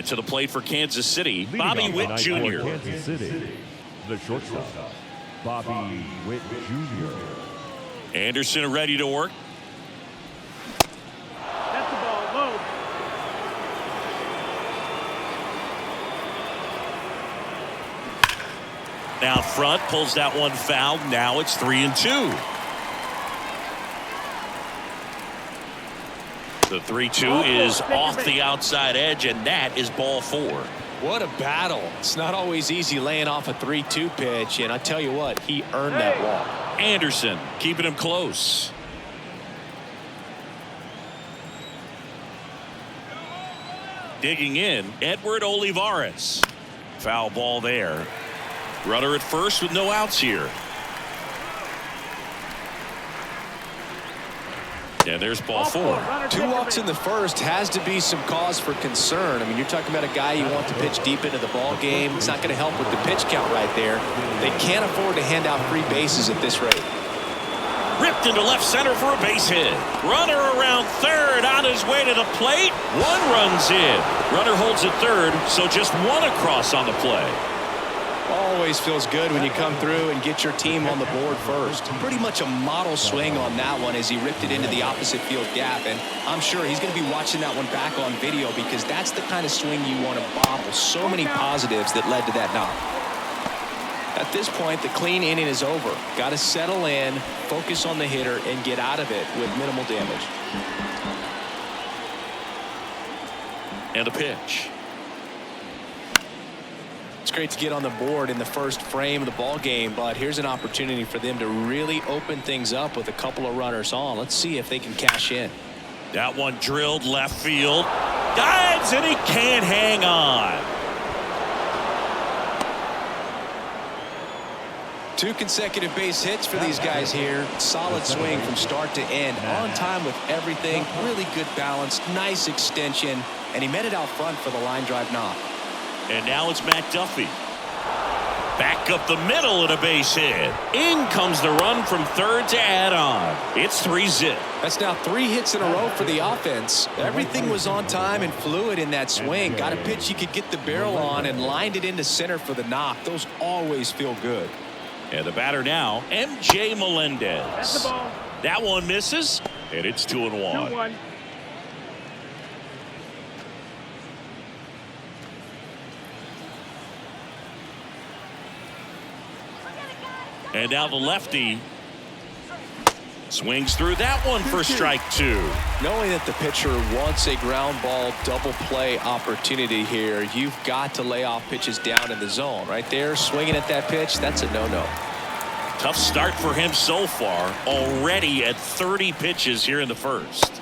And to the plate for Kansas City, Bobby Witt Jr. Kansas City, the shortstop, Bobby Witt Jr. Anderson ready to work. That's the ball low. Now front, pulls that one foul. Now it's 3-2. The 3-2 is off the outside edge, and that is ball 4. What a battle. It's not always easy laying off a 3-2 pitch, and I tell you what, he earned that walk. Anderson keeping him close. Digging in, Edward Olivares. Foul ball there. Runner at first with no outs here. And there's ball 4. 2 walks in the first has to be some cause for concern. I mean, you're talking about a guy you want to pitch deep into the ball game. It's not going to help with the pitch count right there. They can't afford to hand out free bases at this rate. Ripped into left center for a base hit. Runner around third on his way to the plate. 1 runs in. Runner holds at third, so just 1 across on the play. Always feels good when you come through and get your team on the board first. Pretty much a model swing on that one as he ripped it into the opposite field gap, and I'm sure he's going to be watching that one back on video because that's the kind of swing you want to bobble. So many positives that led to that knock. At this point, the clean inning is over. Got to settle in, focus on the hitter, and get out of it with minimal damage. And a pitch. It's great to get on the board in the first frame of the ball game, but here's an opportunity for them to really open things up with a couple of runners on. Let's see if they can cash in. That one drilled left field. Dives, and he can't hang on. 2 consecutive base hits for these guys here. Solid swing from start to end. On time with everything. Really good balance. Nice extension. And he met it out front for the line drive knock. And now it's Matt Duffy. Back up the middle and a base hit. In comes the run from third to add on. It's 3-zip. That's now 3 hits in a row for the offense. Everything was on time and fluid in that swing. Got a pitch he could get the barrel on and lined it into center for the knock. Those always feel good. And the batter now, MJ Melendez. That's the ball. That one misses, and it's 2-1. 2-1. And now the lefty swings through that one for strike 2. Knowing that the pitcher wants a ground ball double play opportunity here, you've got to lay off pitches down in the zone. Right there, swinging at that pitch, that's a no-no. Tough start for him so far, already at 30 pitches here in the first.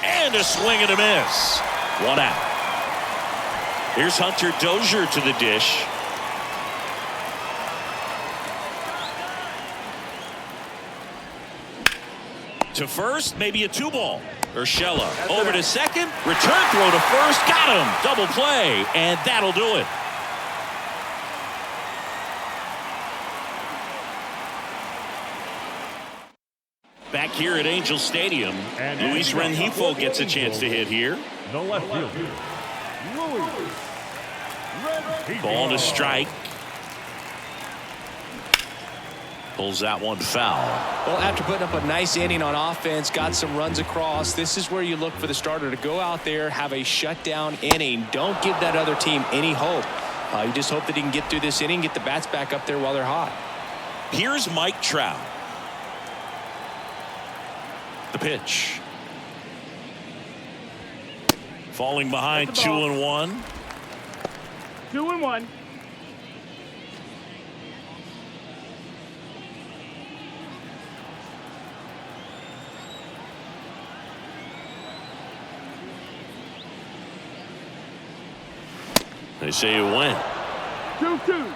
And a swing and a miss. 1 out. Here's Hunter Dozier to the dish. To first, maybe a 2-ball. Urshela over to second. Return throw to first. Got him. Double play. And that'll do it. Back here at Angel Stadium, Luis Rengifo gets a chance to hit here. The left fielder, Luis Rengifo. Ball to strike. Pulls that one foul. Well, after putting up a nice inning on offense, got some runs across, this is where you look for the starter to go out there, have a shutdown inning. Don't give that other team any hope. You just hope that he can get through this inning, get the bats back up there while they're hot. Here's Mike Trout. The pitch. Falling behind 2-1. 2-1. They say you win. 2-2.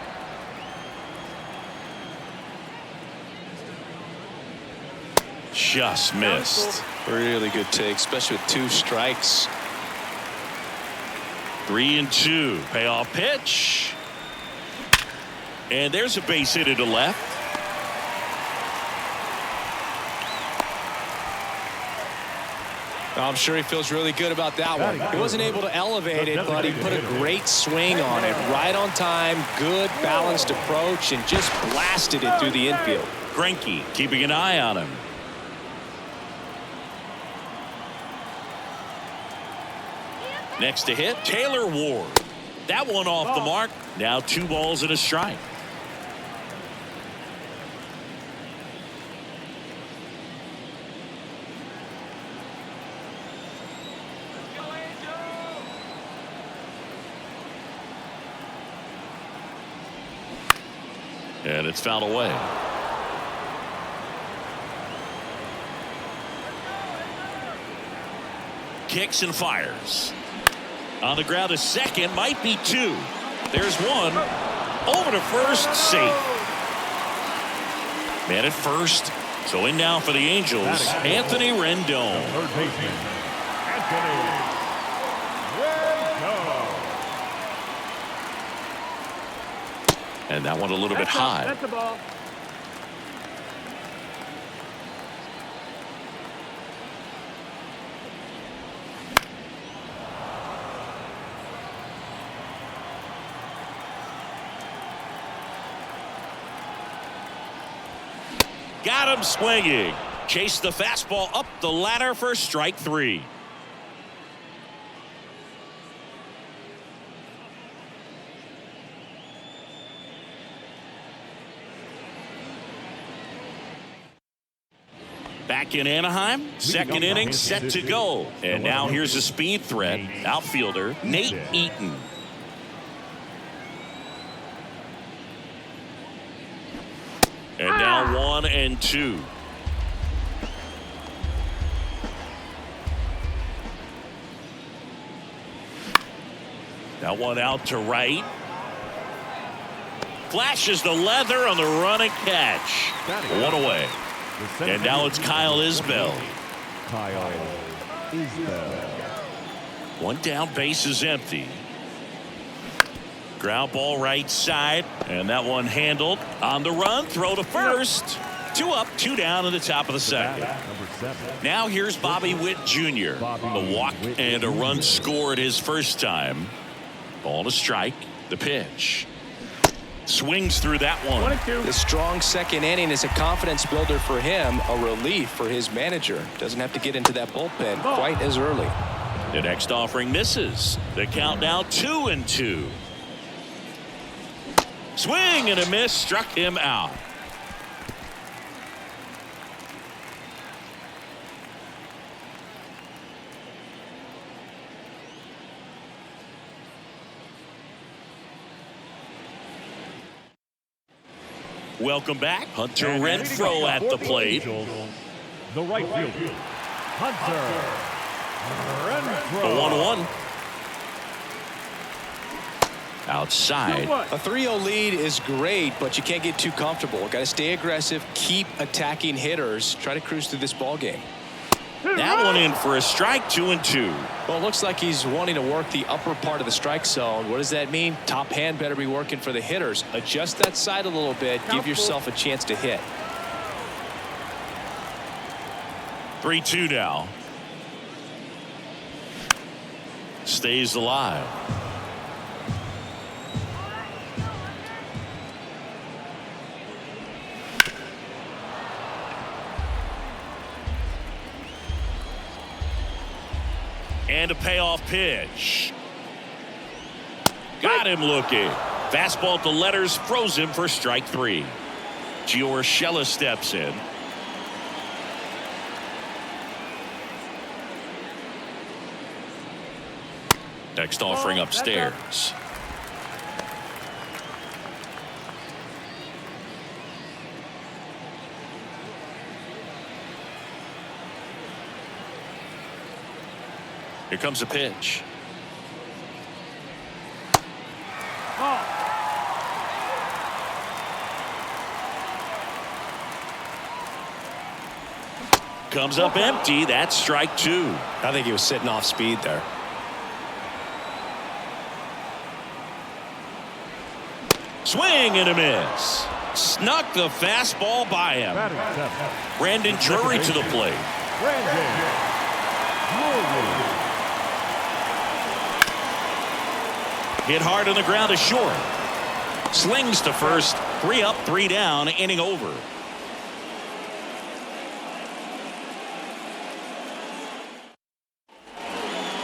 Just missed. Really good take, especially with 2 strikes. 3-2. Payoff pitch. And there's a base hit to left. I'm sure he feels really good about that one. He wasn't able to elevate it, but he put a great swing on it. Right on time, good balanced approach, and just blasted it through the infield. Greinke keeping an eye on him. Next to hit, Taylor Ward. That one off the mark. Now 2 balls and a strike. And it's fouled away. Kicks and fires. On the ground to second, might be 2. There's 1. Over to first, safe. Man at first. So in now for the Angels, Anthony Rendon. Third baseman, Anthony Rendon. And that one a little bit high. That's the ball. Got him swinging. Chased the fastball up the ladder for strike 3. Back in Anaheim, second inning set to go. And now here's a speed threat. Outfielder Nate Eaton. And now 1 and 2. That one out to right. Flashes the leather on the running catch. 1 away. And now it's Kyle Isbell. Kyle Isbell. 1 down, base is empty. Ground ball right side, and that one handled on the run. Throw to first. 2 up, 2 down in the top of the second. Now here's Bobby Witt Jr. A walk and a run scored his first time. Ball to strike. The pitch. Swings through that one. The strong second inning is a confidence builder for him, a relief for his manager. Doesn't have to get into that bullpen quite as early. The next offering misses. The count now 2 and 2. Swing and a miss, struck him out. Welcome back. Hunter Renfroe at the plate. The right fielder, Hunter The Renfroe. 1-1. Outside. A 3-0 lead is great, but you can't get too comfortable. Got to stay aggressive, keep attacking hitters, try to cruise through this ball game. That one in for a strike. 2 and 2. Well, it looks like he's wanting to work the upper part of the strike zone. What does that mean? Top hand better be working for the hitters. Adjust that side a little bit. Give yourself a chance to hit. 3-2 now. Stays alive. And a payoff pitch. Got him looking. Fastball at the letters, froze him for strike 3. Gio Urshela steps in. Next offering upstairs. Here comes a pitch. Comes up empty. That's strike 2. I think he was sitting off speed there. Swing and a miss. Snuck the fastball by him. Brandon Drury to the plate. Brandon Drury. Hit hard on the ground to short. Slings to first. 3 up, 3 down, inning over.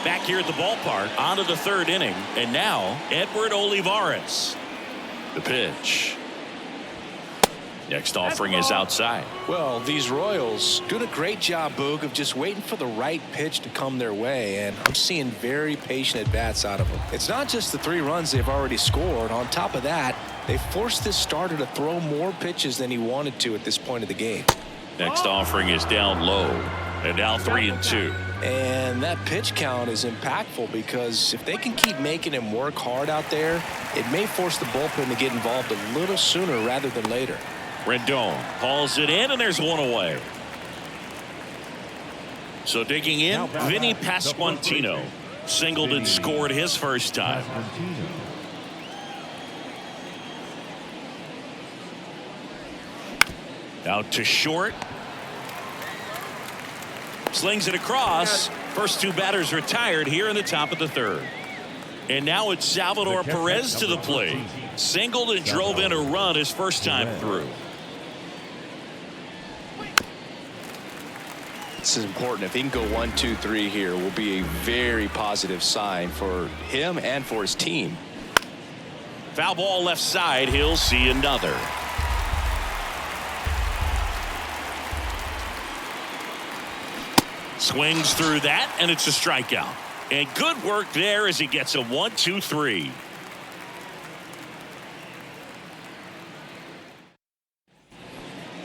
Back here at the ballpark, on to the 3rd inning. And now, Edward Olivares. The pitch. Next offering is outside. Well, these Royals doing a great job, Boog, of just waiting for the right pitch to come their way, and I'm seeing very patient at-bats out of them. It's not just the 3 runs they've already scored. On top of that, they forced this starter to throw more pitches than he wanted to at this point of the game. Next offering is down low, and now 3-2. And that pitch count is impactful because if they can keep making him work hard out there, it may force the bullpen to get involved a little sooner rather than later. Rendon hauls it in, and there's one away. So digging in, Vinny Pasquantino singled and scored his first time. Out to short. Slings it across. First 2 batters retired here in the top of the 3rd. And now it's Salvador Perez to the plate. Singled and drove in a run his first time through. This is important. If he can go 1, 2, 3 here, will be a very positive sign for him and for his team. Foul ball left side. He'll see another. Swings through that, and it's a strikeout. And good work there as he gets a 1, 2, 3.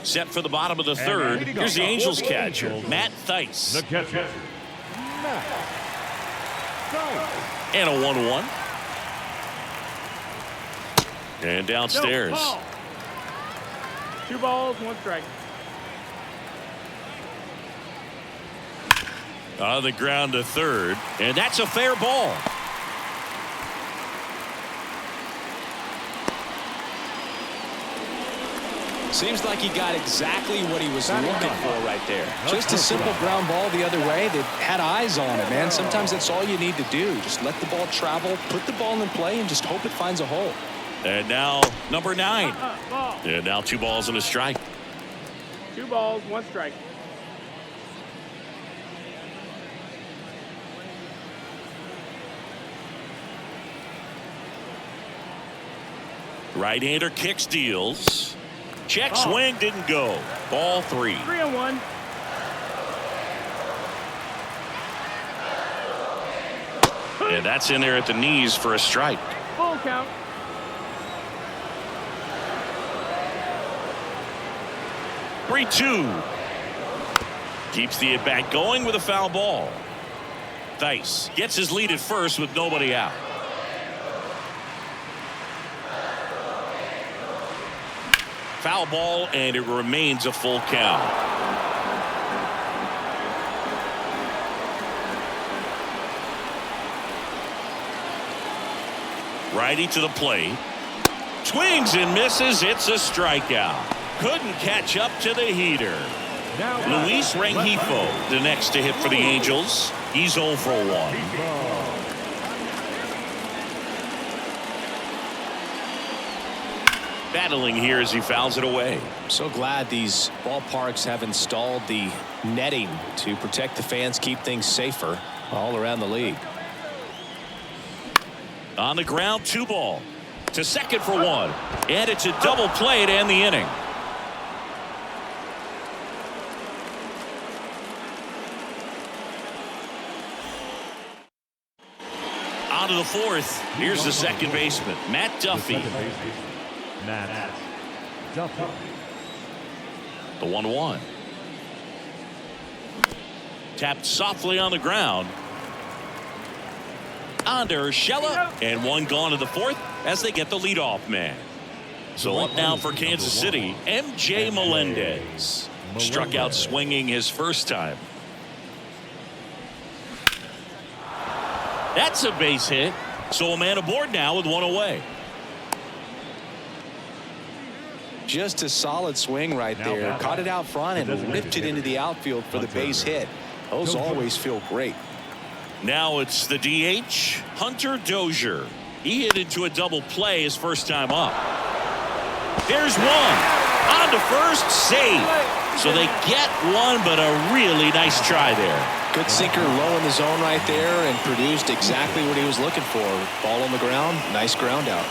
Set for the bottom of the 3rd. Here's the Angels catcher, Matt Thaiss. The catcher, Matt Thaiss. And a 1-1. And downstairs. No, ball. 2 balls, 1 strike. On the ground to 3rd. And that's a fair ball. Seems like he got exactly what he was looking for right there. Just a simple ground ball the other way. They had eyes on it, man. Sometimes that's all you need to do. Just let the ball travel, put the ball in play, and just hope it finds a hole. And now number 9. Ball. And now 2 balls and a strike. 2 balls, 1 strike. Right-hander kicks, deals. Check swing, didn't go. Ball 3. 3-1. And that's in there at the knees for a strike. Full count. Three, 2. Keeps the at-bat going with a foul ball. Thaiss gets his lead at first with nobody out. Foul ball, and it remains a full count. Righty to the plate. Swings and misses. It's a strikeout. Couldn't catch up to the heater. Luis Rengifo, the next to hit for the Angels. He's 0 for 1. Battling here as he fouls it away. So glad these ballparks have installed the netting to protect the fans, keep things safer all around the league. On the ground, 2 ball. To second for 1. And it's a double play to end the inning. On to the 4th. Here's the second baseman, Matt Duffy. Matt Duffy. The 1-1. Tapped softly on the ground. On to Urshela, and 1 gone to the 4th as they get the leadoff man. So up now for Kansas City, MJ Melendez. Struck out swinging his first time. That's a base hit. So a man aboard now with 1 away. Just a solid swing right there. Caught it out front and ripped it into the outfield for the base hit. Those always feel great. Now it's the DH, Hunter Dozier. He hit into a double play his first time up. There's one. On to first, save. So they get one, but a really nice try there. Good sinker low in the zone right there and produced exactly what he was looking for. Ball on the ground, nice ground out.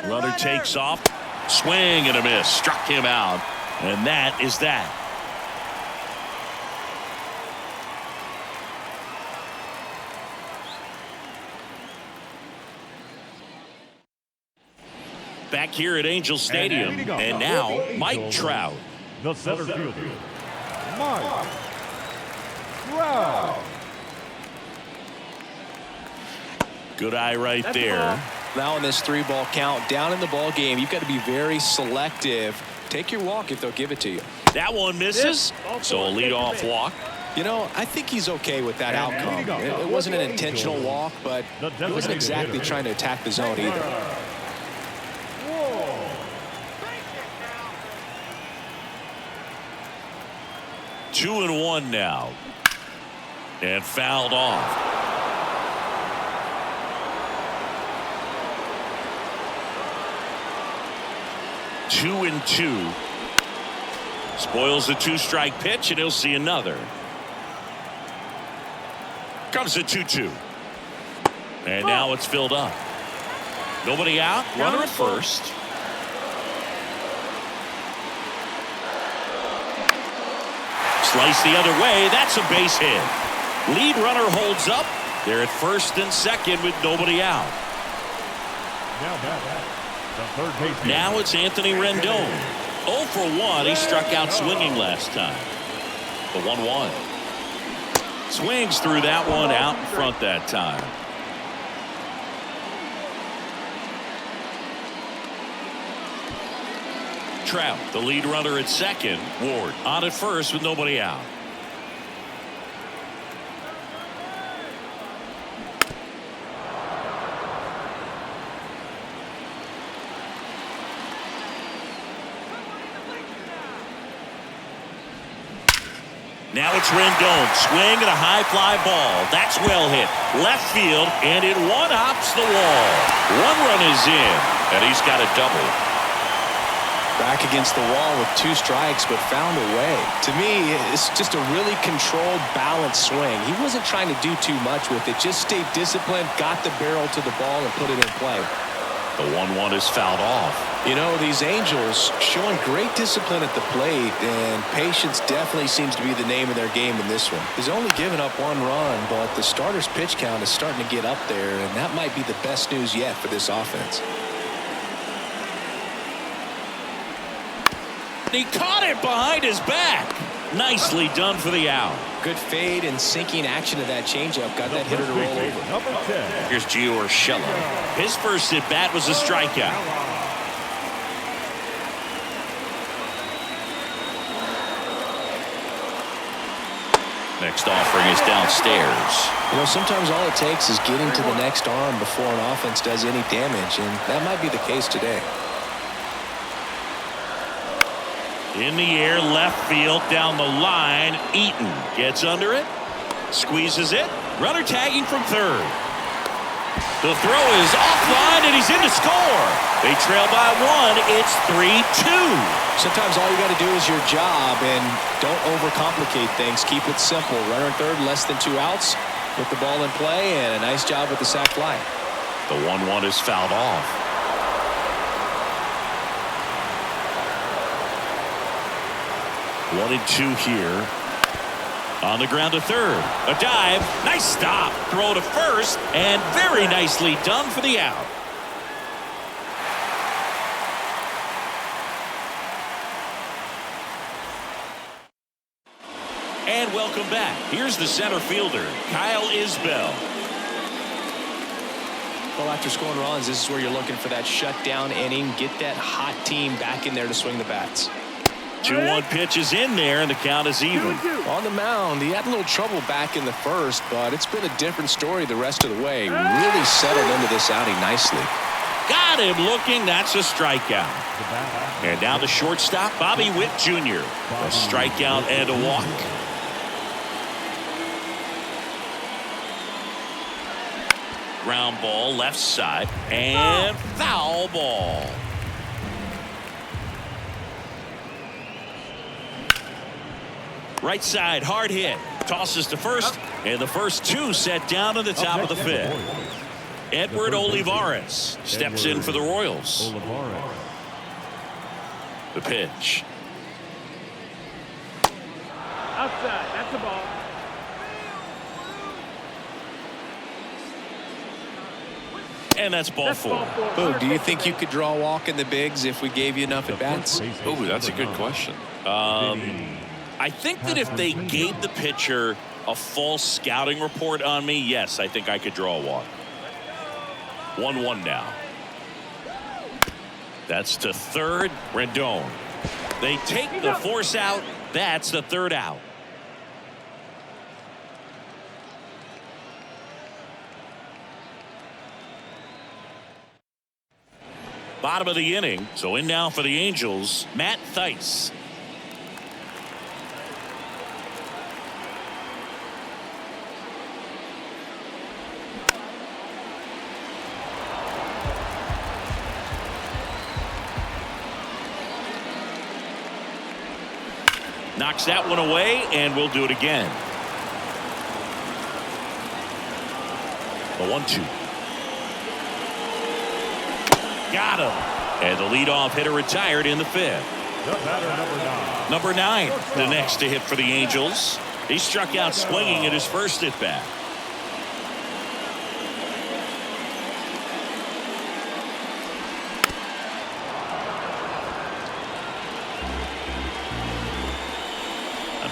Runner takes off. Swing and a miss. Struck him out. And that is that. Back here at Angel Stadium. And now, Mike Trout. The center fielder, Mike Trout. Good eye right there. Now in this 3-ball count, down in the ball game, you've got to be very selective. Take your walk if they'll give it to you. That one misses. So a leadoff walk. You know, I think he's okay with that outcome. It wasn't an intentional walk, but he wasn't exactly trying to attack the zone either. Two and one now. And fouled off. Two and two. Spoils the 2-strike pitch, and he'll see another. Comes the 2-2. And now it's filled up. Nobody out. Runner at first. Slice the other way. That's a base hit. Lead runner holds up. They're at first and second with nobody out. Now it's Anthony Rendon. 0 for 1. He struck out swinging last time. The 1-1. Swings through that one out in front that time. Trout, the lead runner at second. Ward on at first with nobody out. Now it's Rendon. Swing and a high fly ball. That's well hit. Left field, and it one-hops the wall. One run is in, and he's got a double. Back against the wall with 2 strikes, but found a way. To me, it's just a really controlled, balanced swing. He wasn't trying to do too much with it. Just stayed disciplined, got the barrel to the ball, and put it in play. The 1-1 is fouled off. You know, these Angels showing great discipline at the plate, and patience definitely seems to be the name of their game in this one. He's only given up 1 run, but the starter's pitch count is starting to get up there, and that might be the best news yet for this offense. He caught it behind his back. Nicely done for the out. Good fade and sinking action of that changeup got that hitter to roll over. Here's Gio Urshela. His first at bat was a strikeout. Next offering is downstairs. You know, sometimes all it takes is getting to the next arm before an offense does any damage, and that might be the case today. In the air, left field, down the line. Eaton gets under it, squeezes it. Runner tagging from third. The throw is offline, and he's in to score. They trail by 1. It's 3-2. Sometimes all you got to do is your job, and don't overcomplicate things. Keep it simple. Runner in third, less than 2 outs. Put the ball in play, and a nice job with the sac fly. The 1-1 is fouled off. 1-2 here. On the ground to third. A dive. Nice stop. Throw to first. And very nicely done for the out. And welcome back. Here's the center fielder, Kyle Isbell. Well, after scoring runs, this is where you're looking for that shutdown inning. Get that hot team back in there to swing the bats. 2-1 pitch is in there, and the count is even. On the mound, he had a little trouble back in the first, but it's been a different story the rest of the way. Really settled into this outing nicely. Got him looking. That's a strikeout. And now the shortstop, Bobby Witt Jr. A strikeout and a walk. Ground ball left side and foul ball. Right side, hard hit. Tosses to first, and the first two set down at the top of the fifth. Edward Olivares steps in for the Royals. The pitch. Outside. That's the ball. And that's ball four. Boo, do you think you could draw a walk in the bigs if we gave you enough at bats? Oh, that's a good question. I think that if they gave the pitcher a false scouting report on me, yes, I think I could draw a walk. 1-1 now. That's to third. Rendon. They take the force out. That's the third out. Bottom of the inning. So in now for the Angels, Matt Thaiss. Knocks that one away, and we'll do it again. The 1-2. Got him. And the leadoff hitter retired in the fifth. Number 9, the next to hit for the Angels. He struck out swinging at his first at bat.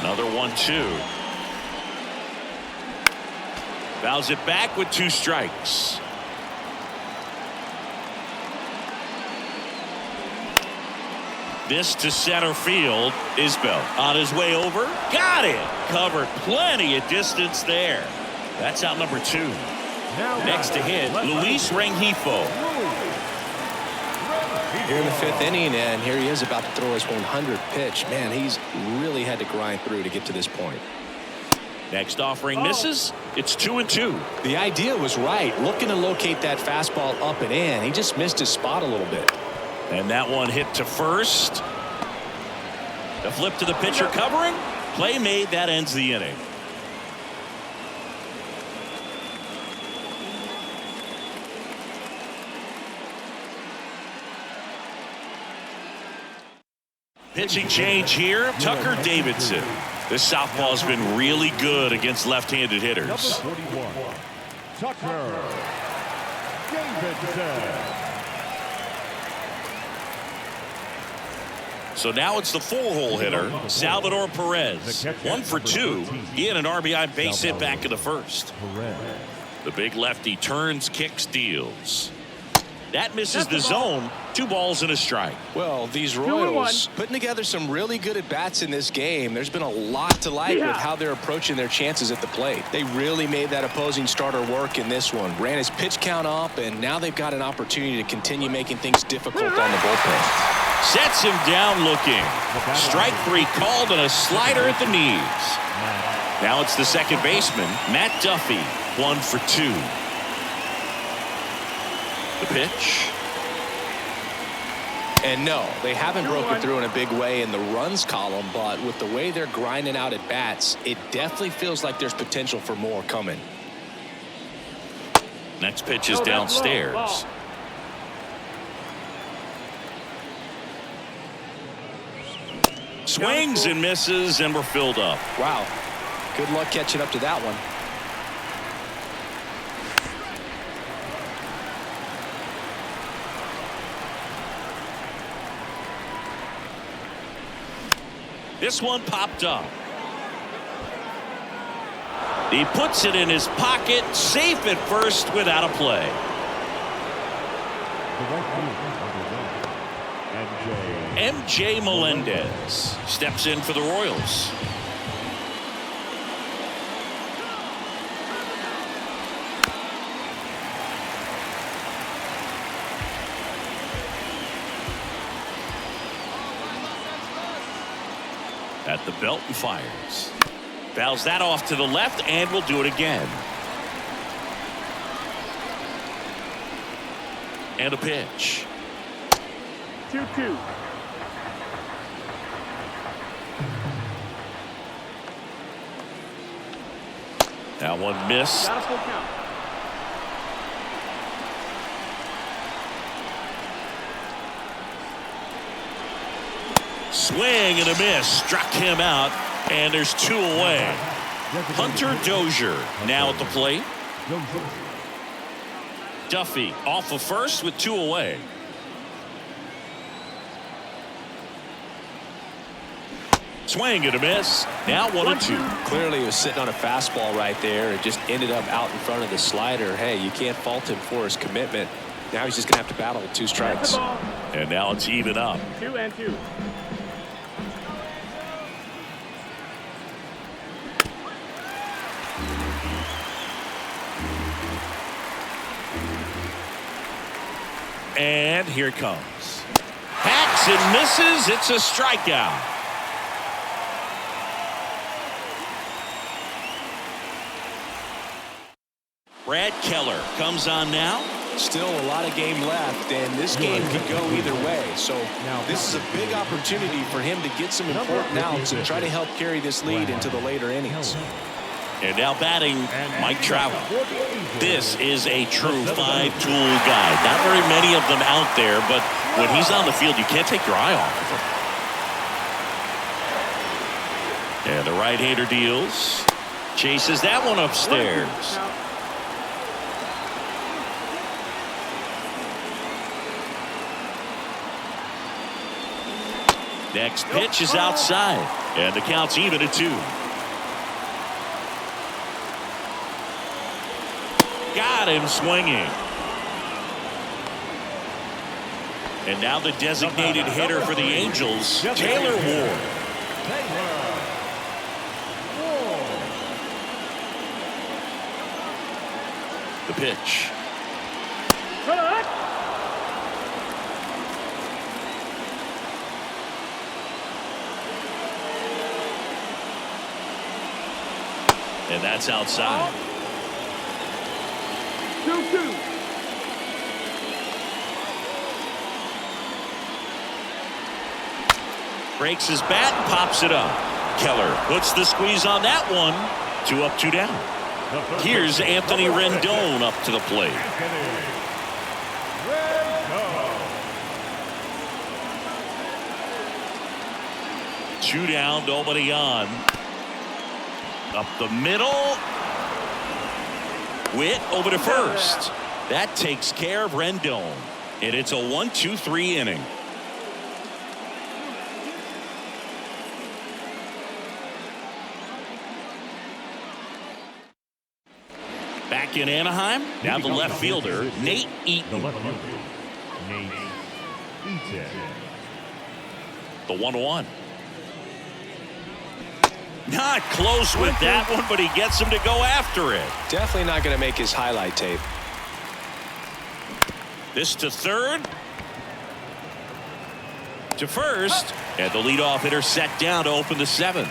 Another 1-2. Fouls it back with 2 strikes. This to center field. Isbell on his way over. Got it. Covered plenty of distance there. That's out number 2. Next to hit, Luis Rengifo. Here in the 5th inning, and here he is about to throw his 100th pitch. Man, he's really had to grind through to get to this point. Next offering misses. It's 2-2. The idea was right. Looking to locate that fastball up and in. He just missed his spot a little bit. And that one hit to first. The flip to the pitcher covering. Play made. That ends the inning. Pitching change here. Tucker Davidson. This southpaw's been really good against left-handed hitters. 41. Tucker Davidson. So now it's the 4-hole hitter, Salvador Perez. 1 for 2. He had an RBI base hit back in the first. The big lefty turns, kicks, deals. That misses the zone. 2 balls and a strike. Well, these Royals putting together some really good at-bats in this game. There's been a lot to like with how they're approaching their chances at the plate. They really made that opposing starter work in this one. Ran his pitch count up, and now they've got an opportunity to continue making things difficult on the bullpen. Sets him down looking. Strike 3 called and a slider at the knees. Now it's the second baseman, Matt Duffy. 1 for 2. The pitch. And no, they haven't broken through in a big way in the runs column, but with the way they're grinding out at bats, it definitely feels like there's potential for more coming. Next pitch is downstairs. Swings and misses, and we're filled up. Wow. Good luck catching up to that one. This one popped up. He puts it in his pocket, safe at first without a play. MJ Melendez steps in for the Royals. At the belt and fires. Fouls that off to the left and will do it again. And a pitch. 2-2. That one missed. Got a full count. Swing and a miss. Struck him out. And there's 2 away. Hunter Dozier now at the plate. Duffy off of first with 2 away. Swing and a miss. Now 1-2. Clearly he was sitting on a fastball right there and just ended up out in front of the slider. Hey, you can't fault him for his commitment. Now he's just going to have to battle with 2 strikes. And now it's even up. 2-2. And here it comes. Hacks and misses. It's a strikeout. Brad Keller comes on now. Still a lot of game left, and this game could go either way. So this is a big opportunity for him to get some important outs and try to help carry this lead into the later innings. And now batting, Mike Trout. This is a true 5-tool guy. Not very many of them out there, but when he's on the field, you can't take your eye off of him. And the right-hander deals. Chases that one upstairs. Next pitch is outside. And the count's even at 2. Got him swinging. And now the designated hitter for the Angels, Taylor Ward. The pitch. And that's outside. 2-2. Breaks his bat and pops it up. Keller puts the squeeze on that one. 2 up, 2 down. Here's Anthony Rendon up to the plate. Two down, nobody on. Up the middle. Witt over to first. That takes care of Rendon. And it's a 1-2-3 inning. Back in Anaheim, now the left fielder, Nate Eaton. Nate Eaton. The 1-1. Not close with that one, but he gets him to go after it. Definitely not going to make his highlight tape. This to third. To first. And the leadoff hitter set down to open the 7th.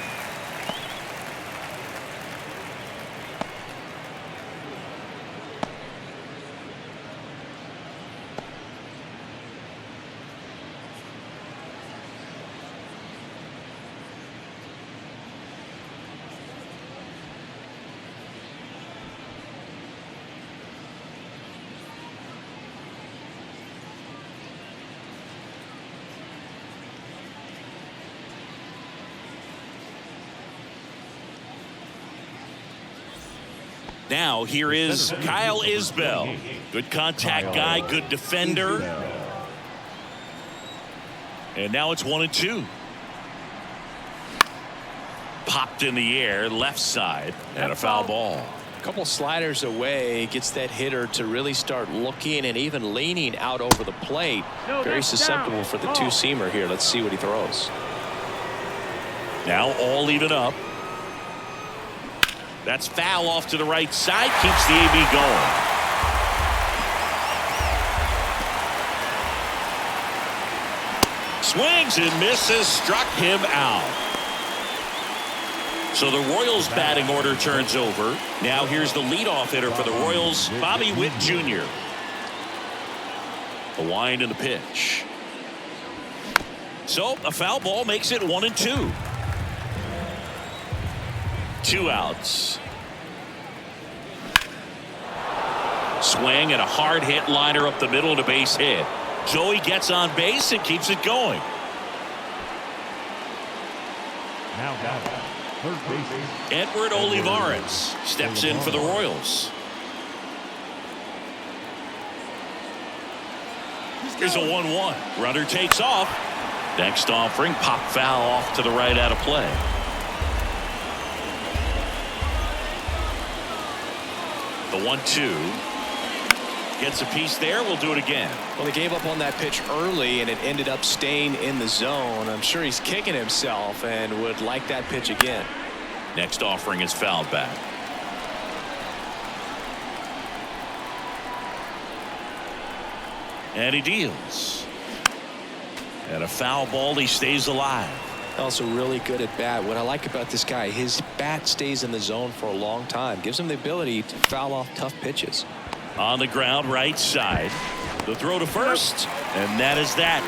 Now here is Kyle Isbell. Good contact guy, good defender. And now it's 1-2. Popped in the air, left side, and a foul ball. A couple sliders away, gets that hitter to really start looking and even leaning out over the plate. Very susceptible for the 2-seamer here. Let's see what he throws. Now all even up. That's foul off to the right side. Keeps the AB going. Swings and misses. Struck him out. So the Royals batting order turns over. Now here's the leadoff hitter for the Royals, Bobby Witt Jr. The wind and the pitch. So a foul ball makes it 1-2. 2 outs. Swing and a hard hit liner up the middle and a base hit. Joey gets on base and keeps it going. Now batting, third baseman Edward Olivares steps in for the Royals. Here's a 1-1. Runner takes off. Next offering, pop foul off to the right out of play. The 1-2. Gets a piece there. We'll do it again. Well, they gave up on that pitch early, and it ended up staying in the zone. I'm sure he's kicking himself and would like that pitch again. Next offering is fouled back. And he deals. And a foul ball. He stays alive. Also really good at bat. What I like about this guy, his bat stays in the zone for a long time. Gives him the ability to foul off tough pitches. On the ground, right side. The throw to first, and that is that.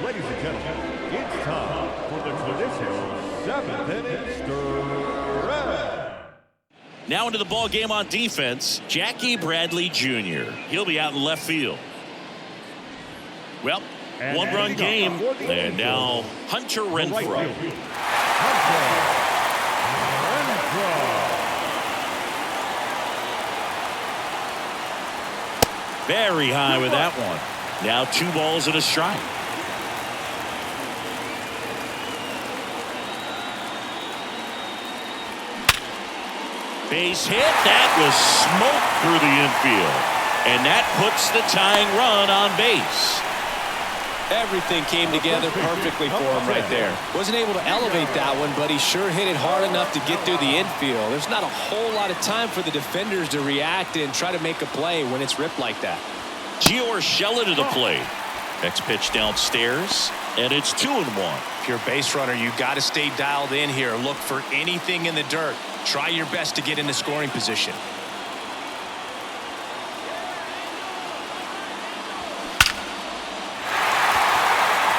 Ladies and gentlemen, it's time for the traditional 7th inning stretch. Now into the ball game on defense, Jackie Bradley Jr. He'll be out in left field. Well, one-run game, and now Hunter Renfroe. Very high with that one. Now 2 balls and a strike. Base hit. That was smoke through the infield. And that puts the tying run on base. Everything came together perfectly for him right there. Wasn't able to elevate that one, but he sure hit it hard enough to get through the infield. There's not a whole lot of time for the defenders to react and try to make a play when it's ripped like that. Gio Urshela to the plate. Next pitch downstairs, and it's 2-1. If you're a base runner, you got to stay dialed in here. Look for anything in the dirt. Try your best to get into scoring position.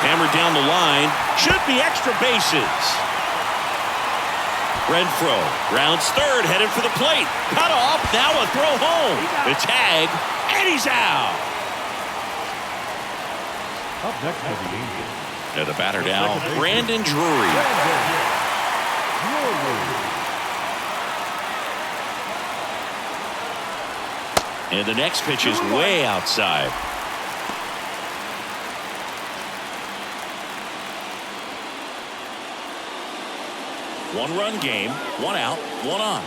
Hammered down the line. Should be extra bases. Renfroe rounds third, headed for the plate. Cut off. Now a throw home. The tag, and he's out. Up next for the Angels. And the batter now, Brandon Drury. And the next pitch is way outside. One-run game, 1 out, 1 on.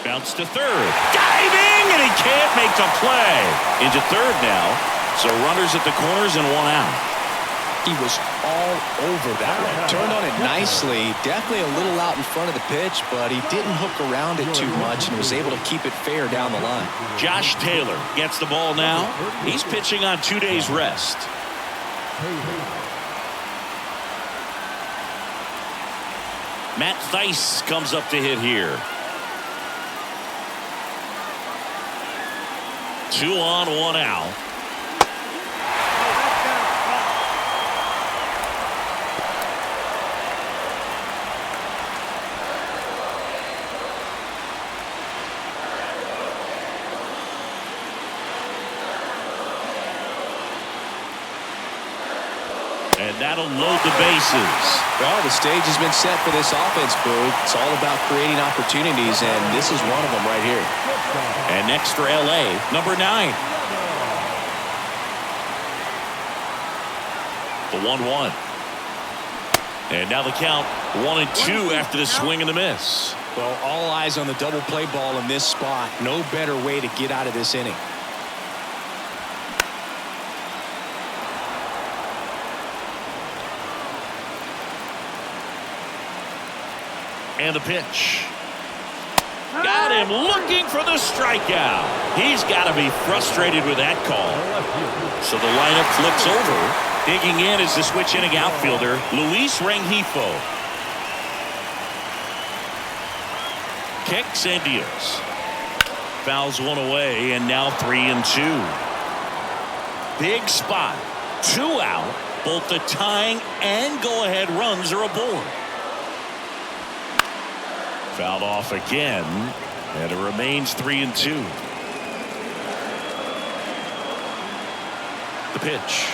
Bounce to third. Diving, and he can't make the play. Into third now. So runners at the corners and 1 out. He was all over that one. Turned on it nicely. Definitely a little out in front of the pitch, but he didn't hook around it too much and was able to keep it fair down the line. Josh Taylor gets the ball now. He's pitching on 2 days rest. Matt Thaiss comes up to hit here. 2 on, 1 out. And that'll load the bases. Well, the stage has been set for this offense, Boog. It's all about creating opportunities, and this is one of them right here. And next for L.A., number 9. The 1-1. And now the count 1-2 after the swing and the miss. Well, all eyes on the double play ball in this spot. No better way to get out of this inning. And the pitch. Got him looking for the strikeout. He's got to be frustrated with that call. So the lineup flips over. Digging in is the switch inning outfielder, Luis Rengifo. Kicks and deals. Fouls one away, and now 3-2. Big spot. 2 out. Both the tying and go-ahead runs are aboard. Fouled off again, and it remains 3-2. The pitch.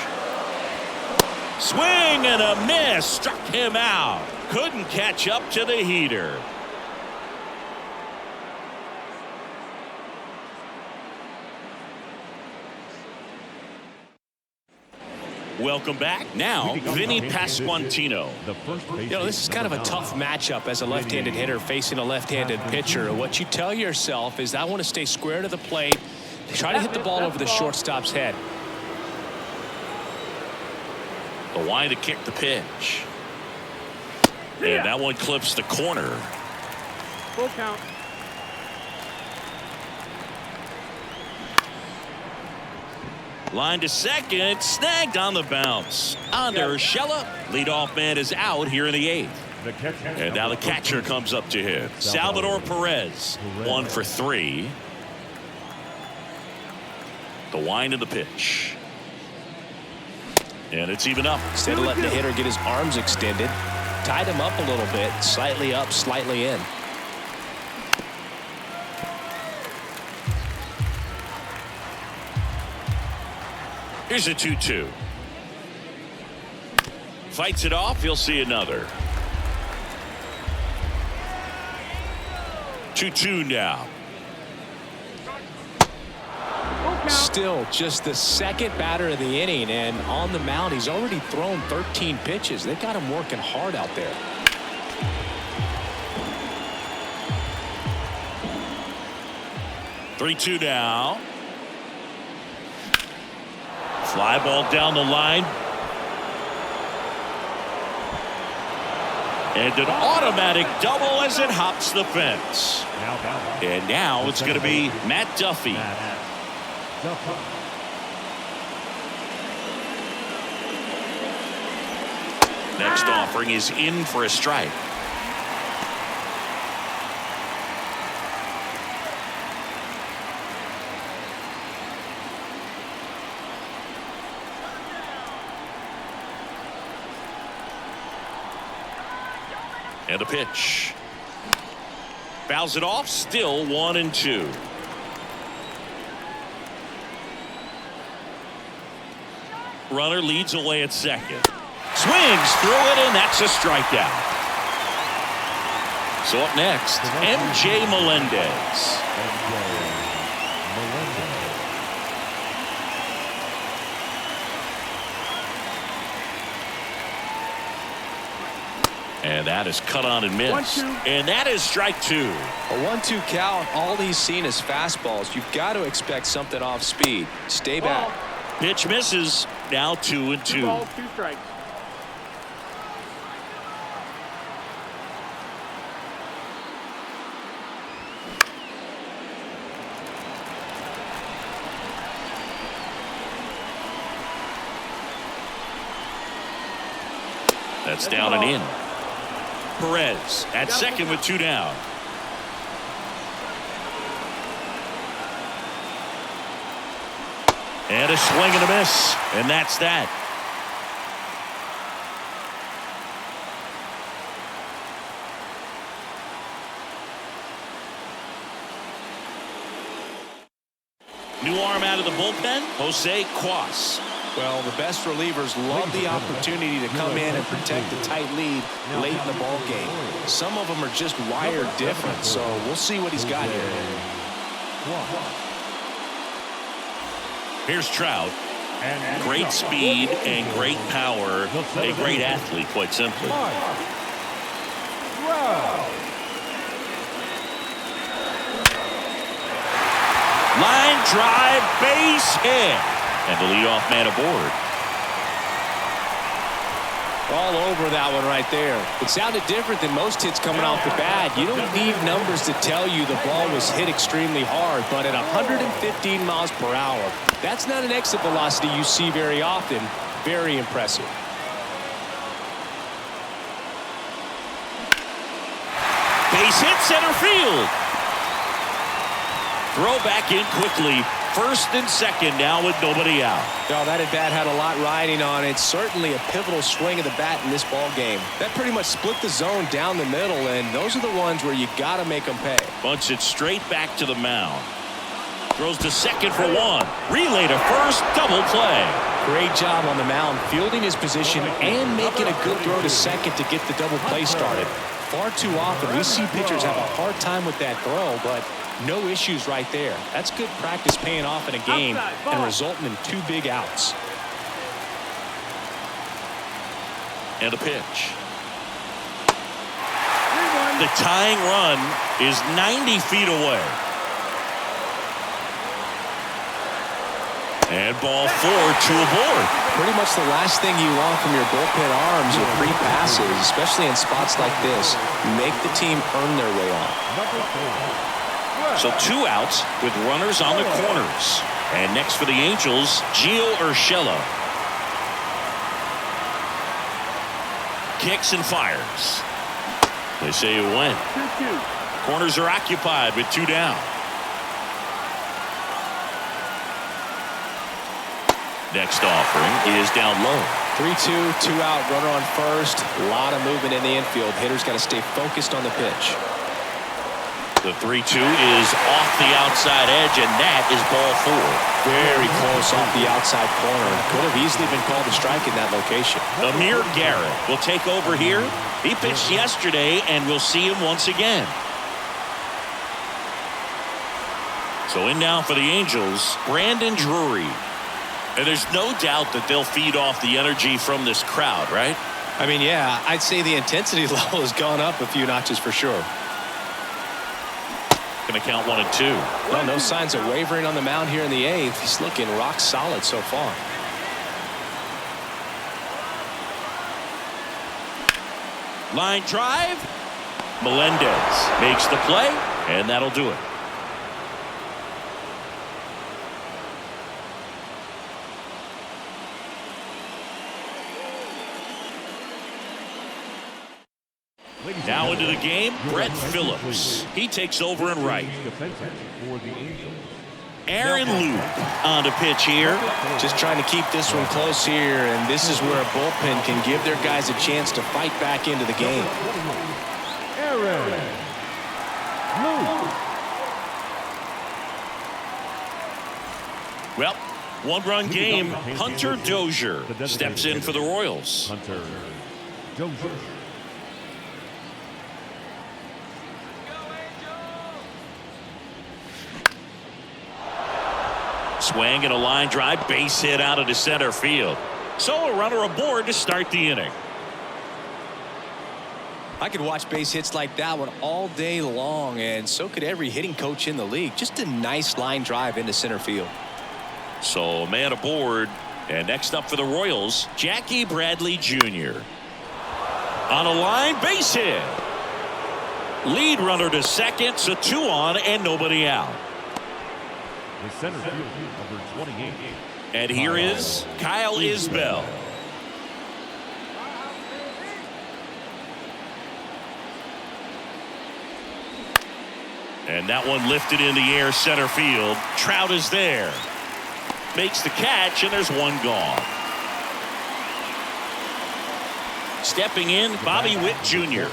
Swing and a miss. Struck him out. Couldn't catch up to the heater. Welcome back. Now, Vinny Pasquantino. You know, this is kind of a tough matchup as a left-handed hitter facing a left-handed pitcher. What you tell yourself is, I want to stay square to the plate, try to hit the ball over the shortstop's head. The line to kick the pitch. And that one clips the corner. Full count. Line to second, snagged on the bounce. On to Urshela. Leadoff man is out here in the 8th. And now the catcher comes up to hit. Salvador Perez, 1 for 3. The wind of the pitch. And it's even up. Instead of letting the hitter get his arms extended, tied him up a little bit, slightly up, slightly in. Here's a 2-2. Fights it off. He'll see another. 2-2 now. Still just the second batter of the inning, and on the mound he's already thrown 13 pitches. They've got him working hard out there. Three-two now. Fly ball down the line. And an automatic double as it hops the fence. And now it's going to be Matt Duffy. Next offering is in for a strike. And a pitch. Fouls it off. Still 1-2. Runner leads away at second. Swings through it, and that's a strikeout. So up next, MJ Melendez. And that is cut on and missed. And that is strike 2. A 1-2 count. All he's seen is fastballs. You've got to expect something off speed. Stay back. Pitch misses. Now 2-2. 2 balls, 2 strikes. That's down and in. Perez at second with 2 down. And a swing and a miss. And that's that. New arm out of the bullpen, Jose Cuas. Well, the best relievers love the opportunity to come in and protect the tight lead late in the ball game. Some of them are just wired different, so we'll see what he's got here. Here's Trout. Great speed and great power. A great athlete, quite simply. Line drive, base hit. And the leadoff man aboard. All over that one right there. It sounded different than most hits coming off the bat. You don't need numbers to tell you the ball was hit extremely hard, but at 115 miles per hour, that's not an exit velocity you see very often. Very impressive. Base hit center field. Throw back in quickly. First and second now with nobody out. Oh, that at bat had a lot riding on it. Certainly a pivotal swing of the bat in this ball game. That pretty much split the zone down the middle, and those are the ones where you got to make them pay. Bunts it straight back to the mound. Throws to second for one. Relay to first. Double play. Great job on the mound, fielding his position and making a good throw to second to get the double play started. Far too often we see pitchers have a hard time with that throw, but no issues right there. That's good practice paying off in a game and resulting in 2 big outs. And a pitch. The tying run is 90 feet away. And ball 4, 2 aboard. Pretty much the last thing you want from your bullpen arms are free passes, especially in spots like this. Make the team earn their way on. So 2 outs with runners on the corners. And next for the Angels, Gio Urshela. Kicks and fires. They say it went. Corners are occupied with 2 down. Next offering is down low. 3-2, 2 out, runner on first. A lot of movement in the infield. Hitters got to stay focused on the pitch. The 3-2 is off the outside edge, and that is ball 4. Very close off the outside corner. Could have easily been called a strike in that location. Amir Garrett will take over here. He pitched yesterday, and we'll see him once again. So in now for the Angels, Brandon Drury. And there's no doubt that they'll feed off the energy from this crowd, right? I mean, yeah, I'd say the intensity level has gone up a few notches for sure. Going to count 1 and 2. Well, no signs of wavering on the mound here in the 8th. He's looking rock solid so far. Line drive. Melendez makes the play, and that'll do it. Now into the game, Brett Phillips. He takes over in right. Aaron Loop on the pitch here. Just trying to keep this one close here, and this is where a bullpen can give their guys a chance to fight back into the game. Aaron Loop. Well, 1-run game. Hunter Dozier steps in for the Royals. Hunter Dozier. Swing and a line drive, base hit out into center field. So a runner aboard to start the inning. I could watch base hits like that one all day long, and so could every hitting coach in the league. Just a nice line drive into center field. So man aboard, and next up for the Royals, Jackie Bradley Jr. On a line, base hit. Lead runner to second, so 2 on and nobody out. The center field, number 28. And here is Kyle Isbell. And that one lifted in the air center field. Trout is there. Makes the catch, and there's 1 gone. Stepping in, Bobby Witt Jr.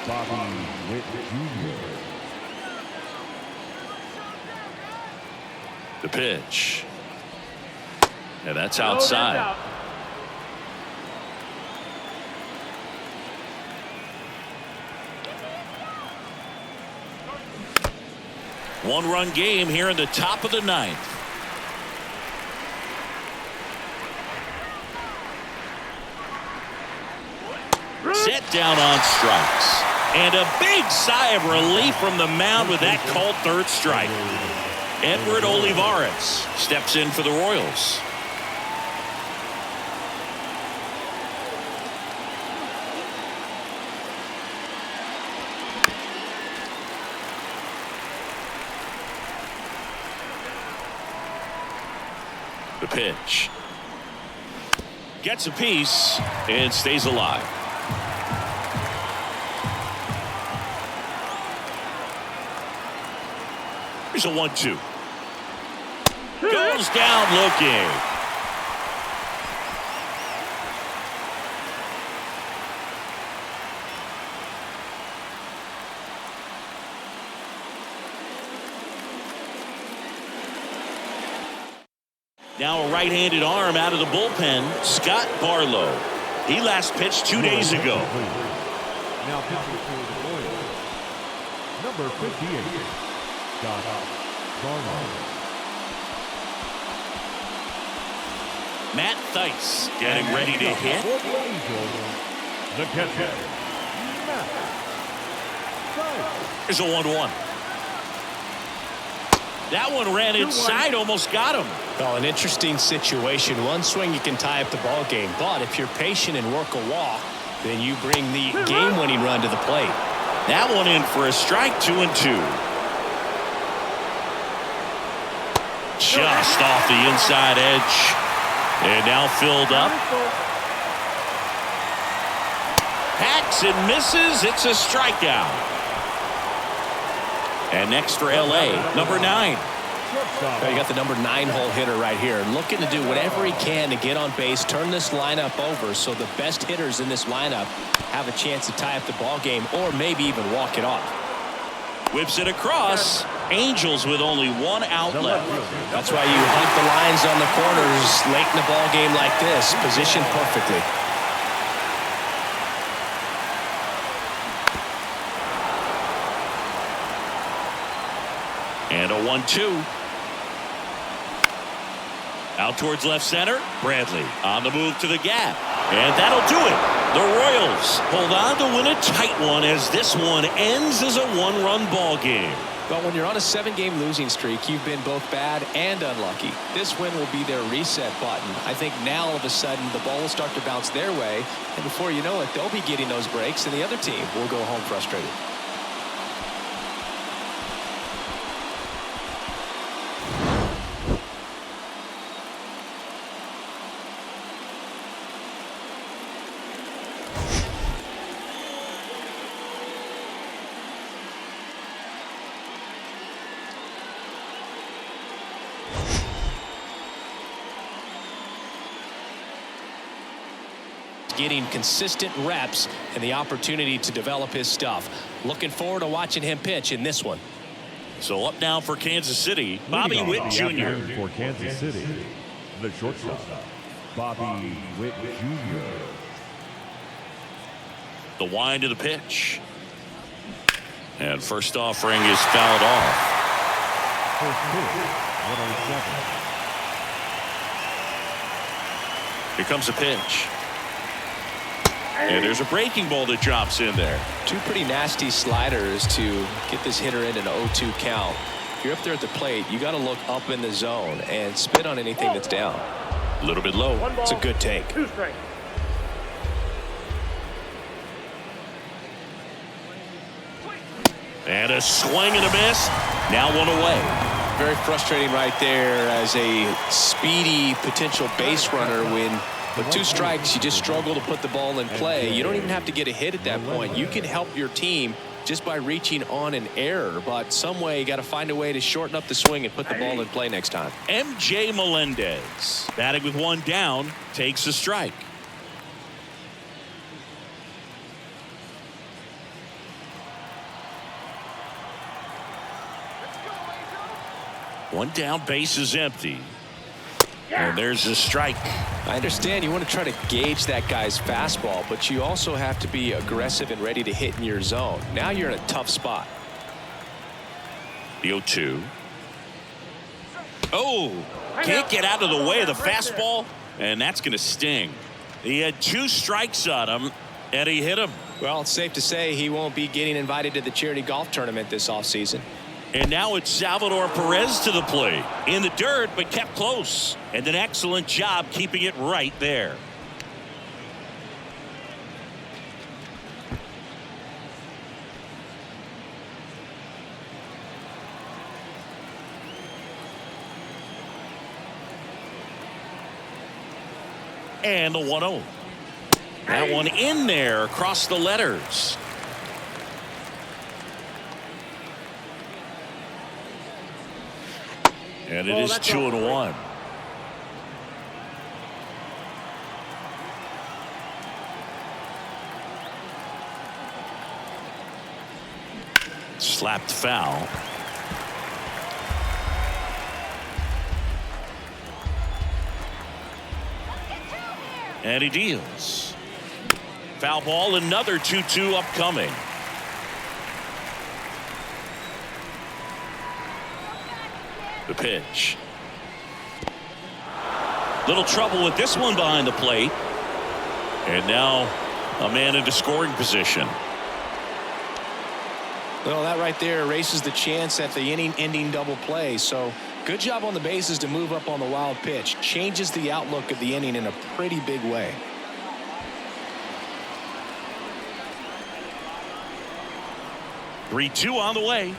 Bobby Witt Jr. The pitch. And that's outside. One-run game here in the top of the 9th. Set down on strikes. And a big sigh of relief from the mound with that called 3rd strike. Edward Olivares steps in for the Royals. The pitch. Gets a piece and stays alive. Here's a 1-2. Goes down looking. Now a right-handed arm out of the bullpen, Scott Barlow. He last pitched 2 days ago. Now pitching for the Royals, number 58, Scott Barlow. Matt Theis getting ready to hit. The catcher, Matt Theis. Here's a 1-1. That one ran inside, almost got him. Well, an interesting situation. One swing you can tie up the ball game, but if you're patient and work a walk, then you bring the game-winning run to the plate. That one in for a strike. 2-2. Just off the inside edge. And now filled up. Hacks and misses. It's a strikeout. And next for LA, number 9. You got the number 9 hole hitter right here, looking to do whatever he can to get on base, turn this lineup over so the best hitters in this lineup have a chance to tie up the ball game or maybe even walk it off. Whips it across. Angels with only 1 out left. That's why you hunt the lines on the corners late in the ball game like this, positioned perfectly. And a 1-2. Out towards left center. Bradley on the move to the gap. And that'll do it. The Royals hold on to win a tight one as this one ends as a 1-run ball game. But when you're on a 7-game losing streak, you've been both bad and unlucky. This win will be their reset button. I think now all of a sudden the ball will start to bounce their way. And before you know it, they'll be getting those breaks and the other team will go home frustrated. Getting consistent reps and the opportunity to develop his stuff. Looking forward to watching him pitch in this one. So up now for Kansas City, Bobby Witt Jr. For Kansas City, the shortstop, Bobby Witt Jr. The wind of the pitch. And first offering is fouled off. First pitch, 107. Here comes a pitch. And there's a breaking ball that drops in there. 2 pretty nasty sliders to get this hitter in an 0-2 count. If you're up there at the plate, you got to look up in the zone and spit on anything that's down. A little bit low. It's a good take. 2 strikes. And a swing and a miss. Now 1 away. Very frustrating right there as a speedy potential base runner when with 2 strikes you just struggle to put the ball in play. You don't even have to get a hit at that point. You can help your team just by reaching on an error, but some way you got to find a way to shorten up the swing and put the ball in play next time. MJ Melendez batting with 1 down takes a strike. One down, base is empty. And there's a strike. I understand you want to try to gauge that guy's fastball, but you also have to be aggressive and ready to hit in your zone. Now you're in a tough spot. The 0-2. Oh, can't get out of the way of the fastball, and that's going to sting. He had 2 strikes on him, and he hit him. Well, it's safe to say he won't be getting invited to the charity golf tournament this offseason. And now it's Salvador Perez to the plate. In the dirt, but kept close. And an excellent job keeping it right there. And the 1-0. That one in there across the letters. And it is 2-1. Slapped foul. And he deals. Foul ball, another 2-2 upcoming. The pitch. Little trouble with this one behind the plate. And now a man into scoring position. Well, that right there erases the chance at the inning-ending double play. So good job on the bases to move up on the wild pitch. Changes the outlook of the inning in a pretty big way. Three-two on the way.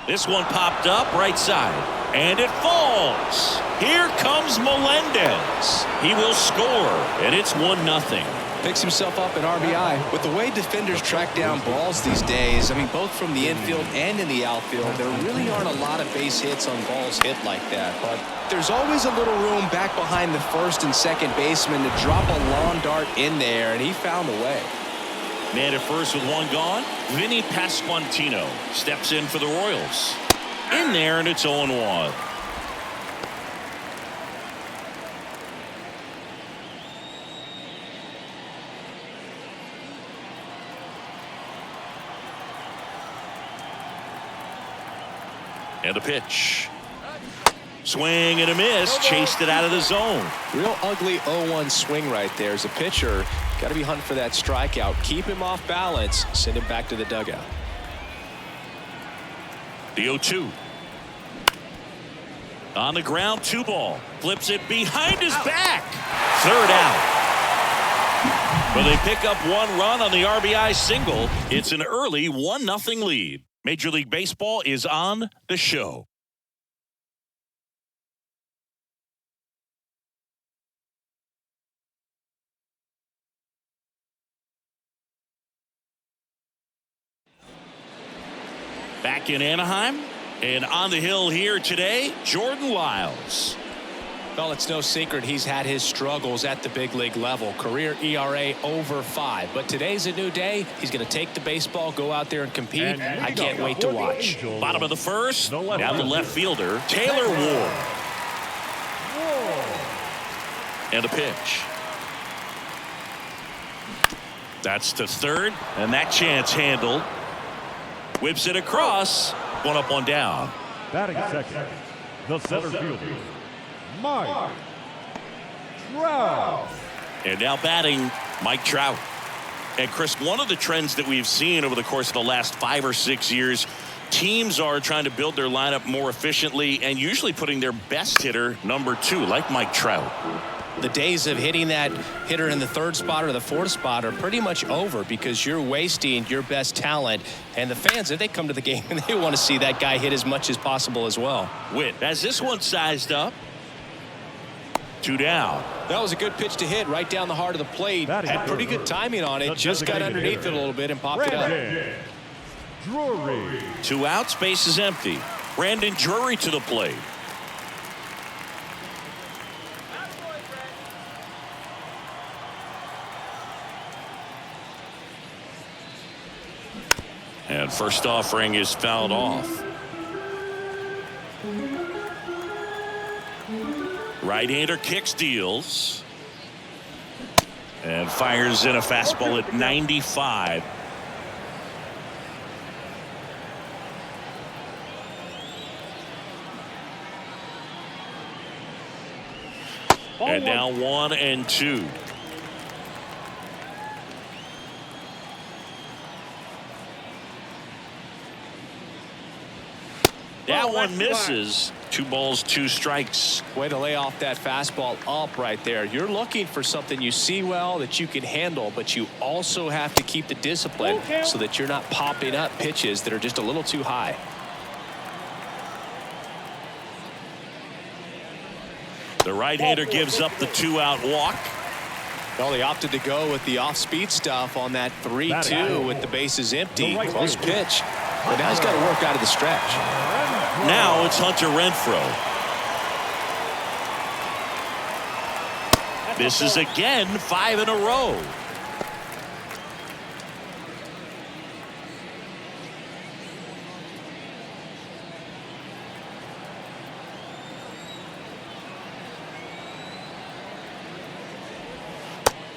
This one popped up right side. And it falls. Here comes Melendez. He will score. And it's 1-0. Picks himself up an RBI. With the way defenders track down balls these days, I mean, both from the infield and in the outfield, there really aren't a lot of base hits on balls hit like that. But there's always a little room back behind the first and second baseman to drop a lawn dart in there, and he found a way. Man at first with one gone. Vinny Pasquantino steps in for the Royals. In there, and it's 0-1. And a pitch. Swing and a miss. Chased it out of the zone. Real ugly 0-1 swing right there. As a pitcher, got to be hunting for that strikeout. Keep him off balance. Send him back to the dugout. The 0-2. On the ground, 2-ball. Flips it behind his back. Third out. Well, they pick up one run on the RBI single. It's an early 1-0 lead. Major League Baseball is on the show. Back in Anaheim, and on the hill here today, Jordan Lyles. Well, it's no secret he's had his struggles at the big league level. Career ERA over 5. But today's a new day. He's going to take the baseball, go out there and compete. I can't wait to watch. Bottom of the first, now the left fielder, Taylor Ward. And a pitch. That's to third, and that chance handled. Whips it across. One up, one down. Batting second, the center fielder, Mike Trout. And now batting, Mike Trout. And Chris, one of the trends that we've seen over the course of the last 5 or 6 years, teams are trying to build their lineup more efficiently and usually putting their best hitter number 2, like Mike Trout. The days of hitting that hitter in the third spot or the fourth spot are pretty much over because you're wasting your best talent. And the fans, if they come to the game, they want to see that guy hit as much as possible as well. Witt has this one sized up. 2 down. That was a good pitch to hit right down the heart of the plate. Had pretty good timing on it. Just got underneath it a little bit and popped it up. Drury. 2 outs, base is empty. Brandon Drury to the plate. And first offering is fouled off. Right-hander kicks, deals. And fires in a fastball at 95. And now 1-2. That one misses. 2 balls, 2 strikes. Way to lay off that fastball up right there. You're looking for something you see well that you can handle, but you also have to keep the discipline so that you're not popping up pitches that are just a little too high. The right-hander gives up the 2-out walk. Well, they opted to go with the off-speed stuff on that 3-2 with the bases empty. Close pitch. But now he's got to work out of the stretch. Now it's Hunter Renfroe. Misses again, 5 in a row.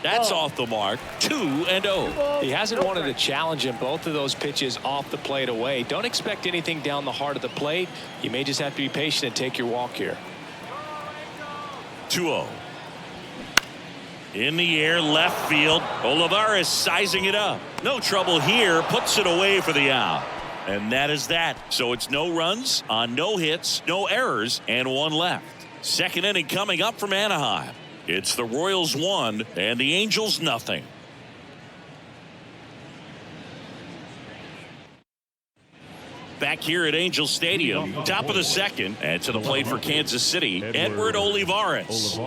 That's off the mark. 2-0. He hasn't wanted to challenge him. Both of those pitches off the plate away. Don't expect anything down the heart of the plate. You may just have to be patient and take your walk here. 2-0. In the air, left field. Olivares sizing it up. No trouble here. Puts it away for the out. And that is that. So it's no runs on no hits, no errors, and 1 left. Second inning coming up from Anaheim. It's the Royals 1 and the Angels nothing. Back here at Angel Stadium, top of the second, and to the plate for Kansas City, Edward Olivares.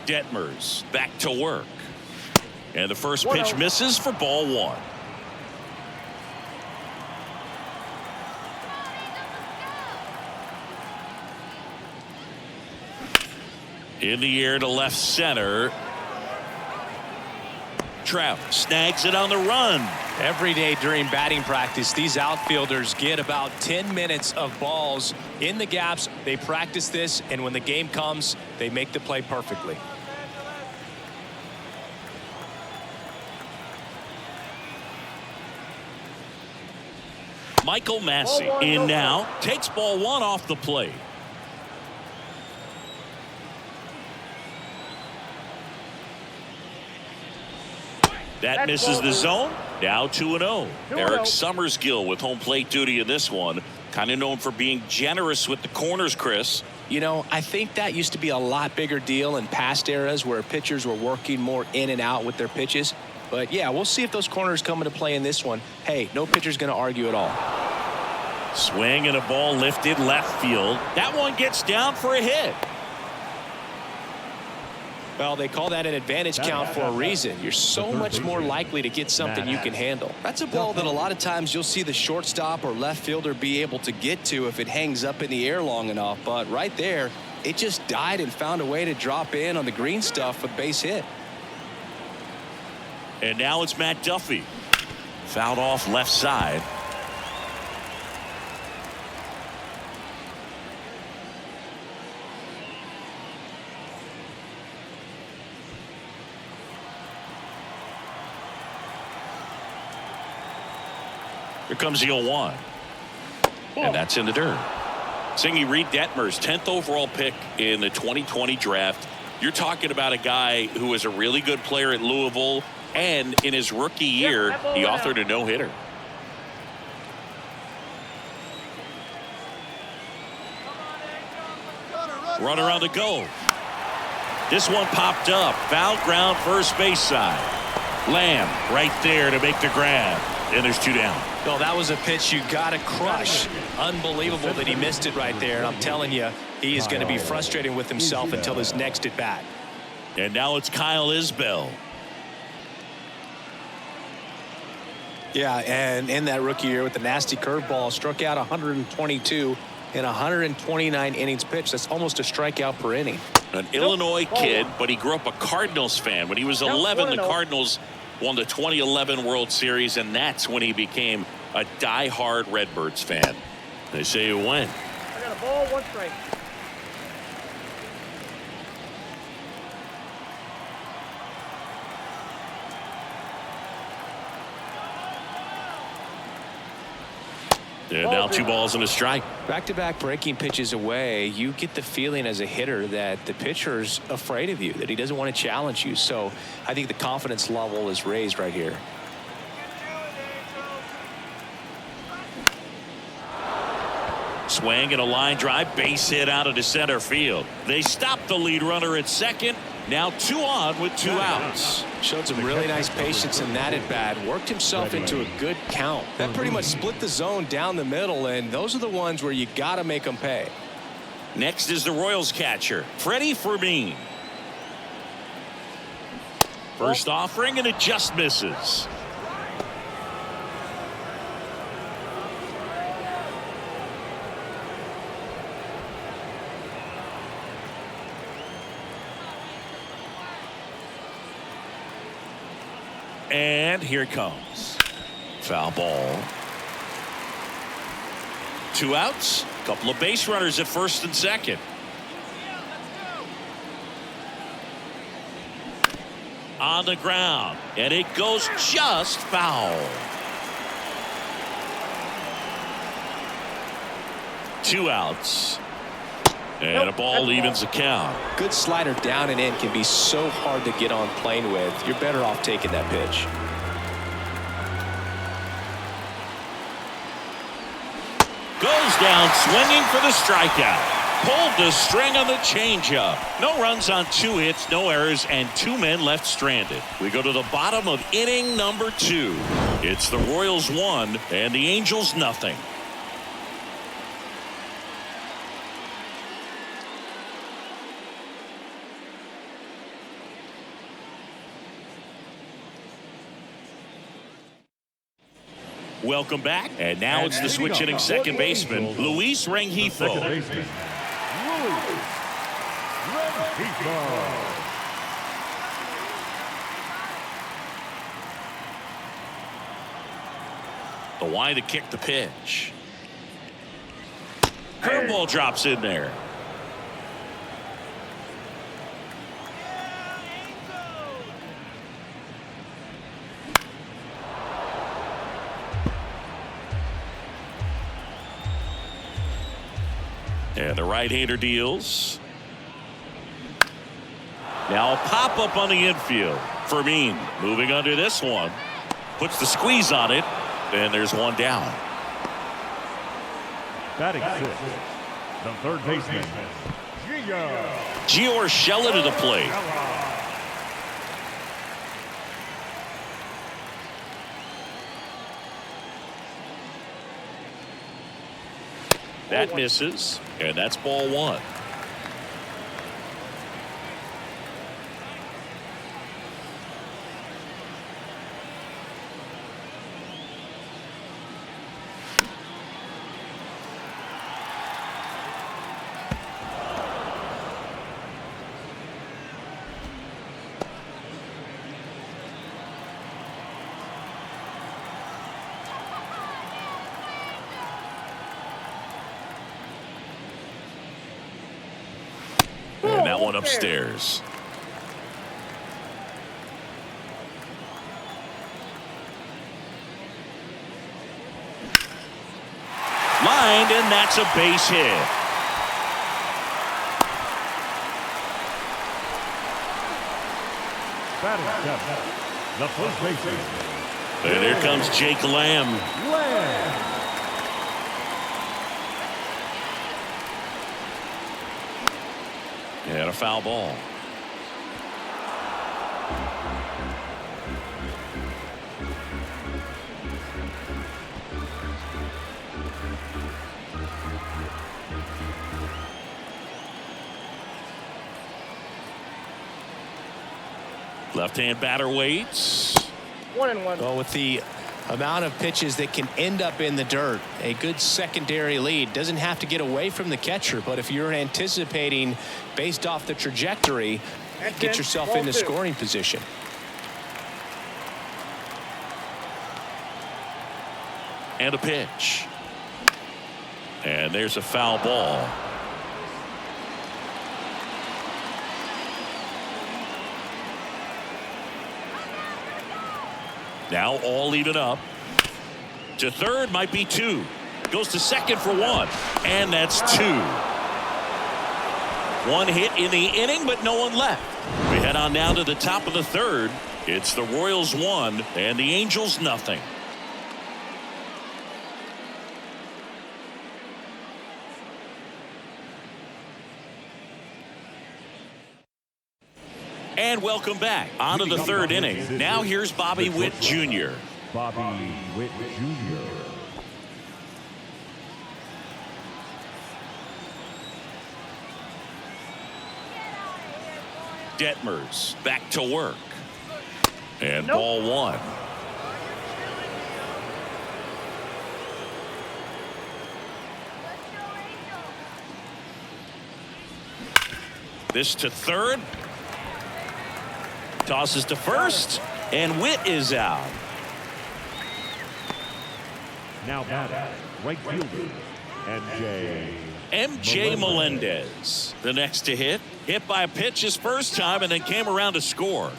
Detmers back to work. And the first pitch misses for ball 1. In the air to left center. Trout snags it on the run. Every day during batting practice, these outfielders get about 10 minutes of balls in the gaps. They practice this, and when the game comes, they make the play perfectly. Michael Massey in now. Takes ball 1 off the plate. That misses the zone. Now 2-0. Eric Summersgill with home plate duty in this one. Kind of known for being generous with the corners, Chris. You know, I think that used to be a lot bigger deal in past eras where pitchers were working more in and out with their pitches. But yeah, we'll see if those corners come into play in this one. Hey, no pitcher's going to argue at all. Swing and a ball lifted left field. That one gets down for a hit. Well, they call that an advantage count for a reason. You're so much more likely to get something you can handle. That's a ball that a lot of times you'll see the shortstop or left fielder be able to get to if it hangs up in the air long enough. But right there, it just died and found a way to drop in on the green stuff with base hit. And now it's Matt Duffy. Fouled off left side. Here comes the 0-1. And that's in the dirt. Singy Reed Detmers, 10th overall pick in the 2020 draft. You're talking about a guy who was a really good player at Louisville, and in his rookie year, he authored a no-hitter. Runner on the go. This one popped up. Foul ground, first base side. Lamb right there to make the grab. And there's 2 down. No, that was a pitch you got to crush. Unbelievable that he missed it right there. And I'm telling you, he is going to be frustrated with himself until his next at bat. And now it's Kyle Isbell. Yeah, and in that rookie year with the nasty curveball, struck out 122 in 129 innings pitched. That's almost a strikeout per inning. An Illinois kid, but he grew up a Cardinals fan. When he was 11, the Cardinals won the 2011 World Series, and that's when he became a die-hard Redbirds fan. They say he went. I got a ball, 1 strike. And now 2 balls and a strike. Back-to-back breaking pitches away, you get the feeling as a hitter that the pitcher's afraid of you, that he doesn't want to challenge you. So I think the confidence level is raised right here. Swing and a line drive, base hit out into center field. They stop the lead runner at second, Now 2 on with 2 outs. Showed some really nice patience in that at bat. Worked himself into a good count. That pretty much split the zone down the middle, and those are the ones where you got to make them pay. Next is the Royals catcher, Freddie Fermin. First offering, and it just misses. And here it comes. Foul ball. 2 outs. Couple of base runners at first and second. On the ground. And it goes just foul. 2 outs. And a ball evens the count. Good slider down and in can be so hard to get on plane with. You're better off taking that pitch. Goes down swinging for the strikeout. Pulled the string on the changeup. No runs on 2 hits, no errors, and 2 men left stranded. We go to the bottom of inning number 2. It's the Royals 1 and the Angels nothing. Welcome back, and now it's the switch hitting second baseman, Luis Rengifo. The wide to kick the pitch. Curveball drops in there. And the right-hander deals. Now a pop-up on the infield. Fermin moving under this one. Puts the squeeze on it. And there's one down. Batting 6, the third baseman, Gio Urshela to the plate. That misses, and that's ball 1. And that one upstairs. Lined, and that's a base hit. batting 7, the first baseman. And here comes Jake Lamb. And a foul ball. Left-hand batter waits. 1-1. Well, with the amount of pitches that can end up in the dirt, a good secondary lead doesn't have to get away from the catcher, but if you're anticipating based off the trajectory, get yourself into scoring position. And a pitch. And there's a foul ball. Now all even up. To third might be 2. Goes to second for 1. And that's 2. 1 hit in the inning, but no one left. We head on now to the top of the third. It's the Royals 1 and the Angels nothing. And welcome back. On to the third inning. Now here's Bobby Witt Jr. Bobby Witt Jr. Detmers back to work. And ball one. This to third. Tosses to first. And Witt is out. Now batting, right fielder, MJ Melendez. The next to hit. Hit by a pitch his first time and then came around to score.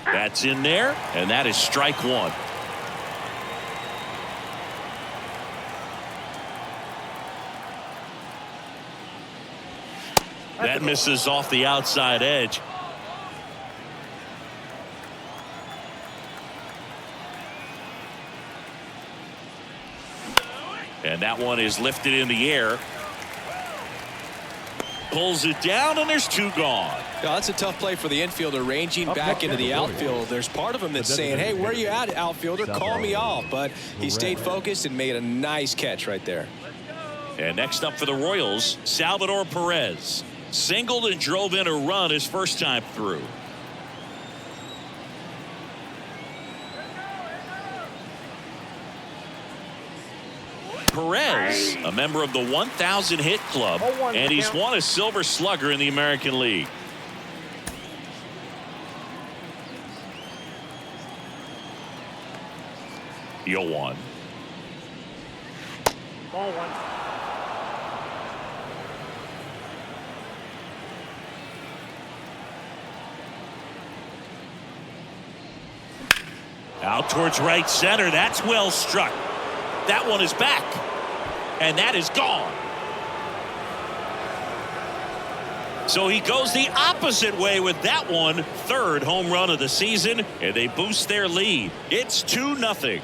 That's in there, and that is strike one. That misses off the outside edge. And that one is lifted in the air. Pulls it down, and there's two gone. Yeah, that's a tough play for the infielder, ranging back into the outfield. There's part of him that's saying, hey, where you at, outfielder? Call me off. But he stayed focused and made a nice catch right there. And next up for the Royals, Salvador Perez. Singled and drove in a run his first time through. Perez, a member of the 1,000 hit club, and he's won a Silver Slugger in the American League. Yo one. Ball one. Out towards right center. That's well struck. That one is back. And that is gone. So he goes the opposite way with that one. Third home run of the season, and they boost their lead. It's 2-0.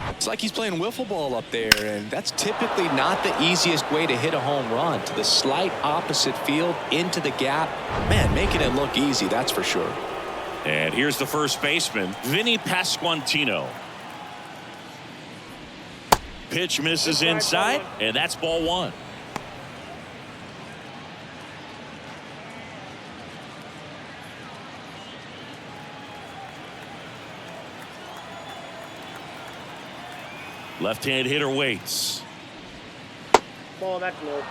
It's like he's playing wiffle ball up there, and that's typically not the easiest way to hit a home run. To the slight opposite field, into the gap. Man, making it look easy, that's for sure. And here's the first baseman, Vinny Pasquantino. Pitch misses inside, and that's ball one. Left-hand hitter waits. Ball, that's low.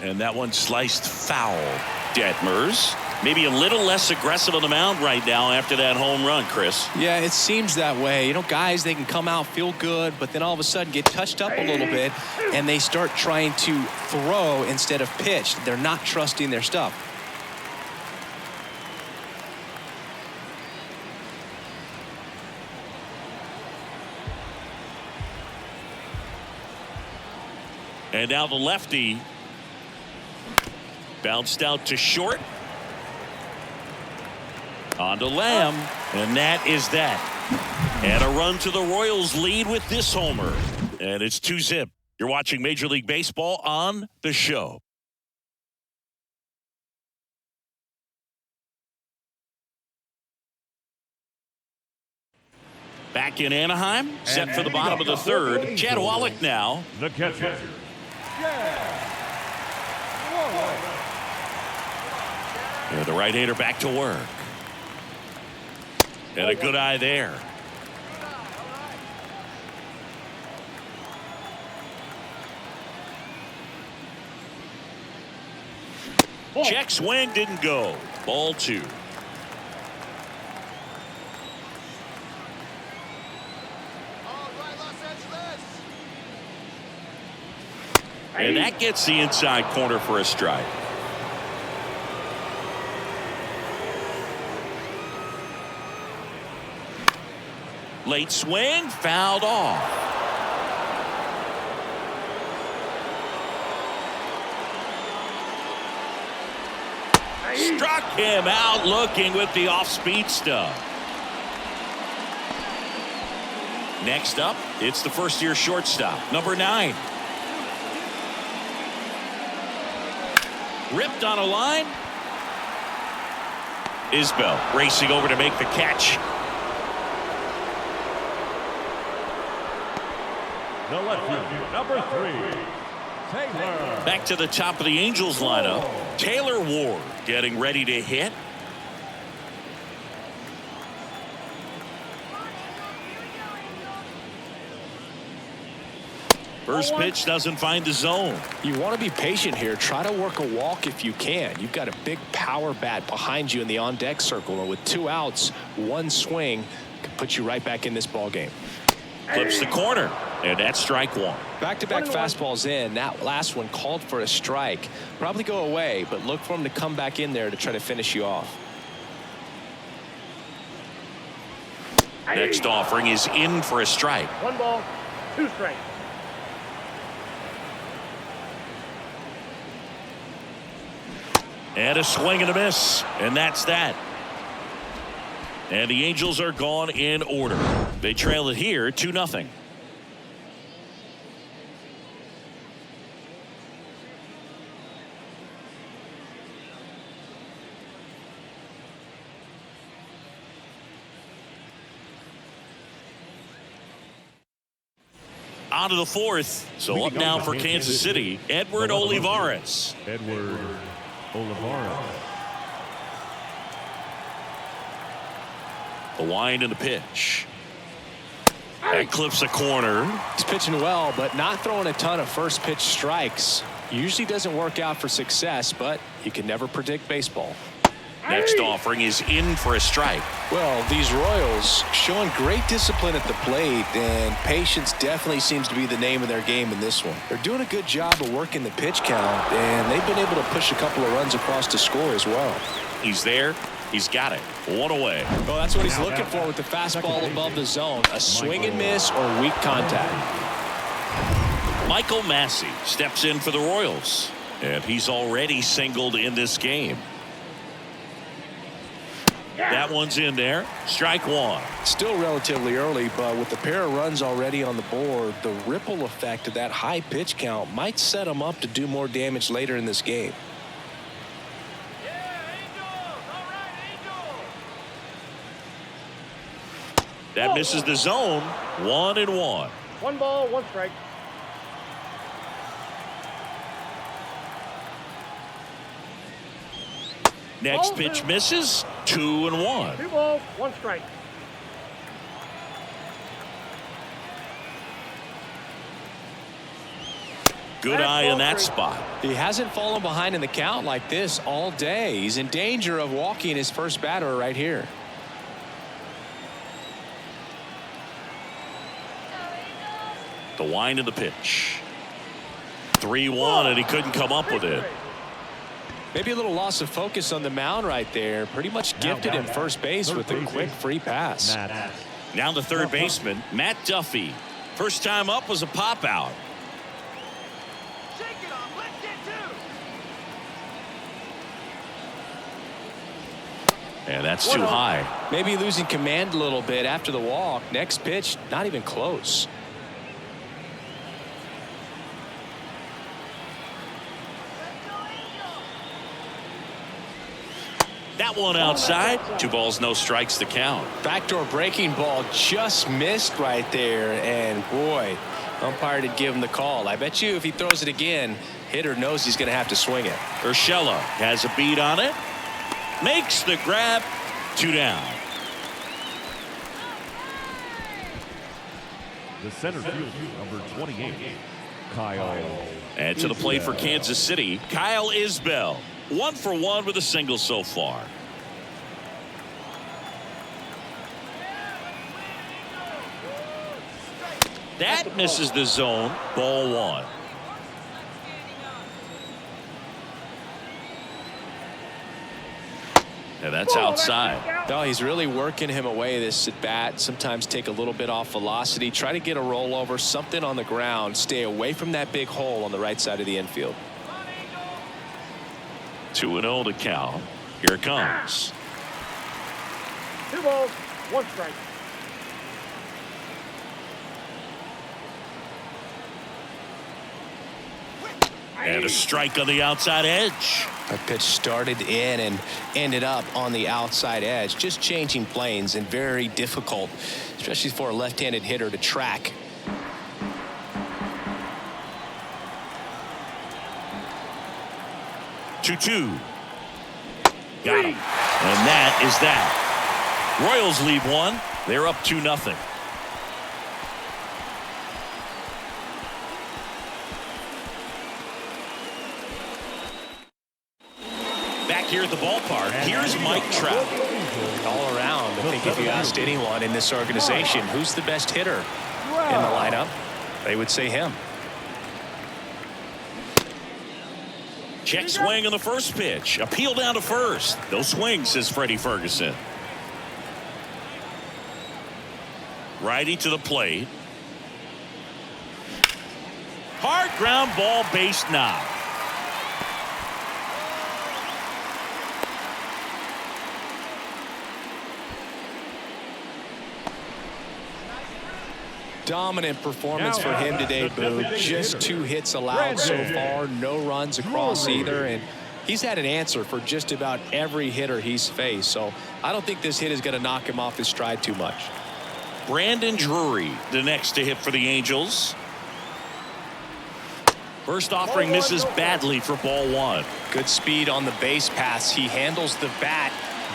And that one sliced foul. Detmers maybe a little less aggressive on the mound right now after that home run, Chris. Yeah, it seems that way. You know, guys, they can come out, feel good, but then all of a sudden get touched up a little bit, and they start trying to throw instead of pitch. They're not trusting their stuff. And now the lefty bounced out to short. On to Lamb, and that is that. And a run to the Royals lead with this homer. And it's 2-0. You're watching Major League Baseball on The Show. Back in Anaheim, set for the bottom of the third. Chad Wallach now. The catcher. And the right-hander back to work. And a good eye there. Check swing, didn't go. Ball two. And that gets the inside corner for a strike. Late swing, fouled off. Struck him out looking with the off-speed stuff. Next up, it's the first-year shortstop, number 9. Ripped on a line. Isbell racing over to make the catch. The left fielder, number 3, Taylor. Back to the top of the Angels lineup. Taylor Ward getting ready to hit. First pitch doesn't find the zone. You want to be patient here. Try to work a walk if you can. You've got a big power bat behind you in the on-deck circle, and with 2 outs, 1 swing can put you right back in this ball game. Flips the corner, and that's strike 1. Back-to-back fastballs in. That last one called for a strike. Probably go away, but look for him to come back in there to try to finish you off. Next offering is in for a strike. 1 ball, 2 strikes. And a swing and a miss, and that's that. And the Angels are gone in order. They trail it here 2-0. On to the 4th. So up now for Kansas City, Edward Olivares. Edward Olivares. The wind and the pitch. That clips a corner. He's pitching well, but not throwing a ton of first pitch strikes. Usually doesn't work out for success, but you can never predict baseball. Next offering is in for a strike. Well, these Royals showing great discipline at the plate, and patience definitely seems to be the name of their game in this one. They're doing a good job of working the pitch count, and they've been able to push a couple of runs across to score as well. He's there. He's got it. 1 away. Well, that's what he's looking for with the fastball above the zone. A swing and miss or weak contact. Michael Massey steps in for the Royals, and he's already singled in this game. That one's in there. Strike 1. Still relatively early, but with a pair of runs already on the board, the ripple effect of that high pitch count might set him up to do more damage later in this game. That misses the zone. 1-1. 1 ball, 1 strike. Next pitch misses. 2-1. 2 balls, 1 strike. Good eye in that spot. He hasn't fallen behind in the count like this all day. He's in danger of walking his first batter right here. The wind of the pitch. 3-1, and he couldn't come up with it. Maybe a little loss of focus on the mound right there. Pretty much gifted him first base with a quick free pass. Now the third baseman, Matt Duffy. First time up was a pop out. And that's too high. Maybe losing command a little bit after the walk. Next pitch, not even close. That one outside. 2 balls, no strikes to count. Backdoor breaking ball just missed right there. And boy, umpire did give him the call. I bet you if he throws it again, hitter knows he's going to have to swing it. Urshela has a beat on it. Makes the grab. 2 down. The center fielder, number 28, Kyle. And to the plate for Kansas City, Kyle Isbell. 1 for 1 with a single so far. That misses the zone. Ball 1. And that's outside. No, he's really working him away, this at bat. Sometimes take a little bit off velocity. Try to get a rollover, something on the ground. Stay away from that big hole on the right side of the infield. 2-0 to count. Here it comes. 2 balls, 1 strike. And a strike on the outside edge. That pitch started in and ended up on the outside edge. Just changing planes and very difficult, especially for a left-handed hitter to track. Two. Got him. And that is that. Royals lead 1. They're up 2-0. Back here at the ballpark, here's Mike Trout. All around, I think if you asked anyone in this organization who's the best hitter in the lineup, they would say him. Check swing on the first pitch. Appeal down to first. No swing, says Freddie Ferguson. Righty to the plate. Hard ground ball, base knock. Dominant performance for him today, Boo. Just 2 hits allowed so far, no runs across either, and he's had an answer for just about every hitter he's faced. So I don't think this hit is going to knock him off his stride too much. Brandon Drury, the next to hit for the Angels. First offering misses badly for ball 1. Good speed on the base pass. He handles the bat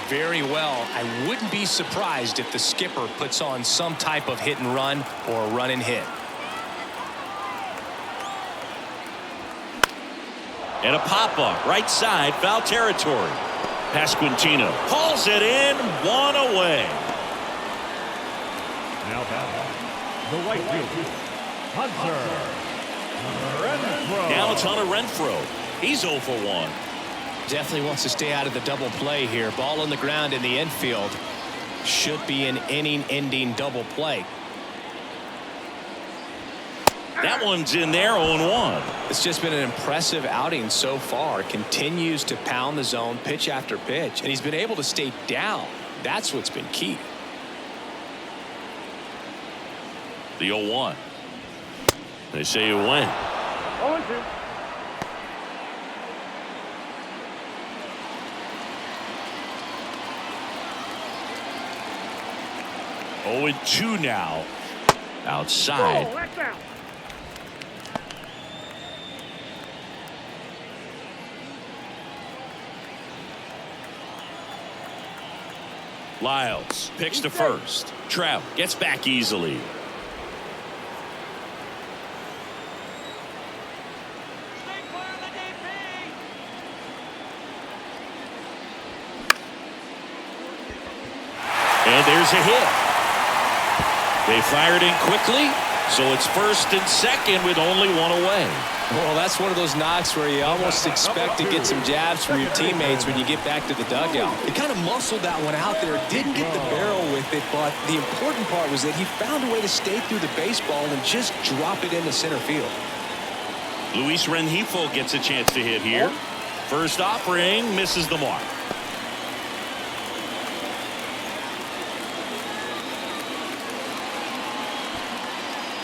very well. I wouldn't be surprised if the skipper puts on some type of hit and run or a run and hit. And a pop-up right side, foul territory. Pasquantino hauls it in, 1 away. Now batting, the right fielder, Hunter Renfroe. Now it's Hunter Renfroe. He's 0 for 1. Definitely wants to stay out of the double play here. Ball on the ground in the infield. Should be an inning-ending double play. That one's in there, 0-1. It's just been an impressive outing so far. Continues to pound the zone pitch after pitch, and he's been able to stay down. That's what's been key. The 0-1. They say you win. 0-2. Oh, 2 now. Outside. Oh, that's out. Lyles picks to first. Trout gets back easily. And there's a hit. They fired in quickly, so it's first and second with only 1 away. Well, that's one of those knocks where you almost expect to get some jabs from your teammates when you get back to the dugout. He kind of muscled that one out there, didn't get the barrel with it, but the important part was that he found a way to stay through the baseball and just drop it into center field. Luis Rengifo gets a chance to hit here. First offering misses the mark.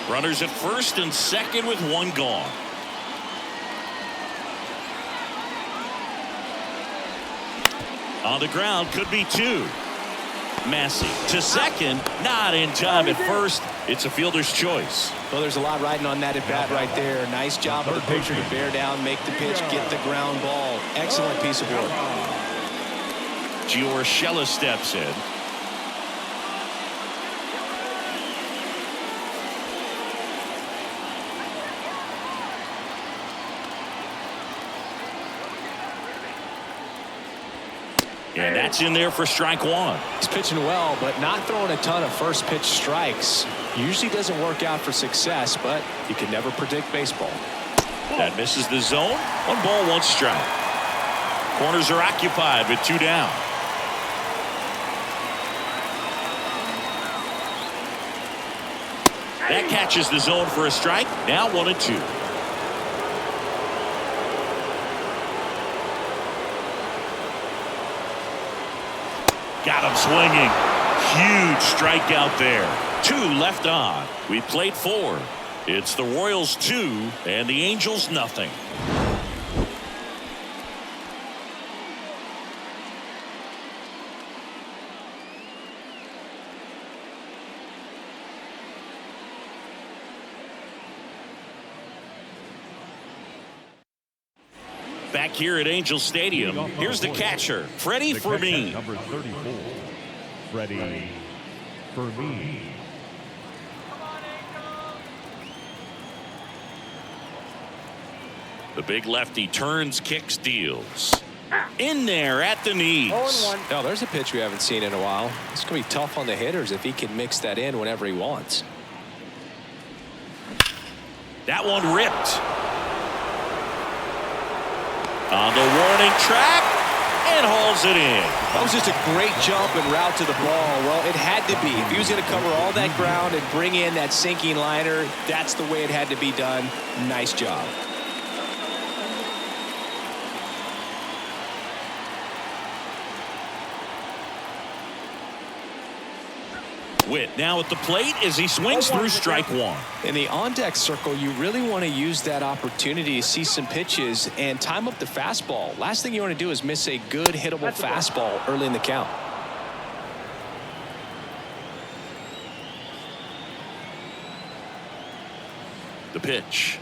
Runners at first and second with 1 gone. On the ground, could be 2. Massey to second, not in time at first. It's a fielder's choice. Well, there's a lot riding on that at bat right there. Nice job of the pitcher to bear down, make the pitch, get the ground ball. Excellent piece of work. Gio Urshela steps in. And that's in there for strike 1. He's pitching well, but not throwing a ton of first pitch strikes. Usually doesn't work out for success, but you can never predict baseball. That misses the zone. 1 ball, 1 strike. Corners are occupied with 2 down. That catches the zone for a strike. Now 1-2. Got him swinging. Huge strikeout there. 2 left on. We played 4. It's the Royals 2 and the Angels nothing. Back here at Angel Stadium, here's the catcher, Freddie Fermin. Number 34, Freddie Fermin. The big lefty turns, kicks, deals. In there at the knees. 0-1. Now, there's a pitch we haven't seen in a while. It's going to be tough on the hitters if he can mix that in whenever he wants. That one ripped. On the warning track and hauls it in. That was just a great jump and route to the ball. Well, it had to be. If he was going to cover all that ground and bring in that sinking liner, that's the way it had to be done. Nice job. Witt now at the plate as he swings through strike 1. In the on-deck circle, you really want to use that opportunity to see some pitches and time up the fastball. Last thing you want to do is miss a good hittable fastball early in the count. The pitch.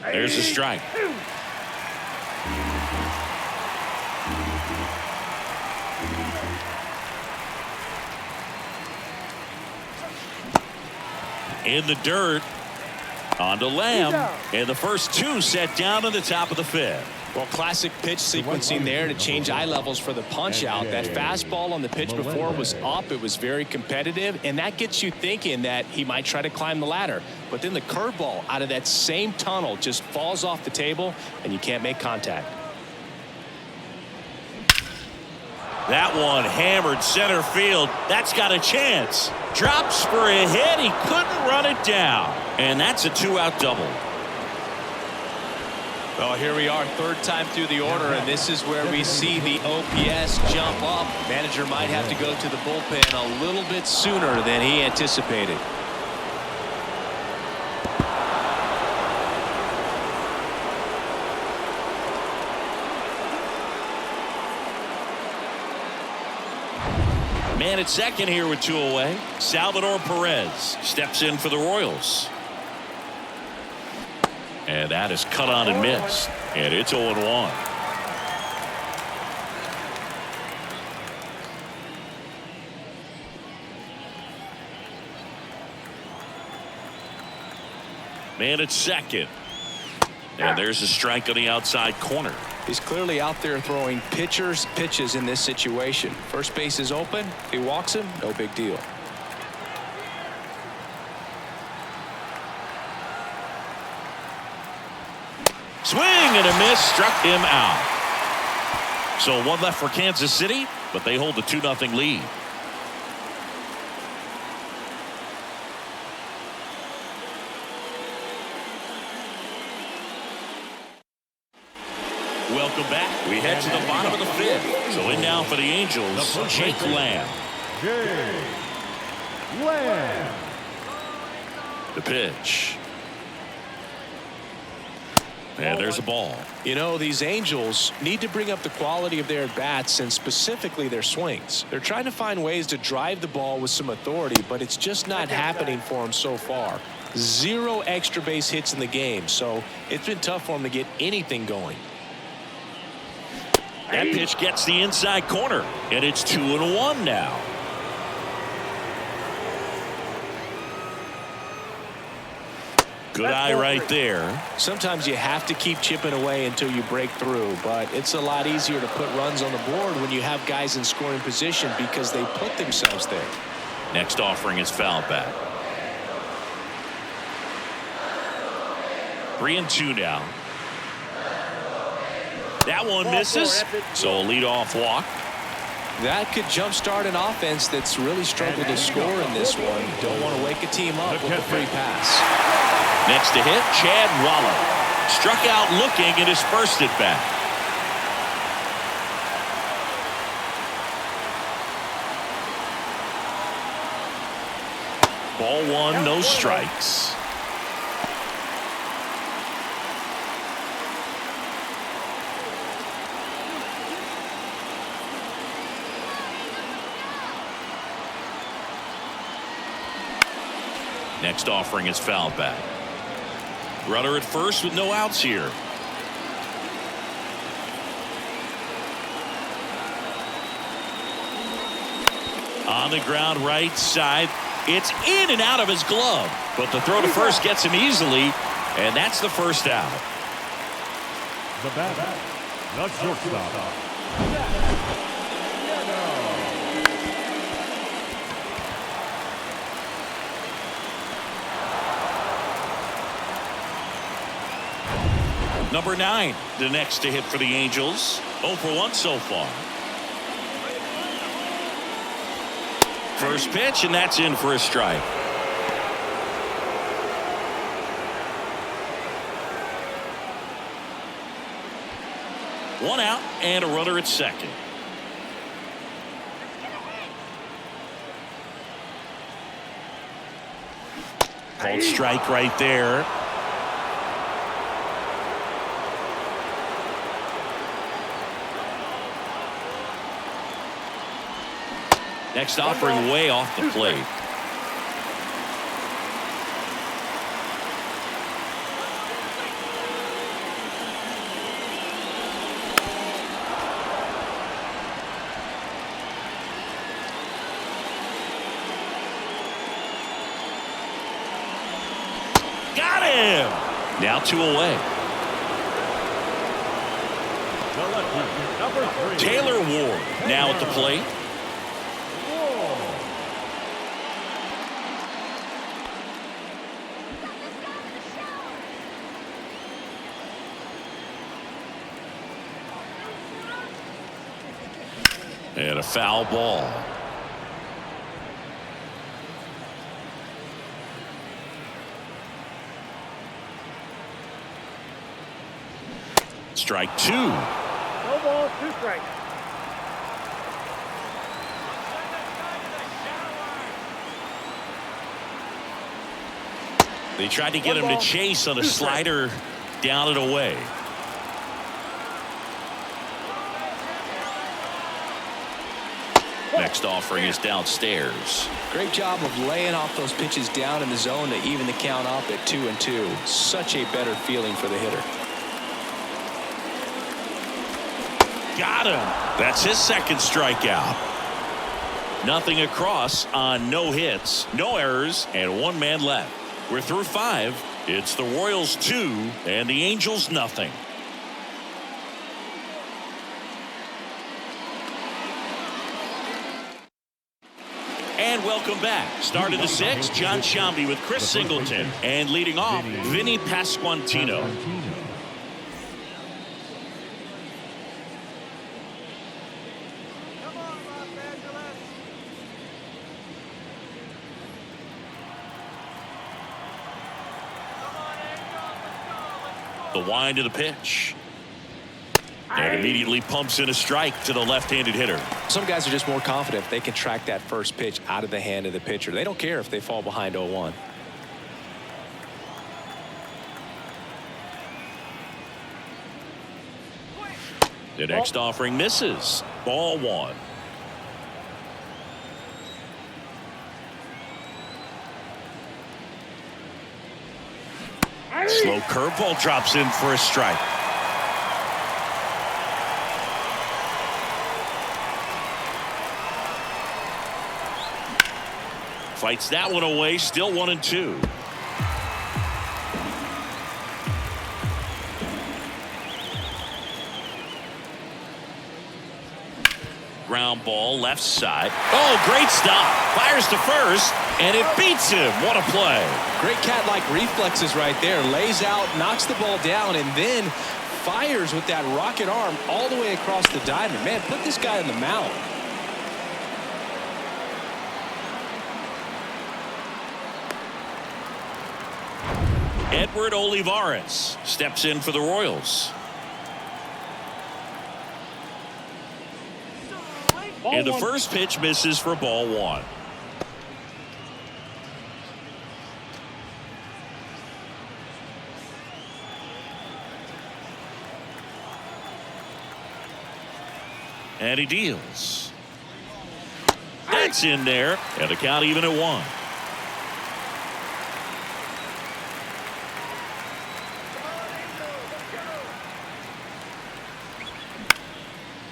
There's a strike. In the dirt. On to Lamb. And the first 2 set down on the top of the 5th. Well, classic pitch sequencing there to change eye levels for the punch out. That fastball on the pitch before was up. It was very competitive, and that gets you thinking that he might try to climb the ladder. But then the curveball out of that same tunnel just falls off the table, and you can't make contact. That one hammered center field. That's got a chance. Drops for a hit. He couldn't run it down. And that's a 2-out double. Well, here we are, 3rd time through the order, and this is where we see the OPS jump up. Manager might have to go to the bullpen a little bit sooner than he anticipated. Man at second here with 2 away. Salvador Perez steps in for the Royals. And that is cut on and missed. And it's 0-1. Man at second. And there's a strike on the outside corner. He's clearly out there throwing pitches in this situation. First base is open. If he walks him, no big deal. Swing and a miss, struck him out. So 1 left for Kansas City, but they hold the 2-0 lead. Welcome back. We head to the bottom of the 5th. So in now for the Angels, Jake Lamb. Jake Lamb. The pitch. And there's a ball. You know, these Angels need to bring up the quality of their bats and specifically their swings. They're trying to find ways to drive the ball with some authority, but it's just not happening for them so far. 0 extra base hits in the game, so it's been tough for them to get anything going. That pitch gets the inside corner, and it's 2-1 now. Good eye right there. Sometimes you have to keep chipping away until you break through, but it's a lot easier to put runs on the board when you have guys in scoring position because they put themselves there. Next offering is fouled back. 3-2 now. That one misses. So a leadoff walk. That could jumpstart an offense that's really struggled to score in this one. Don't want to wake a team up with a free pass. Next to hit, Chad Waller. Struck out looking at his first at bat. Ball one, no strikes. Next offering is foul back. Runner at first with no outs here. On the ground right side. It's in and out of his glove. But the throw to first gets him easily. And that's the first out. The batter, the shortstop. Number 9, the next to hit for the Angels. 0 for 1 so far. First pitch, and that's in for a strike. One out and a runner at second. Called strike right there. Next offering way off the plate. Got him! Now 2 away. Taylor Ward now at the plate. And a foul ball. Strike 2. No balls, 2 strikes. They tried to get him to chase on a slider down and away. Next offering is downstairs. Great job of laying off those pitches down in the zone to even the count up at 2-2. Such a better feeling for the hitter. Got him. That's his second strikeout. Nothing across on no hits, no errors, and 1 man left. We're through 5. It's the Royals 2 and the Angels nothing. And welcome back. Start of the 6th, John Sciambi with Chris Singleton. And leading off, Vinny Pasquantino. The wind of the pitch. And immediately pumps in a strike to the left-handed hitter. Some guys are just more confident if they can track that first pitch out of the hand of the pitcher. They don't care if they fall behind 0-1. The next offering misses. Ball 1. Slow curveball drops in for a strike. Fights that one away, still 1-2. Ground ball left side. Oh, great stop. Fires to first, and it beats him. What a play. Great cat-like reflexes right there. Lays out, knocks the ball down, and then fires with that rocket arm all the way across the diamond. Man, put this guy in the mound. Edward Olivares steps in for the Royals. And the first pitch misses for ball one. And he deals. That's in there. And the count even at 1.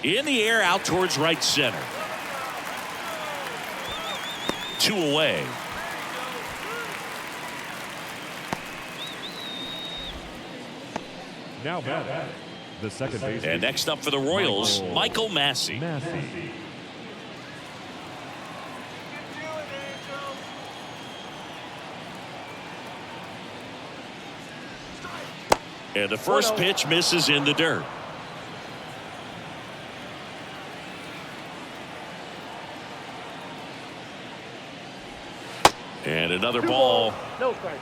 In the air out towards right center. 2 away. Now batting, the second baseman. And next up for the Royals, Michael Massey. And the first pitch misses in the dirt. And another ball. No strike.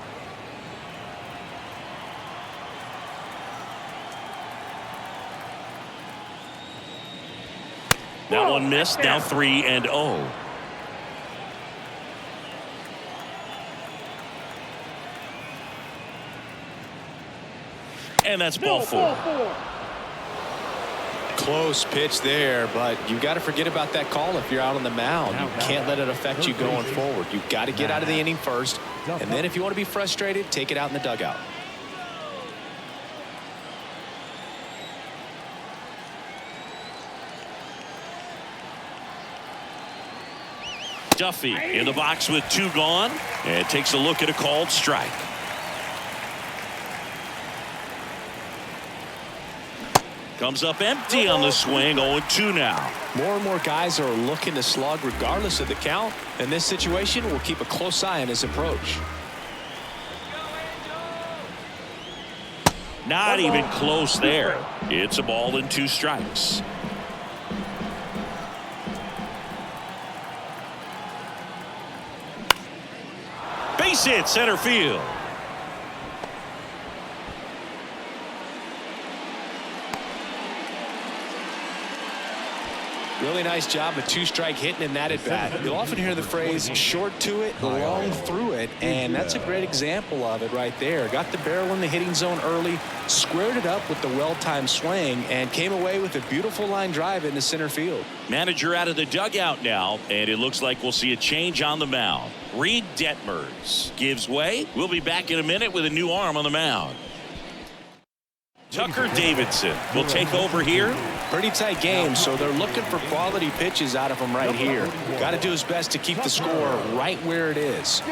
That one missed. Now 3-0. And that's ball 4. Close pitch there, but you got to forget about that call if you're out on the mound. You can't let it affect you going forward. You've got to get out of the inning first, and then if you want to be frustrated, take it out in the dugout. Duffy in the box with 2 gone, and takes a look at a called strike. Comes up empty on the swing. 0-2 now. More and more guys are looking to slug regardless of the count. In this situation, we'll keep a close eye on his approach. Not even close there. It's a ball and 2 strikes. Base hit center field. Really nice job of 2-strike hitting in that at bat. You'll often hear the phrase short to it, long through it, and that's a great example of it right there. Got the barrel in the hitting zone early, squared it up with the well-timed swing, and came away with a beautiful line drive into center field. Manager out of the dugout now, and it looks like we'll see a change on the mound. Reed Detmers gives way. We'll be back in a minute with a new arm on the mound. Tucker Davidson will take over here. Pretty tight game, so they're looking for quality pitches out of him right here. Got to do his best to keep the score right where it is.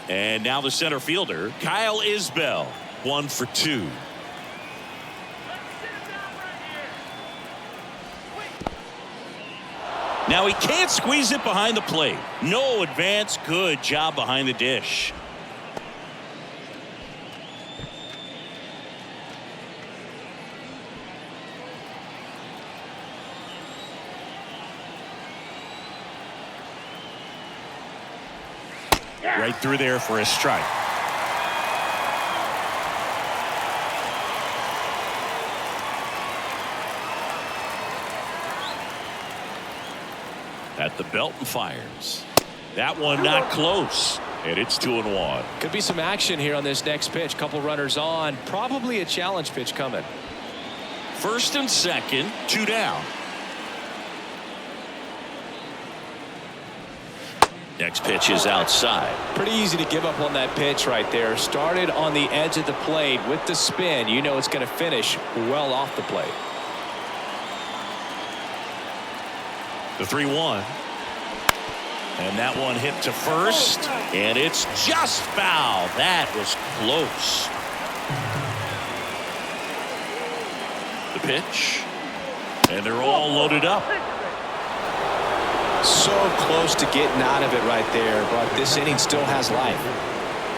And now the center fielder, Kyle Isbell, 1 for 2. Now he can't squeeze it behind the plate. No advance. Good job behind the dish. Right through there for a strike. At the belt and fires. That one not close. And it's 2-1. Could be some action here on this next pitch. Couple runners on. Probably a challenge pitch coming. First and second, 2 down. Next pitch is outside. Pretty easy to give up on that pitch right there. Started on the edge of the plate with the spin. You know it's going to finish well off the plate. The 3-1. And that one hit to first. And it's just foul. That was close. The pitch. And they're all loaded up. So close to getting out of it right there, but this inning still has life.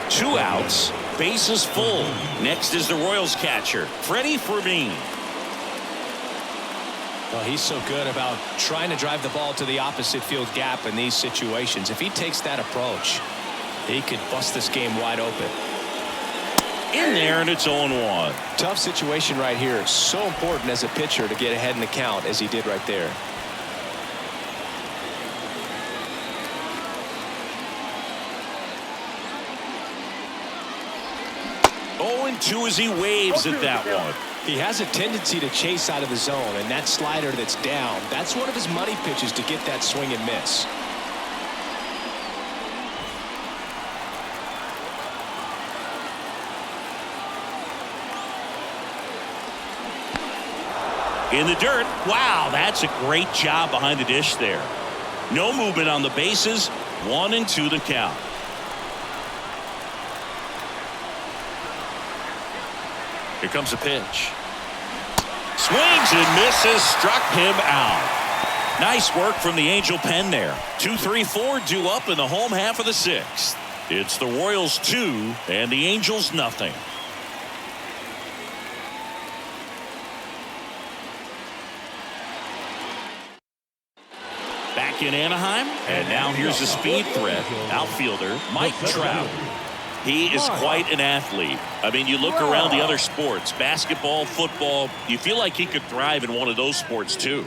2 outs. Bases full. Next is the Royals catcher, Freddie Fermin. Well, he's so good about trying to drive the ball to the opposite field gap in these situations. If he takes that approach, he could bust this game wide open. In there, and it's 0-1. Tough situation right here. So important as a pitcher to get ahead in the count as he did right there. 0-2 as he waves at that one. He has a tendency to chase out of the zone, and that slider that's down, that's one of his money pitches to get that swing and miss. In the dirt. Wow, that's a great job behind the dish there. No movement on the bases. 1-2 the count. Here comes a pitch. Swings and misses. Struck him out. Nice work from the Angel pen there. 2-3-4 due up in the home half of the sixth. It's the Royals 2 and the Angels nothing. Back in Anaheim, and now here's a speed threat. Outfielder Mike Trout. He is quite an athlete. I mean, you look around the other sports, basketball, football, you feel like he could thrive in one of those sports too.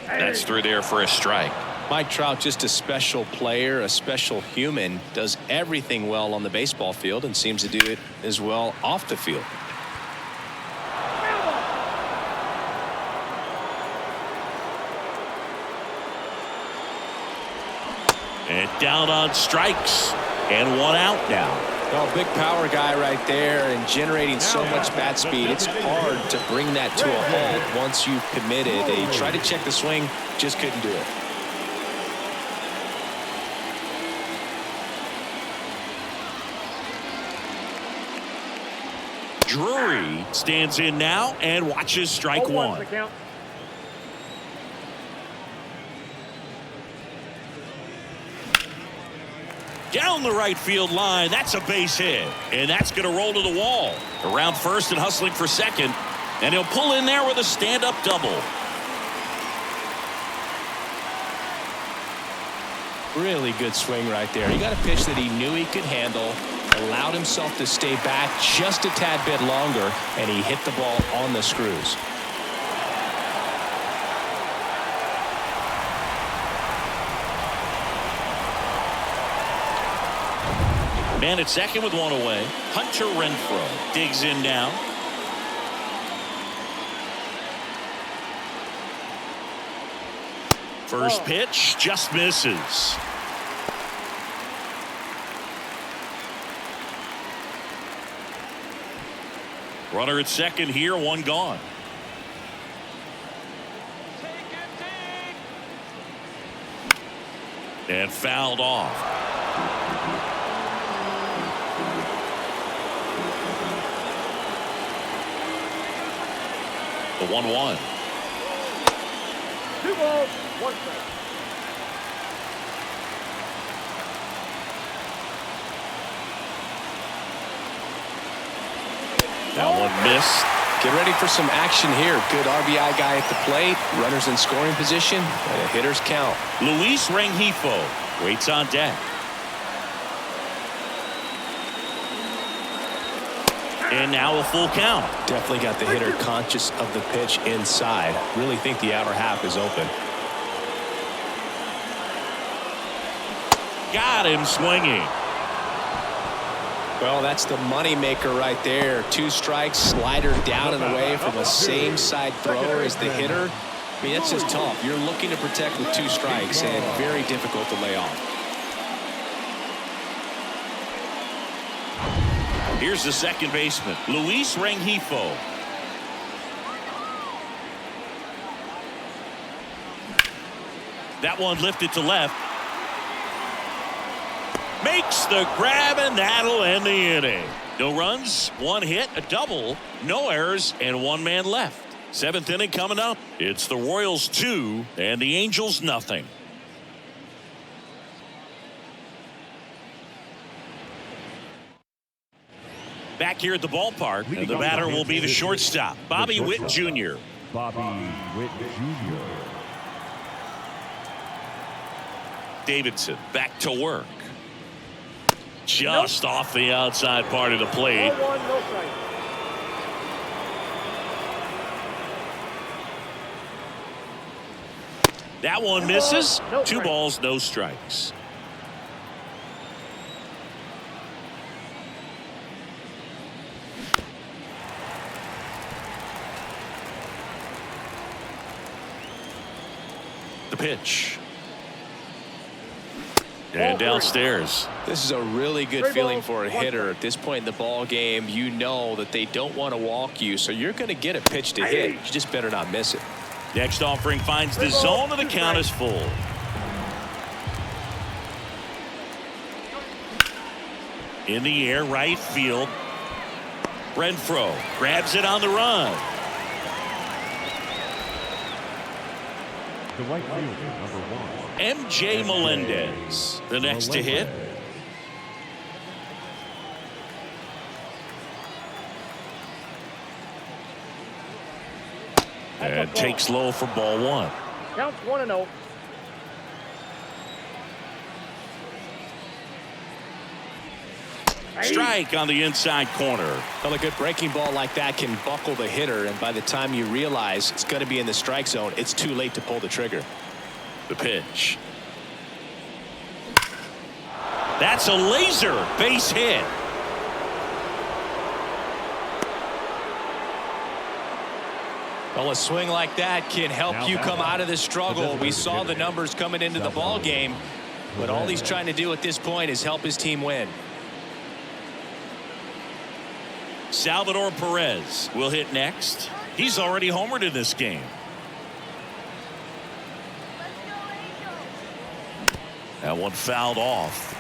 That's through there for a strike. Mike Trout, just a special player, a special human, does everything well on the baseball field and seems to do it as well off the field. And down on strikes, and 1 out now. Well, big power guy right there and generating so much bat speed. It's hard to bring that to a halt once you've committed. He tried to check the swing, just couldn't do it. Drury stands in now and watches strike 1. Down the right field line. That's a base hit. And that's going to roll to the wall. Around first and hustling for second. And he'll pull in there with a stand-up double. Really good swing right there. He got a pitch that he knew he could handle, allowed himself to stay back just a tad bit longer, and he hit the ball on the screws. Man at second with 1 away. Hunter Renfroe digs in now. First pitch just misses. Runner at second here, 1 gone. And fouled off. The 1-1. 2 balls, 1 strike. That one missed. Get ready for some action here. Good RBI guy at the plate. Runners in scoring position. And a hitter's count. Luis Rengifo waits on deck. And now a full count. Definitely got the hitter conscious of the pitch inside. Really think the outer half is open. Got him swinging. Well, that's the money maker right there. 2 strikes, slider down and away from a same side thrower as the hitter. I mean, that's just tough. You're looking to protect with 2 strikes and very difficult to lay off. Here's the second baseman, Luis Rengifo. That one lifted to left. Makes the grab, and that'll end the inning. No runs, 1 hit, a double, no errors, and 1 man left. 7th inning coming up. It's the Royals 2 and the Angels nothing. Back here at the ballpark, and the batter will be the shortstop, Bobby Witt Jr. Bobby Witt Jr. Davidson back to work. Just off the outside part of the plate. Ball 1, no strike. That one misses. No 2 strike. balls, no strikes. The pitch. And downstairs. This is a really good feeling for a hitter at this point in the ball game. You know that they don't want to walk you, so you're going to get a pitch to hit. You just better not miss it. Next offering finds the zone, and the count is full. In the air, right field. Renfroe grabs it on the run. The right fielder, number 1. M.J. Melendez, the next to hit. And takes low for ball 1. Counts 1-0. Strike on the inside corner. Well, a good breaking ball like that can buckle the hitter, and by the time you realize it's going to be in the strike zone, it's too late to pull the trigger. The pitch. That's a laser base hit. Well, a swing like that can help you come out of the struggle. We saw the numbers coming into the ball game, but all he's trying to do at this point is help his team win. Salvador Perez will hit next. He's already homered in this game. That one fouled off.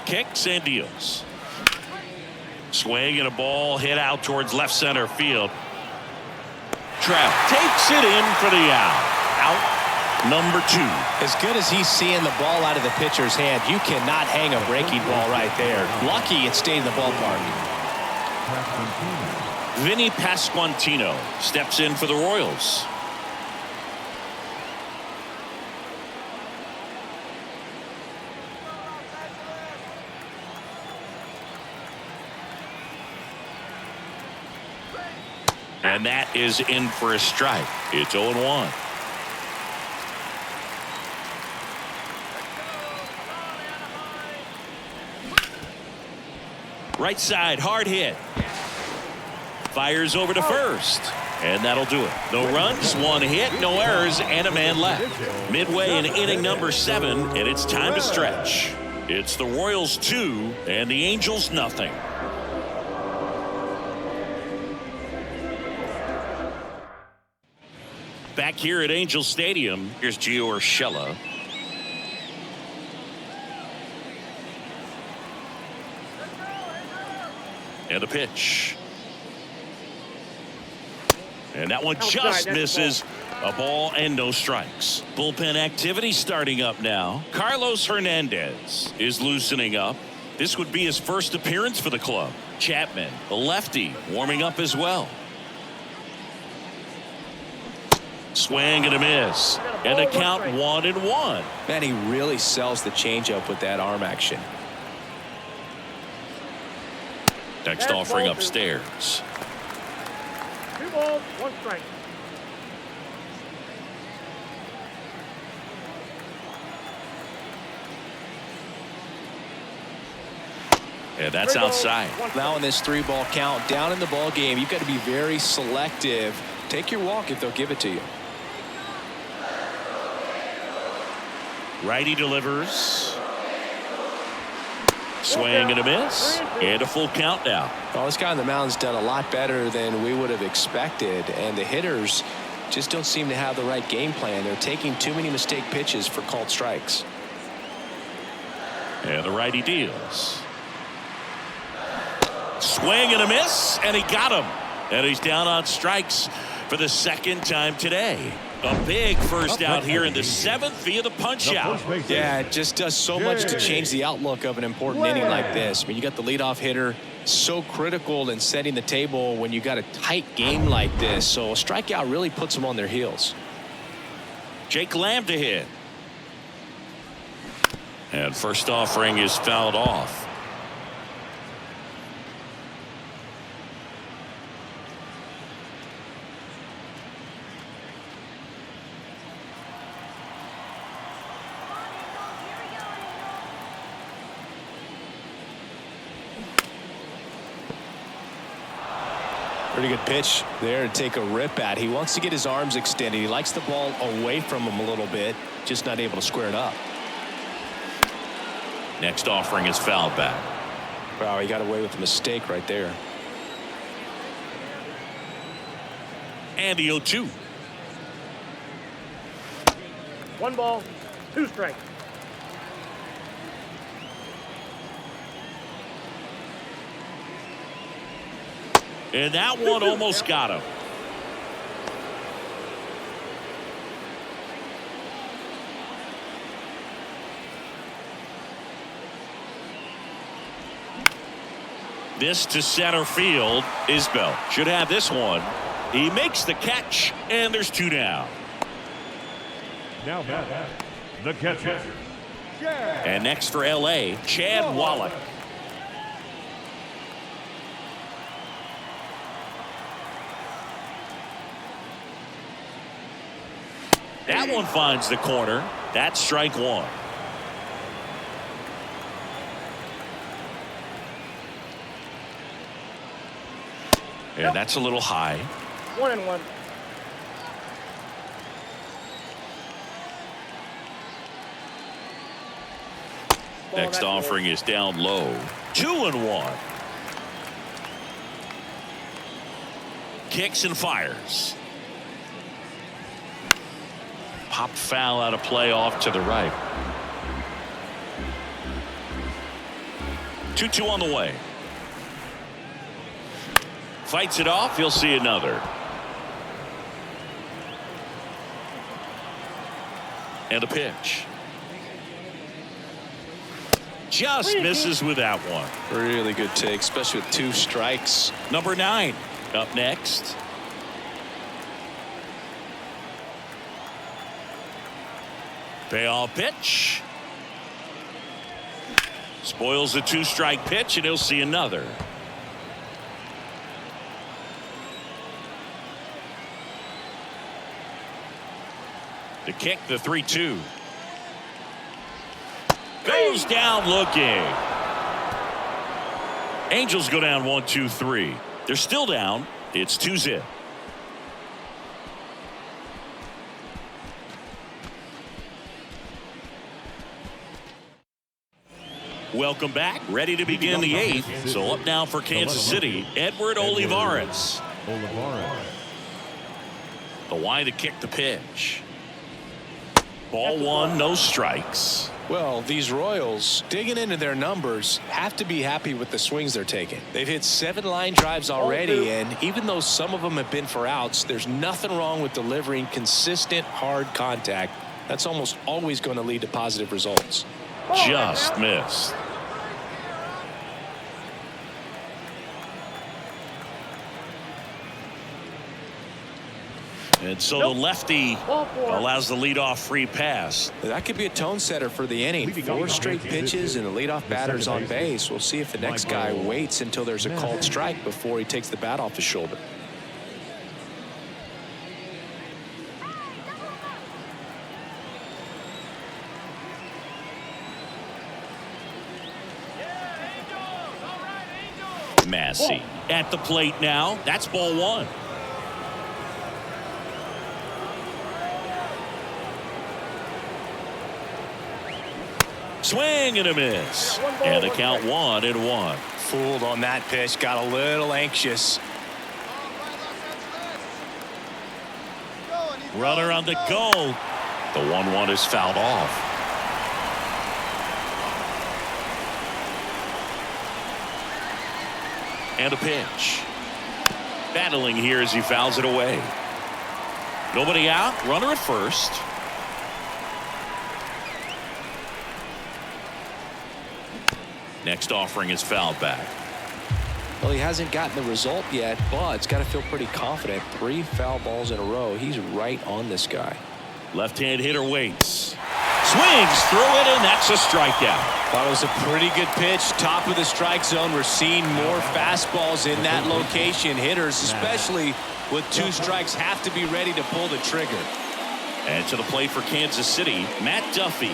Kicks and deals. Swing and a ball hit out towards left center field. Trout takes it in for the out. Out number 2. As good as he's seeing the ball out of the pitcher's hand, you cannot hang a breaking ball right there. Lucky it stayed in the ballpark. Vinny Pasquantino steps in for the Royals. And that is in for a strike. It's 0-1. Right side, hard hit. Fires over to first. And that'll do it. No runs, 1 hit, no errors, and a man left. Midway in inning number 7, and it's time to stretch. It's the Royals 2 and the Angels nothing. Back here at Angel Stadium, here's Gio Urshela. And the pitch. And that one just misses. A ball and no strikes. Bullpen activity starting up now. Carlos Hernandez is loosening up. This would be his first appearance for the club. Chapman, a lefty, warming up as well. Swing and a miss. And a count 1-1. Man, he really sells the changeup with that arm action. Next offering upstairs. 2 balls, 1 strike. And that's outside. Now in this 3-ball count, down in the ball game, you've got to be very selective. Take your walk if they'll give it to you. Righty delivers. Swing and a miss. And a full count now. Well, this guy on the mound's done a lot better than we would have expected, and the hitters just don't seem to have the right game plan. They're taking too many mistake pitches for called strikes. And the righty deals. Swing and a miss, and he got him. And he's down on strikes. for the second time today. A big first out here in the 7th via the punch out. Yeah, it just does so much to change the outlook of an important inning like this. I mean, you got the leadoff hitter, so critical in setting the table when you got a tight game like this. So a strikeout really puts them on their heels. Jake Lamb to hit. And first offering is fouled off. Pretty good pitch there to take a rip at. He wants to get his arms extended. He likes the ball away from him a little bit, just not able to square it up. Next offering is fouled back. Wow, he got away with a mistake right there. And the 0-2. 1 ball, 2 strikes. And that one almost got him. This to center field. Isbell should have this one. He makes the catch, and there's 2 down. Now the catcher. And next for L.A., Chad Wallach. That one finds the corner. That's strike 1. And that's a little high. 1-1. Next offering is down low. 2-1. Kicks and fires. Popped foul out of play off to the right. 2-2 on the way. Fights it off. He'll see another. And a pitch. Just misses with that one. Really good take, especially with 2 strikes. Number 9 up next. Payoff pitch. Spoils the 2-strike pitch, and he'll see another. To kick the 3-2. Goes down looking. Angels go down 1-2-3. They're still down. It's 2-0. Welcome back. Ready to begin the 8th. So up now for Kansas City, Edward Olivares. The wide to kick the pitch. Ball 1, no strikes. Well, these Royals, digging into their numbers, have to be happy with the swings they're taking. They've hit 7 line drives already, and even though some of them have been for outs, there's nothing wrong with delivering consistent, hard contact. That's almost always going to lead to positive results. Just missed. And so the lefty allows the leadoff free pass. That could be a tone setter for the inning. 4 straight pitches and the leadoff batter's on base. We'll see if the next guy waits until there's a called strike before he takes the bat off his shoulder. Massey at the plate now. That's ball 1. Swing and a miss. And the count 1-1. Fooled on that pitch. Got a little anxious. Runner on the go. The 1-1 is fouled off. And a pitch. Battling here as he fouls it away. Nobody out. Runner at first. Next offering is fouled back. Well, he hasn't gotten the result yet, but it's got to feel pretty confident. 3 foul balls in a row. He's right on this guy. Left-hand hitter waits. Swings through it, and that's a strikeout. Thought it was a pretty good pitch. Top of the strike zone. We're seeing more fastballs in that location. Hitters, especially with 2 strikes, have to be ready to pull the trigger. And to the plate for Kansas City, Matt Duffy.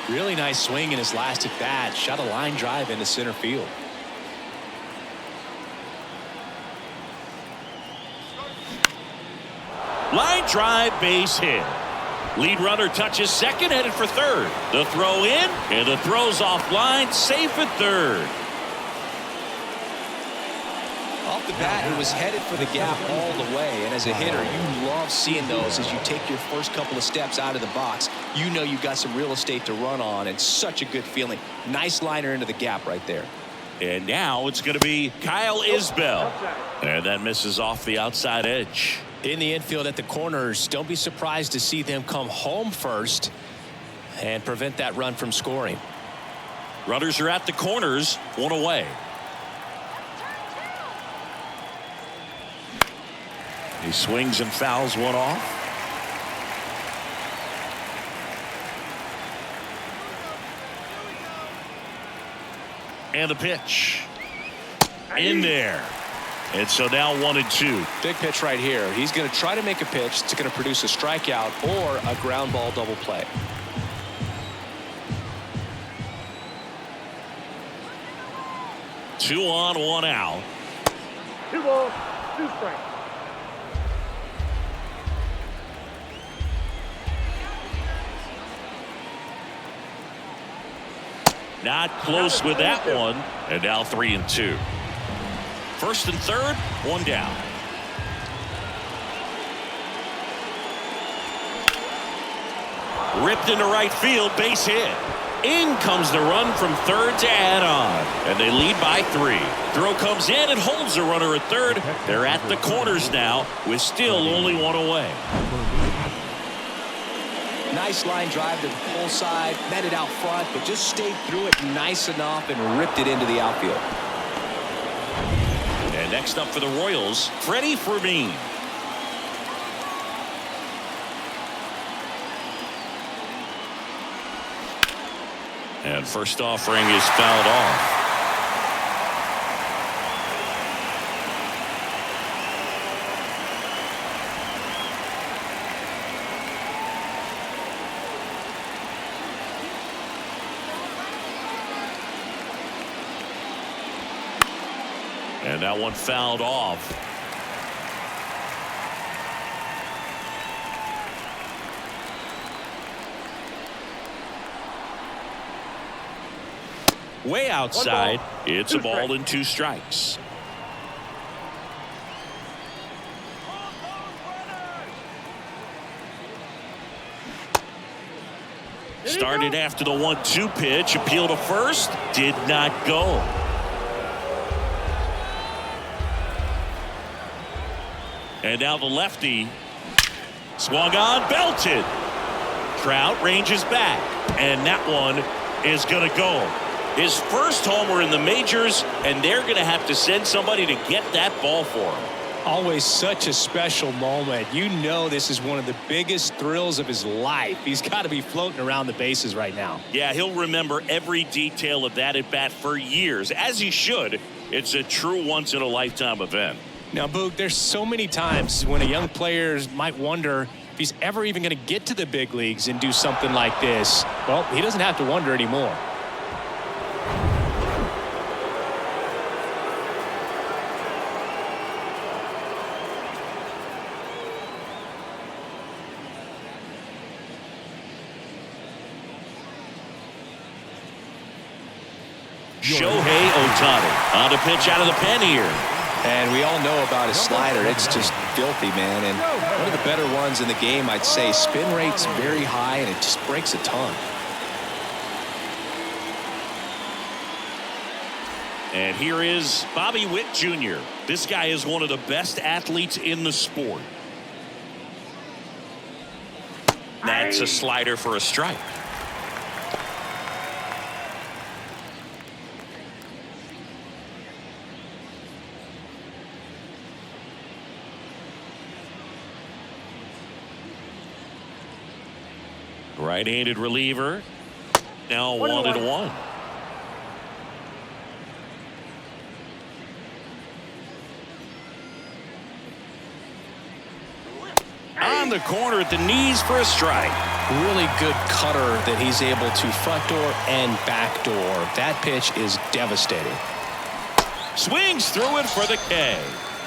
Really nice swing in his last at bat. Shot a line drive into center field. Line drive, base hit. Lead runner touches second, headed for third. The throw in, and the throw's offline, safe at third. Off the bat, he was headed for the gap all the way, and as a hitter, you love seeing those as you take your first couple of steps out of the box. You know you've got some real estate to run on, and such a good feeling. Nice liner into the gap right there. And now it's going to be Kyle Isbell. And that misses off the outside edge. In the infield at the corners, don't be surprised to see them come home first and prevent that run from scoring. Runners are at the corners, 1 away. He swings and fouls one off. And the pitch. In there. And so now 1-2. Big pitch right here. He's going to try to make a pitch that's going to produce a strikeout or a ground ball double play. Two on, 1 out. 2 balls, 2 strikes. Not close with that one. And now 3-2. First and third, 1 down. Ripped into right field, base hit. In comes the run from third to add on. And they lead by 3. Throw comes in and holds the runner at third. They're at the corners now with still only 1 away. Nice line drive to the pull side, met it out front, but just stayed through it nice enough and ripped it into the outfield. And next up for the Royals, Freddie Fermin. And first offering is fouled off. And that one fouled off. Way outside. It's a ball and 2 strikes. Started after the 1-2 pitch. Appeal to first. Did not go. And now the lefty swung on, belted. Trout ranges back, and that one is going to go. His first homer in the majors, and they're going to have to send somebody to get that ball for him. Always such a special moment. You know this is one of the biggest thrills of his life. He's got to be floating around the bases right now. Yeah, he'll remember every detail of that at bat for years, as he should. It's a true once-in-a-lifetime event. Now, Boog, there's so many times when a young player might wonder if he's ever even going to get to the big leagues and do something like this. Well, he doesn't have to wonder anymore. Shohei Ohtani on the pitch out of the pen here. And we all know about his slider. It's just filthy, man. And one of the better ones in the game, I'd say. Spin rate's very high, and it just breaks a ton. And here is Bobby Witt Jr. This guy is one of the best athletes in the sport. That's a slider for a strike. Right-handed reliever. Now 1-1. On the corner at the knees for a strike. Really good cutter that he's able to front door and back door. That pitch is devastating. Swings through it for the K.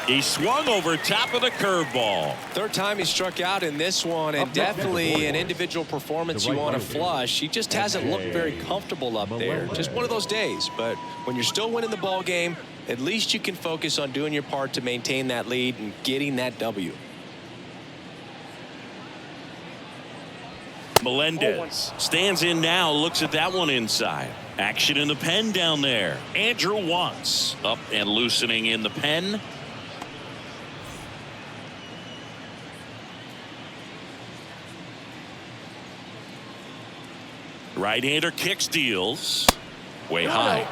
He swung over top of the curveball. Third time he struck out in this one, and definitely an individual performance you want to flush. He just hasn't looked very comfortable up there. Just one of those days. But when you're still winning the ball game, at least you can focus on doing your part to maintain that lead and getting that W. Melendez stands in now, looks at that one inside. Action in the pen down there. Andrew Watts up and loosening in the pen. Right-hander kicks, deals way high.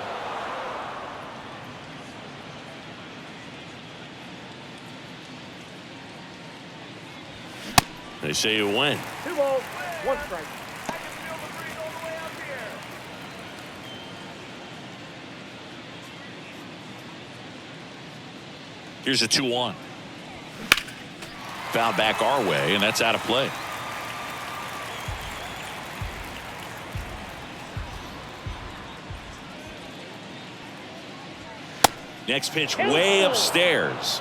They say you win. 2 balls, 1 strike. Here's a 2-1. Foul back our way, and that's out of play. Next pitch way upstairs.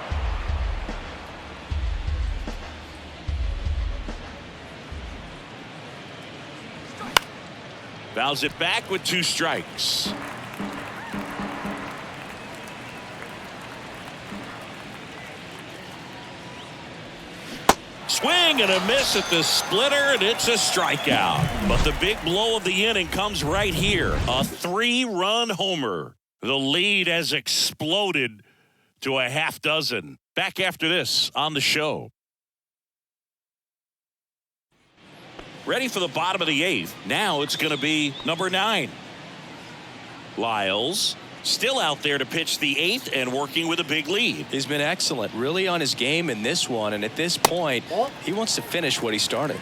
Fouls it back with 2 strikes. Swing and a miss at the splitter, and it's a strikeout. But the big blow of the inning comes right here. A 3-run homer. The lead has exploded to a half dozen. Back after this on the show. Ready for the bottom of the 8th. Now it's going to be number 9. Lyles still out there to pitch the 8th and working with a big lead. He's been excellent, really on his game in this one, and at this point, he wants to finish what he started.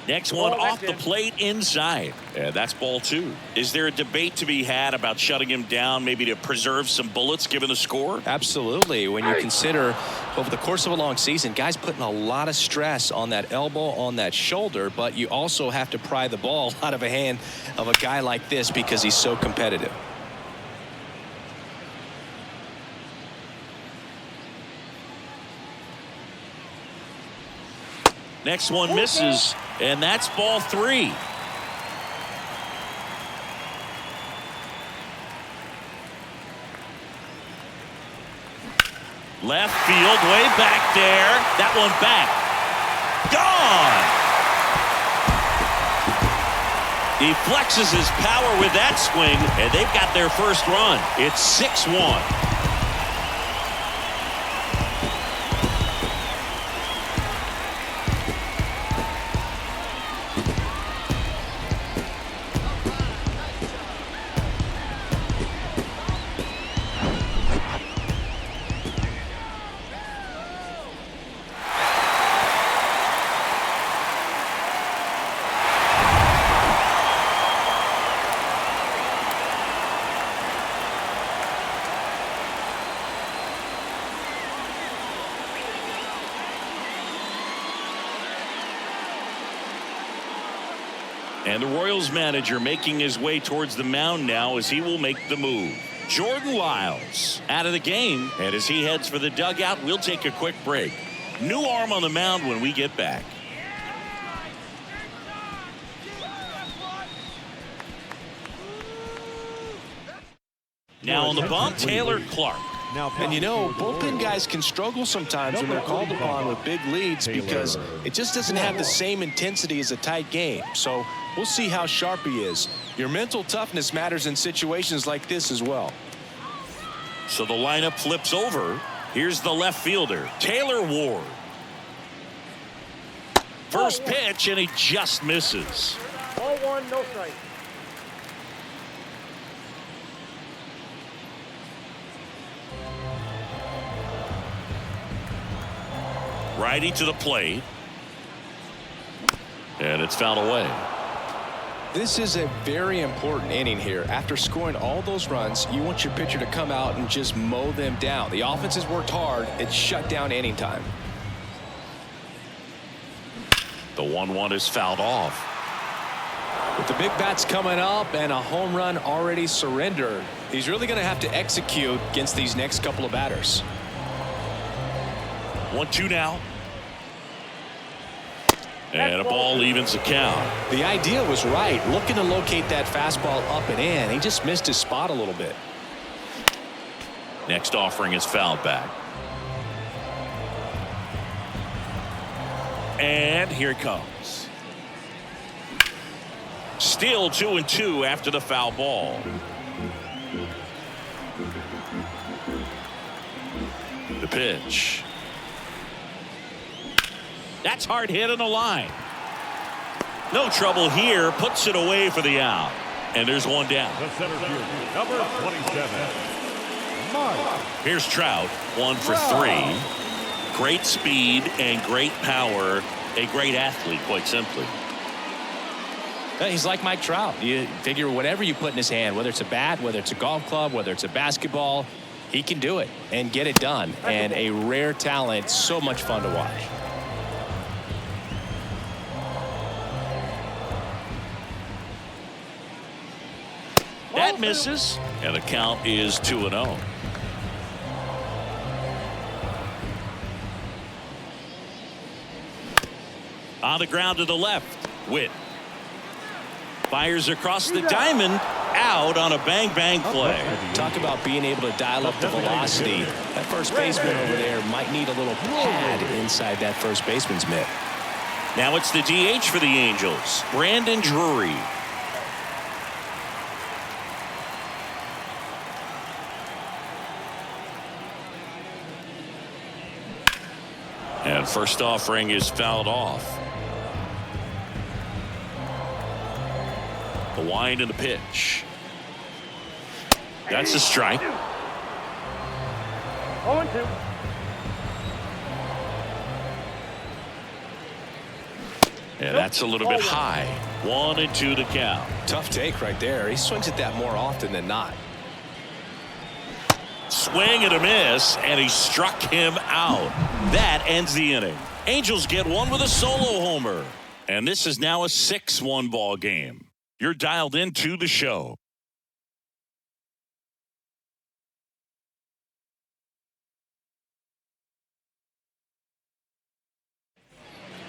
Next one off the plate inside. Yeah, that's ball 2. Is there a debate to be had about shutting him down, maybe to preserve some bullets given the score? Absolutely. When you consider over the course of a long season, guys putting a lot of stress on that elbow, on that shoulder, but you also have to pry the ball out of a hand of a guy like this because he's so competitive. Next one misses, and that's ball 3. Left field, way back there. That one back. Gone! He flexes his power with that swing, and they've got their first run. It's 6-1. And the Royals manager making his way towards the mound now as he will make the move. Jordan Lyles out of the game, and as he heads for the dugout, we'll take a quick break. New arm on the mound when we get back. Now on the bump, Taylor Clark. And you know, bullpen guys can struggle sometimes when they're called upon with big leads because it just doesn't have the same intensity as a tight game. So we'll see how sharp he is. Your mental toughness matters in situations like this as well. So the lineup flips over. Here's the left fielder, Taylor Ward. First pitch, and he just misses. Ball one, no strike. Righty to the plate. And it's fouled away. This is a very important inning here. After scoring all those runs, you want your pitcher to come out and just mow them down. The offense has worked hard. It's shut down inning time. The 1-1 is fouled off. With the big bats coming up and a home run already surrendered, he's really going to have to execute against these next couple of batters. 1-2 now. And a ball evens the count. The idea was right, looking to locate that fastball up and in. He just missed his spot a little bit. Next offering is fouled back. And here it comes. Still 2-2 after the foul ball. The pitch. That's hard hit on the line. No trouble here. Puts it away for the out. And there's one down. The center field, number 27, Mark. Here's Trout, 1 for 3. Great speed and great power. A great athlete, quite simply. He's like Mike Trout. You figure whatever you put in his hand, whether it's a bat, whether it's a golf club, whether it's a basketball, he can do it and get it done. And a rare talent, so much fun to watch. That misses, and the count is 2-0. On the ground to the left, Witt fires across the diamond, out on a bang-bang play. Talk about being able to dial up the velocity. That first baseman over there might need a little pad inside that first baseman's mitt. Now it's the DH for the Angels, Brandon Drury. And first offering is fouled off. The wind and the pitch. That's a strike. 0-2. And that's a little bit high. 1-2 to count. Tough take right there. He swings at that more often than not. Swing and a miss, and he struck him out. That ends the inning. Angels get one with a solo homer. And this is now a 6-1 ball game. You're dialed into the show.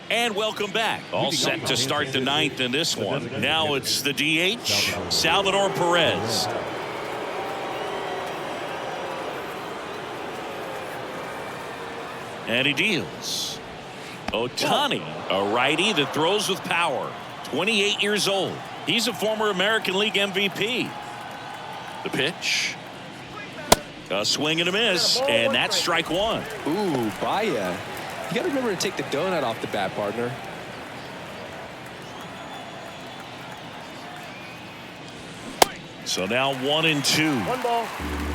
And welcome back. All set to start the 9th in this one. Now it's the DH, Salvador Perez. And he deals. Ohtani, a righty that throws with power. 28 years old. He's a former American League MVP. The pitch. A swing and a miss, and that's strike one. Ooh, Baya. You got to remember to take the donut off the bat, partner. So now 1-2. 1 ball,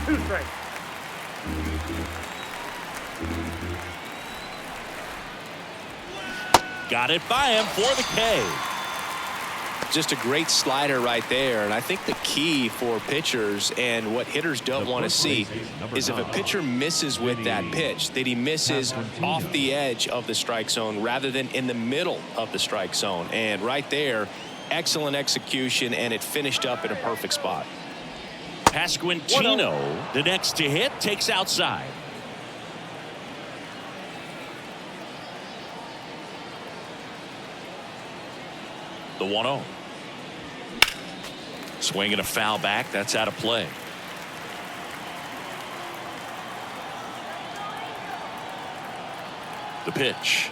2 strikes. Got it by him for the K. Just a great slider right there. And I think the key for pitchers and what hitters don't want to see is if a pitcher misses with that pitch, that he misses off the edge of the strike zone rather than in the middle of the strike zone. And right there, excellent execution, and it finished up in a perfect spot. Pasquantino, the next to hit, takes outside. The 1-0. Swing and a foul back. That's out of play. The pitch.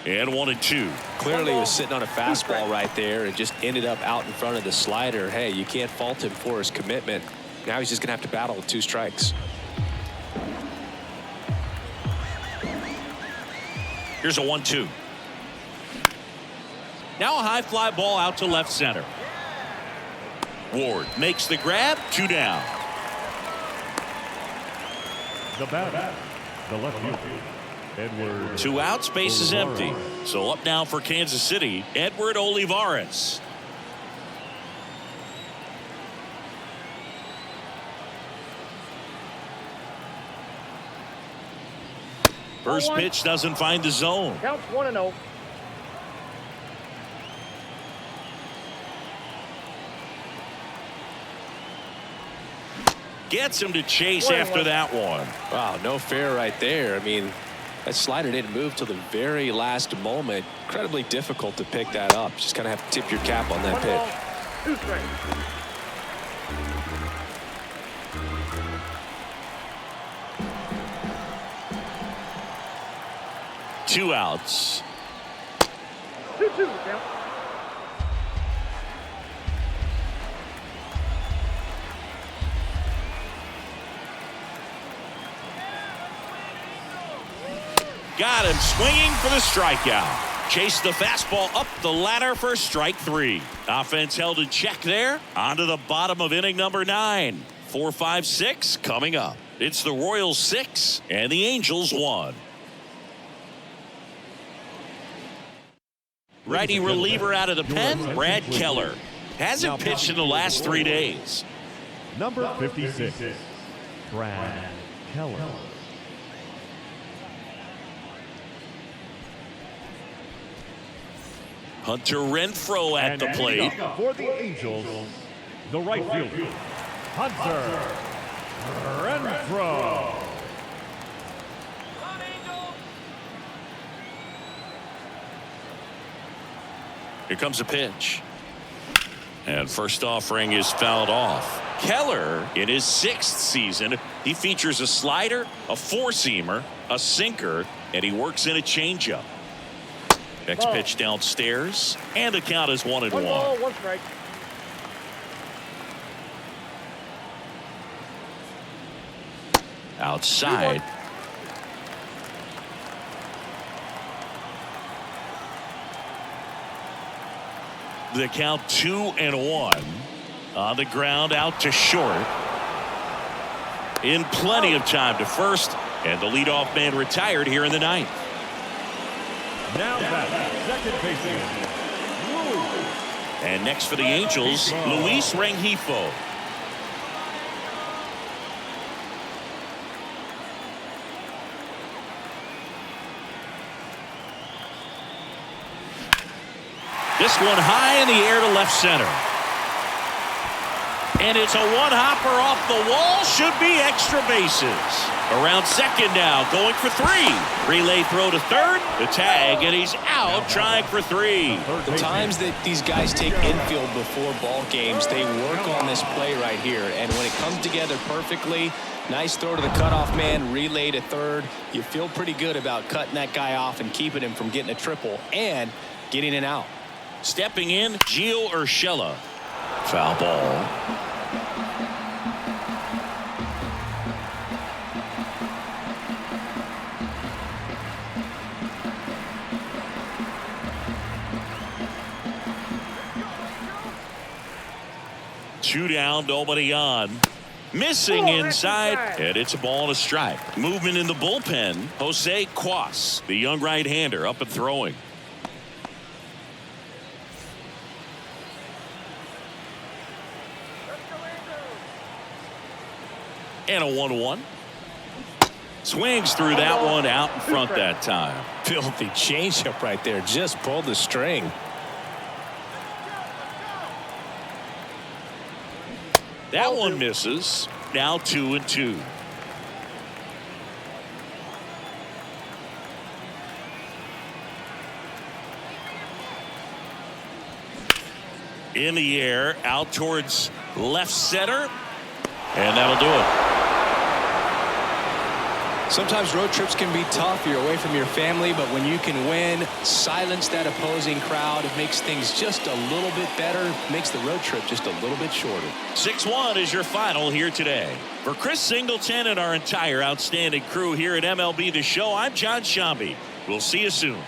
And 1-2. Clearly he was sitting on a fastball right there and just ended up out in front of the slider. Hey, you can't fault him for his commitment. Now he's just going to have to battle with 2 strikes. Here's a 1-2. Now a high fly ball out to left center. Ward makes the grab. 2 down. The batter, the left fielder, Edward. 2 outs, base is empty. Olivares. So up now for Kansas City, Edward Olivares. First pitch doesn't find the zone. Counts 1-0. Gets him to chase after that one. Wow, no fair right there. I mean, that slider didn't move till the very last moment. Incredibly difficult to pick that up. Just kind of have to tip your cap on that 1 pitch. ball, 2 strikes. Two outs. 2-2 count. Got him swinging for the strikeout. Chased the fastball up the ladder for strike 3. Offense held in check there. On to the bottom of inning number 9. 4, 5, 6 coming up. It's the Royals 6 and the Angels 1. Righty reliever out of the pen, Brad Keller. Hasn't pitched in the last 3 days. Number 56, Brad Keller. Hunter Renfroe at the plate. For the Angels, the right fielder, Hunter Renfroe. Here comes a pitch. And first offering is fouled off. Keller, in his 6th season, he features a slider, a 4-seamer, a sinker, and he works in a changeup. Next pitch downstairs, and the count is 1-1. 1 ball, 1 strike. Outside. The count 2-1. On the ground out to short. In plenty of time to first, and the leadoff man retired here in the 9th. Now back, second baseman, Luis. And next for the Angels, Luis Rengifo. This one high in the air to left center. And it's a 1-hopper off the wall. Should be extra bases. Around second now, going for 3. Relay throw to third. The tag, and he's out trying for 3. The times that these guys take infield before ball games, they work on this play right here. And when it comes together perfectly, nice throw to the cutoff man, relay to third. You feel pretty good about cutting that guy off and keeping him from getting a triple and getting an out. Stepping in, Gio Urshela. Foul ball. Two down, nobody on. Missing inside, and it's a ball and a strike. Movement in the bullpen. Jose Cuas, the young right-hander, up and throwing. And a 1-1. Swings through that one out in front that time. Filthy changeup right there. Just pulled the string. That one misses. Now 2-2. In the air, out towards left center. And that'll do it. Sometimes road trips can be tough. You're away from your family, but when you can win, silence that opposing crowd, it makes things just a little bit better, makes the road trip just a little bit shorter. 6-1 is your final here today. For Chris Singleton and our entire outstanding crew here at MLB The Show, I'm John Shambi. We'll see you soon.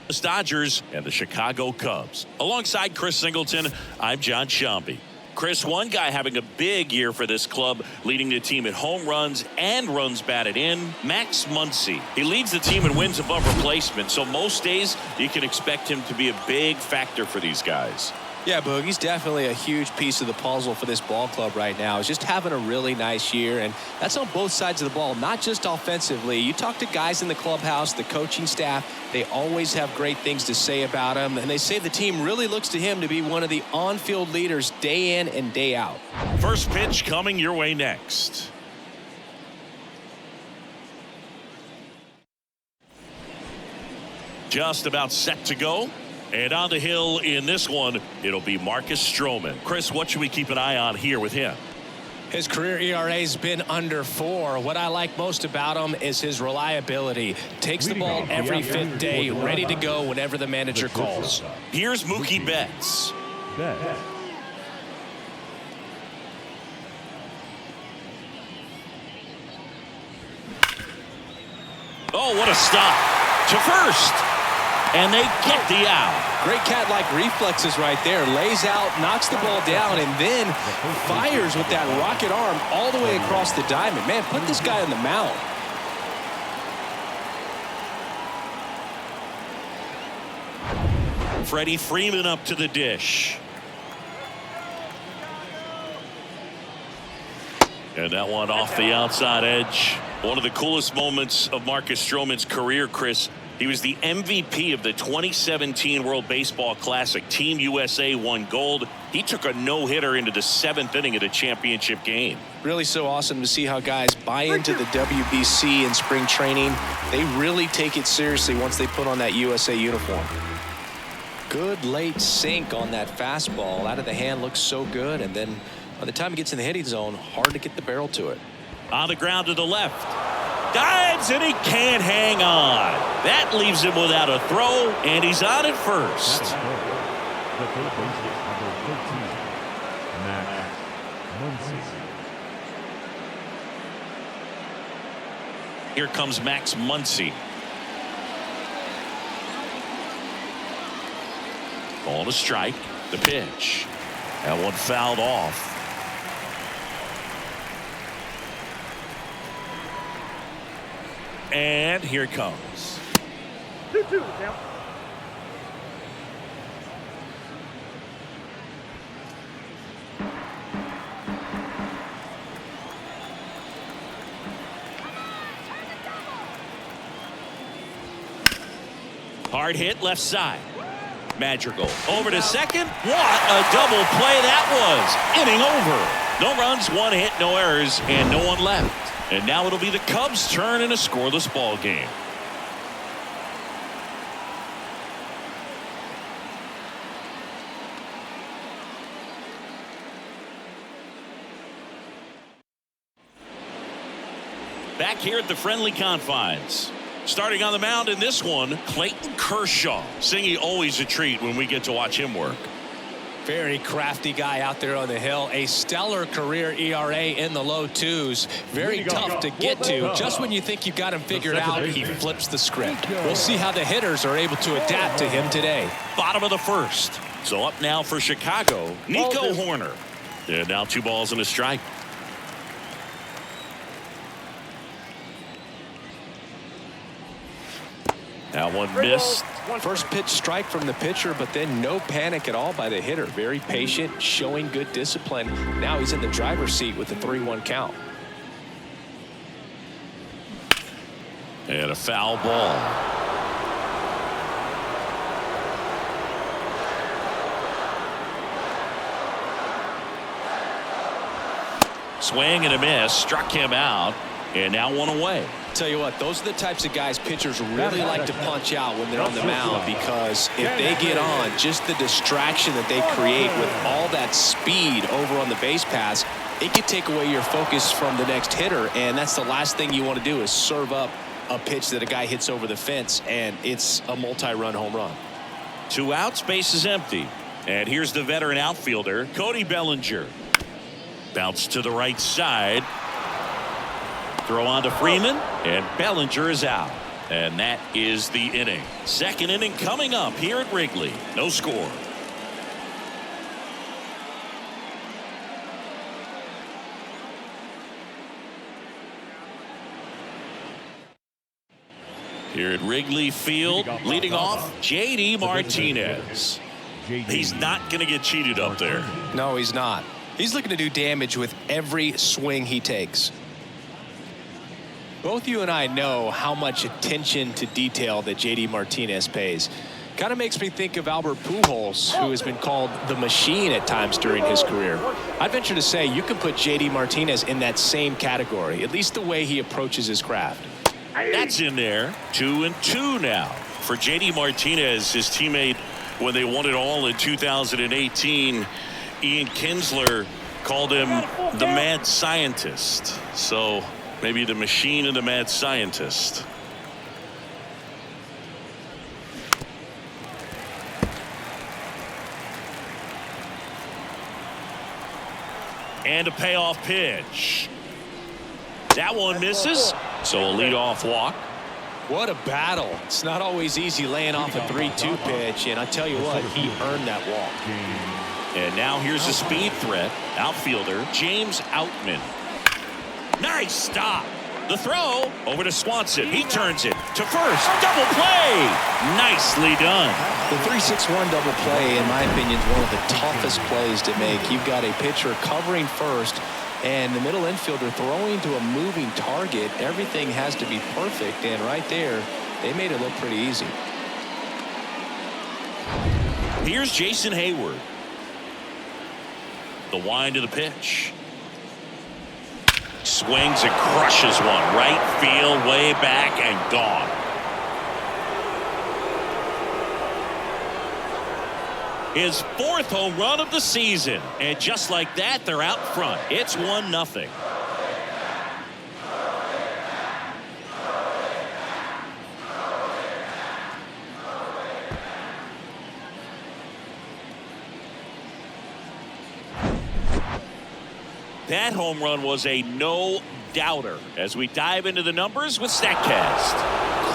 The Dodgers and the Chicago Cubs. Alongside Chris Singleton, I'm John Shambi. Chris, one guy having a big year for this club, leading the team in home runs and runs batted in, Max Muncy. He leads the team in wins above replacement, so most days you can expect him to be a big factor for these guys. Yeah, Boog, he's definitely a huge piece of the puzzle for this ball club right now. He's just having a really nice year, and that's on both sides of the ball, not just offensively. You talk to guys in the clubhouse, the coaching staff, they always have great things to say about him, and they say the team really looks to him to be one of the on-field leaders day in and day out. First pitch coming your way next. Just about set to go. And on the hill in this one, it'll be Marcus Stroman. Chris, what should we keep an eye on here with him? His career ERA's been under 4. What I like most about him is his reliability. Takes the ball every 5th day, ready to go whenever the manager calls. Here's Mookie Betts. Oh, what a stop. To first. And they get the out. Great cat-like reflexes right there. Lays out, knocks the ball down, and then fires with that rocket arm all the way across the diamond. Man, put this guy on the mound. Freddie Freeman up to the dish. And that one off the outside edge. One of the coolest moments of Marcus Stroman's career, Chris. He was the MVP of the 2017 World Baseball Classic. Team USA won gold. He took a no-hitter into the 7th inning of the championship game. Really so awesome to see how guys buy into the WBC in spring training. They really take it seriously once they put on that USA uniform. Good late sink on that fastball. Out of the hand, looks so good. And then by the time it gets in the hitting zone, hard to get the barrel to it. On the ground to the left. Dives, and he can't hang on. That leaves him without a throw, and he's on at first. The third baseman, number 13, Max Muncy. Here comes Max Muncy. Ball to strike. The pitch. That one fouled off. And here it comes. 2-2 down. Hard hit left side. Madrigal over to second. What a double play that was. Inning over. No runs, 1 hit, no errors, and no one left. And now it'll be the Cubs' turn in a scoreless ball game. Back here at the friendly confines. Starting on the mound in this one, Clayton Kershaw. Singy, always a treat when we get to watch him work. Very crafty guy out there on the hill. A stellar career ERA in the low 2s. Very tough to get to. Just when you think you've got him figured out, he flips the script. We'll see how the hitters are able to adapt to him today. Bottom of the first. So up now for Chicago, Nico Horner. And now 2 balls and a strike. That one missed. First pitch strike from the pitcher, but then no panic at all by the hitter. Very patient, showing good discipline. Now he's in the driver's seat with the 3-1 count. And a foul ball. Swing and a miss. Struck him out. And now 1 away. tell you what, those are the types of guys pitchers really like to punch out when they're on the mound, because if they get on, just the distraction that they create with all that speed over on the base pass, it can take away your focus from the next hitter, and that's the last thing you want to do is serve up a pitch that a guy hits over the fence, and it's a multi-run home run. 2 outs, base is empty. And here's the veteran outfielder, Cody Bellinger. Bounce to the right side. Throw on to Freeman, and Bellinger is out. And that is the inning. Second inning coming up here at Wrigley. No score. Here at Wrigley Field, leading off, J.D. Martinez. He's not going to get cheated up there. No, he's not. He's looking to do damage with every swing he takes. Both you and I know how much attention to detail that J.D. Martinez pays. Kind of makes me think of Albert Pujols, who has been called the machine at times during his career. I'd venture to say you could put J.D. Martinez in that same category, at least the way he approaches his craft. That's in there. 2-2 now for J.D. Martinez, his teammate when they won it all in 2018. Ian Kinsler called him the mad scientist. So maybe the machine and the mad scientist. And a payoff pitch. That one misses. So a leadoff walk. What a battle. It's not always easy laying off a 3-2 pitch, and I tell you what, he earned that walk. And now here's a speed threat. Outfielder James Outman. Nice stop. The throw over to Swanson. He turns it to first. Double play. Nicely done. The 3-6-1 double play, in my opinion, is one of the toughest plays to make. You've got a pitcher covering first, and the middle infielder throwing to a moving target. Everything has to be perfect, and right there, they made it look pretty easy. Here's Jason Hayward. The wind of the pitch. Swings and crushes one. Right field, way back, and gone. His 4th home run of the season. And just like that, they're out front. It's 1-0. That home run was a no-doubter as we dive into the numbers with StatCast.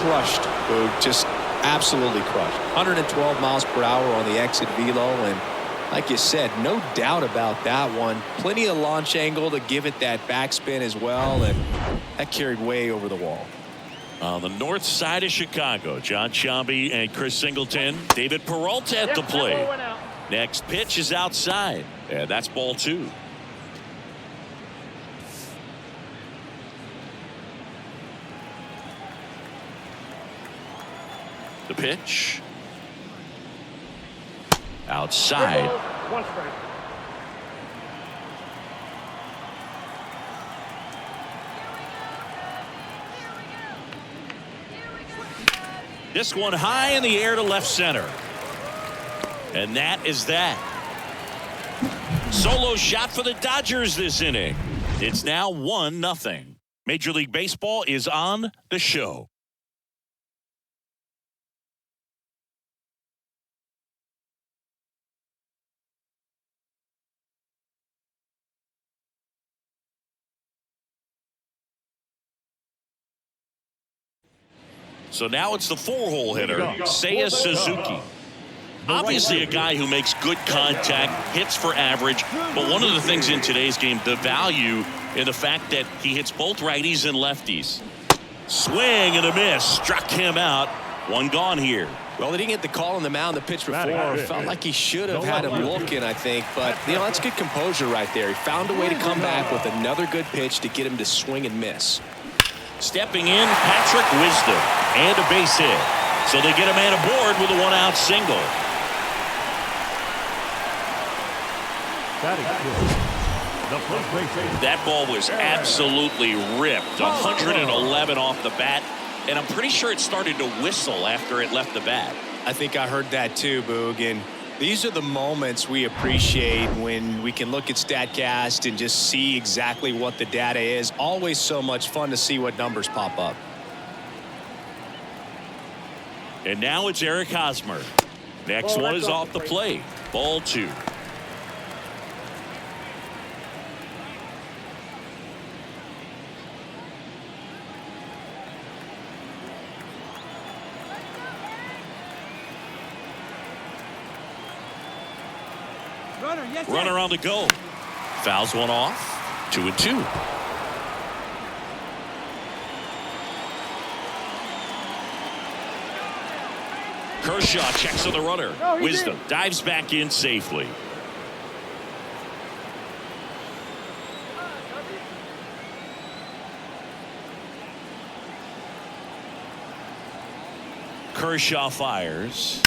Crushed, Boog. Just absolutely crushed. 112 miles per hour on the exit velo, and like you said, no doubt about that one. Plenty of launch angle to give it that backspin as well, and that carried way over the wall. On the north side of Chicago, John Sciambi and Chris Singleton. David Peralta at the plate. Next pitch is outside, and that's ball 2. The pitch. Outside. 1 strike. This one high in the air to left center. And that is that. Solo shot for the Dodgers this inning. It's now 1-0. Major League Baseball is on the show. So now it's the 4-hole hitter, Seiya Suzuki. Obviously a guy who makes good contact, hits for average, but one of the things in today's game, the value in the fact that he hits both righties and lefties. Swing and a miss, struck him out. 1 gone here. Well, he didn't get the call on the mound the pitch before. Felt like he should have had him looking, I think. But, you know, that's good composure right there. He found a way to come back with another good pitch to get him to swing and miss. Stepping in, Patrick Wisdom, and a base hit. So they get a man aboard with a 1-out single. Batting The first baseman. That ball was absolutely ripped. 111 off the bat. And I'm pretty sure it started to whistle after it left the bat. I think I heard that too, Boog. And these are the moments we appreciate when we can look at StatCast and just see exactly what the data is. Always so much fun to see what numbers pop up. And now it's Eric Hosmer. Next one is off the plate. Ball 2. Runner on the go. Fouls one off. 2-2. Kershaw checks on the runner. Wisdom dives back in safely. Kershaw fires.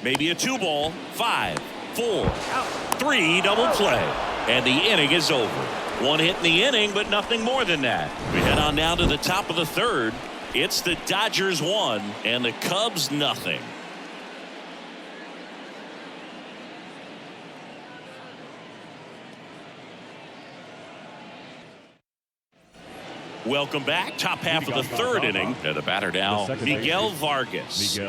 Maybe a 2-ball. 5, 4, 3, double play. And the inning is over. One hit in the inning, but nothing more than that. We head on down to the top of the third. It's the Dodgers 1 and the Cubs nothing. Welcome back. Top half of the third inning. And the batter now, Miguel Vargas.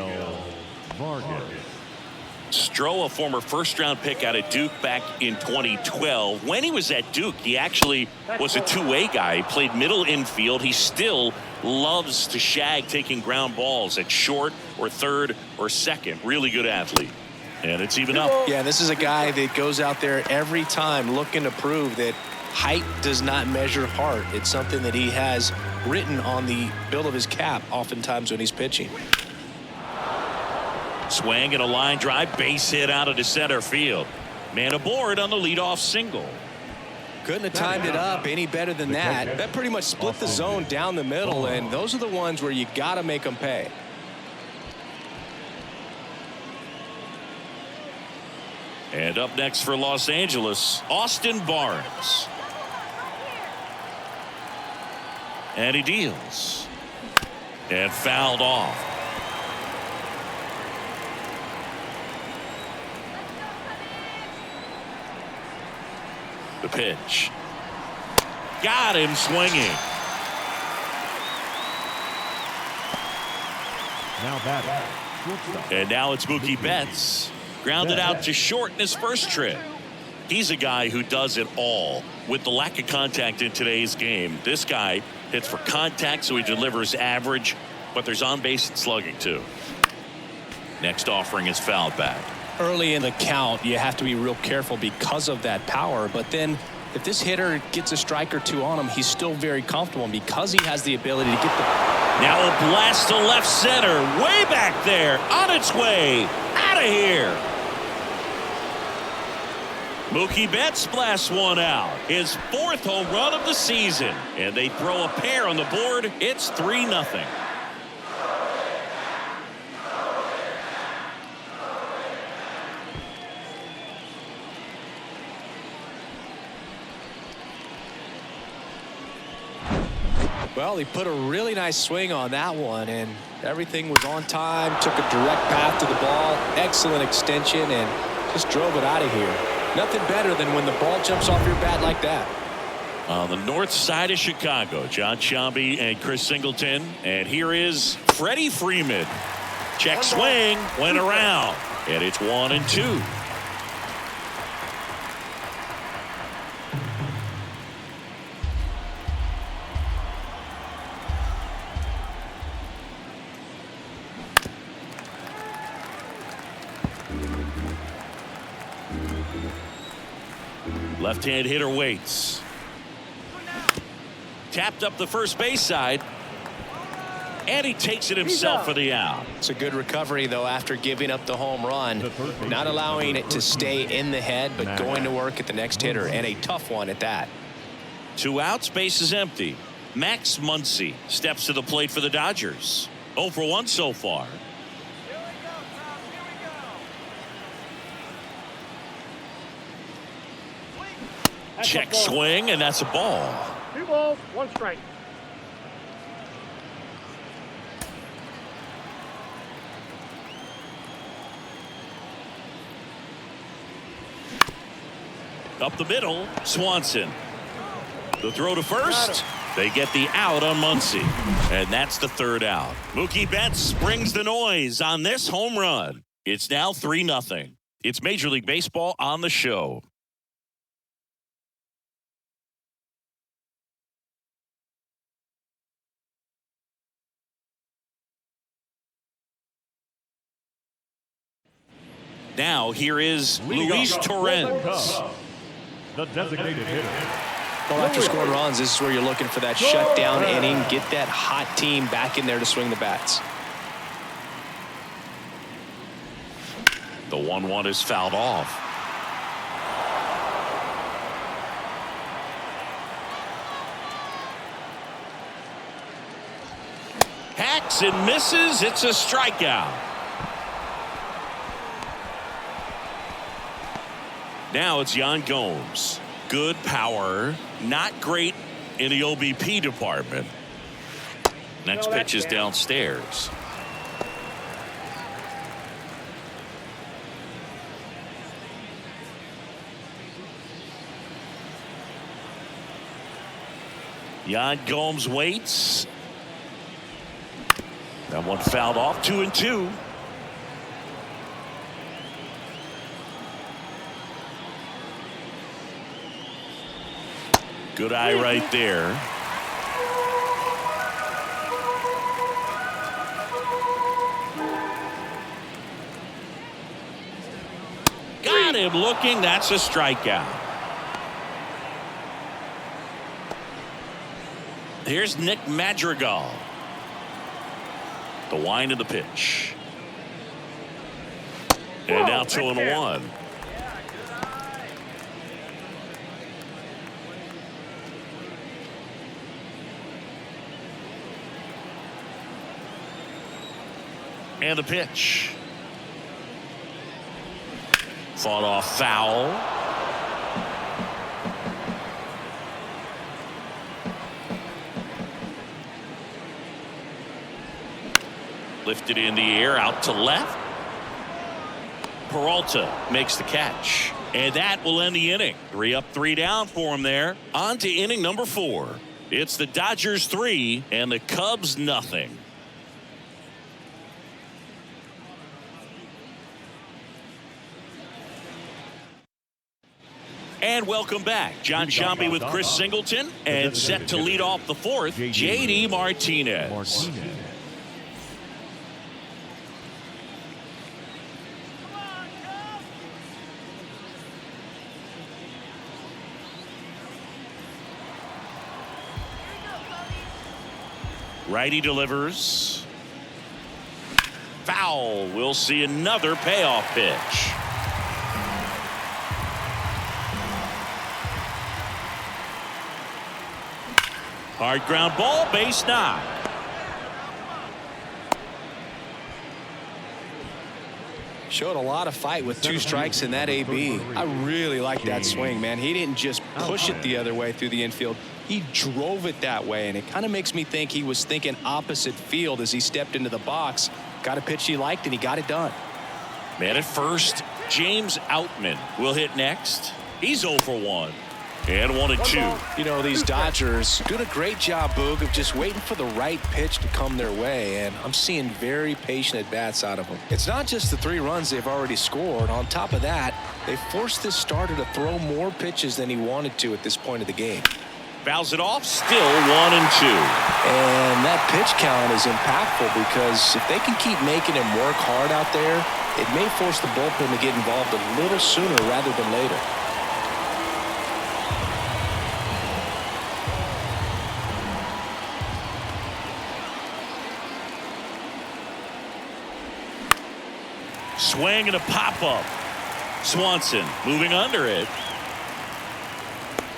Stroh, a former first-round pick out of Duke back in 2012. When he was at Duke, he actually was a two-way guy. He played middle infield. He still loves to shag taking ground balls at short or third or second. Really good athlete. And it's even up. Yeah, this is a guy that goes out there every time looking to prove that height does not measure heart. It's something that he has written on the bill of his cap oftentimes when he's pitching. Swing and a line drive, base hit out into center field. Man aboard on the leadoff single. Couldn't have timed it up any better than that. That pretty much split the zone down the middle, and those are the ones where you got to make them pay. And up next for Los Angeles, Austin Barnes. And he deals. And fouled off. The pitch. Got him swinging. Now batting. And now it's Mookie Betts. Grounded out to short in his first trip. He's a guy who does it all. With the lack of contact in today's game, this guy hits for contact, so he delivers average, but there's on base and slugging too. Next offering is fouled back. Early in the count, you have to be real careful because of that power. But then if this hitter gets a strike or two on him, he's still very comfortable. And because he has the ability to get the... Now a blast to left center. Way back there. On its way. Out of here. Mookie Betts blasts one out. His 4th home run of the season. And they throw a pair on the board. It's 3-0. Well, he put a really nice swing on that one, and everything was on time. Took a direct path to the ball. Excellent extension, and just drove it out of here. Nothing better than when the ball jumps off your bat like that. On the north side of Chicago, John Sciambi and Chris Singleton. And here is Freddie Freeman. Check swing, went around. And it's 1-2. Left-hand hitter waits. Tapped up the first base side. And he takes it himself for the out. It's a good recovery, though, after giving up the home run. Not allowing it to stay in the head, but going to work at the next hitter, and a tough one at that. 2 outs, base is empty. Max Muncy steps to the plate for the Dodgers. 0 for 1 so far. check swing, and that's a ball. 2 balls, 1 strike. Up the middle, Swanson. The throw to first. They get the out on Muncy. And that's the 3rd out. Mookie Betts brings the noise on this home run. It's now 3-0. It's Major League Baseball on the show. Now here is Luis Torrens. The designated hitter. Well, after scoring runs, this is where you're looking for that shutdown inning. Get that hot team back in there to swing the bats. The 1-1 is fouled off. Hacks and misses. It's a strikeout. Now it's Yan Gomes. Good power, not great in the OBP department. Next pitch is downstairs. Yan Gomes waits. That one fouled off. 2-2. Good eye right there. Got him looking. That's a strikeout. Here's Nick Madrigal. The wind of the pitch. And now 2-1. And the pitch. Fought off foul. Lifted in the air out to left. Peralta makes the catch. And that will end the inning. 3 up, 3 down for him there. On to inning number 4. It's the Dodgers 3 and the Cubs nothing. And welcome back. John Sciambi with Chris Singleton. And set to lead off the 4th, J.D. Martinez. Righty delivers. Foul. We'll see another payoff pitch. Hard ground ball, base knock. Showed a lot of fight with 2 strikes in that AB. I really like that swing, man. He didn't just push it the other way through the infield. He drove it that way, and it kind of makes me think he was thinking opposite field as he stepped into the box. Got a pitch he liked, and he got it done. Man at first, James Outman will hit next. He's 0 for 1. And 1-2. You know, these Dodgers doing a great job, Boog, of just waiting for the right pitch to come their way, and I'm seeing very patient at-bats out of them. It's not just the 3 runs they've already scored. On top of that, they forced this starter to throw more pitches than he wanted to at this point of the game. Fouls it off, still 1-2. And that pitch count is impactful because if they can keep making him work hard out there, it may force the bullpen to get involved a little sooner rather than later. Swing and a pop-up. Swanson moving under it.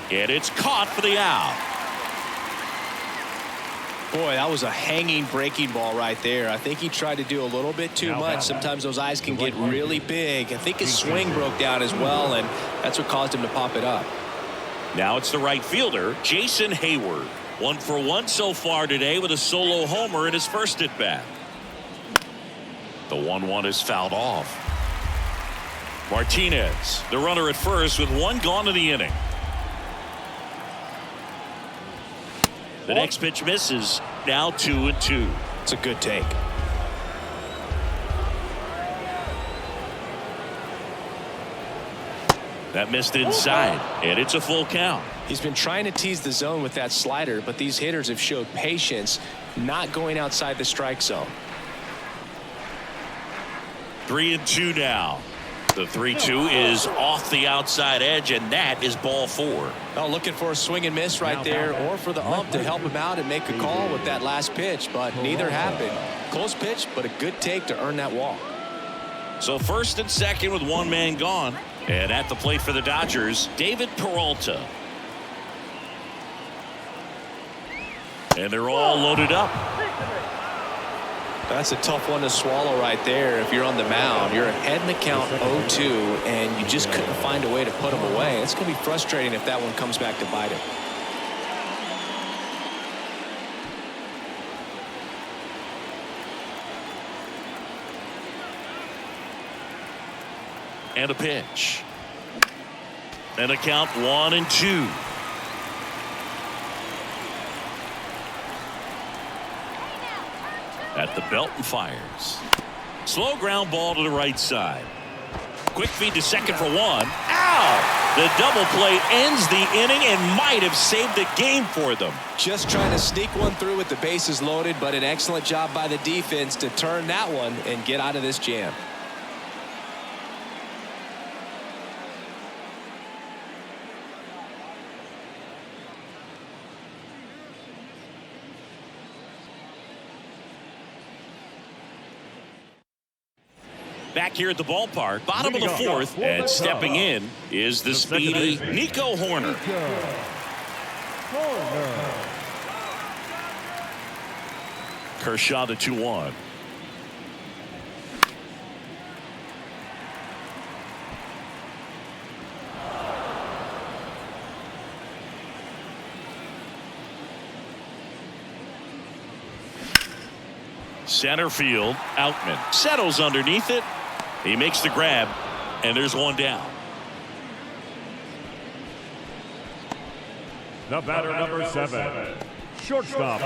And it's caught for the out. Boy, that was a hanging breaking ball right there. I think he tried to do a little bit too much. Sometimes those eyes can get really big. I think his swing broke down as well, and that's what caused him to pop it up. Now it's the right fielder, Jason Hayward. 1 for 1 so far today with a solo homer in his first at bat. The 1-1 is fouled off. Martinez, the runner at first with 1 gone in the inning. The next pitch misses. Now 2-2. It's a good take. That missed inside, and it's a full count. He's been trying to tease the zone with that slider, but these hitters have showed patience, not going outside the strike zone. 3-2 now. The 3-2 is off the outside edge, and that is ball 4. Oh, looking for a swing and miss right there, or for the ump to help him out and make a call with that last pitch, but neither happened. Close pitch, but a good take to earn that walk. So first and second with 1 man gone. And at the plate for the Dodgers, David Peralta. And they're all loaded up. That's a tough one to swallow right there. If you're on the mound, you're ahead in the count 0-2, and you just couldn't find a way to put them away. It's going to be frustrating if that one comes back to bite him. And a pitch. And a count 1-2. At the belt and fires. Slow ground ball to the right side. Quick feed to second for 1. Ow! The double play ends the inning and might have saved the game for them. Just trying to sneak one through with the bases loaded, but an excellent job by the defense to turn that one and get out of this jam. Back here at the ballpark, bottom of the 4th, and stepping in is the speedy Nico Horner. Kershaw the 2-1. Center field, Outman settles underneath it. He makes the grab, and there's 1 down. The batter, number 7, shortstop.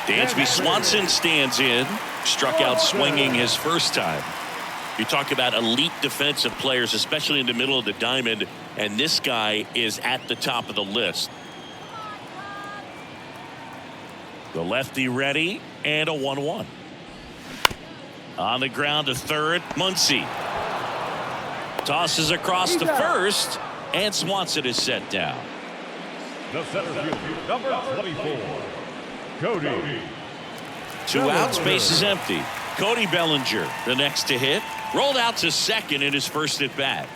Dansby Swanson stands in. Struck out swinging his first time. You talk about elite defensive players, especially in the middle of the diamond, and this guy is at the top of the list. The lefty ready, and a 1-1. On the ground to third, Muncy. Tosses across to first, and Swanson is set down. The center field, number 24, Cody. 2 outs, base is empty. Cody Bellinger, the next to hit, rolled out to second in his first at bat.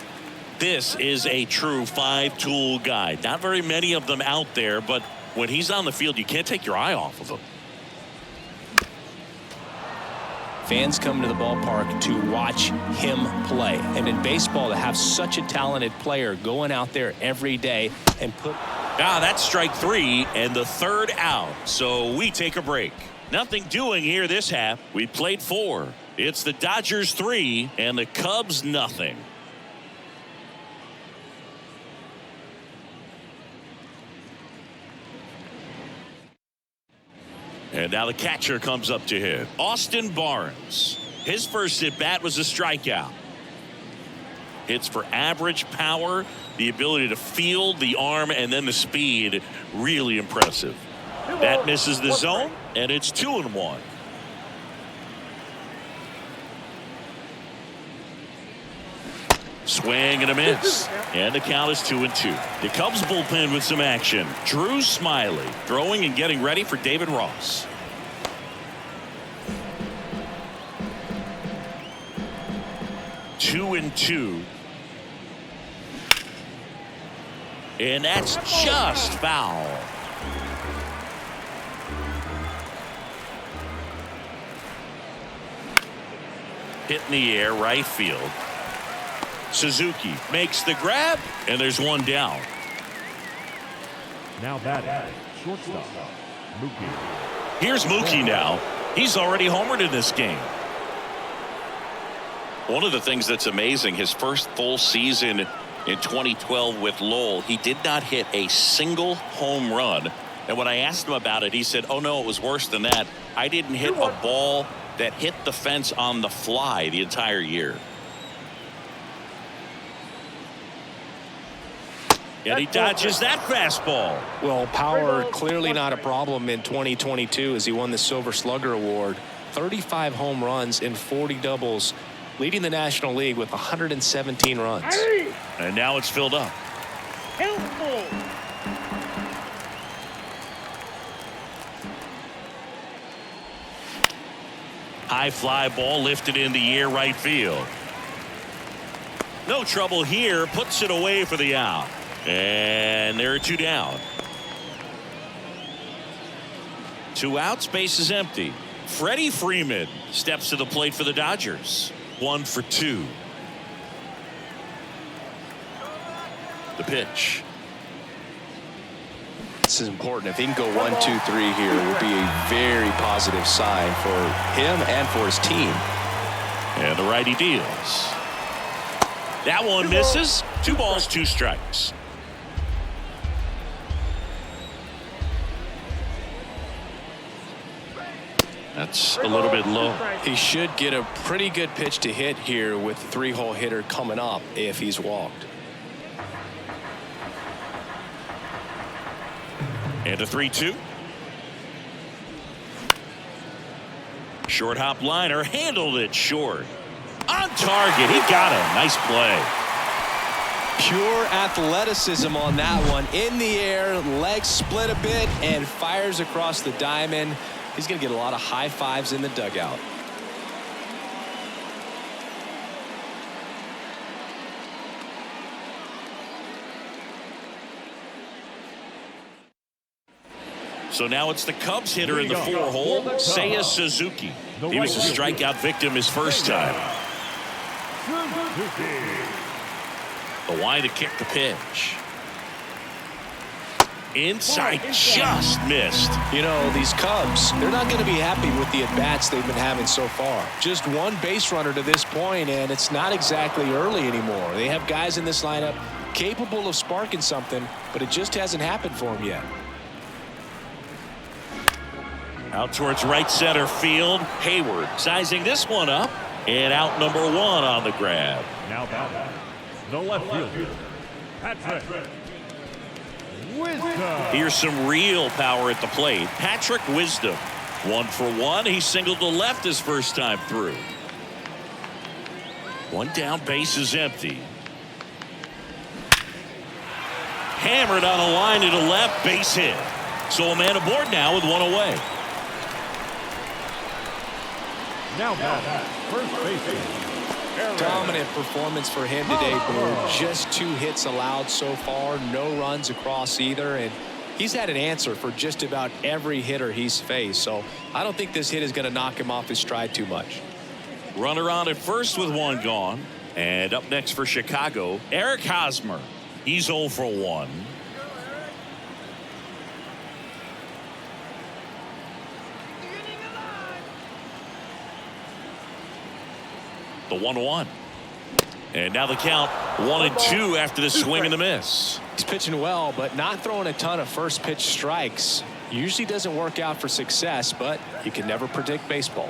This is a true 5-tool guy. Not very many of them out there, but when he's on the field, you can't take your eye off of him. Fans come to the ballpark to watch him play. And in baseball, to have such a talented player going out there every day and put... That's strike 3 and the 3rd out. So we take a break. Nothing doing here this half. We played 4. It's the Dodgers 3 and the Cubs nothing. And now the catcher comes up to hit. Austin Barnes. His first at bat was a strikeout. Hits for average power, the ability to field, the arm, and then the speed. Really impressive. That misses the zone, and it's 2-1. Swing and a miss. And the count is 2-2. The Cubs bullpen with some action. Drew Smiley throwing and getting ready for David Ross. Two and 2. And that's just foul. Hit in the air, right field. Suzuki makes the grab, and there's 1 down. Now batting, shortstop, Mookie. Here's Mookie now. He's already homered in this game. One of the things that's amazing, his first full season in 2012 with Lowell, he did not hit a single home run. And when I asked him about it, he said, oh no, it was worse than that. I didn't hit a ball that hit the fence on the fly the entire year. And he dodges that fastball. Well, power clearly not a problem in 2022 as he won the Silver Slugger Award. 35 home runs and 40 doubles, leading the National League with 117 runs. And now it's filled up. Helpful. High fly ball lifted in the air right field. No trouble here. Puts it away for the out. And there are two down. Two outs, base is empty. Freddie Freeman steps to the plate for the Dodgers. 1 for 2. The pitch. This is important. If he can go 1, 2, 3 here, it will be a very positive sign for him and for his team. And the righty deals. That one misses. 2 balls, 2 strikes. That's a little bit low. He should get a pretty good pitch to hit here with the 3-hole hitter coming up if he's walked. And a 3-2. Short hop liner, handled it short. On target, he got him. Nice play. Pure athleticism on that one. In the air, legs split a bit, and fires across the diamond. He's going to get a lot of high fives in the dugout. So now it's the Cubs hitter in the 4-hole, Seiya Suzuki. He was a strikeout victim his first time. The line to kick the pitch. Inside, just missed. You know, these Cubs, they're not going to be happy with the at-bats they've been having so far. Just one base runner to this point, and it's not exactly early anymore. They have guys in this lineup capable of sparking something, but it just hasn't happened for them yet. Out towards right center field. Hayward sizing this one up. And out number 1 on the grab. Now batting, the left fielder, Patrick Wisdom. Here's some real power at the plate. Patrick Wisdom. 1 for 1. He singled to left his first time through. 1 down, base is empty. Hammered on a line to the left, base hit. So a man aboard now with 1 away. Now batting, first baseman. Dominant performance for him today, Blue. Just 2 hits allowed so far, no runs across either, and he's had an answer for just about every hitter he's faced. So I don't think this hit is going to knock him off his stride too much. Runner on at first with 1 gone. And up next for Chicago, Eric Hosmer. He's 0 for 1. The 1-1. And now the count 1-2 after the swing and the miss. He's pitching well, but not throwing a ton of first pitch strikes. Usually doesn't work out for success, but you can never predict baseball.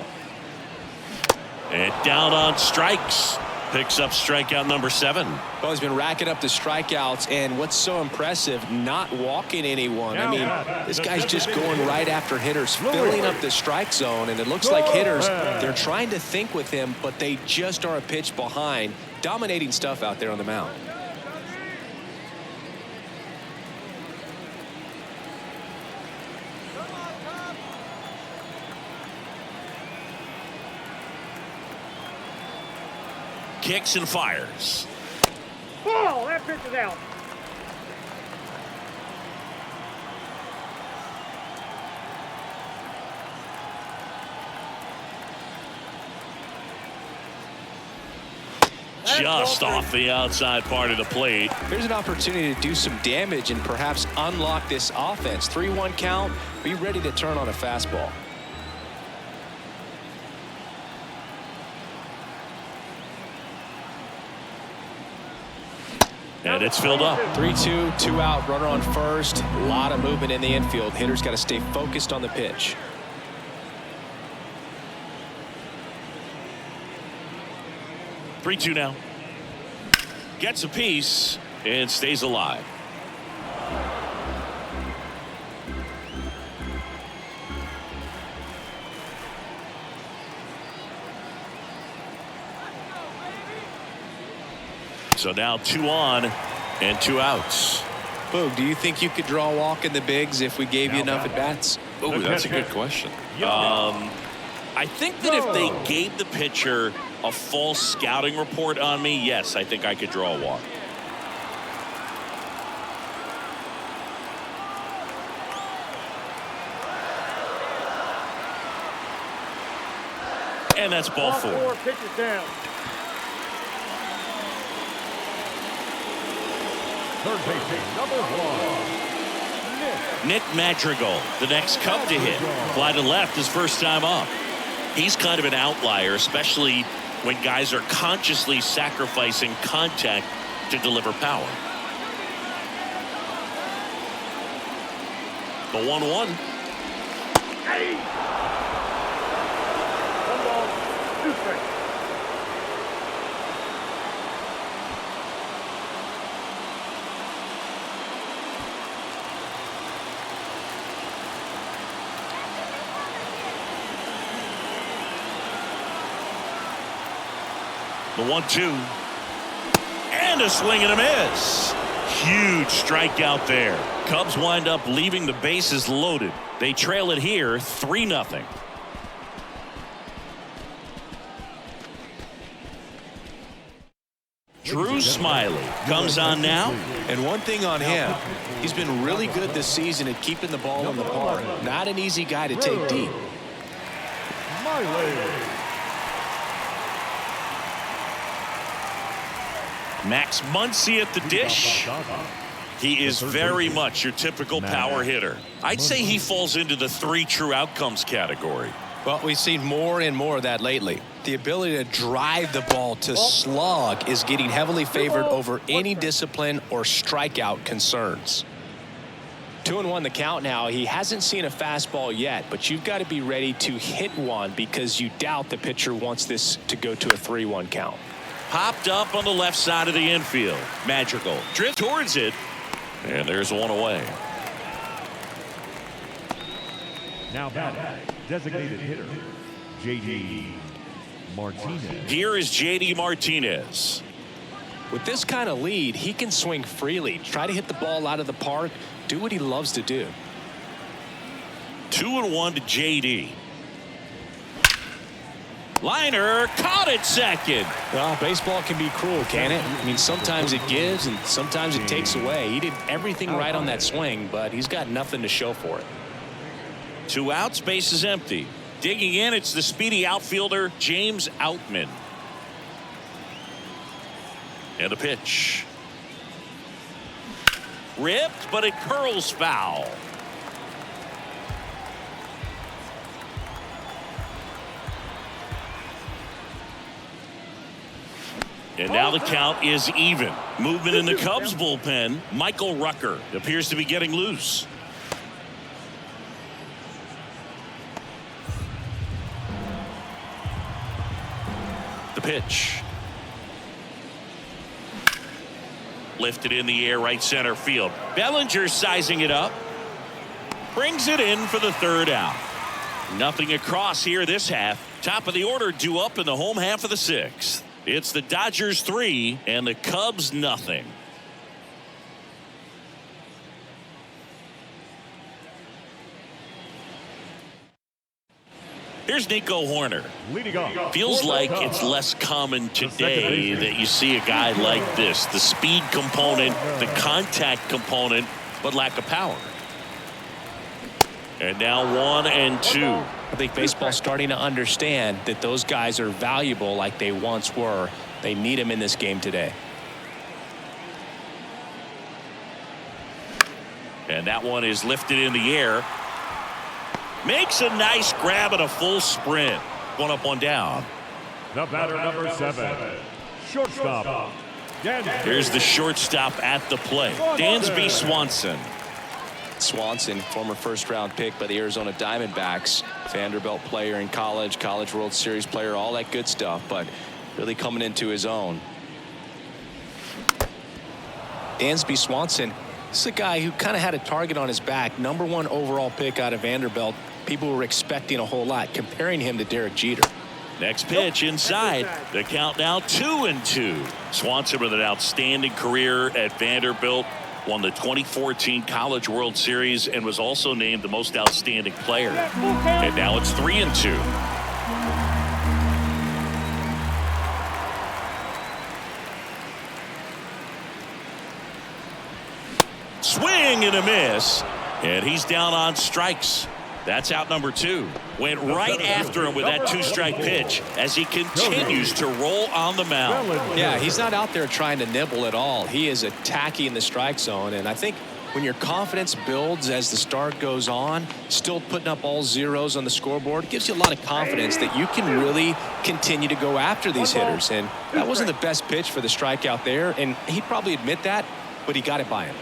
And down on strikes. Picks up strikeout number 7. Well, he's been racking up the strikeouts, and what's so impressive, not walking anyone. I mean, this guy's just going right after hitters, filling up the strike zone, and it looks like hitters, they're trying to think with him, but they just are a pitch behind. Dominating stuff out there on the mound. Kicks and fires. Ball, that pitch is out. just off the outside part of the plate. Here's an opportunity to do some damage and perhaps unlock this offense. 3-1 count. Be ready to turn on a fastball. And it's filled up. 3-2, 2 out, runner on first. A lot of movement in the infield. Hitter's got to stay focused on the pitch. Three-two now. Gets a piece and stays alive. So now 2 on and 2 outs. Boog, do you think you could draw a walk in the bigs if we gave you enough at bats? Oh, that's a good question. I think that if they gave the pitcher a full scouting report on me, yes, I think I could draw a walk. And that's ball 4. 4 pitches down. Third baseman, number 1. Nick Madrigal, the next Cub to hit. Fly to left his first time up. He's kind of an outlier, especially when guys are consciously sacrificing contact to deliver power. The 1-1. Hey! 1 ball, 2 strikes. The 1-2. And a swing and a miss. Huge strikeout there. Cubs wind up leaving the bases loaded. They trail it here 3-0. Drew Smiley comes on now. And one thing on him, he's been really good this season at keeping the ball in the park. Not an easy guy to take deep. Max Muncy at the dish. He is very much your typical power hitter. I'd say he falls into the 3 true outcomes category. Well, we've seen more and more of that lately. The ability to drive the ball to slug is getting heavily favored over any discipline or strikeout concerns. 2-1 the count now. He hasn't seen a fastball yet, but you've got to be ready to hit one because you doubt the pitcher wants this to go to a 3-1 count. Popped up on the left side of the infield. Madrigal drift towards it, and there's one away. Now batting, designated hitter, J.D. Martinez. Here is J.D. Martinez. With this kind of lead, he can swing freely, try to hit the ball out of the park, do what he loves to do. 2-1 to J.D. Liner caught it second. Well, baseball can be cruel, can it? I mean, sometimes it gives and sometimes it takes away. He did everything right on that swing, but he's got nothing to show for it. 2 outs, base is empty. Digging in, it's the speedy outfielder, James Outman. And the pitch. Ripped, but it curls foul. And now the count is even. Movement in the Cubs bullpen. Michael Rucker appears to be getting loose. The pitch. Lifted in the air, right center field. Bellinger sizing it up. Brings it in for the 3rd out. Nothing across here this half. Top of the order due up in the home half of the 6th. It's the Dodgers 3 and the Cubs nothing. Here's Nico Horner. Leading off. Feels like it's less common today that you see a guy like this. The speed component, the contact component, but lack of power. And now 1 and 2. I think baseball's starting to understand that those guys are valuable like they once were. They need him in this game today. And that one is lifted in the air. Makes a nice grab and a full sprint. One up, one down. The batter, number 7, shortstop. Here's the shortstop at the plate, Dansby Swanson. Swanson, former first-round pick by the Arizona Diamondbacks. Vanderbilt player in college, College World Series player, all that good stuff, but really coming into his own. Dansby Swanson, this is a guy who kind of had a target on his back. #1 overall pick out of Vanderbilt. People were expecting a whole lot, comparing him to Derek Jeter. Next pitch inside. The count now 2-2. Swanson with an outstanding career at Vanderbilt. Won the 2014 College World Series and was also named the most outstanding player. And now it's 3-2. Swing and a miss. And he's down on strikes. That's out number 2. Went right after him with that 2-strike pitch as he continues to roll on the mound. Yeah, he's not out there trying to nibble at all. He is attacking the strike zone, and I think when your confidence builds as the start goes on, still putting up all zeros on the scoreboard, gives you a lot of confidence that you can really continue to go after these hitters. And that wasn't the best pitch for the strikeout there, and he'd probably admit that, but he got it by him.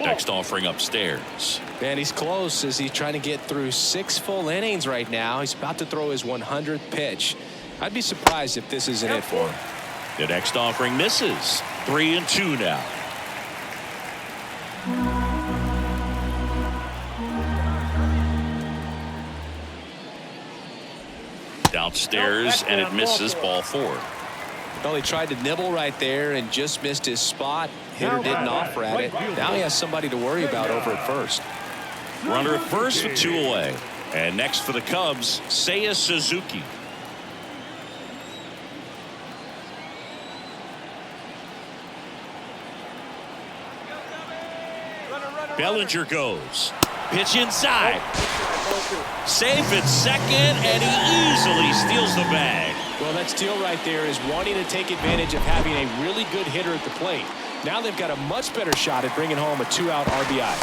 Next offering upstairs. Man, he's close as he's trying to get through 6 full innings right now. He's about to throw his 100th pitch. I'd be surprised if this isn't it for him. The next offering misses. 3-2 now. Downstairs, and it misses, ball 4. Well, he tried to nibble right there and just missed his spot. Hitter didn't offer at it. Now he has somebody to worry about over at first. Runner at first with 2 away. And next for the Cubs, Seiya Suzuki. Bellinger goes. Pitch inside. Safe at second, and he easily steals the bag. Well, that steal right there is wanting to take advantage of having a really good hitter at the plate. Now they've got a much better shot at bringing home a 2-out RBI.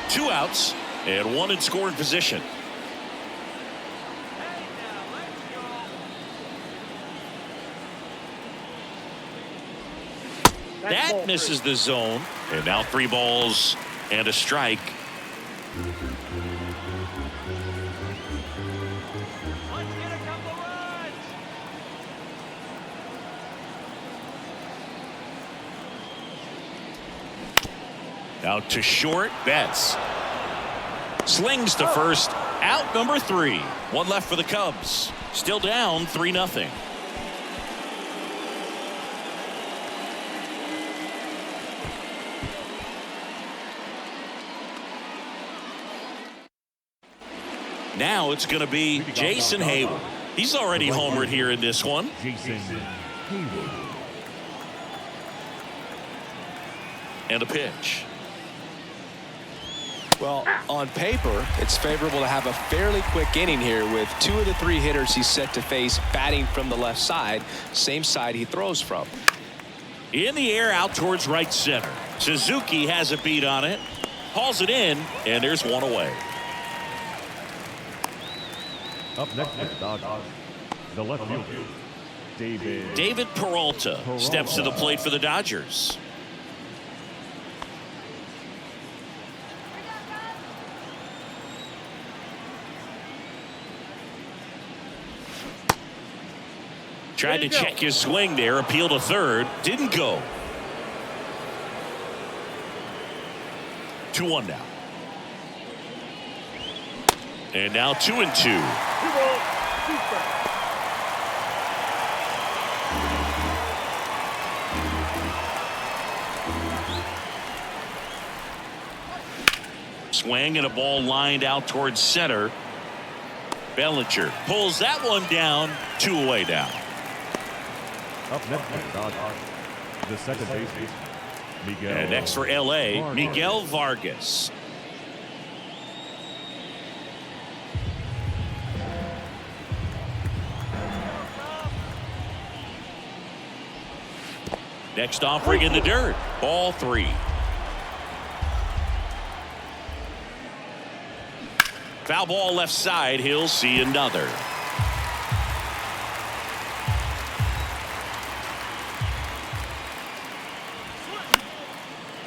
2 outs and 1 in scoring position. That misses the zone. And now 3 balls and a strike. Out to short. Betts slings to first. Out number 3. 1 left for the Cubs. Still down 3-0. Now it's going to be Jason Hayward. He's already homered here in this one. Jason Hayward. And a pitch. Well, on paper, it's favorable to have a fairly quick inning here with 2 of the 3 hitters he's set to face batting from the left side, same side he throws from. In the air out towards right center. Suzuki has a beat on it. Hauls it in, and there's 1 away. Up next is the left fielder, David Peralta steps to the plate for the Dodgers. Tried to check his swing there, appeal to third, didn't go. 2-1 now. And now 2-2. Swing and a ball lined out towards center. Bellinger pulls that one down. 2 away now. Up next is the second baseman, Miguel. And next for LA, Miguel Vargas. Next offering in the dirt. Ball 3. Foul ball left side. He'll see another.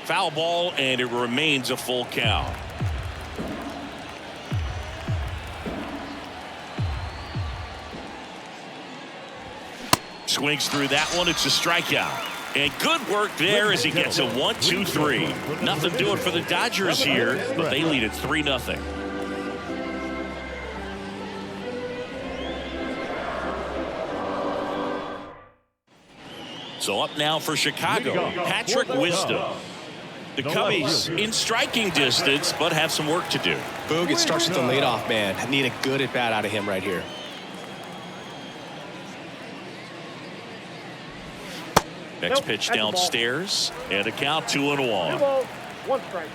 Foul ball, and it remains a full count. Swings through that one. It's a strikeout. And good work there as he gets a 1-2-3. Nothing doing for the Dodgers here, but they lead it 3-0. So up now for Chicago, Patrick Wisdom. The Cubbies in striking distance, but have some work to do. Boog, it starts with the leadoff man. I need a good at bat out of him right here. Next pitch downstairs, and a count 2-1. 2 balls, 1 strike.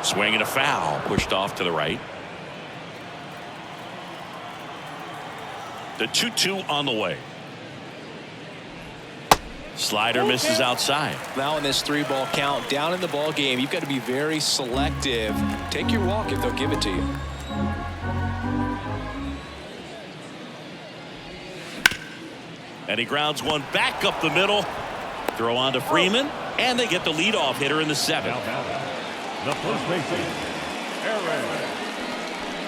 Swing and a foul, pushed off to the right. The 2-2 on the way. Slider misses outside. Now in this 3-ball count, down in the ball game, you've got to be very selective. Take your walk if they'll give it to you. And he grounds one back up the middle. Throw on to Freeman, and they get the leadoff hitter in the 7th. The first baseman, Aaron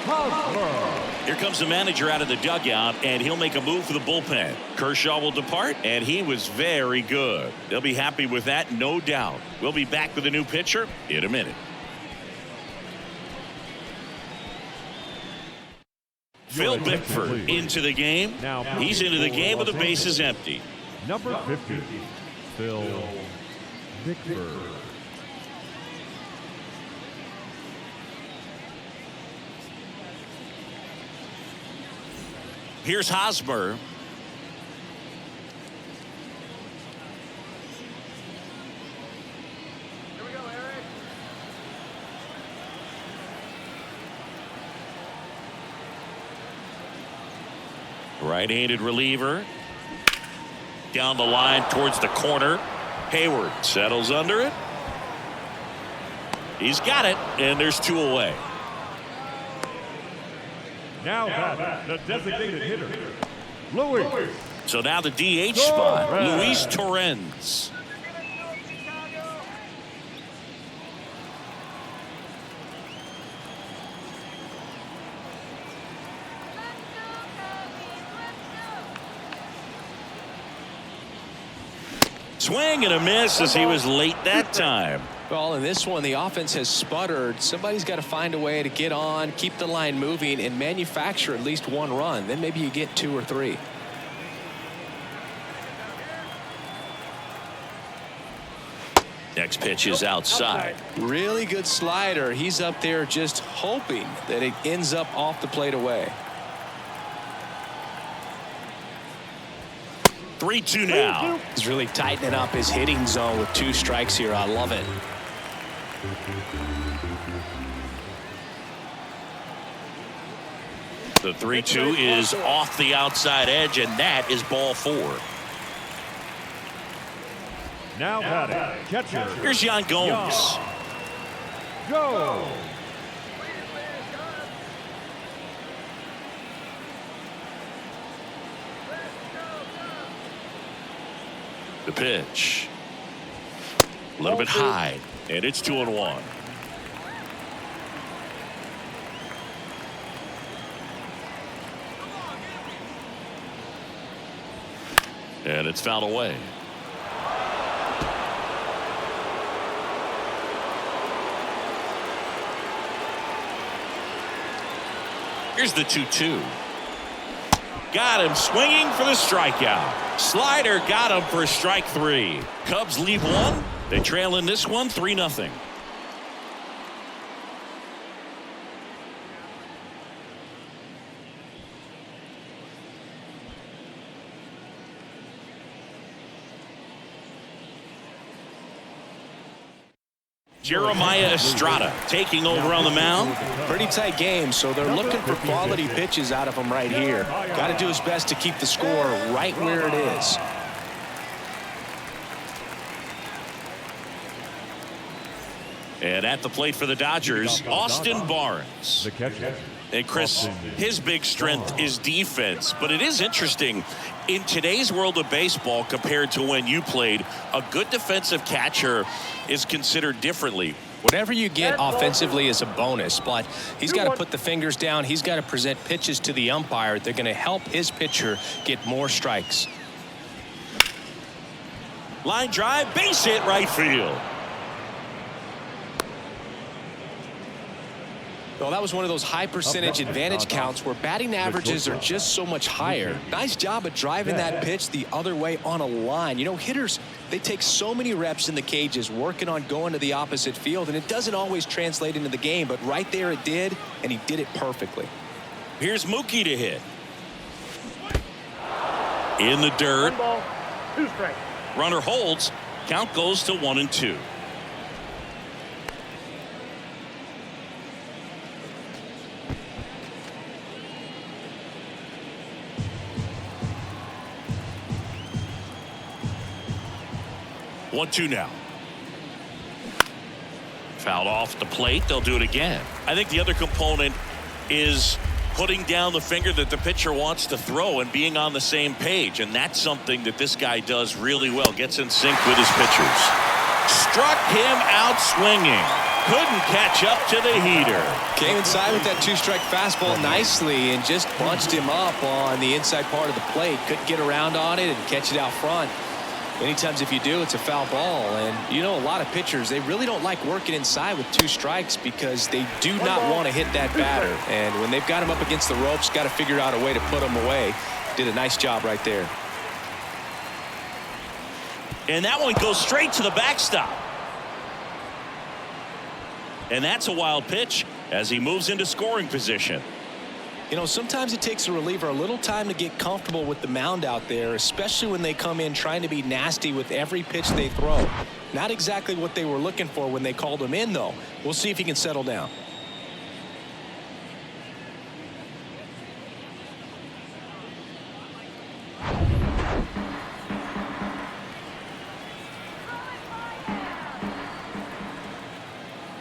Hosmer. Here comes the manager out of the dugout, and he'll make a move for the bullpen. Kershaw will depart, and he was very good. They'll be happy with that, no doubt. We'll be back with a new pitcher in a minute. Phil Bickford into the game. He's into the game with the bases empty. Number 50, Phil Bickford. Here's Hosmer. Right-handed reliever. Down the line towards the corner. Hayward settles under it. He's got it, and there's 2 away. Now batting, the designated hitter, Louis. So now the DH spot, Luis Torrens. Swing and a miss as he was late that time. Well, in this one, the offense has sputtered. Somebody's got to find a way to get on, keep the line moving, and manufacture at least 1 run. Then maybe you get 2 or 3. Next pitch is outside. Really good slider. He's up there just hoping that it ends up off the plate away. 3-2 now. He's really tightening up his hitting zone with 2 strikes here. I love it. The 3-2 is off the outside edge, and that is ball 4. Now batting, catcher. Here's Yan Gomes. Go. The pitch. A little bit high, and it's 2-1. And it's fouled away. Here's the 2-2. Got him swinging for the strikeout. Slider got him for strike 3. Cubs leave 1. They trail in this one 3-0. Jeremiah Estrada taking over on the mound. Pretty tight game, so they're looking for quality pitches out of him right here. Got to do his best to keep the score right where it is. And at the plate for the Dodgers, Austin Barnes. The catcher. And Chris, his big strength is defense, but it is interesting in today's world of baseball compared to when you played, a good defensive catcher is considered differently. Whatever you get offensively is a bonus, but he's got to put the fingers down. He's got to present pitches to the umpire. They're going to help his pitcher get more strikes. Line drive, base hit, right field. Well, that was one of those high percentage advantage counts where batting averages are just so much higher. Nice job of driving that pitch the other way on a line. You know, hitters, they take so many reps in the cages working on going to the opposite field, and it doesn't always translate into the game, but right there it did, and he did it perfectly. Here's Mookie to hit. In the dirt. 1 ball, 2 strikes. Runner holds. Count goes to 1-2. One, two now. Fouled off the plate. They'll do it again. I think the other component is putting down the finger that the pitcher wants to throw and being on the same page. And that's something that this guy does really well. Gets in sync with his pitchers. Struck him out swinging. Couldn't catch up to the heater. Came inside with that 2-strike fastball nicely and just bunched him up on the inside part of the plate. Couldn't get around on it and catch it out front. Many times if you do, it's a foul ball. And you know, a lot of pitchers, they really don't like working inside with 2 strikes because they do not want to hit that batter. And when they've got him up against the ropes, got to figure out a way to put him away. Did a nice job right there. And that one goes straight to the backstop. And that's a wild pitch as he moves into scoring position. You know, sometimes it takes a reliever a little time to get comfortable with the mound out there, especially when they come in trying to be nasty with every pitch they throw. Not exactly what they were looking for when they called him in, though. We'll see if he can settle down.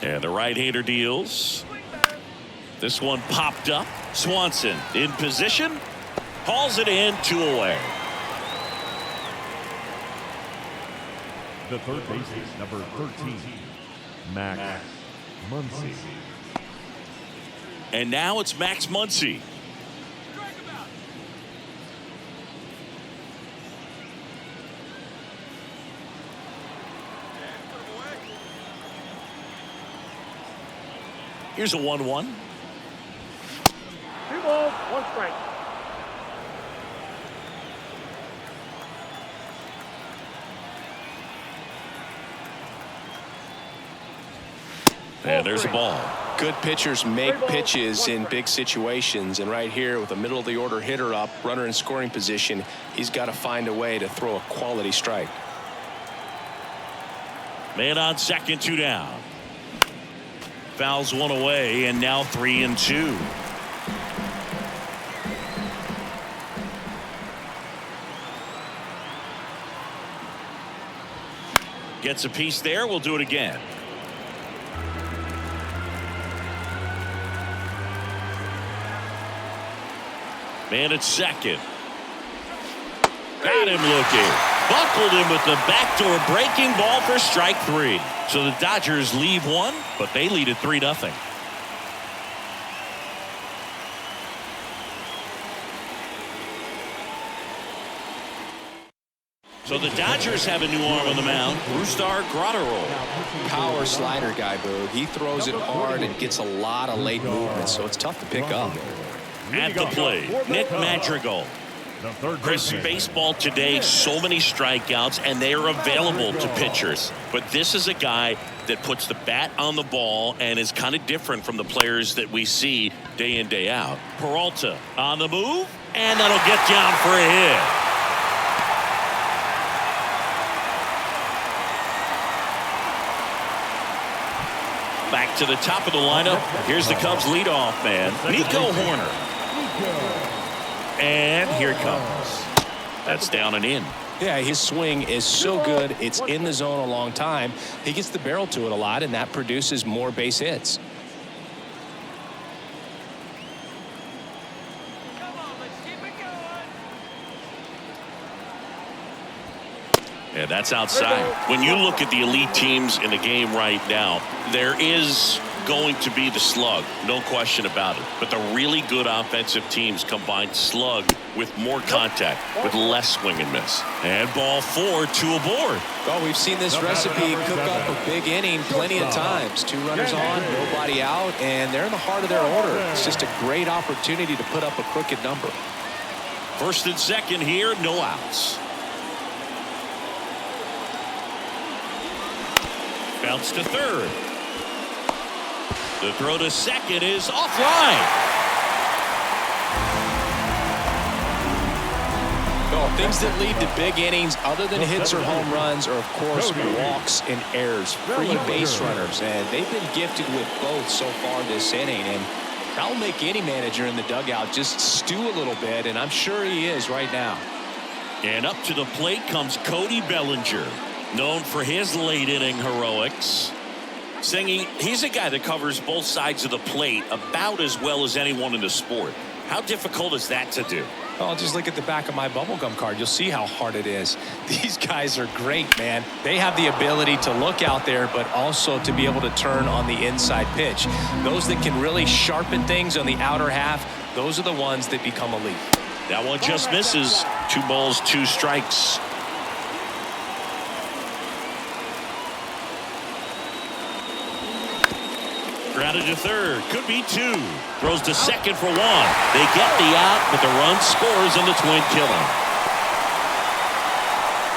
And the right-hander deals. This one popped up. Swanson in position. Hauls it in, 2 away. The third baseman, number 13, Max Muncy. And now it's Max Muncy. Here's a 1-1. 2 balls, 1 strike. And there's a ball. Good pitchers make pitches in big situations, and right here with a middle of the order hitter up, runner in scoring position, he's got to find a way to throw a quality strike. Man on second, 2 down. Fouls 1 away, and now 3-2. Gets a piece there. We'll do it again. Man at second. Got him looking. Buckled him with the backdoor breaking ball for strike 3. So the Dodgers leave 1, but they lead at 3-0. So the Dodgers have a new arm on the mound, Brusdar Graterol. Power slider guy, Boo. He throws it hard and gets a lot of late movement, so it's tough to pick up. At the plate, Nick Madrigal. Chris, baseball today, so many strikeouts, and they are available to pitchers. But this is a guy that puts the bat on the ball and is kind of different from the players that we see day in, day out. Peralta on the move, and that'll get down for a hit. to the top of the lineup. Here's the Cubs leadoff man, Nico Horner. And here it comes. That's down and in. Yeah, his swing is so good. It's in the zone a long time. He gets the barrel to it a lot, and that produces more base hits. Yeah, that's outside. When you look at the elite teams in the game right now, there is going to be the slug, no question about it. But the really good offensive teams combine slug with more contact, with less swing and miss. And ball 4, 2 aboard. Well, we've seen this recipe cook up a big inning plenty of times. 2 runners on, nobody out, and they're in the heart of their order. It's just a great opportunity to put up a crooked number. First and second here, no outs. Bounce to third. The throw to second is offline. Well, things that lead to big innings other than hits or home runs are, of course, walks and errors, free base runners, and they've been gifted with both so far this inning. And that'll make any manager in the dugout just stew a little bit, and I'm sure he is right now. And up to the plate comes Cody Bellinger, known for his late inning heroics. Singing, he's a guy that covers both sides of the plate about as well as anyone in the sport. How difficult is that to do? Oh, just look at the back of my bubblegum card. You'll see how hard it is. These guys are great, man. They have the ability to look out there, but also to be able to turn on the inside pitch. Those that can really sharpen things on the outer half, those are the ones that become elite. That one just misses. 2 balls, 2 strikes. Grounded to third. Could be 2. Throws to second for 1. They get the out, but the run scores on the twin killer.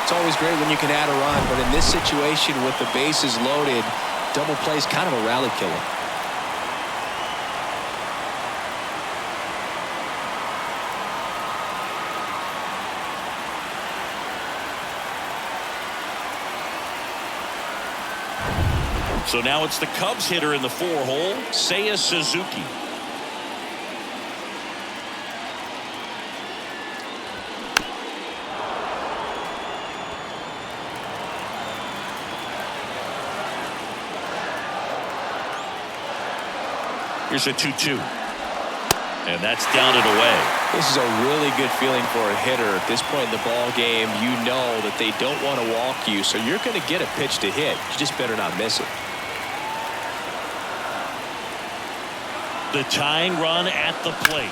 It's always great when you can add a run, but in this situation with the bases loaded, double play is kind of a rally killer. So now it's the Cubs hitter in the 4-hole, Seiya Suzuki. Here's a 2-2. And that's down and away. This is a really good feeling for a hitter. At this point in the ball game, you know that they don't want to walk you, so you're going to get a pitch to hit. You just better not miss it. The tying run at the plate.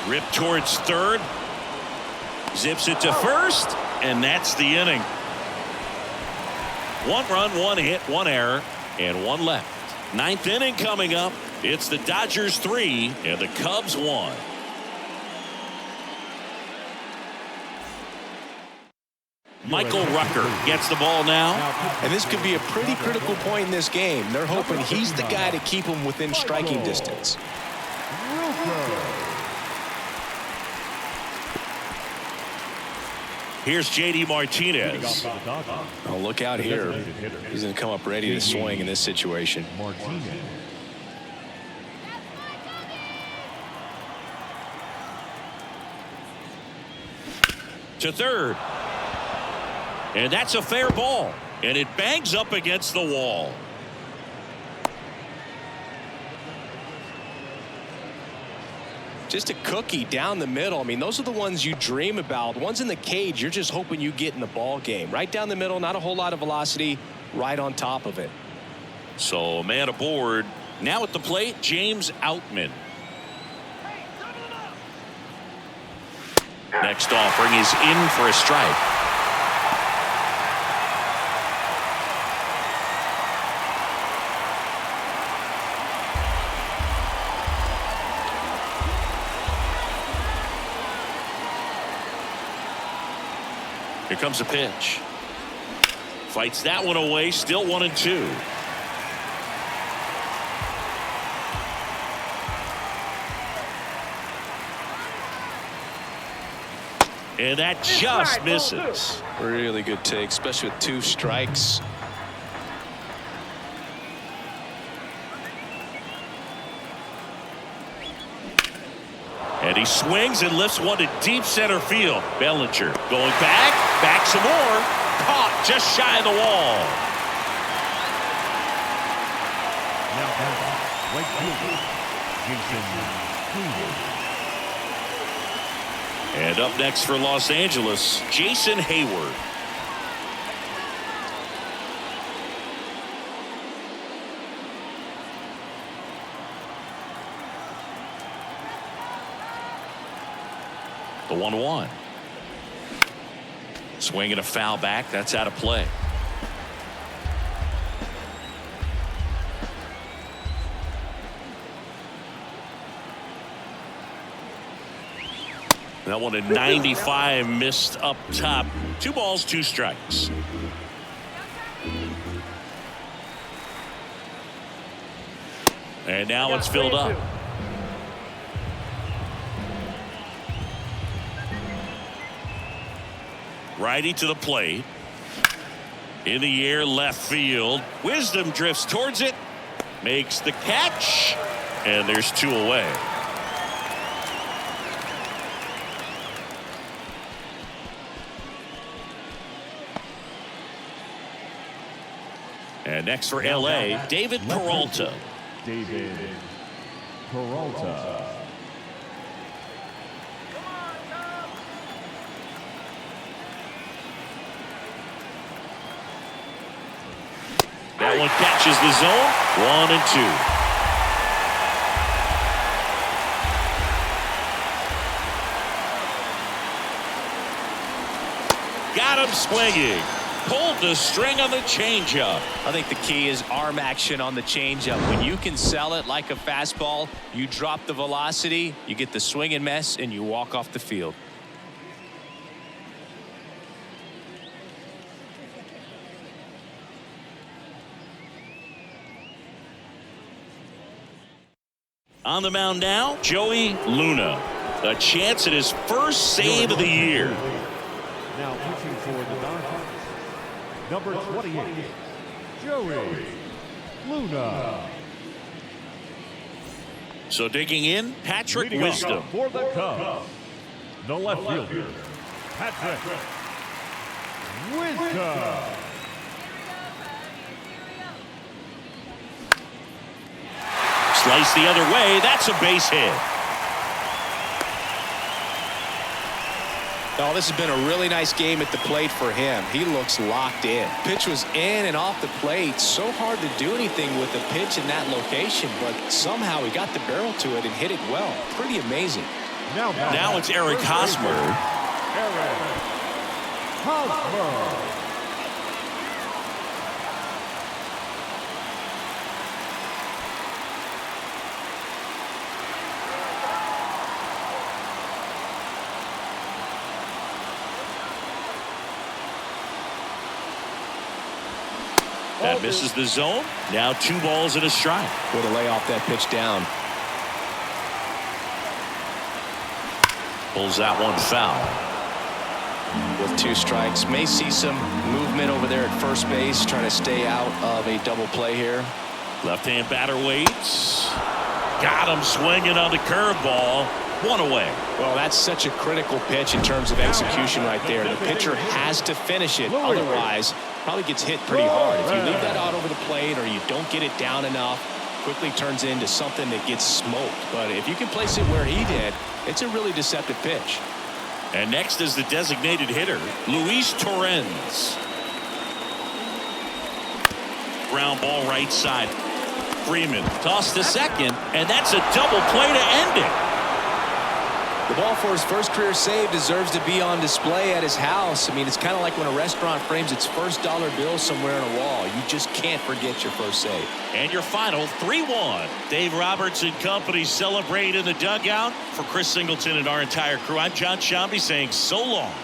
Rip towards third. Zips it to first. And that's the inning. 1 run, 1 hit, 1 error, and 1 left. 9th inning coming up. It's the Dodgers 3 and the Cubs 1. Michael Rucker gets the ball now. And this could be a pretty critical point in this game. They're hoping he's the guy to keep them within striking distance. Here's J.D. Martinez. Oh, look out here. He's going to come up ready to swing in this situation. To third. And that's a fair ball. And it bangs up against the wall. Just a cookie down the middle. I mean, those are the ones you dream about. Ones in the cage, you're just hoping you get in the ball game. Right down the middle, not a whole lot of velocity, right on top of it. So, man aboard. Now at the plate, James Outman. Next offering is in for a strike. Here comes a pitch. Fights that one away. Still 1-2. And that just misses. Really good take, especially with 2 strikes. And he swings and lifts one to deep center field. Bellinger going back some more. Caught just shy of the wall. Now back, right fielder, Jason Hayward. And up next for Los Angeles, Jason Hayward. The 1-1. Swinging a foul back. That's out of play. That one at 95 missed up top. 2 balls, 2 strikes. And now it's filled up. Righty to the plate. In the air, left field. Wisdom drifts towards it. Makes the catch. And there's 2 away. And next for LA, David Peralta. David Peralta. That one catches the zone. 1-2. Got him swinging. Pulled the string on the changeup. I think the key is arm action on the changeup. When you can sell it like a fastball, you drop the velocity, you get the swing and miss, and you walk off the field. On the mound now, Joey Luna. A chance at his first save of the year. Now pitching for the Dodgers, number 28, Joey Luna. So digging in, Patrick Leading Wisdom. off for the Cubs, the left fielder, Patrick Wisdom. Slice the other way. That's a base hit. Oh, this has been a really nice game at the plate for him. He looks locked in. Pitch was in and off the plate. So hard to do anything with the pitch in that location, but somehow he got the barrel to it and hit it well. Pretty amazing. Now it's Eric Hosmer. Eric Hosmer. That misses the zone. Now 2 balls and a strike. Way to lay off that pitch down. Pulls that one foul. With 2 strikes, may see some movement over there at first base, trying to stay out of a double play here. Left-hand batter waits. Got him swinging on the curveball. 1 away. Well, that's such a critical pitch in terms of execution right there. The pitcher has to finish it. Otherwise, probably gets hit pretty hard. If you leave that out over the plate or you don't get it down enough, quickly turns into something that gets smoked. But if you can place it where he did, it's a really deceptive pitch. And next is the designated hitter, Luis Torrens. Ground ball right side. Freeman tossed to second, and that's a double play to end it. The ball for his first career save deserves to be on display at his house. I mean, it's kind of like when a restaurant frames its first dollar bill somewhere on a wall. You just can't forget your first save. And your final 3-1. Dave Roberts and company celebrate in the dugout. For Chris Singleton and our entire crew, I'm John Shambi saying so long.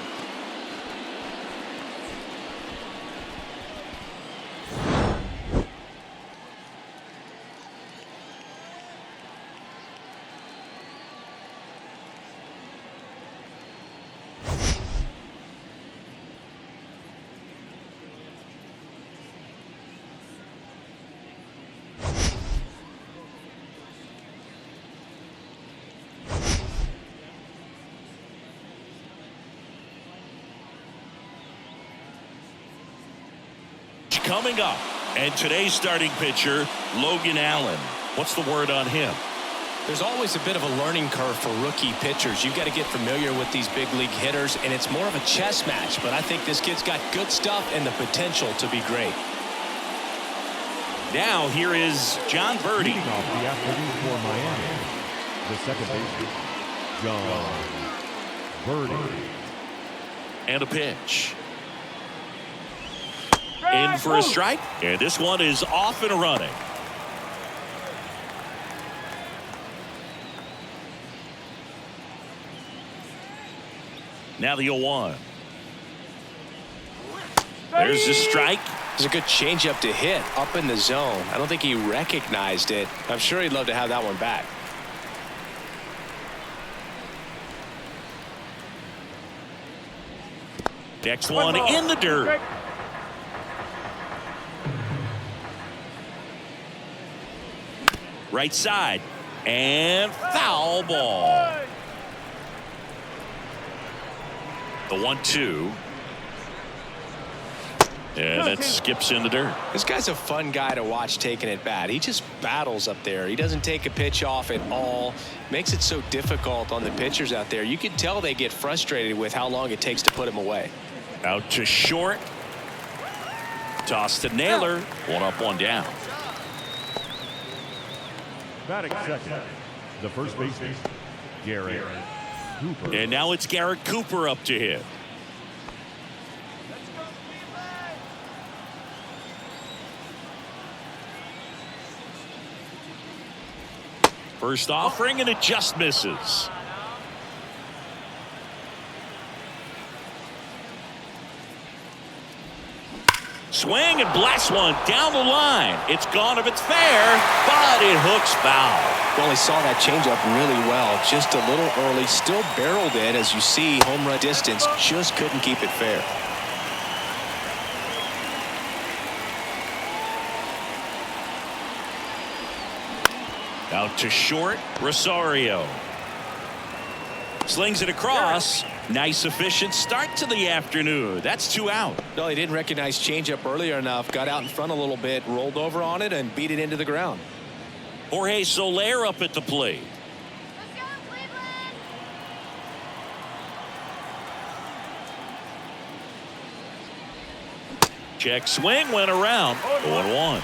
pitch coming up. And today's starting pitcher, Logan Allen. What's the word on him? There's always a bit of a learning curve for rookie pitchers. You've got to get familiar with these big league hitters, and it's more of a chess match. But I think this kid's got good stuff and the potential to be great. Now here is John Birdie. Leading off the afternoon for Miami, the second baseman, John Birdie. And a pitch. In for a strike. And this one is off and running. Now the 0-1. There's the strike. It's a good changeup to hit up in the zone. I don't think he recognized it. I'm sure he'd love to have that one back. Next one in the dirt. Right side. And foul ball. The 1-2. And that skips in the dirt. This guy's a fun guy to watch taking at bat. He just battles up there. He doesn't take a pitch off at all. Makes it so difficult on the pitchers out there. You can tell they get frustrated with how long it takes to put him away. Out to short. Toss to Naylor. One up, one down. Batting second, the first baseman, Garrett Cooper. And now it's Garrett Cooper up to hit. First offering, and it just misses. Swing and blast one down the line. It's gone if it's fair, but it hooks foul. Well, he saw that changeup really well. Just a little early, still barreled it. As you see, home run distance, just couldn't keep it fair. Out to short, Rosario. Slings it across. Nice, efficient start to the afternoon. That's 2 out. No, he didn't recognize changeup earlier enough. Got out in front a little bit, rolled over on it, and beat it into the ground. Jorge Soler up at the plate. Let's go, Cleveland! Check swing, went around. 0-1.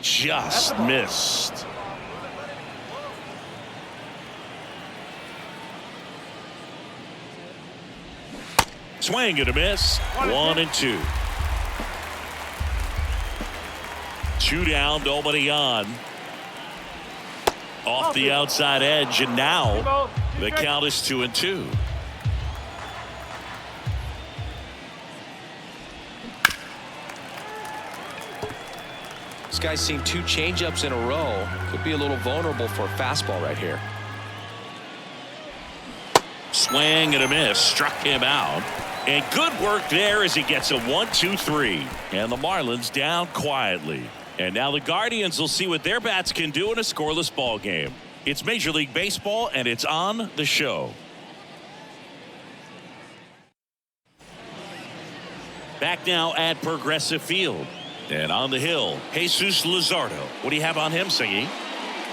Just missed. Swing and a miss. 1-2. 2 down, nobody on. Off the outside edge, and now the count is 2-2. This guy's seen 2 changeups in a row. Could be a little vulnerable for a fastball right here. Swing and a miss. Struck him out. And good work there as he gets a 1-2-3. And the Marlins down quietly. And now the Guardians will see what their bats can do in a scoreless ball game. It's Major League Baseball, and it's on the show. Back now at Progressive Field. And on the hill, Jesus Luzardo. What do you have on him, Singy?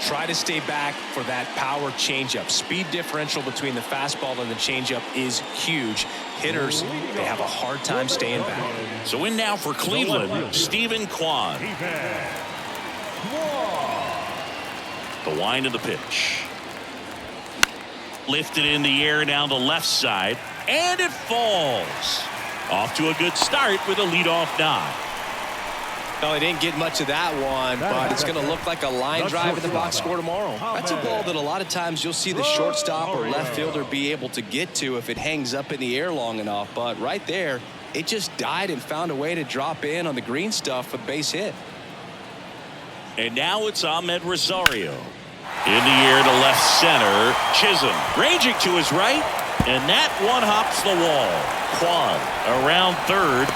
Try to stay back for that power changeup. Speed differential between the fastball and the changeup is huge. Hitters, they have a hard time staying back. So in now for Cleveland, Stephen Kwan. The wind of the pitch. Lifted in the air down the left side, and it falls. Off to a good start with a leadoff knock. No, he didn't get much of that one, but it's going to look like a line drive in the box score tomorrow. That's a ball that a lot of times you'll see the shortstop or left fielder be able to get to if it hangs up in the air long enough. But right there, it just died and found a way to drop in on the green stuff for the base hit. And now it's Ahmed Rosario. In the air to left center. Chisholm ranging to his right, and that one hops the wall. Kwan around third.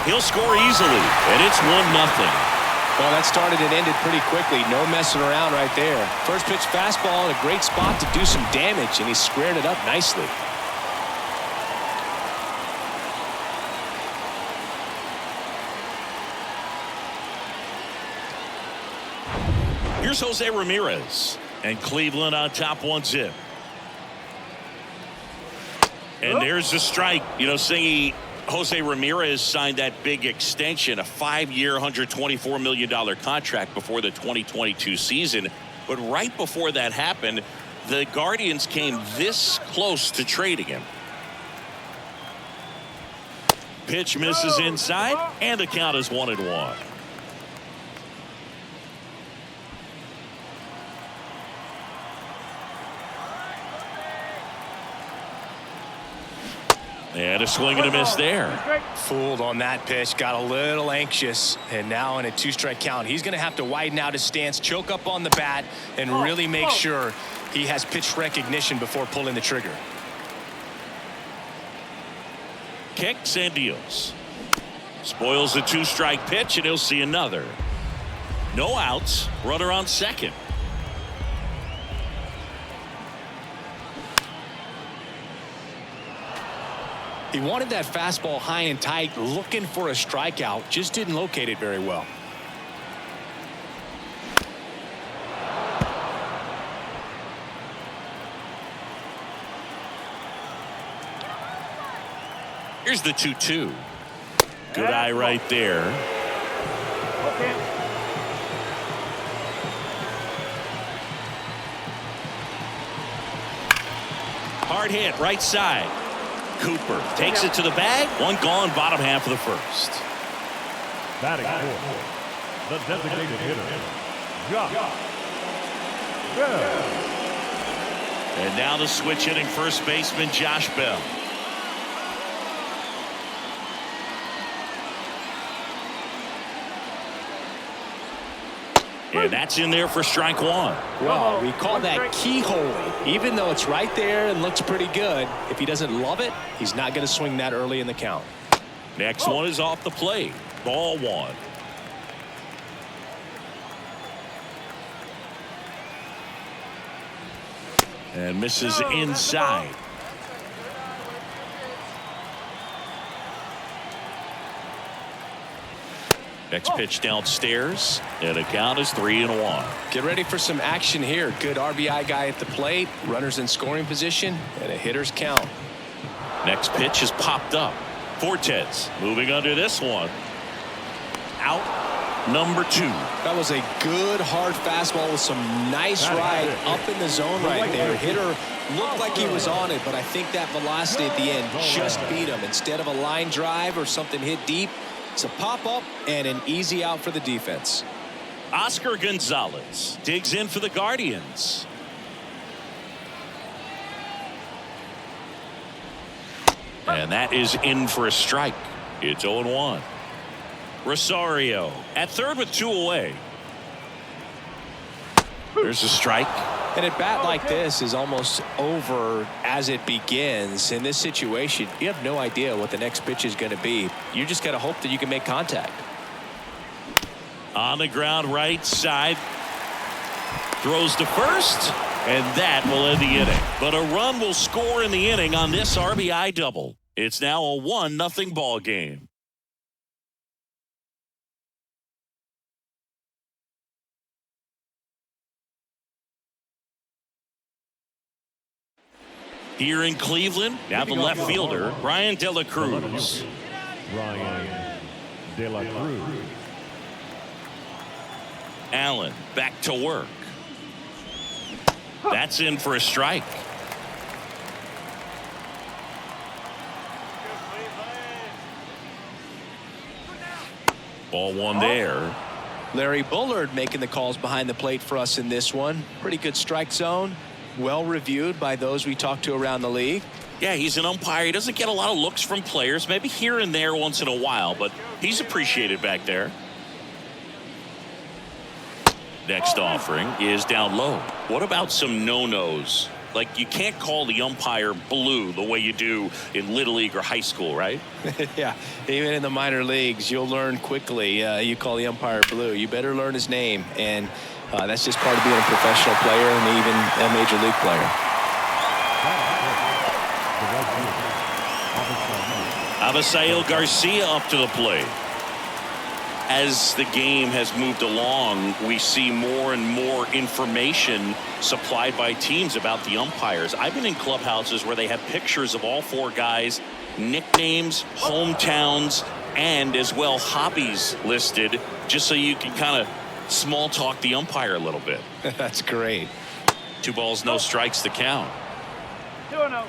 He'll score easily, and it's 1-0. Well, that started and ended pretty quickly. No messing around right there. First pitch fastball in a great spot to do some damage, and he squared it up nicely. Here's Jose Ramirez, and Cleveland on top 1-0. And there's the strike. You know, Singy, Jose Ramirez signed that big extension, a 5-year, $124 million contract before the 2022 season. But right before that happened, the Guardians came this close to trading him. Pitch misses inside, and the count is 1-1. And a swing and a miss there. Fooled on that pitch, got a little anxious, and now in a 2-strike count, he's going to have to widen out his stance, choke up on the bat, and really make sure he has pitch recognition before pulling the trigger. Kicks and deals. Spoils the 2-strike pitch, and he'll see another. No outs, runner on second. He wanted that fastball high and tight, looking for a strikeout, just didn't locate it very well. Here's the 2-2. Good eye right there. Okay. Hard hit, right side. Cooper takes it to the bag. One gone, bottom half of the first. Batting fourth, the designated hitter, Josh Bell. And now the switch hitting first baseman Josh Bell. And that's in there for strike one. Well, we call that keyholing. Even though it's right there and looks pretty good, if he doesn't love it, he's not going to swing that early in the count. Next one is off the plate. Ball one. And misses inside. Next pitch downstairs, and the count is 3-1. Get ready for some action here. Good RBI guy at the plate, runners in scoring position, and a hitter's count. Next pitch is popped up. Fortes moving under this one. Out number 2. That was a good hard fastball with some nice ride up in the zone right there. Hitter looked like he was on it, but I think that velocity at the end just beat him. Instead of a line drive or something hit deep, it's a pop-up and an easy out for the defense. Oscar Gonzalez digs in for the Guardians. And that is in for a strike. It's 0-1. Rosario at third with 2 away. There's a strike. And at bat like this is almost over as it begins. In this situation, you have no idea what the next pitch is going to be. You just got to hope that you can make contact. On the ground right side. Throws to first. And that will end the inning. But a run will score in the inning on this RBI double. It's now a 1-0 ball game. Here in Cleveland, now the left fielder, Brian De La Cruz. Brian De La Cruz. Allen back to work. That's in for a strike. Ball one there. Larry Bullard making the calls behind the plate for us in this one. Pretty good strike zone. Well reviewed by those we talked to around the league. Yeah, he's an umpire. He doesn't get a lot of looks from players, maybe here and there once in a while, but he's appreciated back there. Next offering is down low. What about some no-nos? Like, you can't call the umpire blue the way you do in Little League or high school, right? Yeah, even in the minor leagues, you'll learn quickly. You call the umpire blue, you better learn his name. And that's just part of being a professional player and even a major league player. Avisail Garcia up to the plate. As the game has moved along, we see more and more information supplied by teams about the umpires. I've been in clubhouses where they have pictures of all 4 guys, nicknames, hometowns, and as well hobbies listed, just so you can kind of small talk the umpire a little bit. That's great. 2 balls, no strikes, the count. 2-0.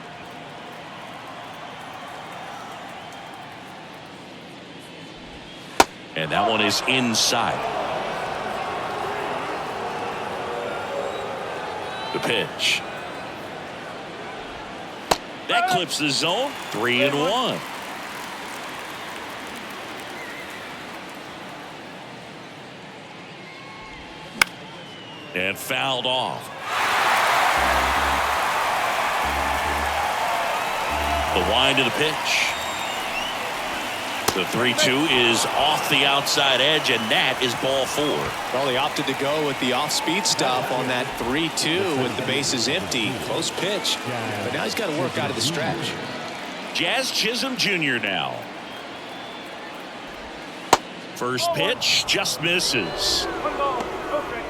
And that one is inside. The pitch. That clips the zone. 3-1. And fouled off. The wind of the pitch. The 3-2 is off the outside edge, and that is ball 4. Well, he opted to go with the off-speed stuff on that 3-2 with the bases empty. Close pitch. But now he's got to work out of the stretch. Jazz Chisholm Jr. now. First pitch just misses. 1 ball, no strike.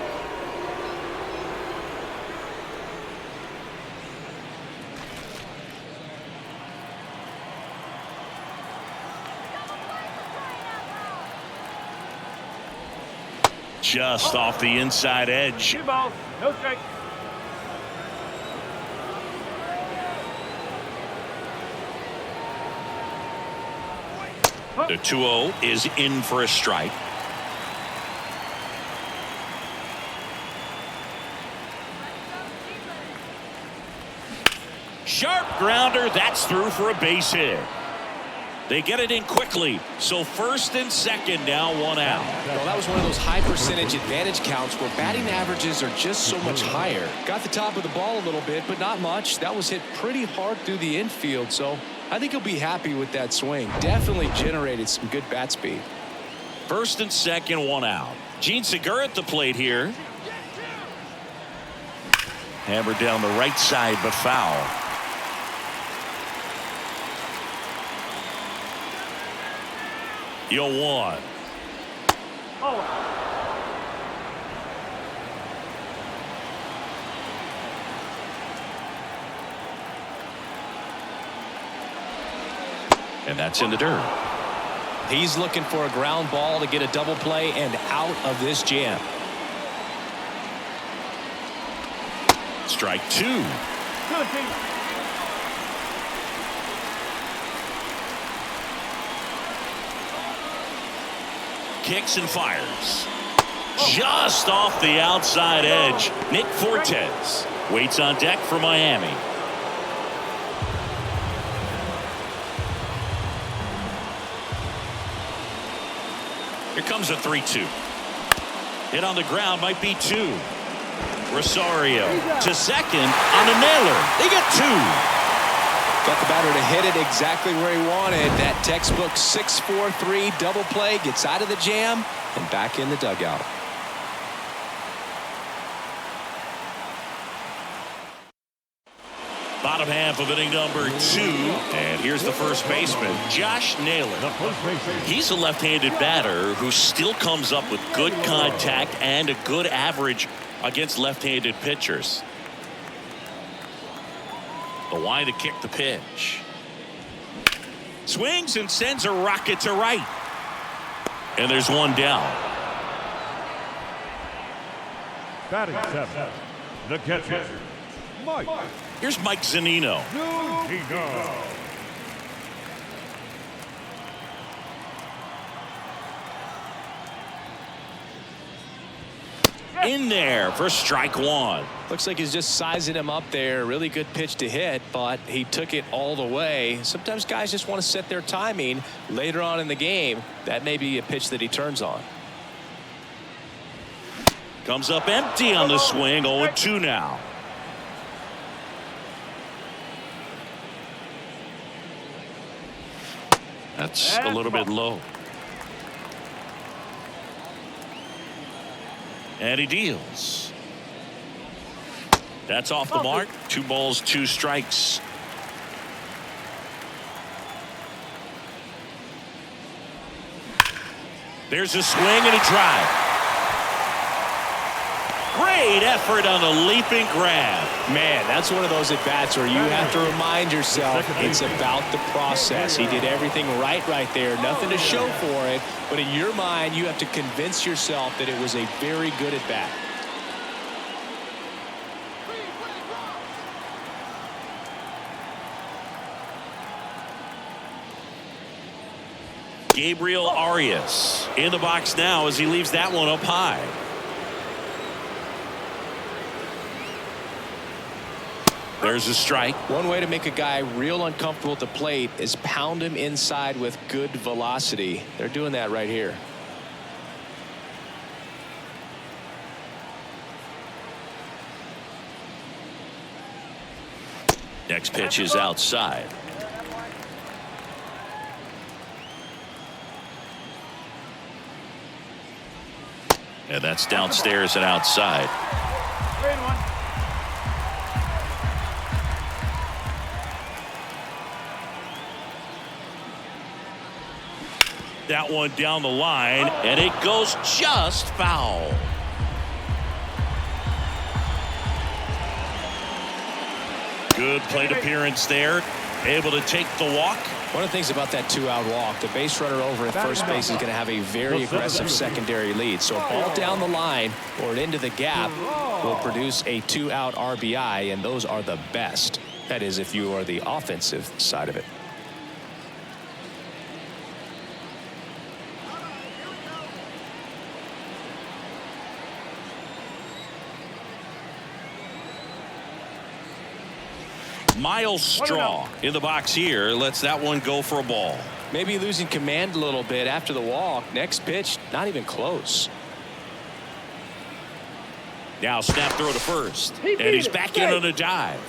Just off the inside edge. 2 balls, no strike. The 2-0 is in for a strike. Sharp grounder. That's through for a base hit. They get it in quickly. So first and second now, 1 out. Well, that was one of those high percentage advantage counts where batting averages are just so much higher. Got the top of the ball a little bit, but not much. That was hit pretty hard through the infield, so I think he'll be happy with that swing. Definitely generated some good bat speed. First and second, 1 out. Gene Segura at the plate here. Hammered down the right side, but foul. Yo, 1. Oh. And that's in the dirt. He's looking for a ground ball to get a double play and out of this jam. Strike 2. 2-2. Kicks and fires. Just off the outside edge. Nick Fortes waits on deck for Miami. Here comes a 3-2. Hit on the ground, might be 2. Rosario to second on a nailer. They get 2. Got the batter to hit it exactly where he wanted. That textbook 6-4-3 double play, gets out of the jam and back in the dugout. Bottom half of inning number 2. And here's the first baseman, Josh Naylor. He's a left-handed batter who still comes up with good contact and a good average against left-handed pitchers. The line to kick the pitch. Swings and sends a rocket to right. And there's 1 down. Batting 7, the catcher, Mike. Here's Mike Zunino. In there for strike 1. Looks like he's just sizing him up there. Really good pitch to hit, but he took it all the way. Sometimes guys just want to set their timing later on in the game. That may be a pitch that he turns on. Comes up empty on the swing. 0-2 now. That's a little bit low. And he deals. That's off the mark. 2 balls, 2 strikes. There's a swing and a drive. Great effort on the leaping grab. Man, that's one of those at-bats where you have to remind yourself it's about the process. He did everything right there. Nothing to show for it. But in your mind, you have to convince yourself that it was a very good at-bat. Gabriel Arias in the box now as he leaves that one up high. There's a strike. One way to make a guy real uncomfortable at the plate is pound him inside with good velocity. They're doing that right here. Next pitch is outside. And that's downstairs and outside. 3-1. That one down the line, and it goes just foul. Good plate appearance there. Able to take the walk. One of the things about that 2-out walk, the base runner over at first base is going to have a very aggressive secondary lead. So a ball down the line or into the gap will produce a 2-out RBI, and those are the best. That is, if you are the offensive side of it. Miles Straw in the box here lets that one go for a ball. Maybe losing command a little bit after the walk. Next pitch, not even close. Now snap throw to first, and he's back in on a dive.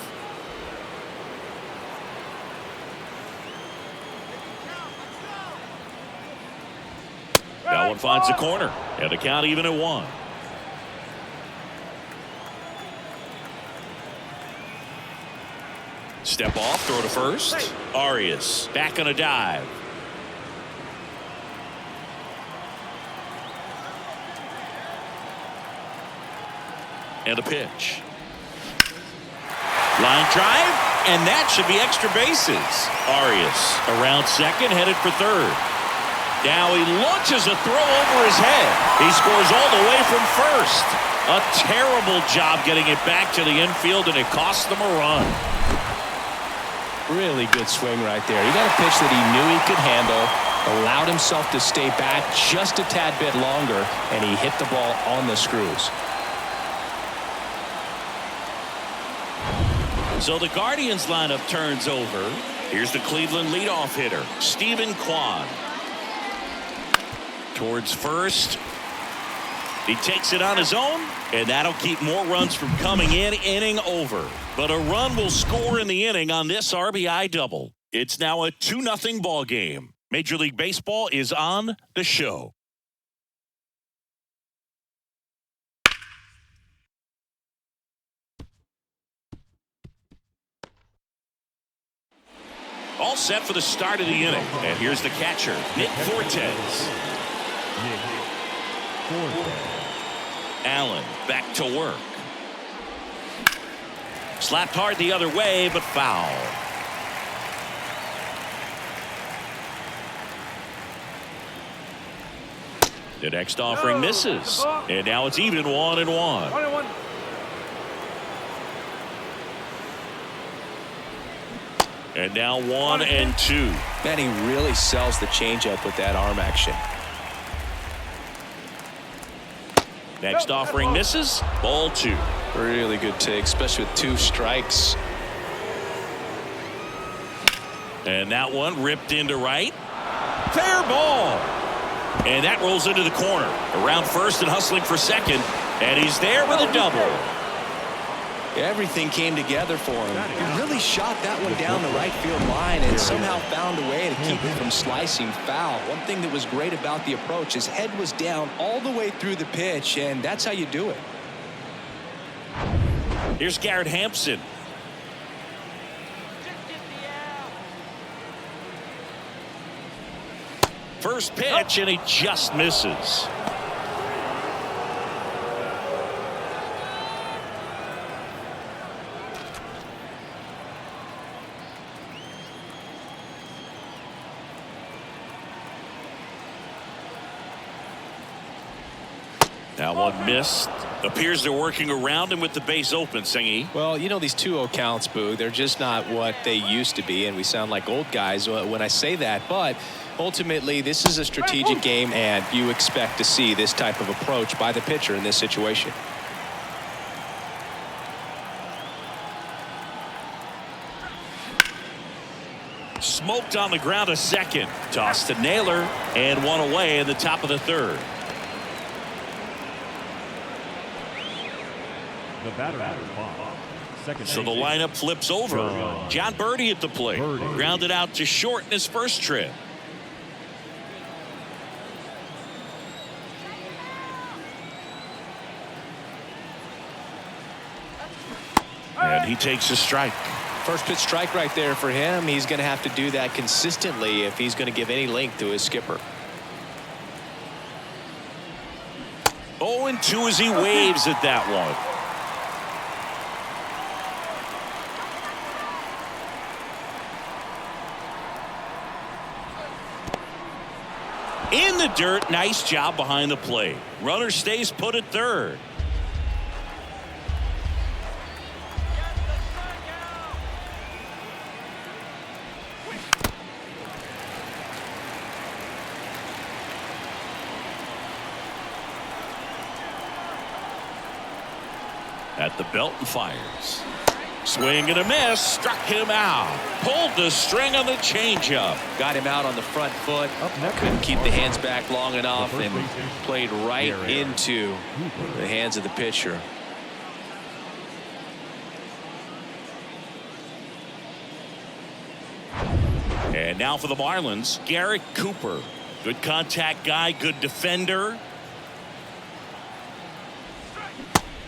That one finds the corner, and the count even at 1. Step off, throw to first. Arias back on a dive. And a pitch. Line drive, and that should be extra bases. Arias around second, headed for third. Now he launches a throw over his head. He scores all the way from first. A terrible job getting it back to the infield, and it cost them a run. Really good swing right there. He got a pitch that he knew he could handle, allowed himself to stay back just a tad bit longer, and he hit the ball on the screws. So the Guardians lineup turns over. Here's the Cleveland leadoff hitter, Stephen Kwan. Towards first. He takes it on his own, and that'll keep more runs from coming in. Inning over. But a run will score in the inning on this RBI double. It's now a 2-0 ball game. Major League Baseball is on the show. All set for the start of the inning. And here's the catcher, Nick Fortes. Allen back to work. Slapped hard the other way, but foul. The next offering misses. And now it's even 1-1. 1-1. And now 1-2. Man, he really sells the changeup with that arm action. Next offering misses. Ball 2. Really good take, especially with 2 strikes. And that one ripped into right. Fair ball. And that rolls into the corner. Around first and hustling for second. And he's there with a double. Everything came together for him. He really shot that one down the right field line and somehow found a way to keep it from slicing foul. One thing that was great about the approach, his head was down all the way through the pitch, and that's how you do it. Here's Garrett Hampson. First pitch, and he just misses. That one missed. Appears they're working around him with the base open, Singy. Well, you know, these 2-0 counts, Boo, they're just not what they used to be, and we sound like old guys when I say that. But ultimately, this is a strategic game, and you expect to see this type of approach by the pitcher in this situation. Smoked on the ground a second. Toss to Naylor, and one away in the top of the third. The batter is Bob. Second So the lineup flips over. John Birdie at the plate. Grounded out to short in his first trip. And he takes a strike. First pitch strike right there for him. He's going to have to do that consistently if he's going to give any length to his skipper. 0-2 as he waves at that one. In the dirt, nice job behind the plate. Runner stays put at third. At the belt and fires. Swing and a miss. Struck him out. Pulled the string on the changeup. Got him out on the front foot. Couldn't keep the hands back long enough and played right into the hands of the pitcher. And now for the Marlins, Garrett Cooper. Good contact guy, good defender.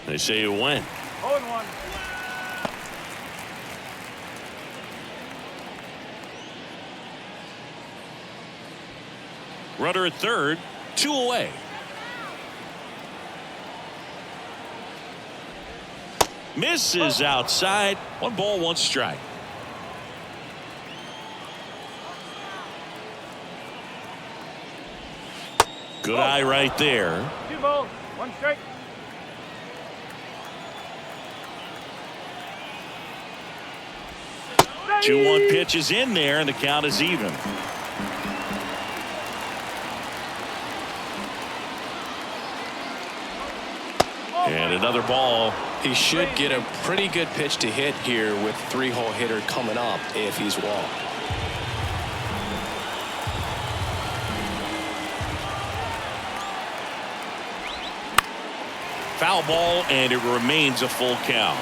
They say it went. 0-1. Runner at third, 2 away. Misses outside. 1 ball, 1 strike. Good eye right there. 2 balls, 1 strike. Two 2-1 pitch is in there, and the count is even. And another ball. He should get a pretty good pitch to hit here with 3-hole hitter coming up if he's walked. Foul ball, and it remains a full count.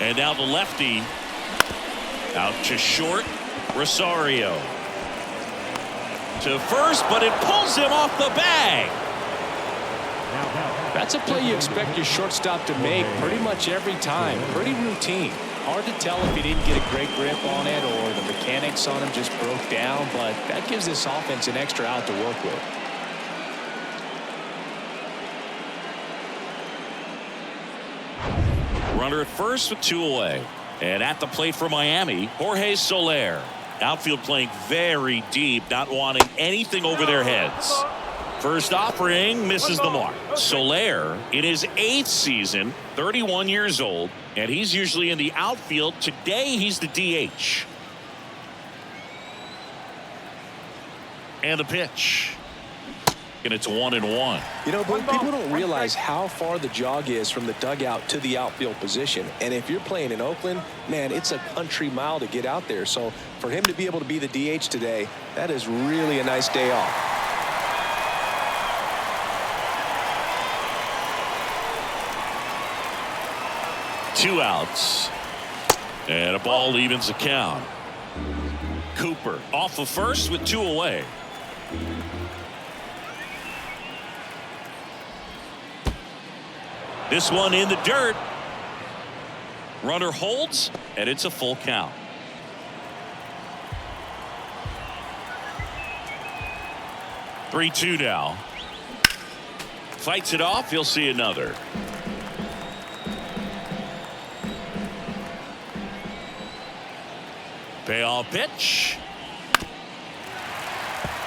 And now the lefty out to short. Rosario to first, but it pulls him off the bag. That's a play you expect your shortstop to make pretty much every time. Pretty routine. Hard to tell if he didn't get a great grip on it or the mechanics on him just broke down, but that gives this offense an extra out to work with. Runner at first with 2 away. And at the plate for Miami, Jorge Soler. Outfield playing very deep, not wanting anything over their heads. First offering misses the mark. Soler in his 8th season, 31 years old, and he's usually in the outfield. Today he's the DH. And the pitch. And it's 1-1. You know, people don't realize how far the jog is from the dugout to the outfield position. And if you're playing in Oakland, man, it's a country mile to get out there. So for him to be able to be the DH today, that is really a nice day off. 2 outs. And a ball evens the count. Cooper off of first with 2 away. This one in the dirt. Runner holds, and it's a full count. Three-2 now. Fights it off. He'll see another. Payoff pitch.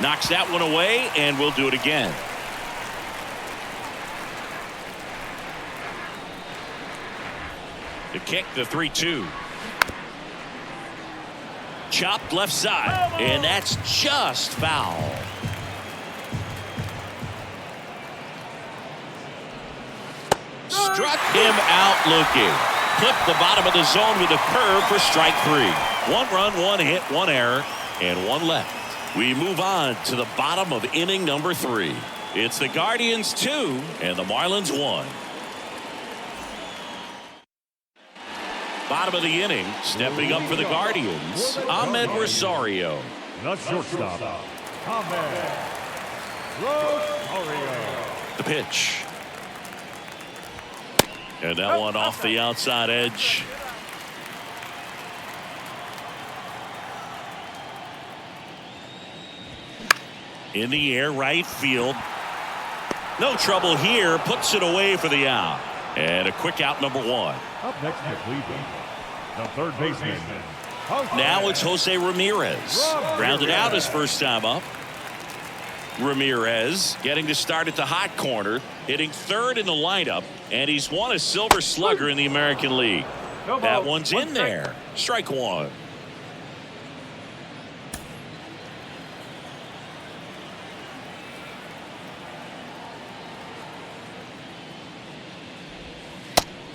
Knocks that one away, and we'll do it again. The kick, the 3-2. Chopped left side, and that's just foul. Struck him out looking. Clipped the bottom of the zone with a curve for strike 3. 1 run, 1 hit, 1 error, and 1 left. We move on to the bottom of inning number 3. It's the Guardians 2 and the Marlins 1. Bottom of the inning, stepping up for the Guardians, Ahmed Rosario. The shortstop, Ahmed Rosario. The pitch. And that one off the outside edge. In the air, right field. No trouble here. Puts it away for the out. And a quick out, number 1. Up next to Cleveland, the third baseman. Now it's Jose Ramirez. Grounded out his first time up. Ramirez getting to start at the hot corner, hitting 3rd in the lineup, and he's won a Silver Slugger in the American League. That one's in there. Strike 1.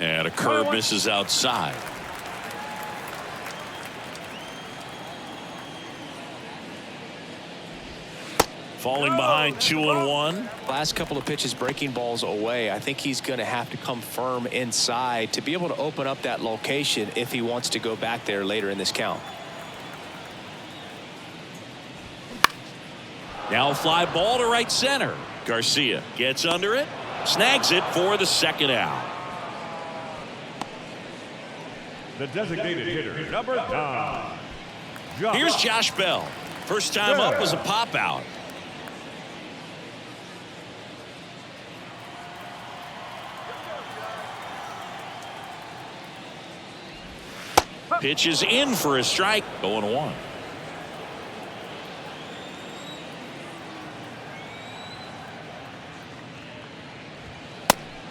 And a curve misses outside. Falling behind 2-1. Last couple of pitches breaking balls away. I think he's going to have to come firm inside to be able to open up that location if he wants to go back there later in this count. Now a fly ball to right center. Garcia gets under it, snags it for the 2nd out. The designated hitter, number 9. Here's Josh Bell. First time up was a pop out. Pitch is in for a strike. 0-1.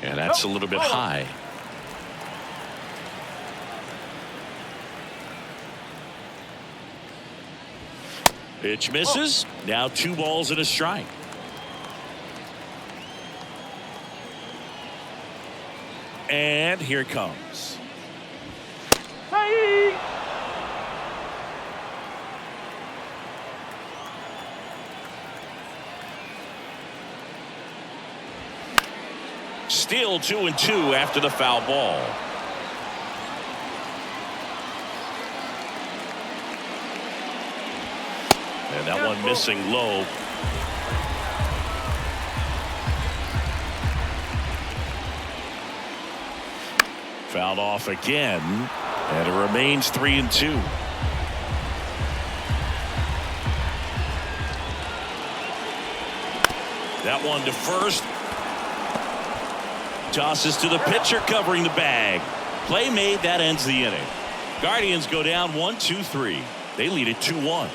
And that's a little bit high. Pitch misses. Now 2 balls and a strike. And here it comes. Still 2-2 after the foul ball. And that one missing low. Fouled off again, and it remains 3-2. That one to first. Tosses to the pitcher covering the bag. Play made. That ends the inning. Guardians go down 1-2-3. They lead it 2-1.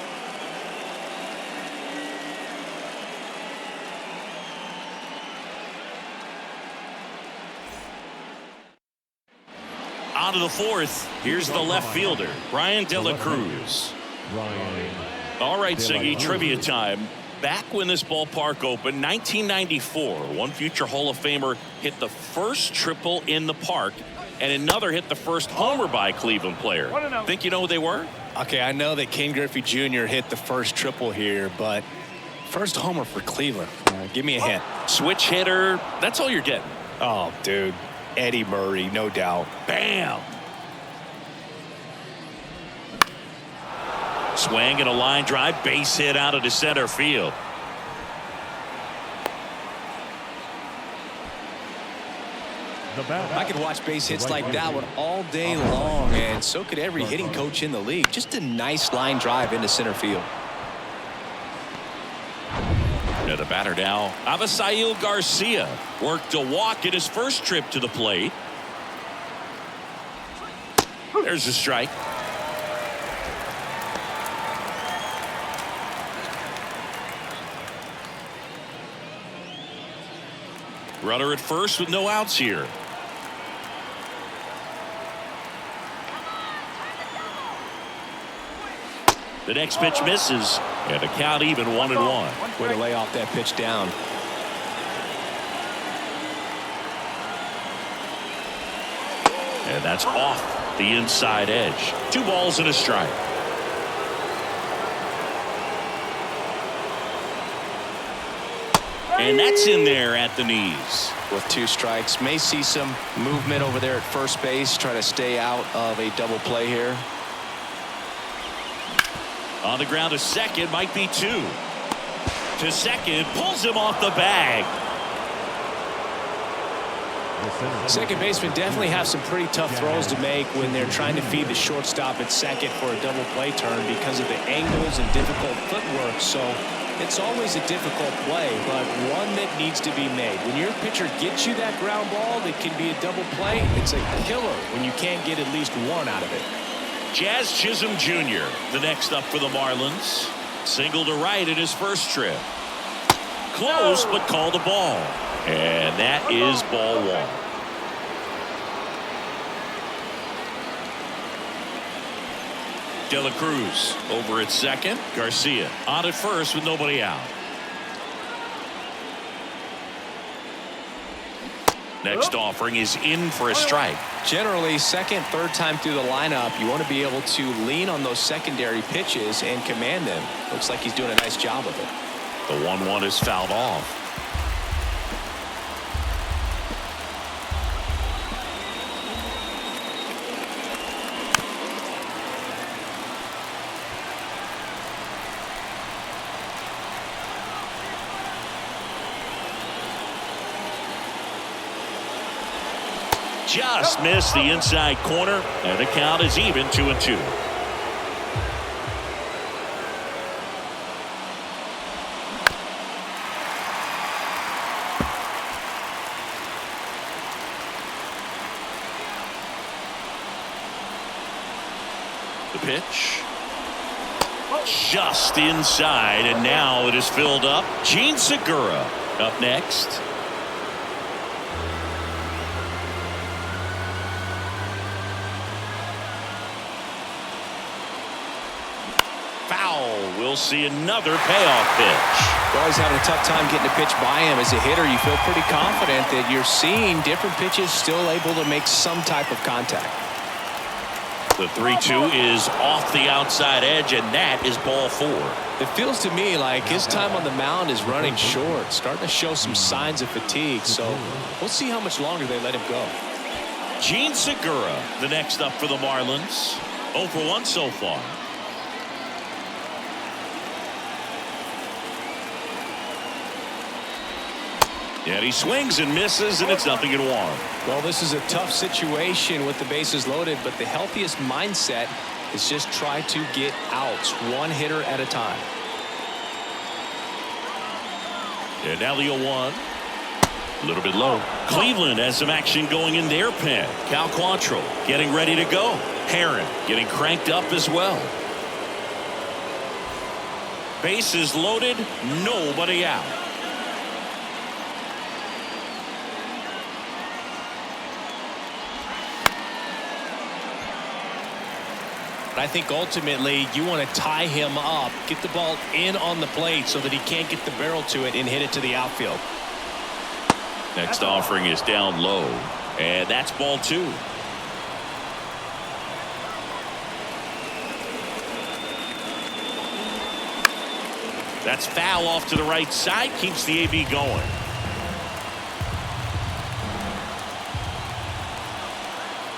On to the 4th. Here's the left fielder, Brian De La Cruz. All right, Siggy, trivia time. Back when this ballpark opened, 1994, one future Hall of Famer hit the first triple in the park, and another hit the first homer by a Cleveland player. Think you know who they were? Okay, I know that Ken Griffey Jr. hit the first triple here, but first homer for Cleveland. Give me a hint. Switch hitter. That's all you're getting. Oh, dude. Eddie Murray, no doubt. Bam! Swing and a line drive, base hit out of the center field. I could watch base hits like that one all day long, and so could every hitting coach in the league. Just a nice line drive into center field. And the batter now, Avisail Garcia, worked a walk in his first trip to the plate. There's a strike. Runner at first with no outs here. The next pitch misses, and the count even 1-1. Way to lay off that pitch down. And that's off the inside edge. 2 balls and a strike. And that's in there at the knees. With 2 strikes, may see some movement over there at first base. Try to stay out of a double play here. On the ground to second, might be 2. To second, pulls him off the bag. Second baseman definitely have some pretty tough throws to make when they're trying to feed the shortstop at second for a double play turn because of the angles and difficult footwork. So it's always a difficult play, but one that needs to be made. When your pitcher gets you that ground ball that can be a double play, it's a killer when you can't get at least one out of it. Jazz Chisholm Jr., the next up for the Marlins. Single to right in his first trip. Close, but called a ball. And that is ball 1. De La Cruz over at second. Garcia on at first with nobody out. Next offering is in for a strike. Generally, second, third time through the lineup, you want to be able to lean on those secondary pitches and command them. Looks like he's doing a nice job of it. The 1-1 is fouled off. Just missed the inside corner, and the count is even 2-2. The pitch. Just inside, and now it is filled up. Gene Segura up next. We'll see another payoff pitch. Well, he's having a tough time getting a pitch by him. As a hitter, you feel pretty confident that you're seeing different pitches still able to make some type of contact. The 3-2 is off the outside edge, and that is ball 4. It feels to me like his time on the mound is running short, starting to show some signs of fatigue. So we'll see how much longer they let him go. Gene Segura, the next up for the Marlins. 0 for 1 so far. And he swings and misses, and it's 0-1. Well, this is a tough situation with the bases loaded, but the healthiest mindset is just try to get outs, one hitter at a time. And now the 0-1. A little bit low. Cleveland has some action going in their pen. Cal Quantrill getting ready to go. Herron getting cranked up as well. Bases loaded, nobody out. I think ultimately you want to tie him up, get the ball in on the plate so that he can't get the barrel to it and hit it to the outfield. Next offering is down low, and that's ball 2. That's foul off to the right side, keeps the AB going.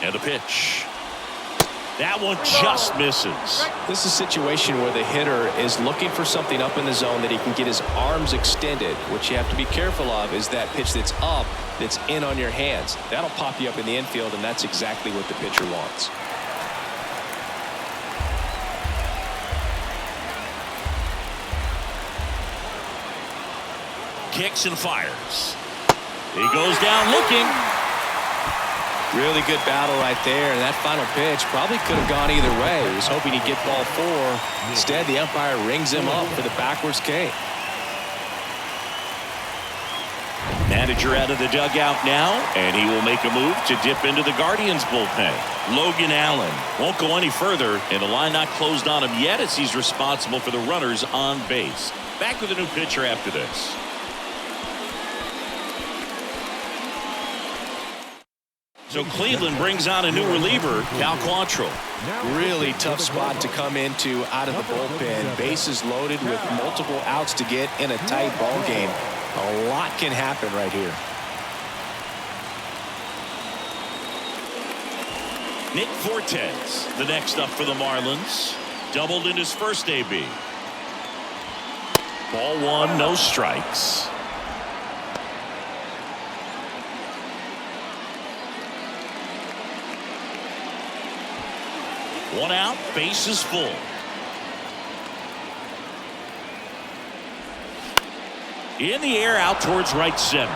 And the pitch. That one just misses. This is a situation where the hitter is looking for something up in the zone that he can get his arms extended. What you have to be careful of is that pitch that's up, that's in on your hands. That'll pop you up in the infield, and that's exactly what the pitcher wants. Kicks and fires. He goes down looking. Really good battle right there, and that final pitch probably could have gone either way. He was hoping he'd get ball 4. Instead, the umpire rings him up for the backwards K. Manager out of the dugout now, and he will make a move to dip into the Guardians bullpen. Logan Allen won't go any further, and the line not closed on him yet as he's responsible for the runners on base. Back with a new pitcher after this. So Cleveland brings on a new reliever, Cal Quantrill. Really tough spot to come into out of the bullpen. Bases loaded with multiple outs to get in a tight ball game. A lot can happen right here. Nick Fortes, the next up for the Marlins. Doubled in his first AB. Ball 1, no strikes. One out, base is full. In the air, out towards right center.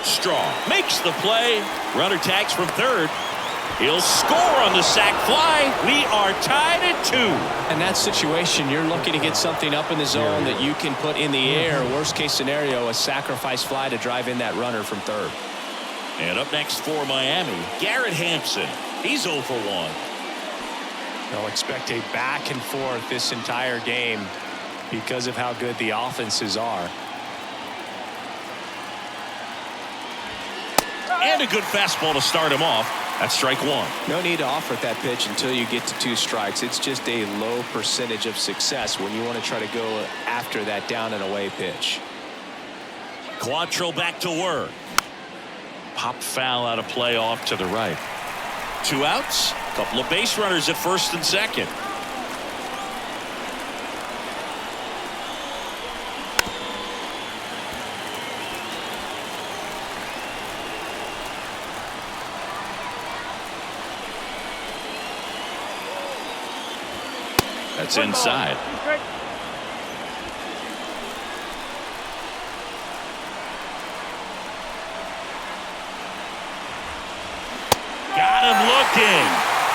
Strong makes the play. Runner tags from third. He'll score on the sac fly. We are tied at 2. In that situation, you're looking to get something up in the zone that you can put in the air. Worst case scenario, a sacrifice fly to drive in that runner from third. And up next for Miami, Garrett Hampson. He's 0 for 1. They'll expect a back and forth this entire game because of how good the offenses are. And a good fastball to start him off. That's strike 1. No need to offer that pitch until you get to 2 strikes. It's just a low percentage of success when you want to try to go after that down and away pitch. Quantrill back to work. Pop foul out of play off to the right. 2 outs. Couple of base runners at first and second. That's inside. Got him looking.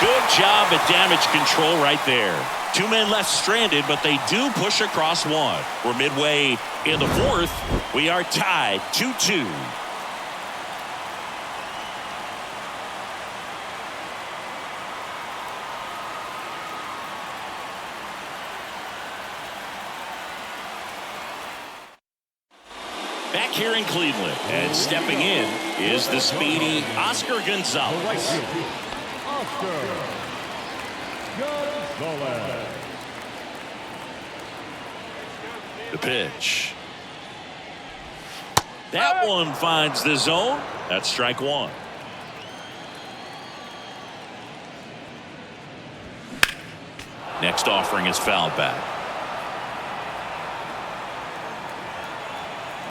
Good job at damage control right there. 2 men left stranded, but they do push across 1. We're midway in the 4th. We are tied 2-2. Back here in Cleveland, and stepping in is the speedy Oscar Gonzalez. Oscar Gonzalez. The pitch. That one finds the zone. That's strike 1. Next offering is fouled back.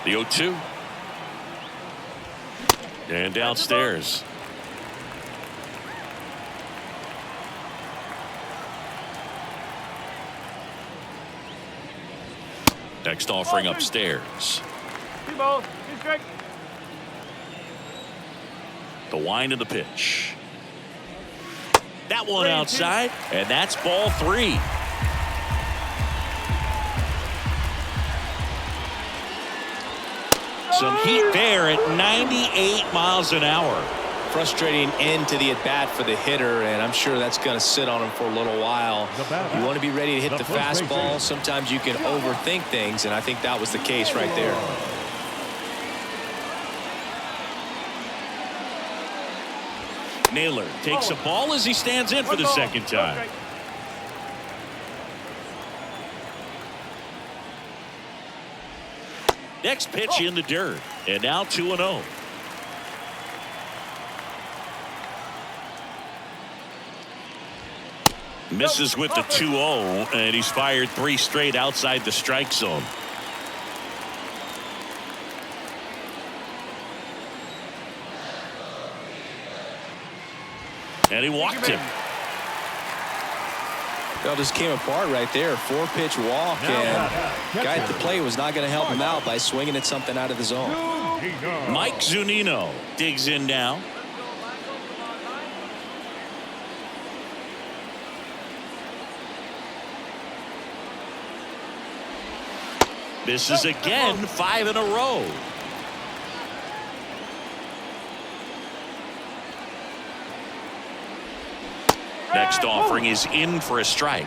The 0-2. And downstairs. Next offering upstairs. 2 balls, 2 strikes. The wind of the pitch. That one outside, and that's ball 3. Some heat there at 98 miles an hour. Frustrating end to the at-bat for the hitter, and I'm sure that's going to sit on him for a little while. You want to be ready to hit the fastball. Sometimes you can overthink things, and I think that was the case right there. Naylor takes a ball as he stands in for the second time. Next pitch in the dirt, and now 2-0. Misses with the 2-0, and he's fired 3 straight outside the strike zone. And he walked him. Well, just came apart right there. 4-pitch walk, and guy at the plate was not going to help him out by swinging at something out of the zone. Mike Zunino digs in now. Misses again, 5 in a row. Next offering is in for a strike.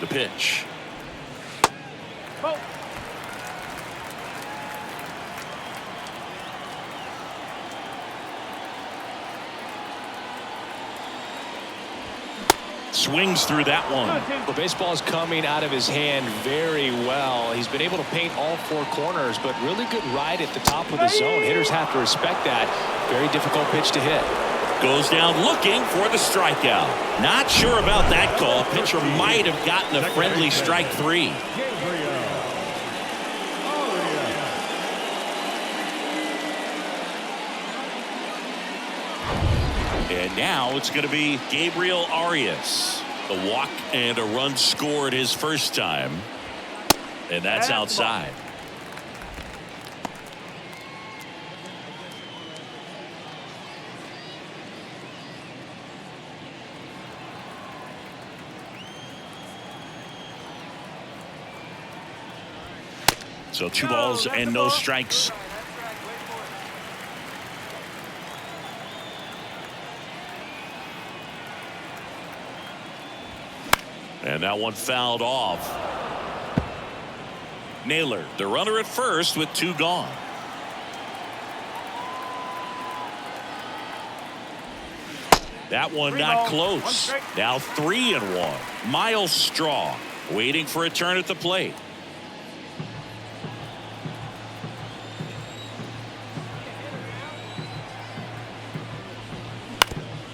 The pitch. Swings through that one. The baseball is coming out of his hand very well. He's been able to paint all 4 corners, but really good ride at the top of the zone. Hitters have to respect that. Very difficult pitch to hit. Goes down looking for the strikeout. Not sure about that call. Pitcher might have gotten a friendly strike 3. And now it's going to be Gabriel Arias. A walk and a run scored his first time. And that's outside. So 2 balls and no strikes. And that one fouled off. Naylor, the runner at first with 2 gone. That one not close. Now 3-1. Miles Straw waiting for a turn at the plate.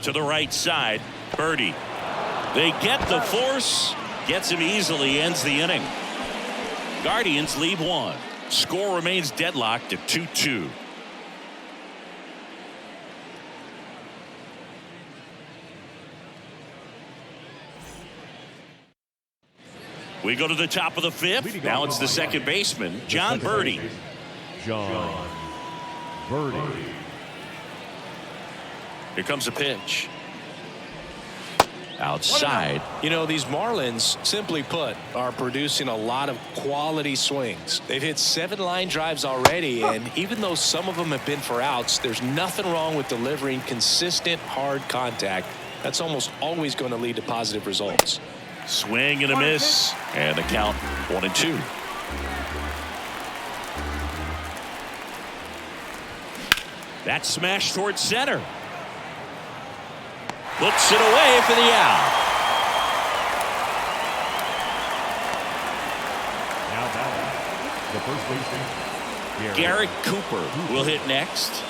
To the right side, Birdie. They get the force, gets him easily, ends the inning. Guardians lead 1. Score remains deadlocked at 2-2. We go to the top of the 5th. Now it's the second baseman, John Birdie. John Birdie. Here comes a pitch. Outside. You know, these Marlins, simply put, are producing a lot of quality swings. They've hit 7 line drives already, and even though some of them have been for outs, there's nothing wrong with delivering consistent, hard contact. That's almost always going to lead to positive results. Swing and a miss, and the count 1-2. That smash towards center. Looks it away for the out. Now batting, the first baseman, Garrett Cooper will hit next.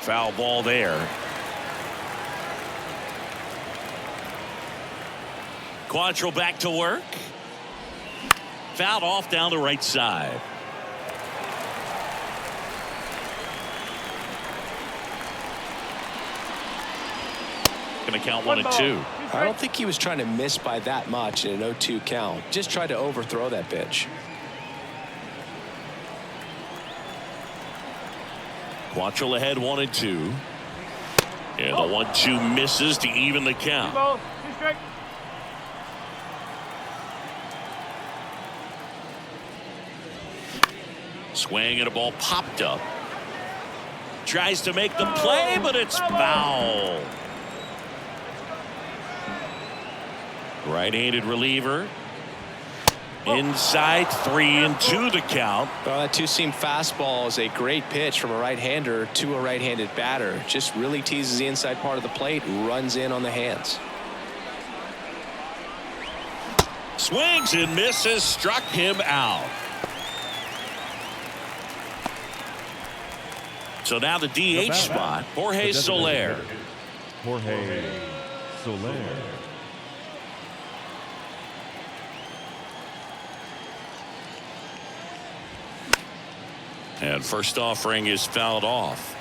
Foul ball there. Quantrill back to work. Fouled off down the right side. Going to count 1-2. I don't think he was trying to miss by that much in an 0-2 count. Just tried to overthrow that pitch. Quantrill ahead 1-2. And the 1-2 misses to even the count. Swing and a ball popped up. Tries to make the play, but it's foul. Right-handed reliever. Inside, 3-2 the count. Well, that 2-seam fastball is a great pitch from a right-hander to a right-handed batter. Just really teases the inside part of the plate, runs in on the hands. Swings and misses, struck him out. So now the DH spot, Jorge Soler. Jorge Soler. And first offering is fouled off.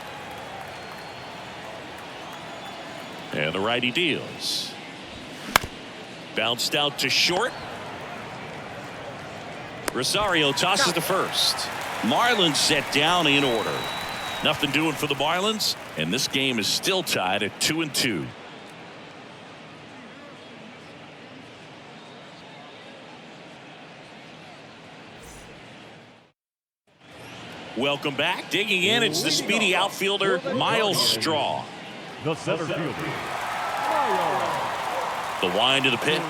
And the righty deals. Bounced out to short. Rosario tosses to first. Marlins set down in order. Nothing doing for the Marlins, and this game is still tied at 2-2. Welcome back. Digging in, it's the speedy outfielder, Miles Straw. The center fielder. The wind of the pitch.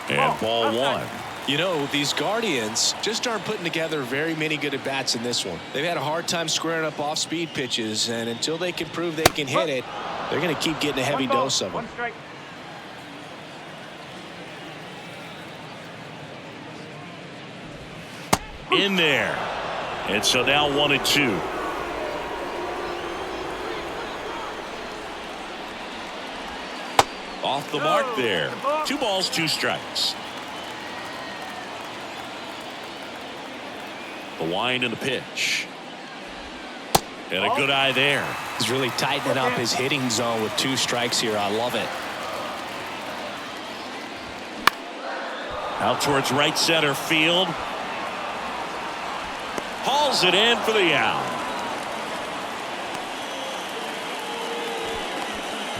And ball one. You know, these Guardians just aren't putting together very many good at-bats in this one. They've had a hard time squaring up off-speed pitches, and until they can prove they can hit it, they're going to keep getting a heavy dose of them. 1 strike. In there. And so now 1-2. Off the mark there. 2 balls, 2 strikes. The wind and the pitch. And a good eye there. He's really tightening up his hitting zone with 2 strikes here. I love it. Out towards right center field. Hauls it in for the out.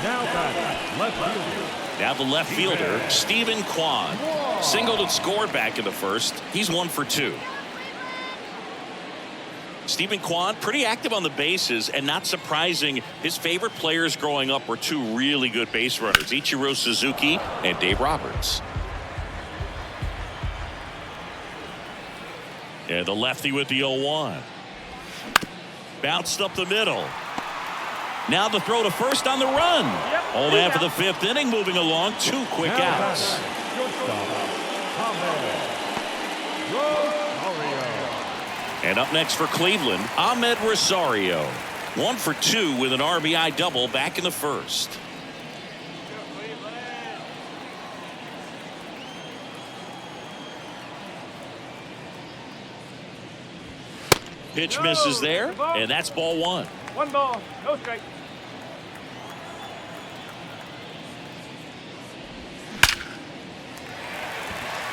Now back, left fielder. Now the left fielder, Stephen Kwan. Singled and scored back in the first. He's 1 for 2. Stephen Kwan, pretty active on the bases, and not surprising, his favorite players growing up were 2 really good base runners, Ichiro Suzuki and Dave Roberts. And the lefty with the 0-1. Bounced up the middle. Now the throw to first on the run. All after the 5th inning, moving along, 2 quick outs. And up next for Cleveland, Ahmed Rosario. 1 for 2 with an RBI double back in the first. Pitch misses there, and that's ball 1. 1 ball, no strike.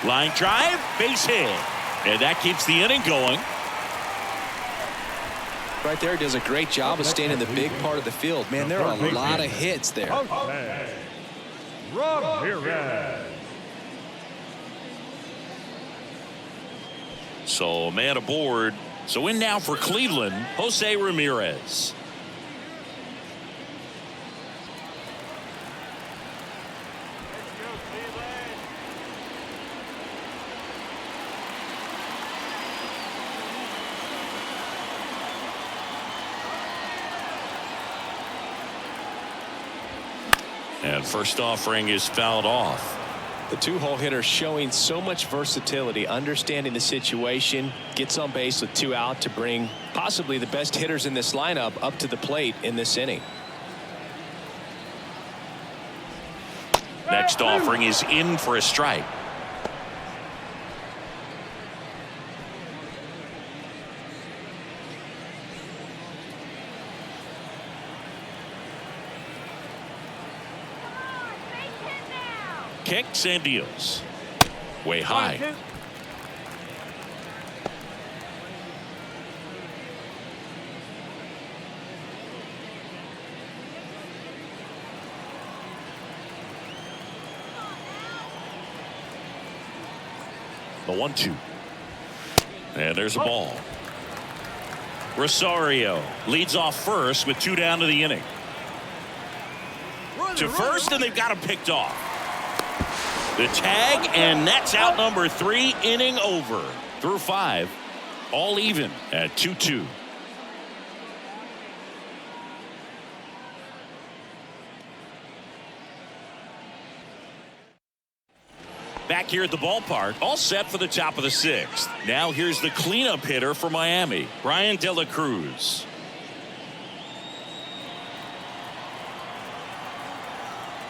Line drive, base hit. And that keeps the inning going. Right there, does a great job of staying in the big part of the field. Man, there are a lot of hits there. So a man aboard. So in now for Cleveland, Jose Ramirez. And first offering is fouled off. The 2-hole hitter showing so much versatility, understanding the situation, gets on base with 2 out to bring possibly the best hitters in this lineup up to the plate in this inning. Next offering is in for a strike. Kicks and deals. Way high. 1-2. And there's a ball. Rosario leads off first with 2 down to the inning. To first, and they've got him picked off. The tag, and that's out number 3, inning over. Through 5, all even at 2-2. Back here at the ballpark, all set for the top of the 6th. Now here's the cleanup hitter for Miami, Brian De La Cruz.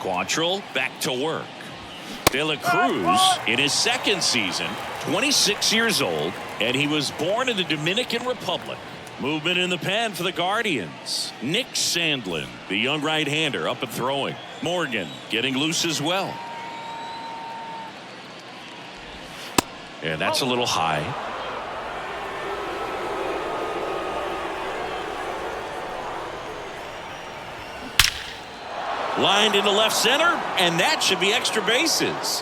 Quantrill back to work. De La Cruz in his 2nd season, 26 years old, and he was born in the Dominican Republic. Movement in the pen for the Guardians. Nick Sandlin, the young right-hander, up and throwing. Morgan getting loose as well. And that's a little high. Lined into left center, and that should be extra bases.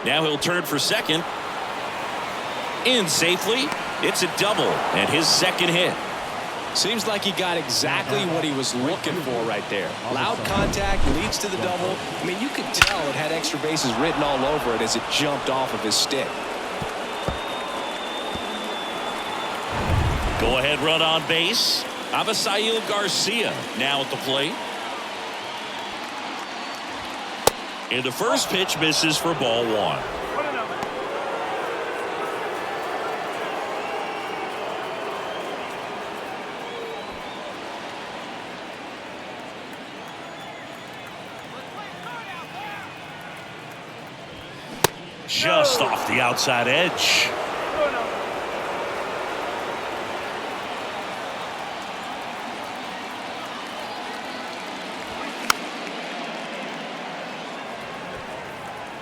Now he'll turn for second. In safely. It's a double and his 2nd hit. Seems like he got exactly what he was looking for right there. Loud contact leads to the double. I mean, you could tell it had extra bases written all over it as it jumped off of his stick. Go ahead run on base. Avisail Garcia now at the plate. And the first pitch misses for ball 1. Just off the outside edge.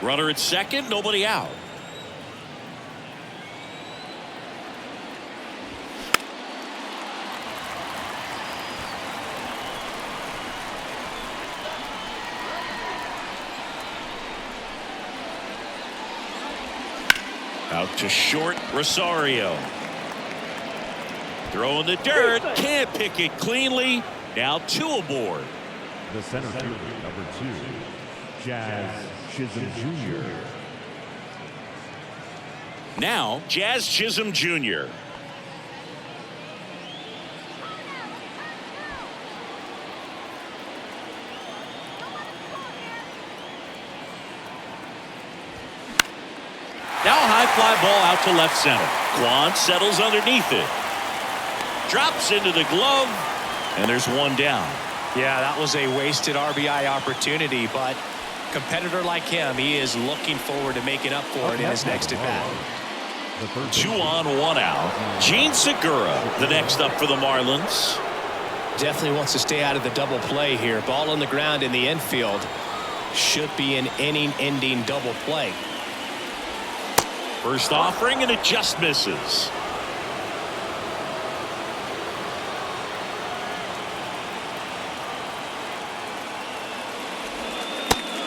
Runner at second, nobody out. Out to short, Rosario. Throwing the dirt, can't pick it cleanly. Now 2 aboard. The center fielder, number 2, Shazam Jr. Now Jazz Chisholm Jr. Now a high fly ball out to left center. Quan settles underneath it. Drops into the glove, and there's 1 down. Yeah, that was a wasted RBI opportunity, but competitor like him, he is looking forward to making up for it in his next at bat. 2 on, 1 out. Gene Segura, the next up for the Marlins. Definitely wants to stay out of the double play here. Ball on the ground in the infield. Should be an inning-ending double play. First offering, and it just misses.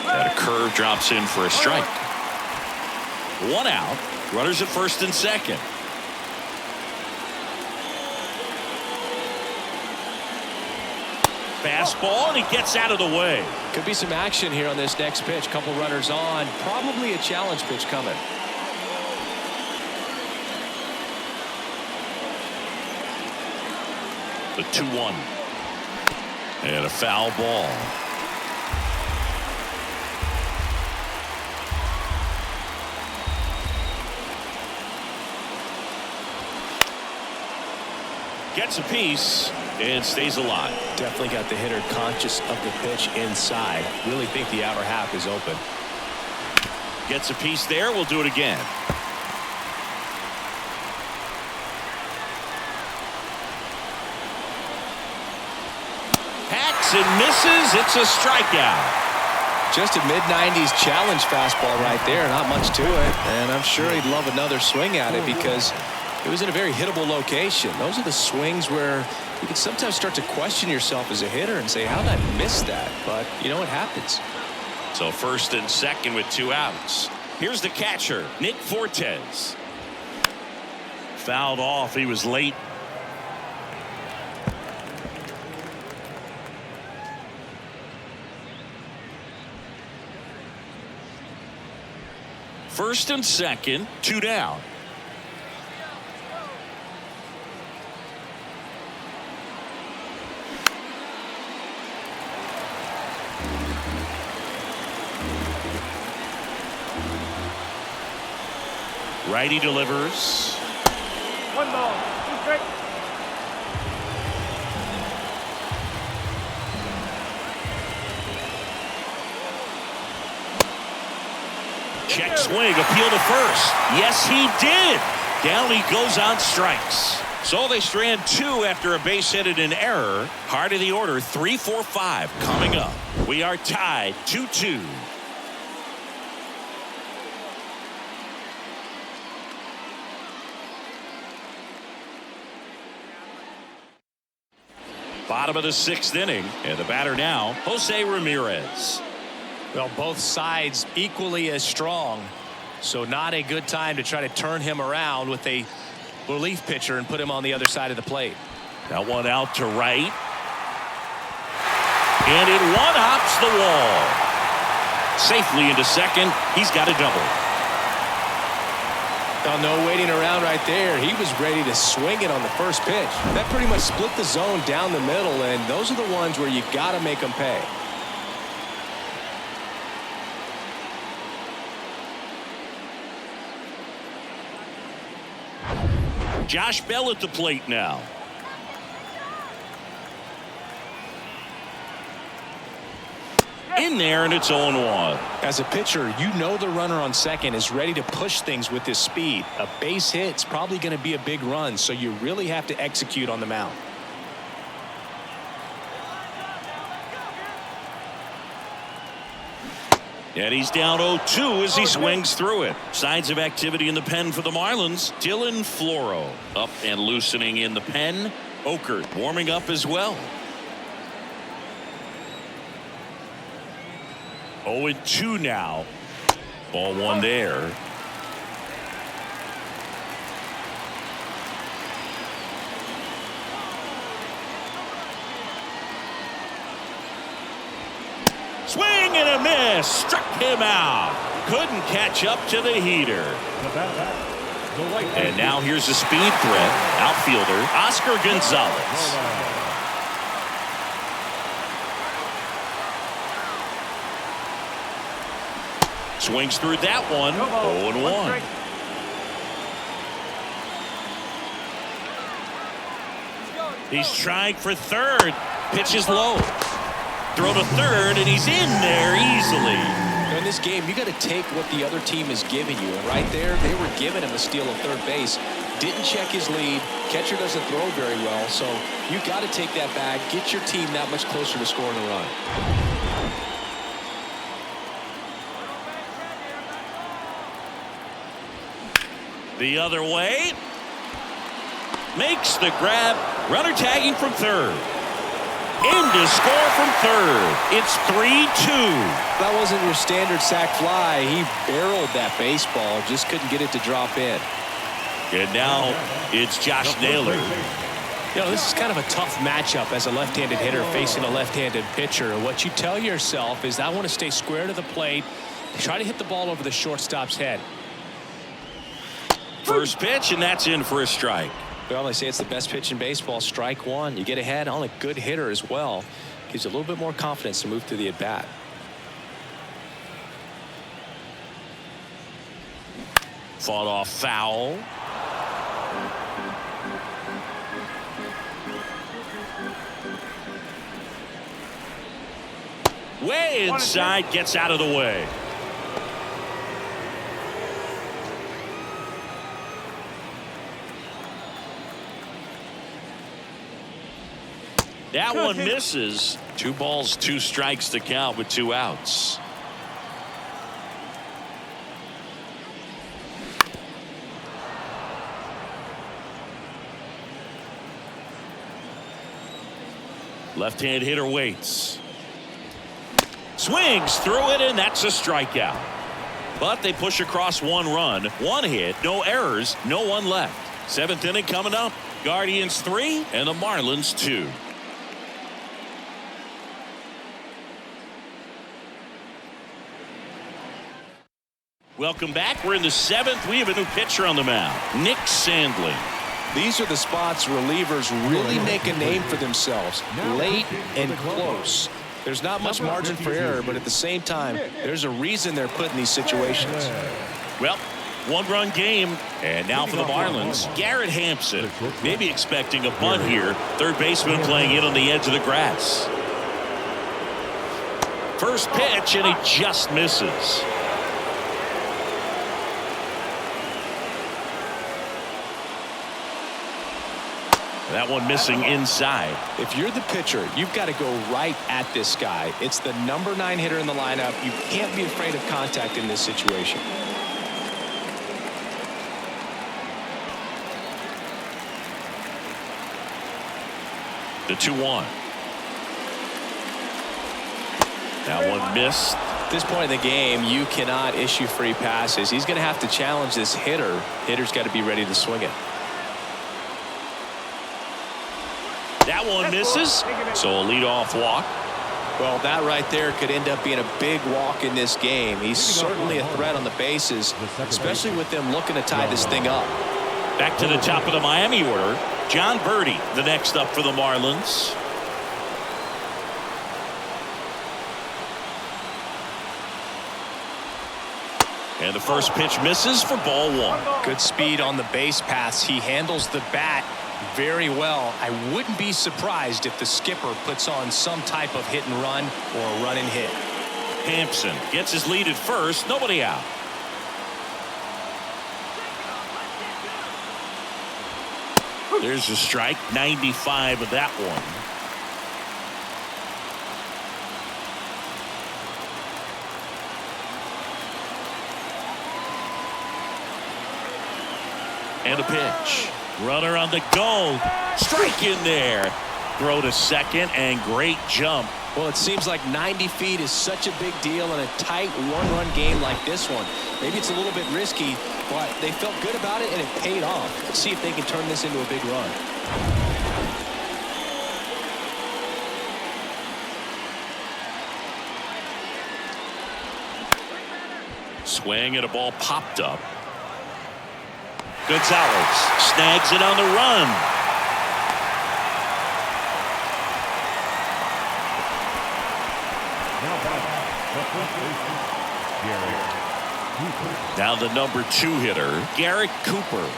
And a curve drops in for a strike. 1 out. Runners at first and second. Fastball, and he gets out of the way. Could be some action here on this next pitch. Couple runners on. Probably a challenge pitch coming. The 2-1. And a foul ball. Gets a piece and stays alive. Definitely got the hitter conscious of the pitch inside. Really think the outer half is open. Gets a piece there. We'll do it again. Hacks and misses. It's a strikeout. Just a mid-90s challenge fastball right there. Not much to it. And I'm sure he'd love another swing at it because it was in a very hittable location. Those are the swings where you can sometimes start to question yourself as a hitter and say, how did I miss that? But, you know, it happens. So first and second with 2 outs. Here's the catcher, Nick Fortes. Fouled off. He was late. First and second, 2 down. Righty delivers. 1 ball. 2 strike. Check swing, appeal to first. Yes, he did. Down he goes on strikes. So they strand 2 after a base hit and an error. Heart of the order, 3, 4, 5 coming up. We are tied 2-2. Bottom of the 6th inning, and the batter now, Jose Ramirez. Well, both sides equally as strong, so not a good time to try to turn him around with a relief pitcher and put him on the other side of the plate. That one out to right. And it one-hops the wall. Safely into second. He's got a double. Well, no waiting around right there. He was ready to swing it on the first pitch. That pretty much split the zone down the middle, and those are the ones where you got to make them pay. Josh Bell at the plate now. In there, and it's 0-1. As a pitcher, you know the runner on second is ready to push things with his speed. A base hit's probably going to be a big run, so you really have to execute on the mound. And he's down 0-2 as he swings through it. Signs of activity in the pen for the Marlins. Dylan Floro up and loosening in the pen. Okert warming up as well. 0-2 now. Ball 1 there. Swing and a miss. Struck him out. Couldn't catch up to the heater. And now here's a speed threat. Outfielder Oscar Gonzalez. Swings through that one. 0-1. He's trying for third. Pitch is low. Throw to third, and he's in there easily. In this game, you got to take what the other team is giving you. And right there, they were giving him a steal of third base. Didn't check his lead. Catcher doesn't throw very well. So you got to take that bag. Get your team that much closer to scoring a run. The other way. Makes the grab. Runner tagging from third. In to score from third. It's 3-2. That wasn't your standard sac fly. He barreled that baseball. Just couldn't get it to drop in. And now it's Josh Naylor. You know, this is kind of a tough matchup as a left-handed hitter facing a left-handed pitcher. What you tell yourself is, I want to stay square to the plate. Try to hit the ball over the shortstop's head. First pitch, and that's in for a strike. Well, they say it's the best pitch in baseball. Strike one. You get ahead on a good hitter as well. Gives you a little bit more confidence to move through the at-bat. Fought off foul. Way inside, gets out of the way. That one misses. 2 balls, 2 strikes to count with 2 outs. Left-hand hitter waits. Swings through it, and that's a strikeout. But they push across 1 run, 1 hit, no errors, no one left. 7th inning coming up. Guardians 3 and the Marlins 2. Welcome back. We're in the 7th. We have a new pitcher on the mound, Nick Sandling. These are the spots relievers really make a name for themselves. Late and close. There's not much margin for error, but at the same time, there's a reason they're put in these situations. Well, One-run game. And now for the Marlins, Garrett Hampson. Maybe expecting a bunt here. Third baseman playing in on the edge of the grass. First pitch, and he just misses. That one missing inside. If you're the pitcher, you've got to go right at this guy. It's the number 9 hitter in the lineup. You can't be afraid of contact in this situation. The 2-1. That one missed. At this point in the game, you cannot issue free passes. He's going to have to challenge this hitter. Hitter's got to be ready to swing it. That one misses. So a leadoff walk. Well, that right there could end up being a big walk in this game. He's certainly a threat on the bases, especially with them looking to tie this thing up. Back to the top of the Miami order. John Birdie, the next up for the Marlins. And the first pitch misses for ball 1. Good speed on the base paths. He handles the bat very well. I wouldn't be surprised if the skipper puts on some type of hit and run or a run and hit. Hampson gets his lead at first. Nobody out. There's a strike. 95 of that one. And a pitch. Runner on the go. Strike in there. Throw to second, and great jump. Well, it seems like 90 feet is such a big deal in a tight one-run game like this one. Maybe it's a little bit risky, but they felt good about it, and it paid off. Let's see if they can turn this into a big run. Swing and a ball popped up. Gonzalez snags it on the run. Now the number 2 hitter, Garrett Cooper.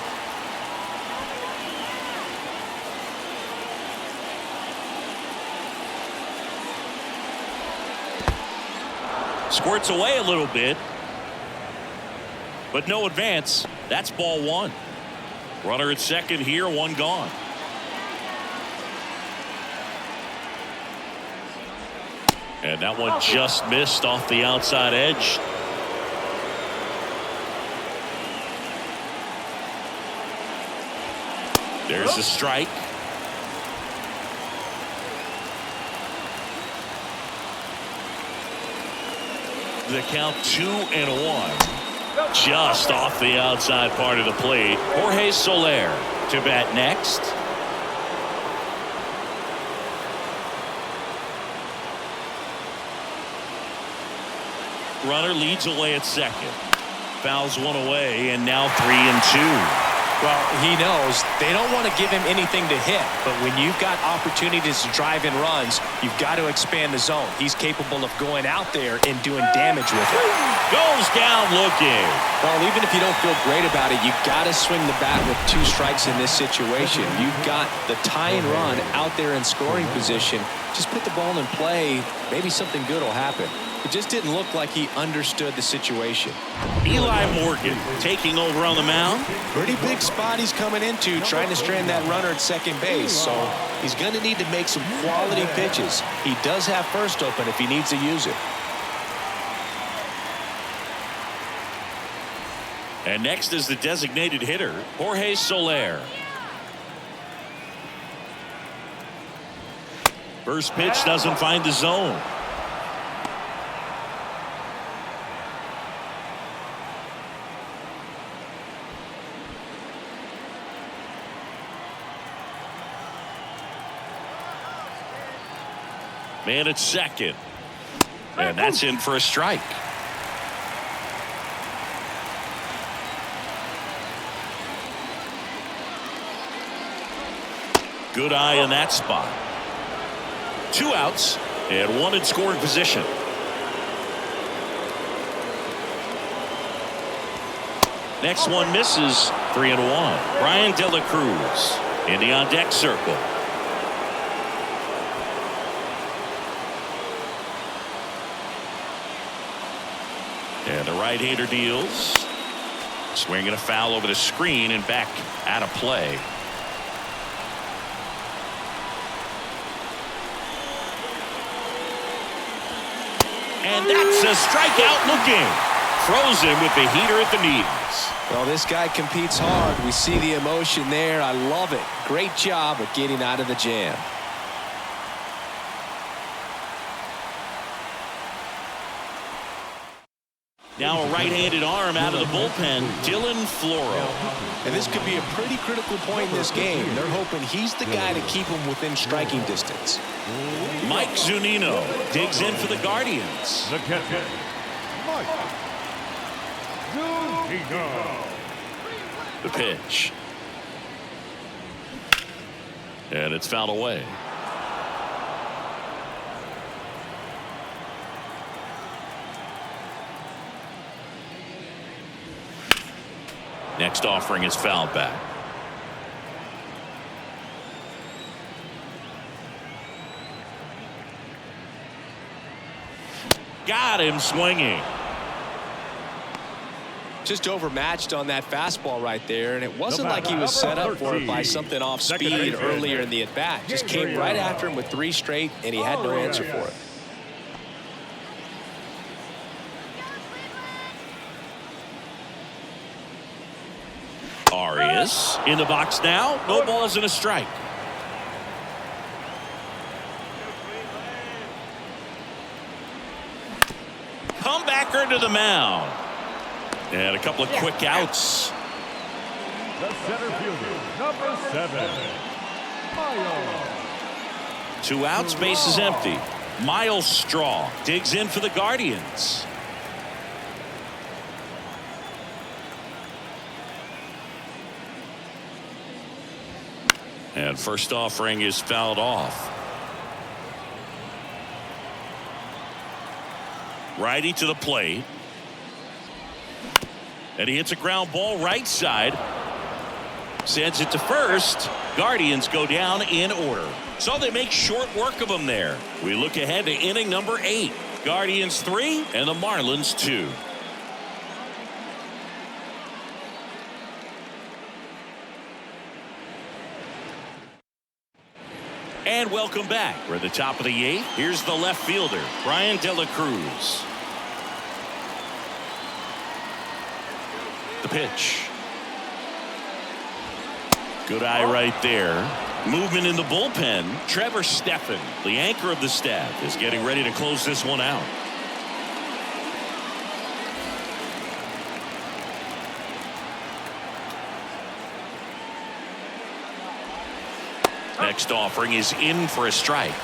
Squirts away a little bit, but no advance. That's ball 1. Runner at second here, 1 gone. And that one just missed off the outside edge. There's a strike. The count 2-1. Just off the outside part of the plate. Jorge Soler to bat next. Runner leads away at second. Fouls one away, and now 3-2. Well, he knows they don't want to give him anything to hit, but when you've got opportunities to drive in runs, you've got to expand the zone. He's capable of going out there and doing damage with it. Goes down looking. Well, even if you don't feel great about it, you've got to swing the bat with 2 strikes in this situation. You've got the tie and run out there in scoring position. Just put the ball in play. Maybe something good will happen. It just didn't look like he understood the situation. Eli Morgan taking over on the mound. Pretty big spot he's coming into, trying to strand that runner at second base. So he's going to need to make some quality pitches. He does have first open if he needs to use it. And next is the designated hitter, Jorge Soler. First pitch doesn't find the zone. Man at second. And that's in for a strike. Good eye in that spot. 2 outs and 1 in scoring position. Next one misses. 3-1. Brian De La Cruz in the on deck circle. And the right-hander deals. Swinging a foul over the screen and back out of play. And that's a strikeout looking. Throws him with the heater at the knees. Well, this guy competes hard. We see the emotion there. I love it. Great job of getting out of the jam. Now a right-handed arm out of the bullpen, Dylan Floro. And this could be a pretty critical point in this game. They're hoping he's the guy to keep him within striking distance. Mike Zunino digs in for the Guardians. The catcher, Mike Zunino. The pitch. And it's fouled away. Next offering is fouled back. Got him swinging. Just overmatched on that fastball right there, and it wasn't like he was set up for it by something off speed earlier in the at-bat. Just came right after him with 3 straight, and he had no answer for it. Arias in the box now. No balls and a strike. Comebacker to the mound. And a couple of quick outs. The center fielder, number 7, Miles. 2 outs, base is empty. Miles Straw digs in for the Guardians. And first offering is fouled off. Righty to the plate. And he hits a ground ball right side. Sends it to first. Guardians go down in order. So they make short work of them there. We look ahead to inning number 8. Guardians 3 and the Marlins 2. And welcome back. We're at the top of the 8th. Here's the left fielder, Brian De La Cruz. The pitch. Good eye right there. Movement in the bullpen. Trevor Stephan, the anchor of the staff, is getting ready to close this one out. Next offering is in for a strike.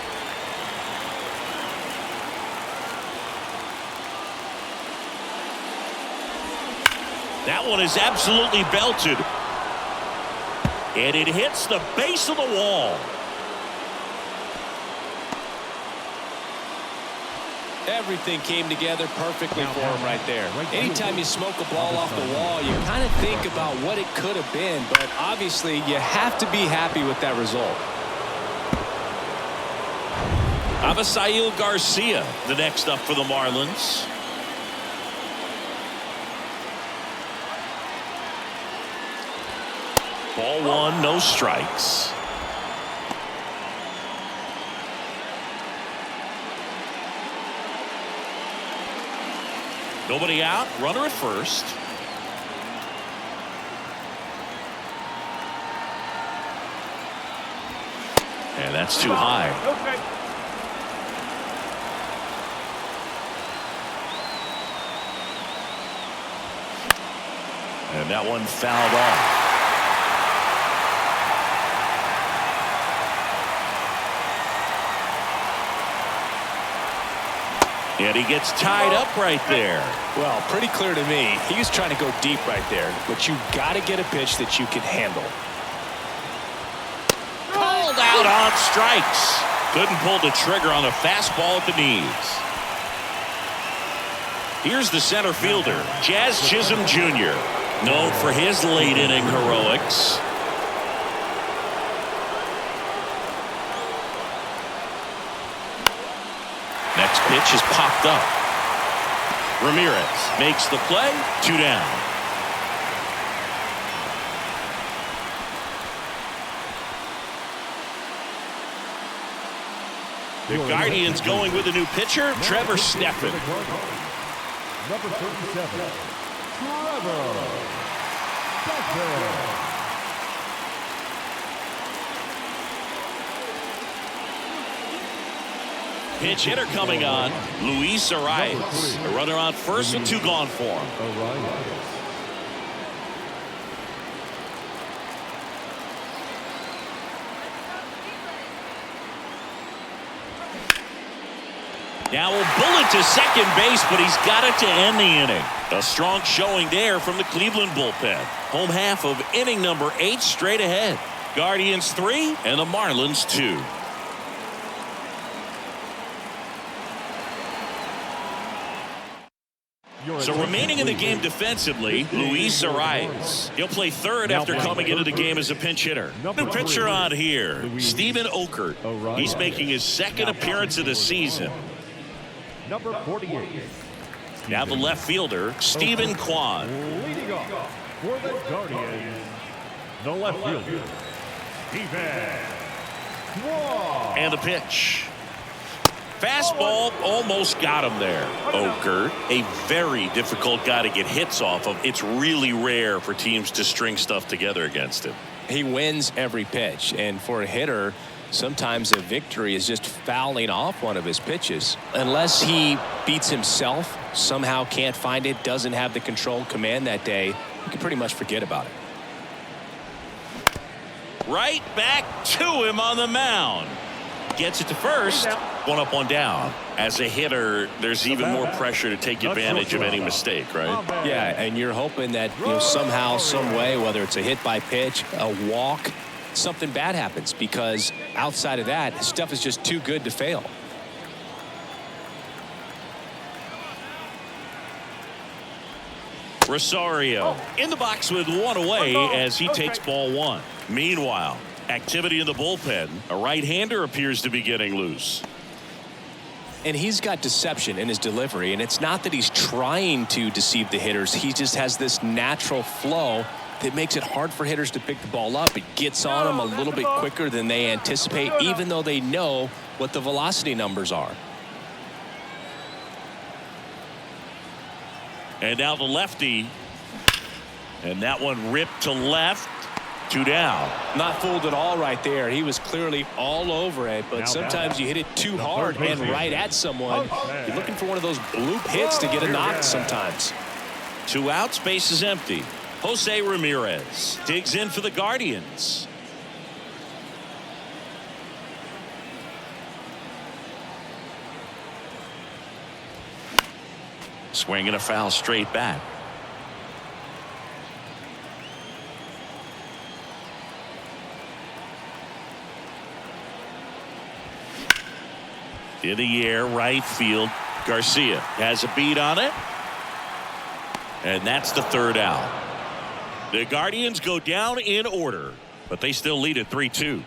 That one is absolutely belted. And it hits the base of the wall. Everything came together perfectly for him right there. Anytime you smoke a ball off the wall, you kind of think about what it could have been, but obviously you have to be happy with that result. Avisail Garcia, the next up for the Marlins. Ball 1, no strikes. Nobody out, runner at first. And that's too high. Okay. And that one fouled off. And he gets tied up right there. Well, pretty clear to me. He was trying to go deep right there, but you got to get a pitch that you can handle. Called out on strikes. Couldn't pull the trigger on the fastball at the knees. Here's the center fielder, Jazz Chisholm Jr. Known for his late inning heroics. Next pitch is popped up. Ramirez makes the play. 2 down. The Guardians going with a new pitcher, Trevor Stephan. Number 37, Trevor Stephan. Pinch hitter coming on, Luis Arias. A runner on first with 2 gone for him. Now a bullet to second base, but he's got it to end the inning. A strong showing there from the Cleveland bullpen. Home half of inning number 8 straight ahead. Guardians 3 and the Marlins 2. So remaining in the game defensively, Luis Arias. He'll play third after coming into the game as a pinch hitter. New pitcher on here, Steven Okert. He's making his second appearance of the season. Number 48. Now the left fielder, Stephen Kwan. Leading off for the Guardians, the left fielder, Stephen Kwan. And the pitch. Fastball almost got him there. Okert, a very difficult guy to get hits off of. It's really rare for teams to string stuff together against him. He wins every pitch, and for a hitter, sometimes a victory is just fouling off one of his pitches. Unless he beats himself, somehow can't find it, doesn't have the control command that day, you can pretty much forget about it. Right back to him on the mound. Gets it to first. 1 up, 1 down. As a hitter, there's even more pressure to take advantage of any mistake, right? Yeah, and you're hoping that somehow, some way, whether it's a hit by pitch, a walk, something bad happens, because outside of that, stuff is just too good to fail. Rosario in the box with 1 away as he takes ball 1. Meanwhile, activity in the bullpen. A right-hander appears to be getting loose. And he's got deception in his delivery, and it's not that he's trying to deceive the hitters. He just has this natural flow that makes it hard for hitters to pick the ball up. It gets on them a little bit quicker than they anticipate, even though they know what the velocity numbers are. And now the lefty. And that one ripped to left. 2 down. Not fooled at all right there. He was clearly all over it, but sometimes you hit it too hard and right at someone. You're looking for one of those bloop hits to get a knock sometimes. 2 outs, base is empty. Jose Ramirez digs in for the Guardians. Swing and a foul straight back. In the air, right field. Garcia has a beat on it. And that's the 3rd out. The Guardians go down in order, but they still lead at 3-2.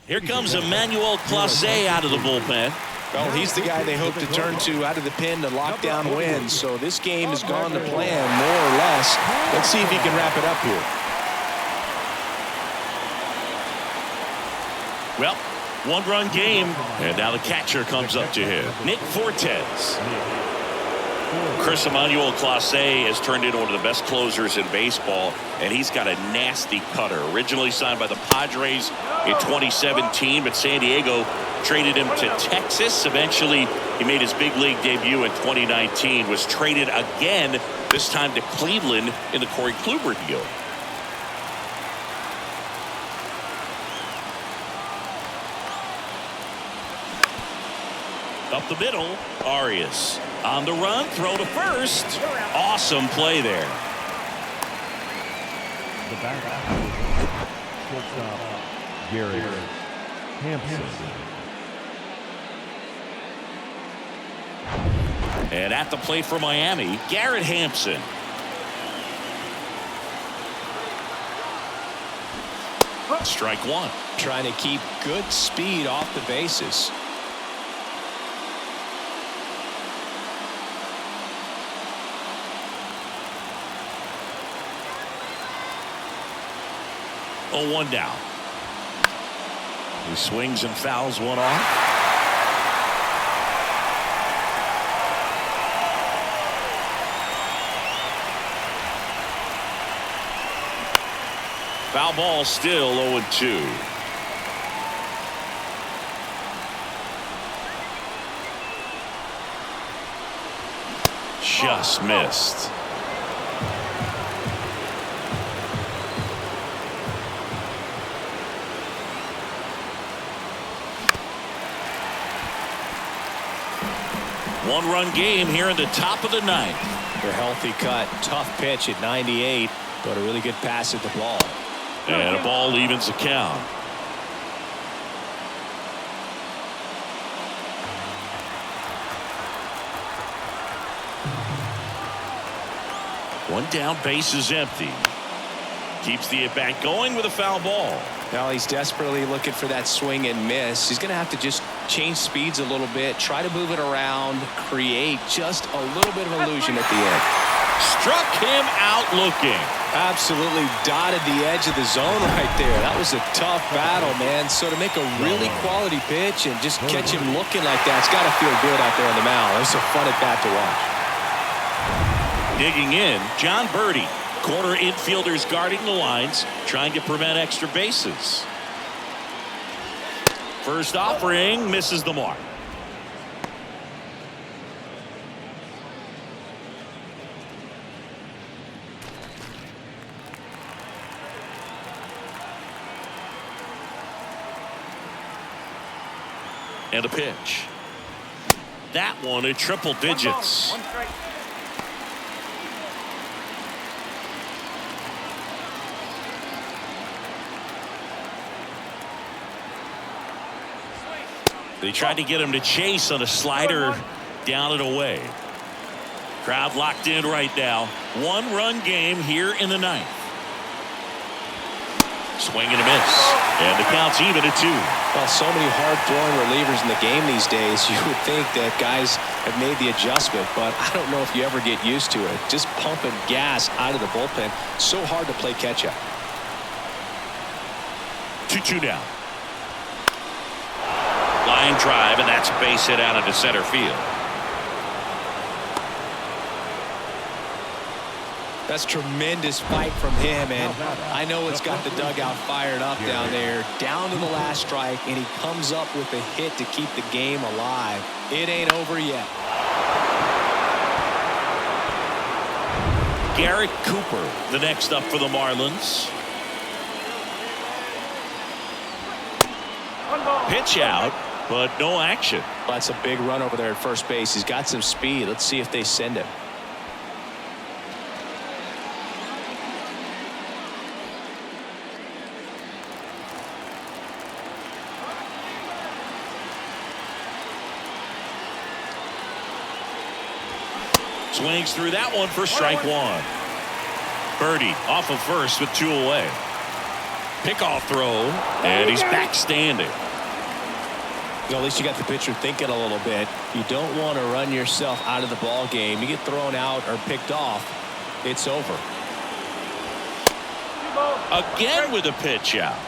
Here comes Emmanuel Clase out of the bullpen. Well, he's the guy they hope to turn to out of the pen to lock down wins. So this game has gone to plan, more or less. Let's see if he can wrap it up here. Well, 1-run game, and now the catcher comes up to him. Nick Fortes. Chris Emmanuel Clase has turned into one of the best closers in baseball, and he's got a nasty cutter. Originally signed by the Padres in 2017, but San Diego traded him to Texas. Eventually, he made his big league debut in 2019, was traded again, this time to Cleveland in the Corey Kluber deal. Up the middle, Arias. On the run, throw to first. Awesome play there. The back. Shortstop, Gary Hampson. And at the plate for Miami, Garrett Hampson. Strike one. Trying to keep good speed off the bases. Oh, 1 down. He swings and fouls one off. Foul ball, still 0-2. Just missed. One-run game here in the top of the ninth. A healthy cut. Tough pitch at 98, but a really good pass at the ball. And a ball evens the count. One down, base is empty. Keeps the at-bat going with a foul ball. Now he's desperately looking for that swing and miss. He's going to have to just change speeds a little bit, try to move it around, create just a little bit of illusion at the end. Struck him out looking. Absolutely dotted the edge of the zone right there. That was a tough battle, man. So to make a really quality pitch and just catch him looking like that, it's got to feel good out there on the mound. It's a fun at bat to watch. Digging in, John Birdie. Corner infielders guarding the lines, trying to prevent extra bases. First offering misses the mark. And a pitch. That one at triple digits. One strike. They tried to get him to chase on a slider down and away. Crowd locked in right now. One-run game here in the ninth. Swing and a miss. And the count's even at 2. Well, so many hard-throwing relievers in the game these days. You would think that guys have made the adjustment, but I don't know if you ever get used to it. Just pumping gas out of the bullpen. So hard to play catch-up. 2-2 down. Line drive, and that's a base hit out into center field. That's tremendous fight from him, and I know it's got the dugout fired up down there. Down to the last strike, and he comes up with a hit to keep the game alive. It ain't over yet. Garrett Cooper, the next up for the Marlins. Pitch out, but no action. That's a big run over there at first base. He's got some speed. Let's see if they send him. Swings through that one for strike one. Birdie off of first with 2 away. Pickoff throw, and he's back standing. At least you got the pitcher thinking a little bit. You don't want to run yourself out of the ball game. You get thrown out or picked off, it's over. Again with a pitch out.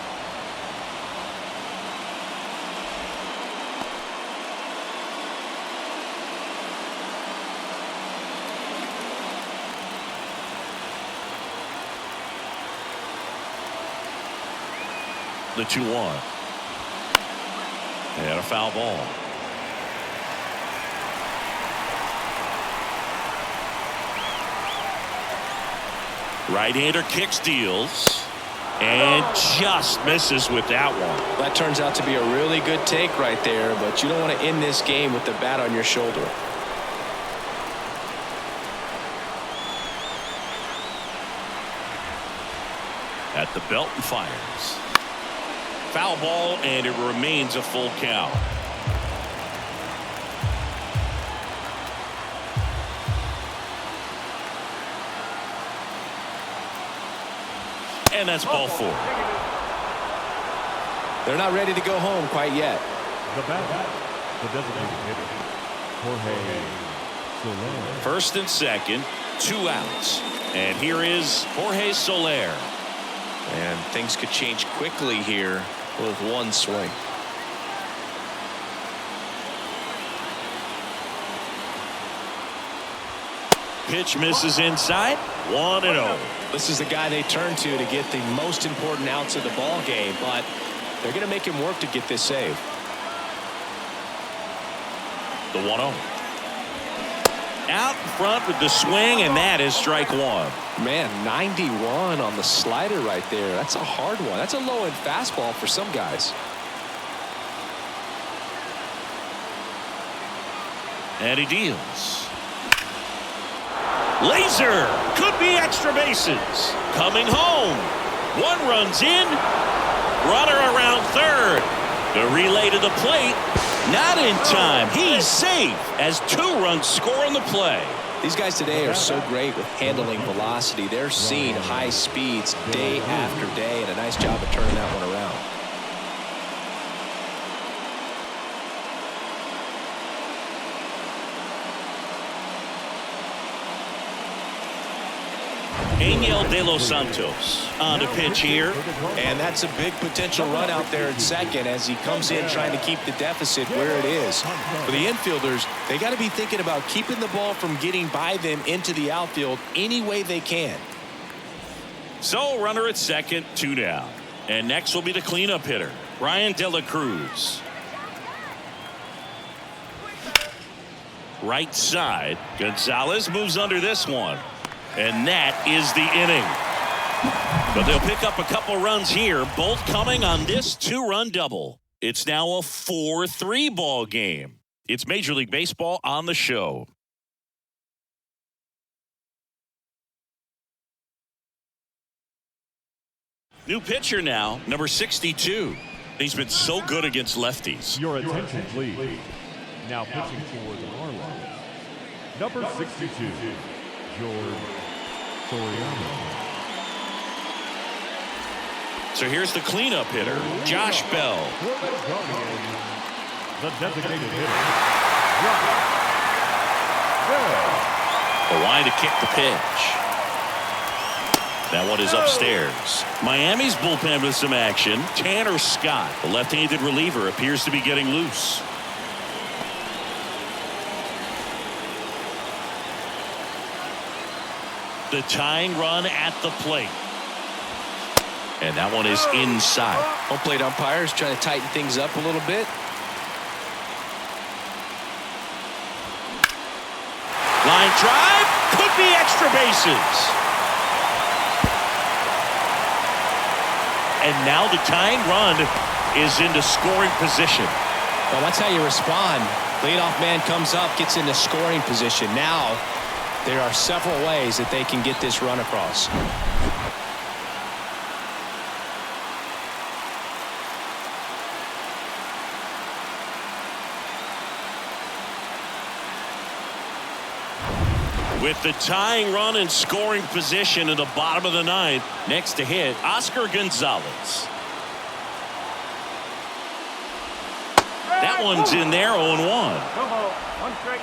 The 2-1. And a foul ball. Right-hander kicks, deals, and just misses with that one. That turns out to be a really good take right there, but you don't want to end this game with the bat on your shoulder. At the belt and fires. Foul ball, and it remains a full count. And that's ball 4. They're not ready to go home quite yet. The bat, the designated hitter, Jorge Soler. First and second, 2 outs. And here is Jorge Soler. And things could change quickly here with one swing. Pitch misses inside. 1-0. This is the guy they turn to get the most important outs of the ball game, but they're going to make him work to get this save. The 1-0. Out in front with the swing, and that is strike 1. Man, 91 on the slider right there. That's a hard one. That's a low-end fastball for some guys. And he deals. Laser could be extra bases. Coming home. 1 run's in. Runner around third. The relay to the plate. Not in time. He's safe as 2 runs score on the play. These guys today are so great with handling velocity. They're seeing high speeds day after day, and a nice job of turning that one around. Angel De Los Santos on the pitch here. And that's a big potential run out there at second as he comes in trying to keep the deficit where it is. For the infielders, they got to be thinking about keeping the ball from getting by them into the outfield any way they can. So runner at second, 2 down. And next will be the cleanup hitter, Ryan De La Cruz. Right side. Gonzalez moves under this one. And that is the inning. But they'll pick up a couple runs here, both coming on this 2-run double. It's now a 4-3 ball game. It's Major League Baseball on the show. New pitcher now, number 62. He's been so good against lefties. Your attention, please. Now pitching for the Marlins, number 62, George Soriano. So here's the cleanup hitter, Josh Bell. The designated hitter, Josh Bell. The line to kick the pitch. That one is upstairs. Miami's bullpen with some action. Tanner Scott, the left-handed reliever, appears to be getting loose. The tying run at the plate. And that one is inside. Home plate umpires trying to tighten things up a little bit. Line drive. Could be extra bases. And now the tying run is into scoring position. Well, that's how you respond. Leadoff man comes up, gets into scoring position. Now there are several ways that they can get this run across. With the tying run and scoring position in the bottom of the 9th, next to hit, Oscar Gonzalez. That one's in there, 0-1. No ball. 1 strike.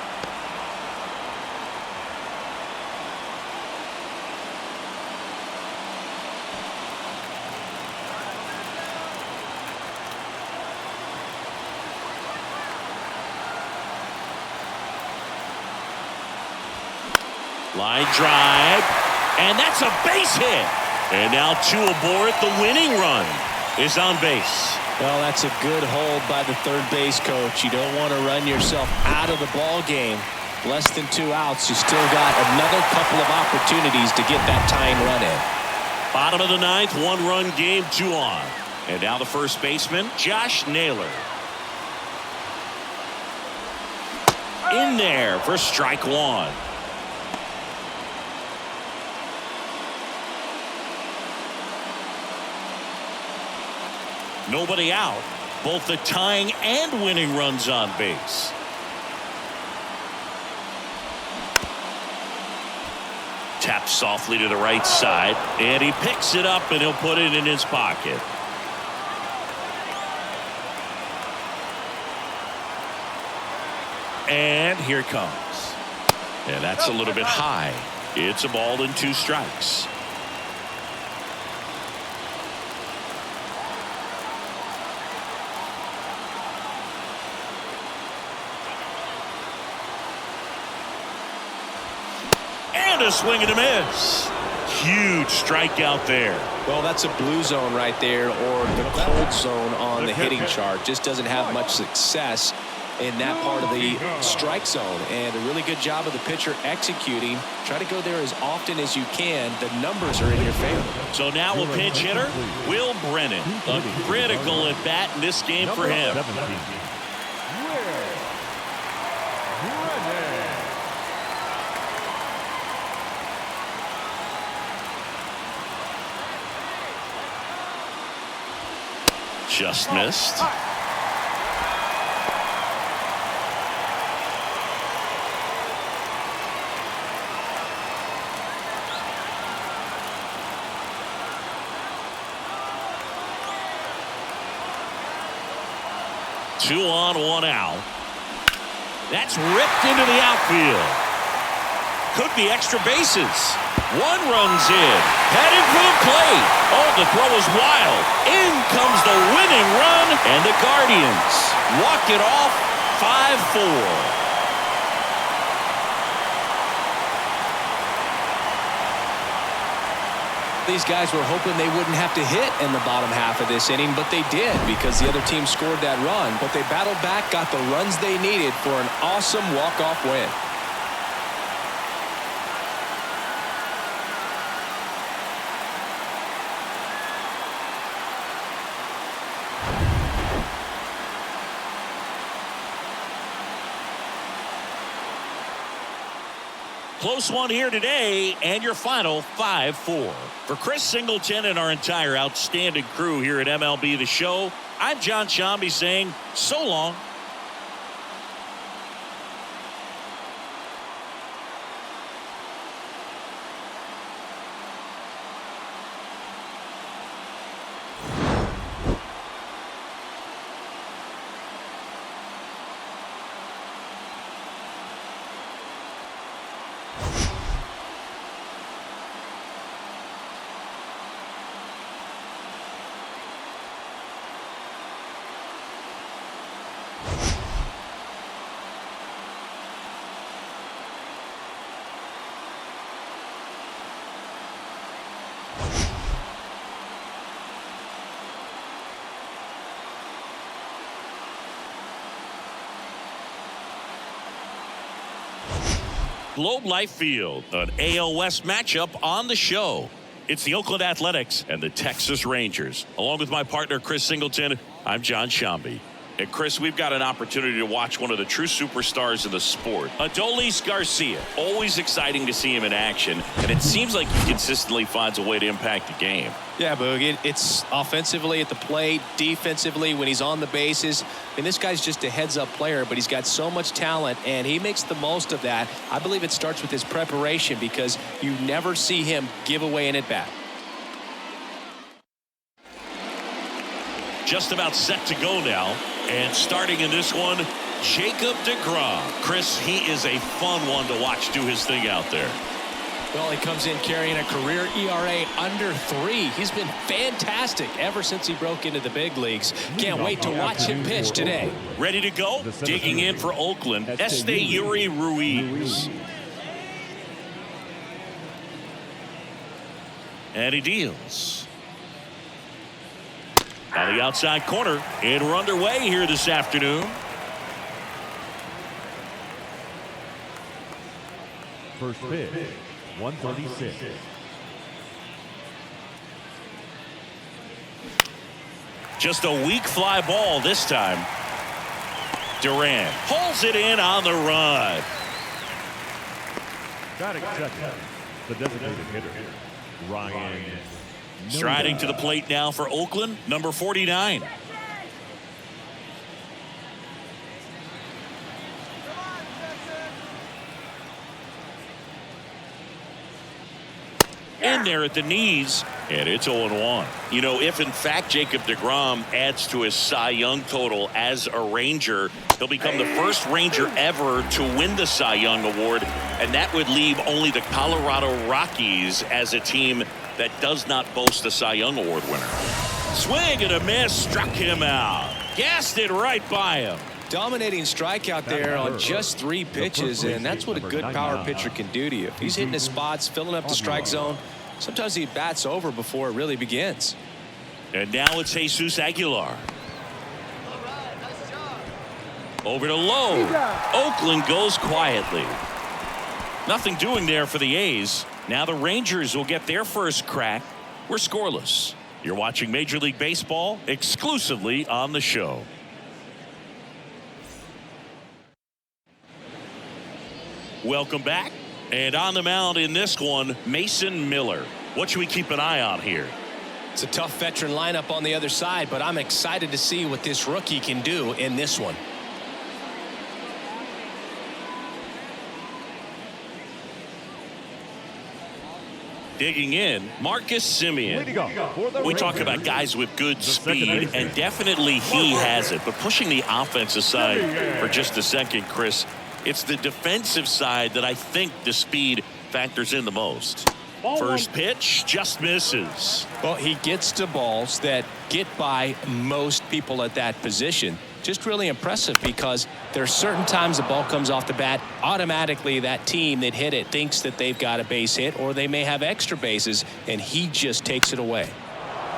Line drive, and that's a base hit. And now 2 aboard. The winning run is on base. Well, that's a good hold by the third base coach. You don't want to run yourself out of the ball game. Less than 2 outs. You still got another couple of opportunities to get that tying run in. Bottom of the 9th, 1-run game, 2 on. And now the first baseman, Josh Naylor. In there for strike 1. Nobody out. Both the tying and winning runs on base. Taps softly to the right side, and he picks it up, and he'll put it in his pocket. And here it comes. And that's a little bit high. It's a ball and 2 strikes. And a swing and a miss. Huge strikeout there. Well, that's a blue zone right there, or the cold zone on the hitting chart. Just doesn't have much success in that part of the strike zone, and a really good job of the pitcher executing. Try to go there as often as you can. The numbers are in your favor. So now a pinch hitter, Will Brennan. A critical at bat in this game for him. 17. Just missed. Two on, 1 out. That's ripped into the outfield. Could be extra bases. 1 runs in. Headed for the plate. Oh, the throw is wild. In comes the winning run, and the Guardians walk it off 5-4. These guys were hoping they wouldn't have to hit in the bottom half of this inning, but they did because the other team scored that run. But they battled back, got the runs they needed for an awesome walk-off win. Close one here today, and your final 5-4. For Chris Singleton and our entire outstanding crew here at MLB The Show, I'm John Shambi saying so long. Globe Life Field, an AL West matchup on the show. It's the Oakland Athletics and the Texas Rangers. Along with my partner, Chris Singleton, I'm John Shambi. And Chris, we've got an opportunity to watch one of the true superstars in the sport, Adolis Garcia. Always exciting to see him in action, and it seems like he consistently finds a way to impact the game. Yeah, Boog, it's offensively at the plate, defensively when he's on the bases. I mean, this guy's just a heads-up player, but he's got so much talent, and he makes the most of that. I believe it starts with his preparation because you never see him give away an at-bat. Just about set to go now. And starting in this one, Jacob deGrom. Chris, he is a fun one to watch do his thing out there. Well, he comes in carrying a career ERA under 3. He's been fantastic ever since he broke into the big leagues. Can't wait to watch him pitch today. Ready to go? Digging in for Oakland, Esteury Ruiz. And he deals. On the outside corner, and we're underway here this afternoon. First pitch, 136. Just a weak fly ball this time. Durant pulls it in on the run. Batting second, the designated hitter, Ryan. Striding to the plate now for Oakland, number 49. in there at the knees, and it's 0-1. You know, if in fact Jacob deGrom adds to his Cy Young total as a Ranger, he'll become the first Ranger ever to win the Cy Young Award, and that would leave only the Colorado Rockies as a team that does not boast a Cy Young Award winner. Swing and a miss, struck him out. Gassed it right by him. Dominating strikeout there on just 3 pitches, and that's what a good power pitcher can do to you. If he's hitting his spots, filling up the strike zone, sometimes he bats over before it really begins. And now it's Jesus Aguilar. Over to Lowe. Oakland goes quietly. Nothing doing there for the A's. Now the Rangers will get their first crack. We're scoreless. You're watching Major League Baseball exclusively on the show. Welcome back. And on the mound in this one, Mason Miller. What should we keep an eye on here? It's a tough veteran lineup on the other side, but I'm excited to see what this rookie can do in this one. Digging in, Marcus Semien. We talk about guys with good speed, and definitely he has it. But pushing the offense aside for just a second, Chris, it's the defensive side that I think the speed factors in the most. First pitch just misses. Well, he gets to balls that get by most people at that position. Just really impressive because there are certain times the ball comes off the bat, automatically that team that hit it thinks that they've got a base hit or they may have extra bases, and he just takes it away.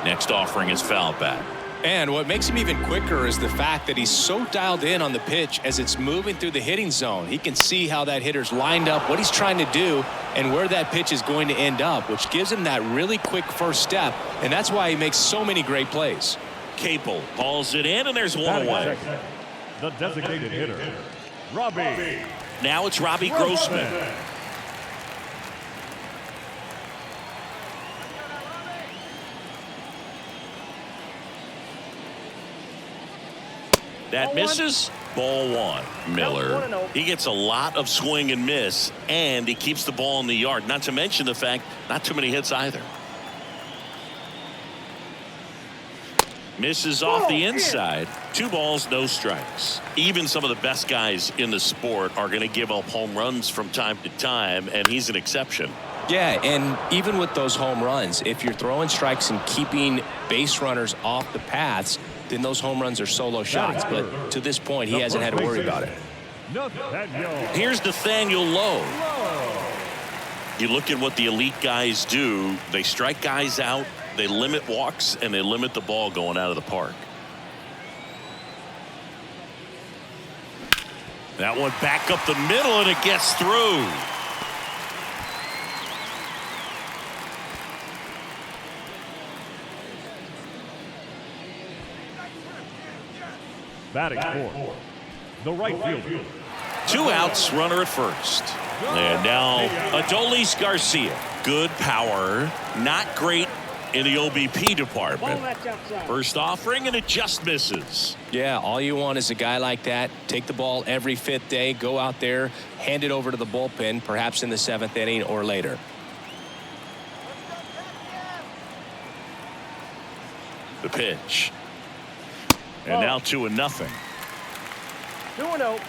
Next offering is foul back. And what makes him even quicker is the fact that he's so dialed in on the pitch as it's moving through the hitting zone. He can see how that hitter's lined up, what he's trying to do, and where that pitch is going to end up, which gives him that really quick first step, and that's why he makes so many great plays. Capel hauls it in, and there's one away. The designated hitter, Robbie. Now it's Robbie Grossman. That misses. Ball one. Miller. He gets a lot of swing and miss, and he keeps the ball in the yard. Not to mention the fact, not too many hits either. Misses off the inside. 2 balls, no strikes. Even some of the best guys in the sport are going to give up home runs from time to time, and he's an exception. Yeah, and even with those home runs, if you're throwing strikes and keeping base runners off the paths, then those home runs are solo shots. But to this point, he hasn't had to worry about it. Here's Nathaniel Lowe. You look at what the elite guys do. They strike guys out, they limit walks, and they limit the ball going out of the park. That one back up the middle, and it gets through. Batting fourth, the right fielder. 2 outs, runner at first. And now Adolis Garcia. Good power, not great in the OBP department. First offering, and it just misses. Yeah, all you want is a guy like that. Take the ball every 5th day, go out there, hand it over to the bullpen, perhaps in the 7th inning or later. The pitch. And now 2-0. 2-0.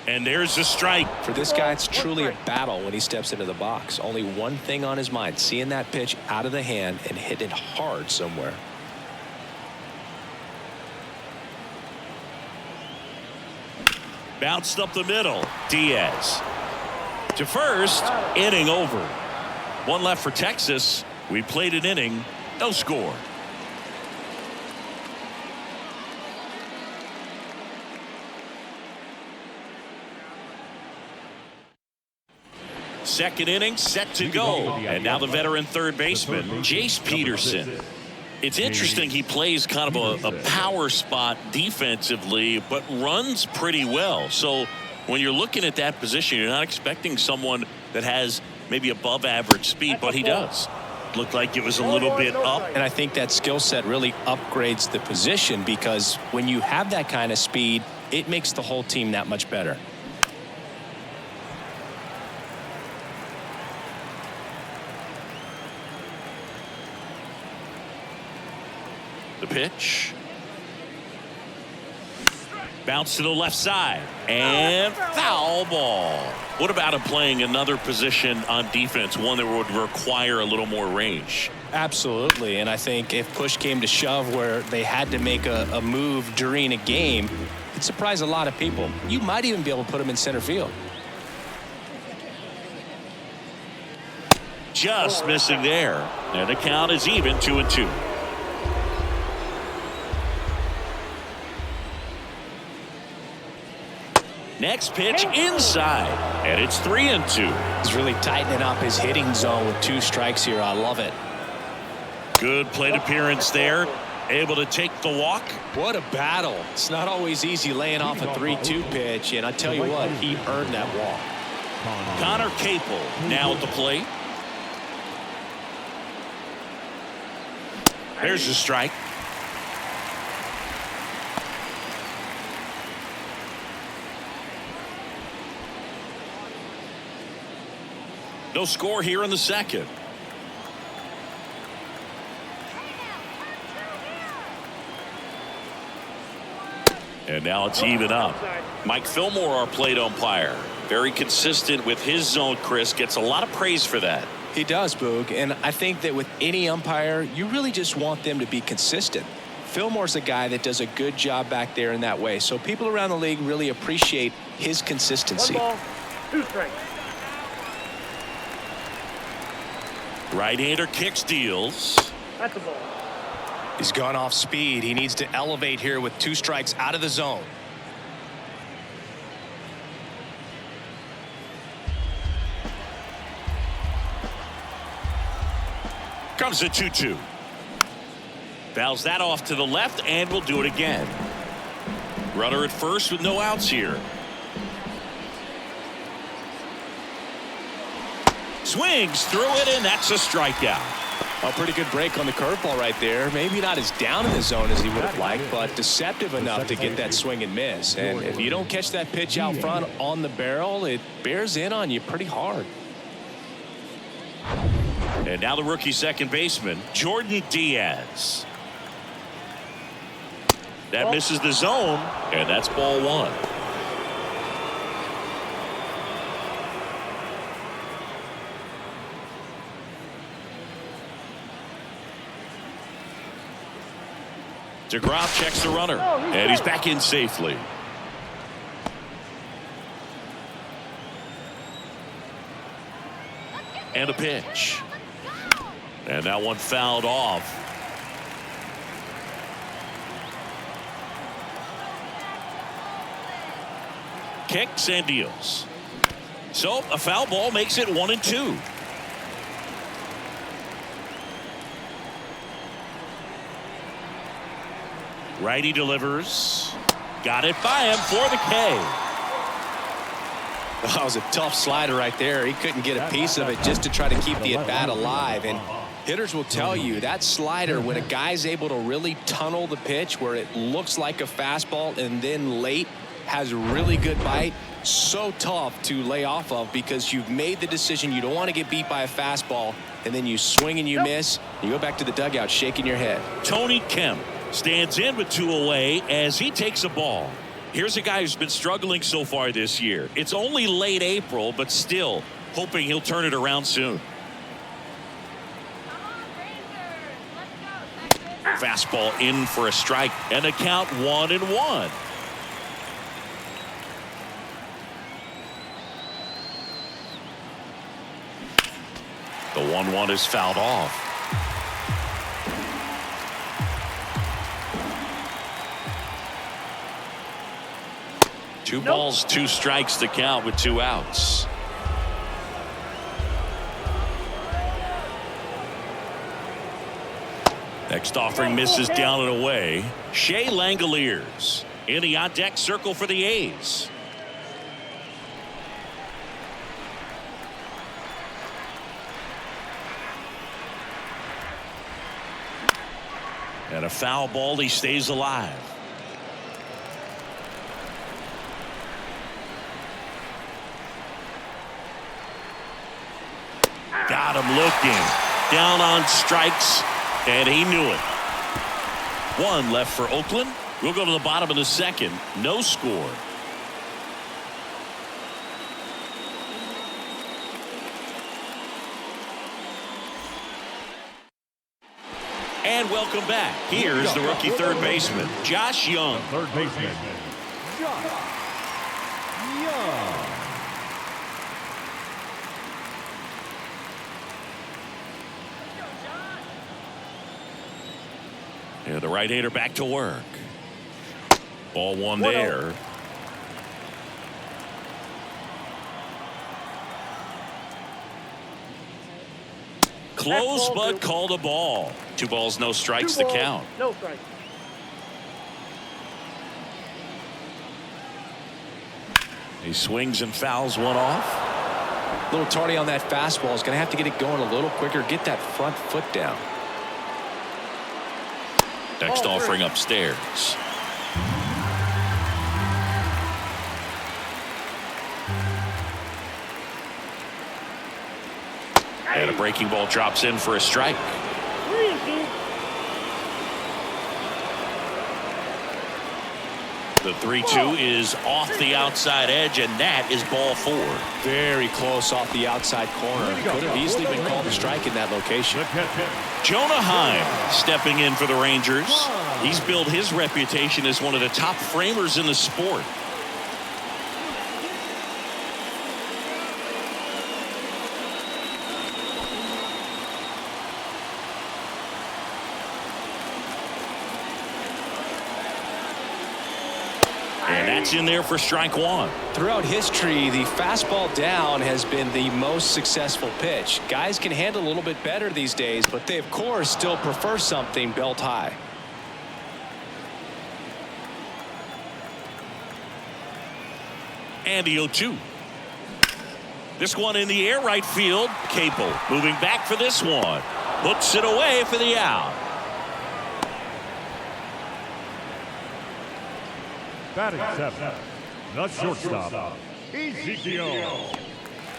And there's a strike. For this guy, it's truly a battle when he steps into the box. Only one thing on his mind, seeing that pitch out of the hand and hit it hard somewhere. Bounced up the middle. Diaz to first. Inning over. 1 left for Texas. We played an inning. No score. Second inning set to go. And now the veteran third baseman, Jace Peterson. It's interesting, he plays kind of a power spot defensively, but runs pretty well. So when you're looking at that position, you're not expecting someone that has maybe above average speed, but he does. Looked like it was a little bit up. And I think that skill set really upgrades the position, because when you have that kind of speed, it makes the whole team that much better. The pitch. Bounce to the left side. And foul ball. What about him playing another position on defense, one that would require a little more range? Absolutely, and I think if push came to shove where they had to make a move during a game, it'd surprise a lot of people. You might even be able to put him in center field. Just missing there. And the count is even, 2-2. Next pitch inside, and it's 3-2. He's really tightening up his hitting zone with 2 strikes here. I love it. Good plate appearance there. Able to take the walk. What a battle. It's not always easy laying off a 3-2 pitch, and I tell you what, he earned that walk. Connor Capel now at the plate. There's a strike. No score here in the second. And now it's even up. Mike Fillmore, our plate umpire. Very consistent with his zone, Chris. Gets a lot of praise for that. He does, Boog, and I think that with any umpire, you really just want them to be consistent. Fillmore's a guy that does a good job back there in that way, so people around the league really appreciate his consistency. 1 ball, 2 strikes. Right-hander kicks, deals. That's a ball. He's gone off speed. He needs to elevate here with 2 strikes out of the zone. Comes a 2-2. Fouls that off to the left, and will do it again. Runner at first with no outs here. Swings through it, and that's a strikeout. A pretty good break on the curveball right there. Maybe not as down in the zone as he would have liked, but deceptive enough to get that swing and miss. And if you don't catch that pitch out front on the barrel, it bears in on you pretty hard. And now the rookie second baseman, Jordan Diaz. That misses the zone, and that's ball 1. DeGrom checks the runner, and he's back in safely. And a pitch. And that one fouled off. Kicks and deals. So a foul ball makes it 1-2. Righty delivers. Got it by him for the K. That was a tough slider right there. He couldn't get a piece of it just to try to keep the at-bat alive. And hitters will tell you that slider, when a guy's able to really tunnel the pitch where it looks like a fastball and then late has a really good bite, so tough to lay off of because you've made the decision you don't want to get beat by a fastball, and then you swing and you miss. You go back to the dugout shaking your head. Tony Kemp stands in with 2 away as he takes a ball. Here's a guy who's been struggling so far this year. It's only late April, but still hoping he'll turn it around soon. Fastball in for a strike, and the count 1-1. The 1-1 is fouled off. Two balls, 2 strikes to count with 2 outs. Next offering misses down and away. Shea Langoliers in the on-deck circle for the A's. And a foul ball, he stays alive. got him looking. Down on strikes, and he knew it. One left for Oakland. We'll go to the bottom of the second. No score. And welcome back. Here's the rookie third baseman, Josh Young. Third baseman, Josh Young. And the right-hander back to work. Ball one there. Close, but called a ball. 2 balls, no strikes, the count. No strikes. He swings and fouls one off. A little tardy on that fastball. Is going to have to get it going a little quicker. Get that front foot down. Next offering upstairs. And a breaking ball drops in for a strike. The 3-2 is off the outside edge, and that is ball 4. Very close off the outside corner. Could have easily been called a strike in that location. Jonah Heim stepping in for the Rangers. He's built his reputation as one of the top framers in the sport. And that's in there for strike 1. Throughout history, the fastball down has been the most successful pitch. Guys can handle a little bit better these days, but they, of course, still prefer something belt high. And the 0-2. This one in the air, right field. Capel moving back for this one. Puts it away for the out. Batting 7, the shortstop, Ezekiel.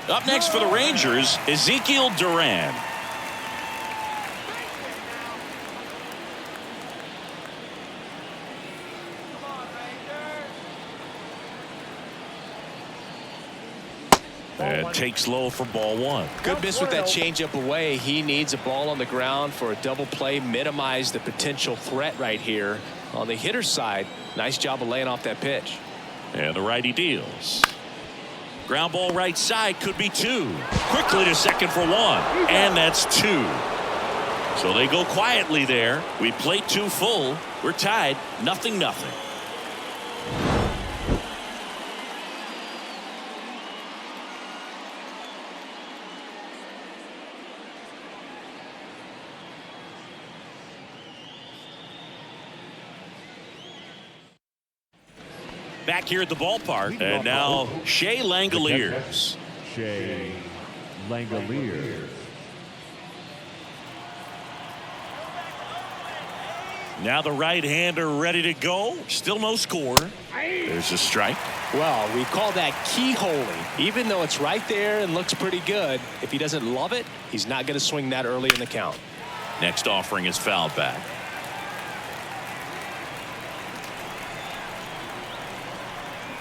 Up next for the Rangers, Ezekiel Duran. And takes low for ball 1. Good miss with that changeup away. He needs a ball on the ground for a double play. Minimize the potential threat right here. On the hitter's side, nice job of laying off that pitch. And the righty deals. Ground ball right side, could be 2. Quickly to second for 1. And that's 2. So they go quietly there. We played 2 full. We're tied 0-0. Back here at the ballpark, and now Shea Langoliers. Shea Langoliers. Now the right-hander ready to go. Still no score. There's a strike. Well, we call that keyholing. Even though it's right there and looks pretty good, if he doesn't love it, he's not going to swing that early in the count. Next offering is fouled back.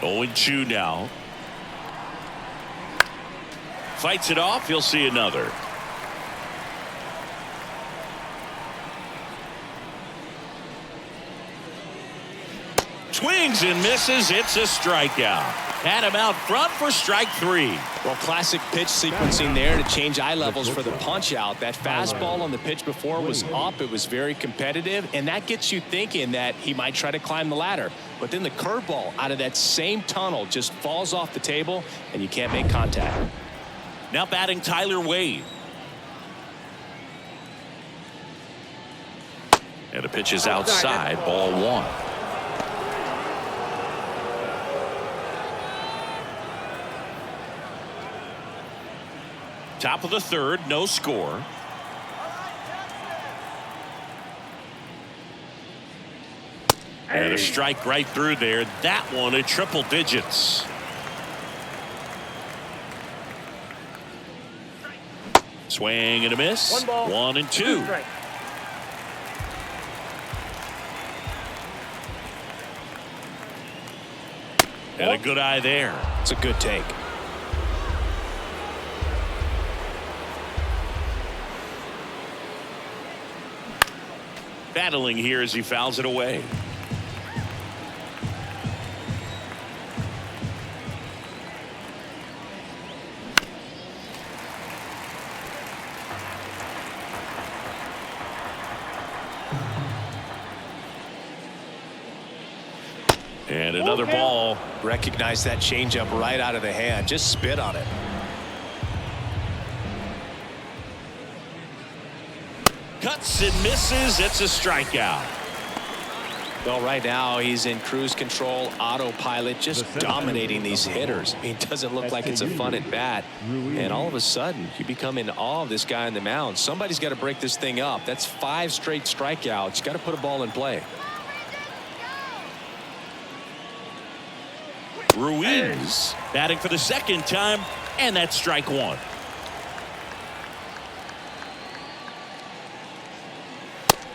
Owen Chu now. Fights it off. He'll see another. Swings and misses. It's a strikeout. Had him out front for strike 3. Well, classic pitch sequencing there to change eye levels for the punch out. That fastball on the pitch before was up. It was very competitive, and that gets you thinking that he might try to climb the ladder. But then the curveball out of that same tunnel just falls off the table, and you can't make contact. Now batting Tyler Wade. And the pitch is outside, ball 1. Top of the third, no score. And a strike right through there. That one at triple digits. Swing and a miss. 1 ball. 1 and 2. 2 strikes. And a good eye there. It's a good take. Battling here as he fouls it away. And another ball. Recognize that changeup right out of the hand. Just spit on it. Cuts and misses. It's a strikeout. Well, right now he's in cruise control, autopilot, just dominating these hitters. I mean, it doesn't look like it's a fun at bat. And all of a sudden, you become in awe of this guy on the mound. Somebody's got to break this thing up. That's 5 straight strikeouts. Got to put a ball in play. Ruiz batting for the second time, and that's strike 1.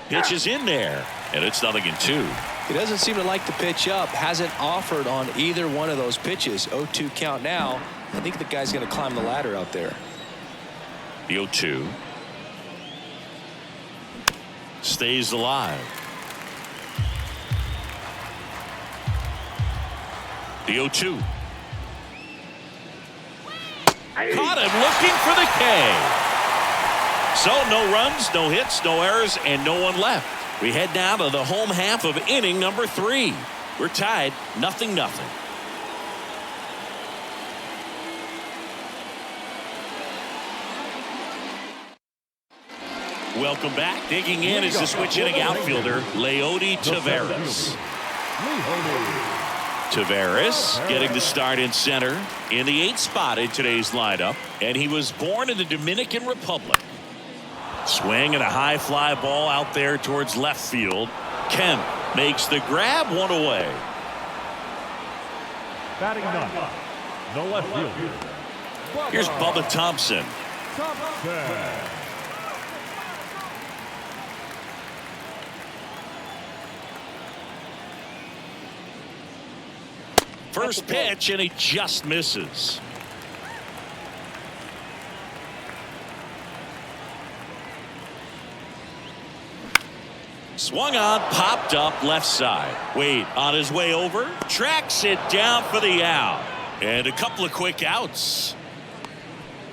Pitch is in there, and it's 0-2. He doesn't seem to like the pitch up. Hasn't offered on either one of those pitches. 0-2 count now. I think the guy's going to climb the ladder out there. The 0-2 stays alive. The 0-2. Caught him looking for the K. So no runs, no hits, no errors, and no one left. We head down to the home half of inning number 3. We're tied 0-0. Welcome back. Digging in is the switch hitting outfielder, Leody Taveras. Taveras getting the start in center in the 8th spot in today's lineup, and he was born in the Dominican Republic. Swing and a high fly ball out there towards left field. Kemp makes the grab, 1 away. Batting 9th, the left fielder. Here's Bubba Thompson. First pitch, and he just misses. Swung on, popped up left side. Wade on his way over, tracks it down for the out. And a couple of quick outs.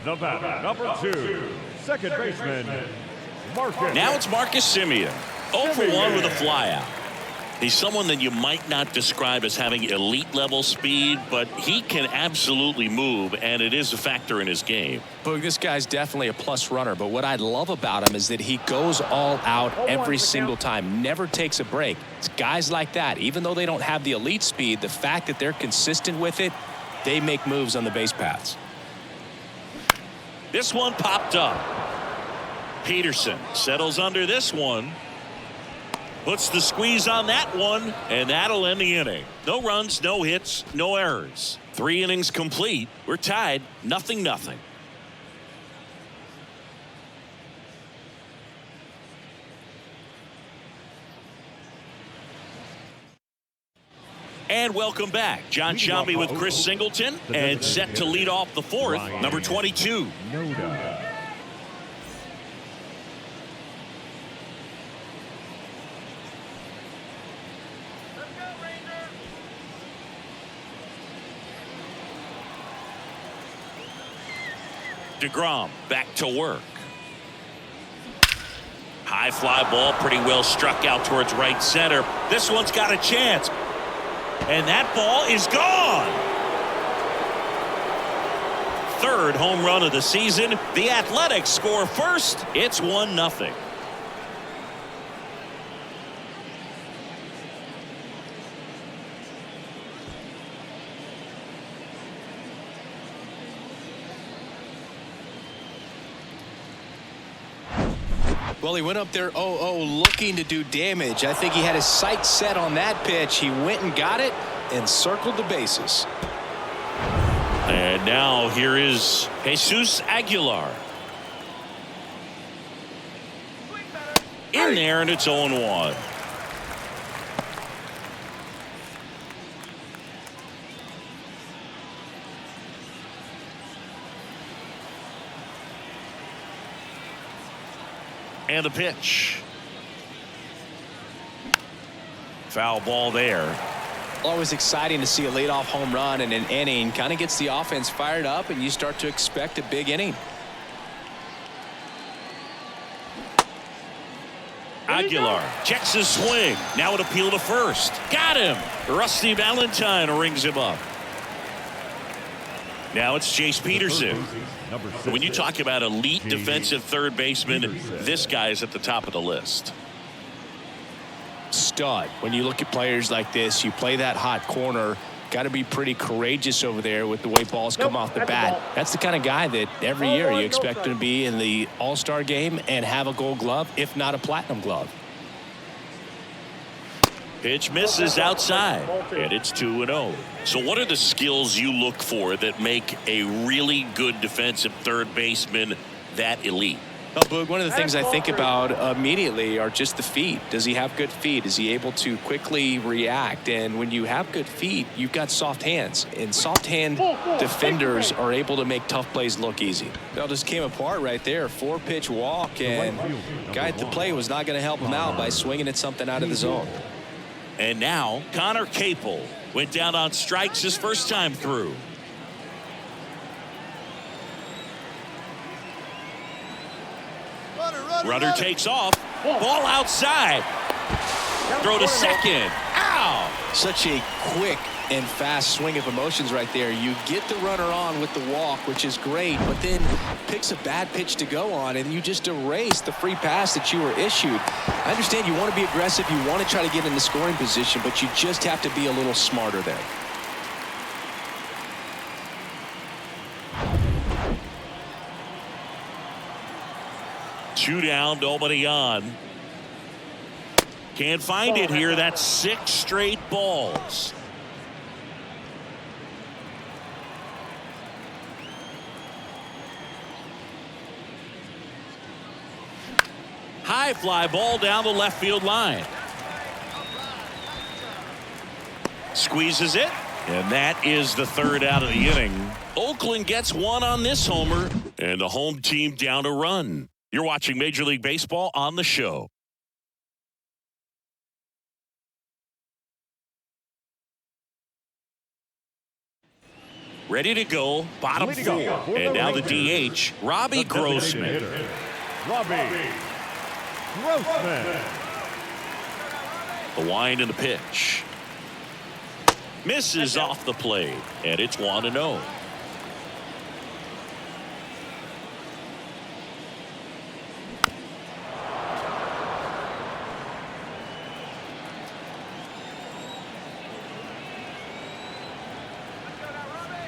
The batter, number 2, second baseman, Marcus. Now it's Marcus Semien. 0 for 1 with a flyout. He's someone that you might not describe as having elite level speed, but he can absolutely move, and it is a factor in his game. Boog, this guy's definitely a plus runner, but what I love about him is that he goes all out every single time, never takes a break. It's guys like that, even though they don't have the elite speed, the fact that they're consistent with it, they make moves on the base paths. This one popped up. Peterson settles under this one. Puts the squeeze on that one, and that'll end the inning. No runs, no hits, no errors. 3 innings complete. We're tied 0-0. And welcome back. John Sciambi with Chris Singleton, and set to lead off the 4th, number 22. Noda. DeGrom back to work. High fly ball, pretty well struck out towards right center. This one's got a chance. And that ball is gone. 3rd home run of the season. The Athletics score first. It's 1-0. Well, he went up there 0-0 looking to do damage. I think he had his sights set on that pitch. He went and got it and circled the bases. And now here is Jesus Aguilar. In there, and it's 0-1. And the pitch. Foul ball there. Always exciting to see a leadoff home run in an inning. Kind of gets the offense fired up, and you start to expect a big inning. Aguilar checks his swing. Now an appeal to first. Got him. Rusty Valentine rings him up. Now it's Chase Peterson. When you talk about elite defensive third baseman, this guy is at the top of the list. Stud. When you look at players like this, you play that hot corner. Got to be pretty courageous over there with the way balls come off the bat. That's the kind of guy that every year you expect him to be in the All-Star game and have a Gold Glove, if not a Platinum Glove. Pitch misses outside, and it's 2-0. So what are the skills you look for that make a really good defensive third baseman that elite? Well, Boog, one of the things I think about immediately are just the feet. Does he have good feet? Is he able to quickly react? And when you have good feet, you've got soft hands. And soft hand defenders are able to make tough plays look easy. That just came apart right there. 4-pitch walk, and guy at the plate was not going to help him out by swinging at something out of the zone. And now Connor Capel went down on strikes his first time through. Runner takes off. Ball outside. Throw to second. Ow! Such a quick and fast swing of emotions right there. You get the runner on with the walk, which is great, but then picks a bad pitch to go on, and you just erase the free pass that you were issued. I understand you want to be aggressive. You want to try to get in the scoring position, but you just have to be a little smarter there. Two down, nobody on. Can't find it here. That's 6 straight balls. High fly ball down the left field line. Squeezes it, and that is the third out of the inning. Oakland gets one on this homer, and the home team down a run. You're watching Major League Baseball on the show. Ready to go, bottom 4. And now the DH, Robbie Grossman. Robbie Grossman. The wind and the pitch. Misses off the plate, and it's 1-0.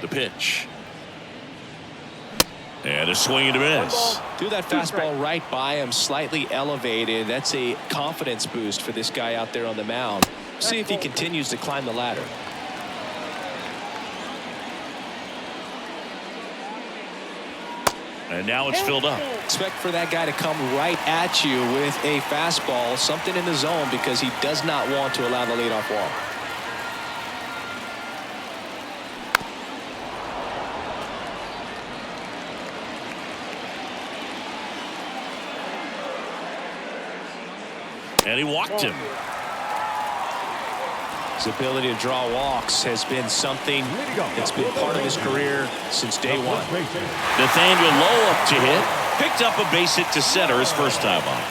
The pitch. And a swing and a miss. Threw that fastball right by him, slightly elevated. That's a confidence boost for this guy out there on the mound. See if he continues to climb the ladder. And now it's filled up. Expect for that guy to come right at you with a fastball, something in the zone, because he does not want to allow the leadoff walk. And he walked him. His ability to draw walks has been something that's been part of his career since day one. Nathaniel Lowe up to hit. Picked up a base hit to center his first time on.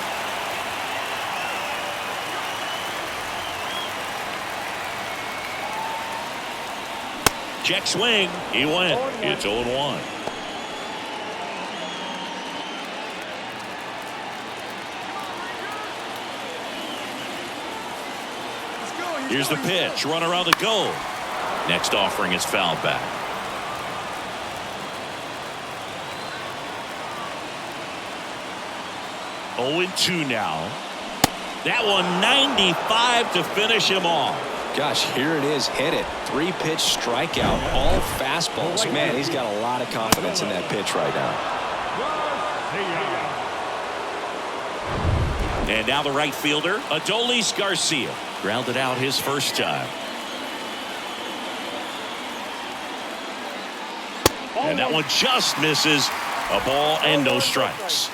Check swing. He went. It's 0-1. Here's the pitch. Runner on the go. Next offering is fouled back. Oh, 0-2 now. That one 95 to finish him off. Gosh, here it is. Hit it. 3-pitch strikeout. All fastballs. Man, he's got a lot of confidence in that pitch right now. And now the right fielder, Adolis Garcia. Grounded out his first time. And that one just misses. A ball and no strikes.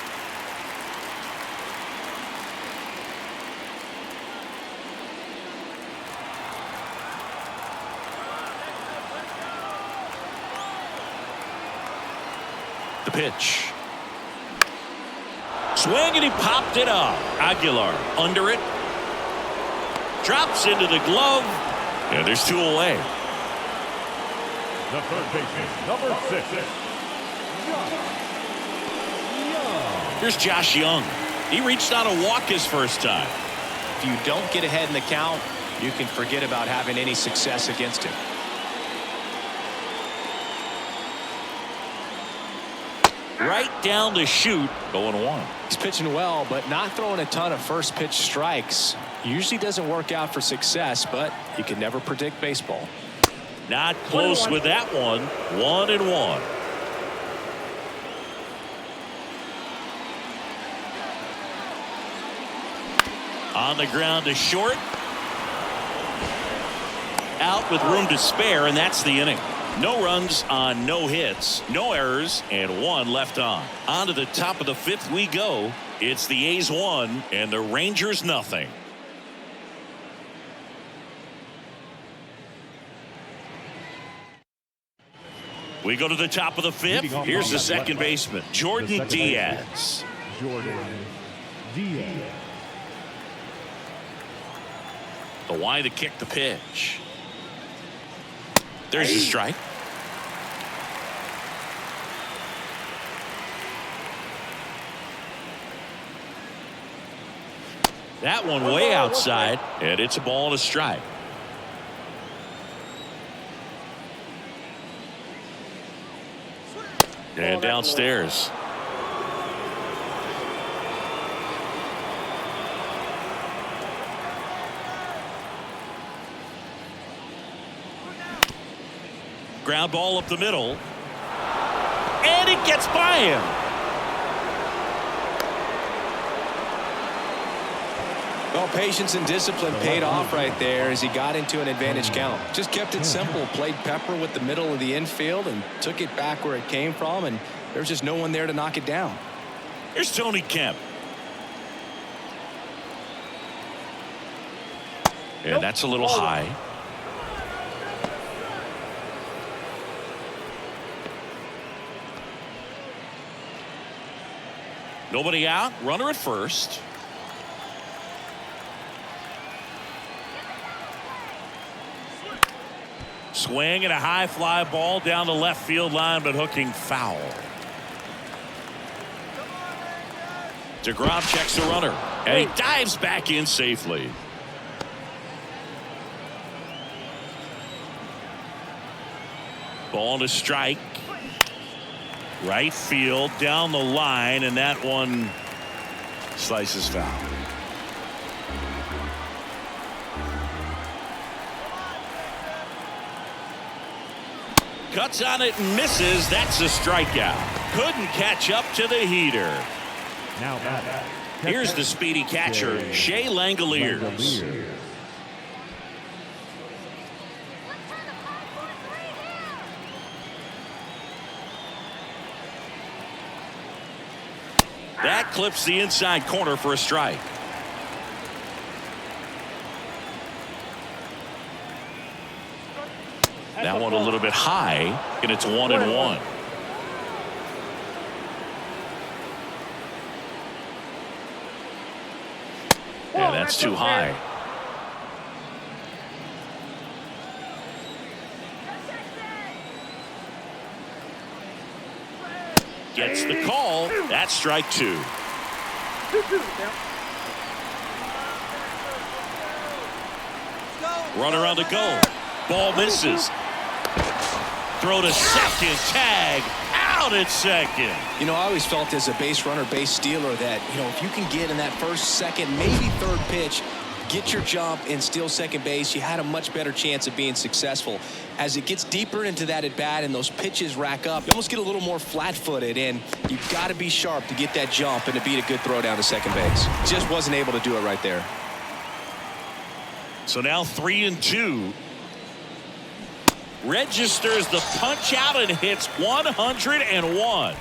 The pitch. Swing, and he popped it up. Aguilar under it. Drops into the glove. And there's 2 away. The third baseman, number 6. Here's Josh Young. He reached out a walk his first time. If you don't get ahead in the count, you can forget about having any success against him. Right down the chute, 0-1. He's pitching well, but not throwing a ton of first pitch strikes. Usually doesn't work out for success, but you can never predict baseball. Not close with that one. 1-1. On the ground to short. Out with room to spare, and that's the inning. No runs on no hits, no errors, and 1 left on. On to the top of the 5th we go. It's the A's 1 and the Rangers nothing. We go to the top of the 5th. Here's the second baseman, Jordan Diaz. Jordan Diaz. The wide to kick the pitch. There's a strike. That one way outside, and it's a ball and a strike. And downstairs. Ground ball up the middle. And it gets by him. Well, patience and discipline paid off right there as he got into an advantage count. Just kept it simple, played pepper with the middle of the infield and took it back where it came from, and there was just no one there to knock it down. Here's Tony Kemp. And that's a little high. Nobody out. Runner at first. Swing and a high fly ball down the left field line, but hooking foul. DeGrom checks the runner, and he dives back in safely. Ball to strike. Right field down the line, and that one slices foul. Cuts on it and misses. That's a strikeout. Couldn't catch up to the heater. Now here's the speedy catcher, Shea Langoliers. That clips the inside corner for a strike. That one a little bit high, and it's 1-1. And that's too high. Gets the call. That's strike 2. Runner on the go. Ball misses. Throw to second. Tag out at second. You know, I always felt as a base runner, base stealer that, you know, if you can get in that first, second, maybe third pitch, get your jump and steal second base, you had a much better chance of being successful. As it gets deeper into that at bat and those pitches rack up, you almost get a little more flat-footed, and you've got to be sharp to get that jump and to beat a good throw down to second base. Just wasn't able to do it right there. So now 3-2. Registers the punch out and hits 101.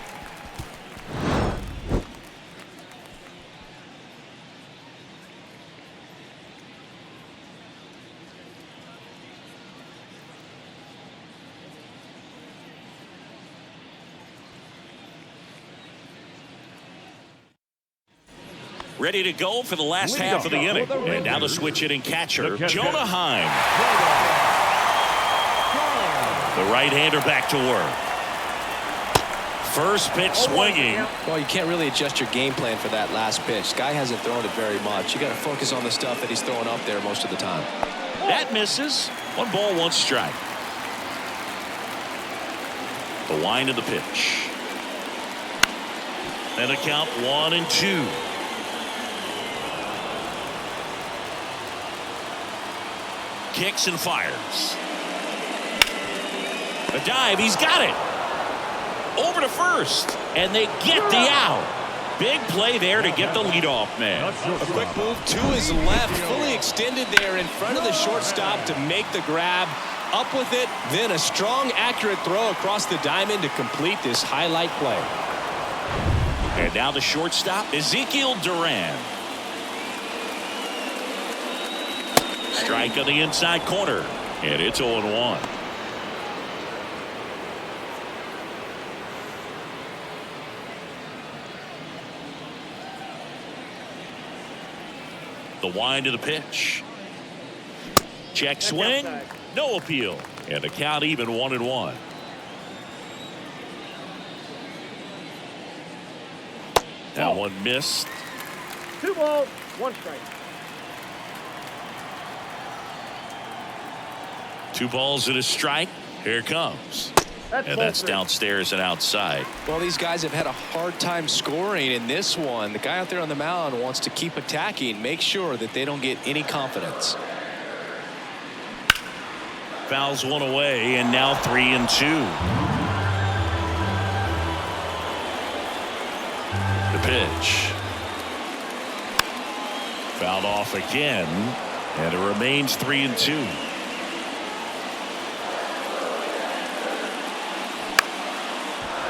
Ready to go for the last half of the inning. And now the switch hitting catcher, Jonah Heim. The right-hander back to work. First pitch swinging. Well, you can't really adjust your game plan for that last pitch. Guy hasn't thrown it very much. You got to focus on the stuff that he's throwing up there most of the time. That misses. 1 ball, 1 strike. The wind of the pitch. And a count 1-2. Kicks and fires. A dive. He's got it. Over to first. And they get the out. Big play there to get the leadoff man. A quick move to his left. Fully extended there in front of the shortstop to make the grab. Up with it. Then a strong, accurate throw across the diamond to complete this highlight play. And now the shortstop, Ezekiel Duran. Strike on the inside corner, and it's 0-1. The wind of the pitch. Check swing, no appeal, and the count even 1-1. That one missed. 2 balls, 1 strike. 2 balls and a strike. Here it comes. And that's downstairs and outside. Well, these guys have had a hard time scoring in this one. The guy out there on the mound wants to keep attacking, make sure that they don't get any confidence. Fouls one away, and now 3-2. The pitch. Fouled off again, and it remains 3-2.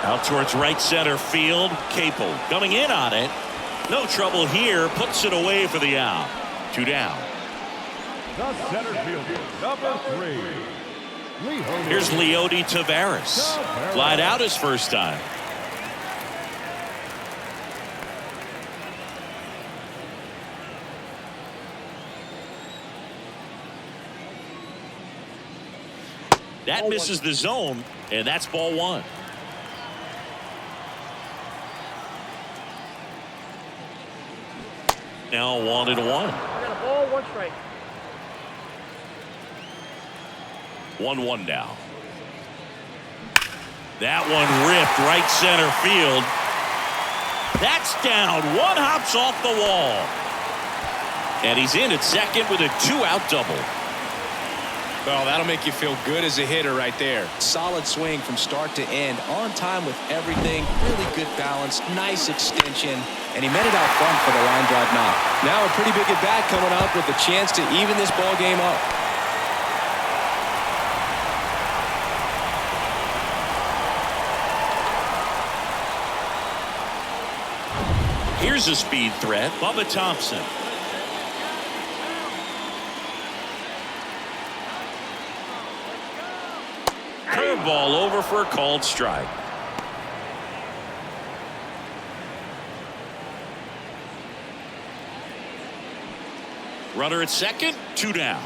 Out towards right center field. Capel coming in on it. No trouble here. Puts it away for the out. 2 down. The center fielder, number 3. Here's Leody Taveras. Flied out his first time. That misses the zone, and that's ball 1. Now 1-1. I got a ball, 1 strike. 1-1 now. That one ripped right center field. That's down. One hops off the wall. And he's in at second with a 2-out double. Well, that'll make you feel good as a hitter right there. Solid swing from start to end. On time with everything. Really good balance. Nice extension. And he met it out front for the line drive knock. Now a pretty big at bat coming up with a chance to even this ball game up. Here's a speed threat. Bubba Thompson. Curveball over for a called strike. Runner at second, 2 down.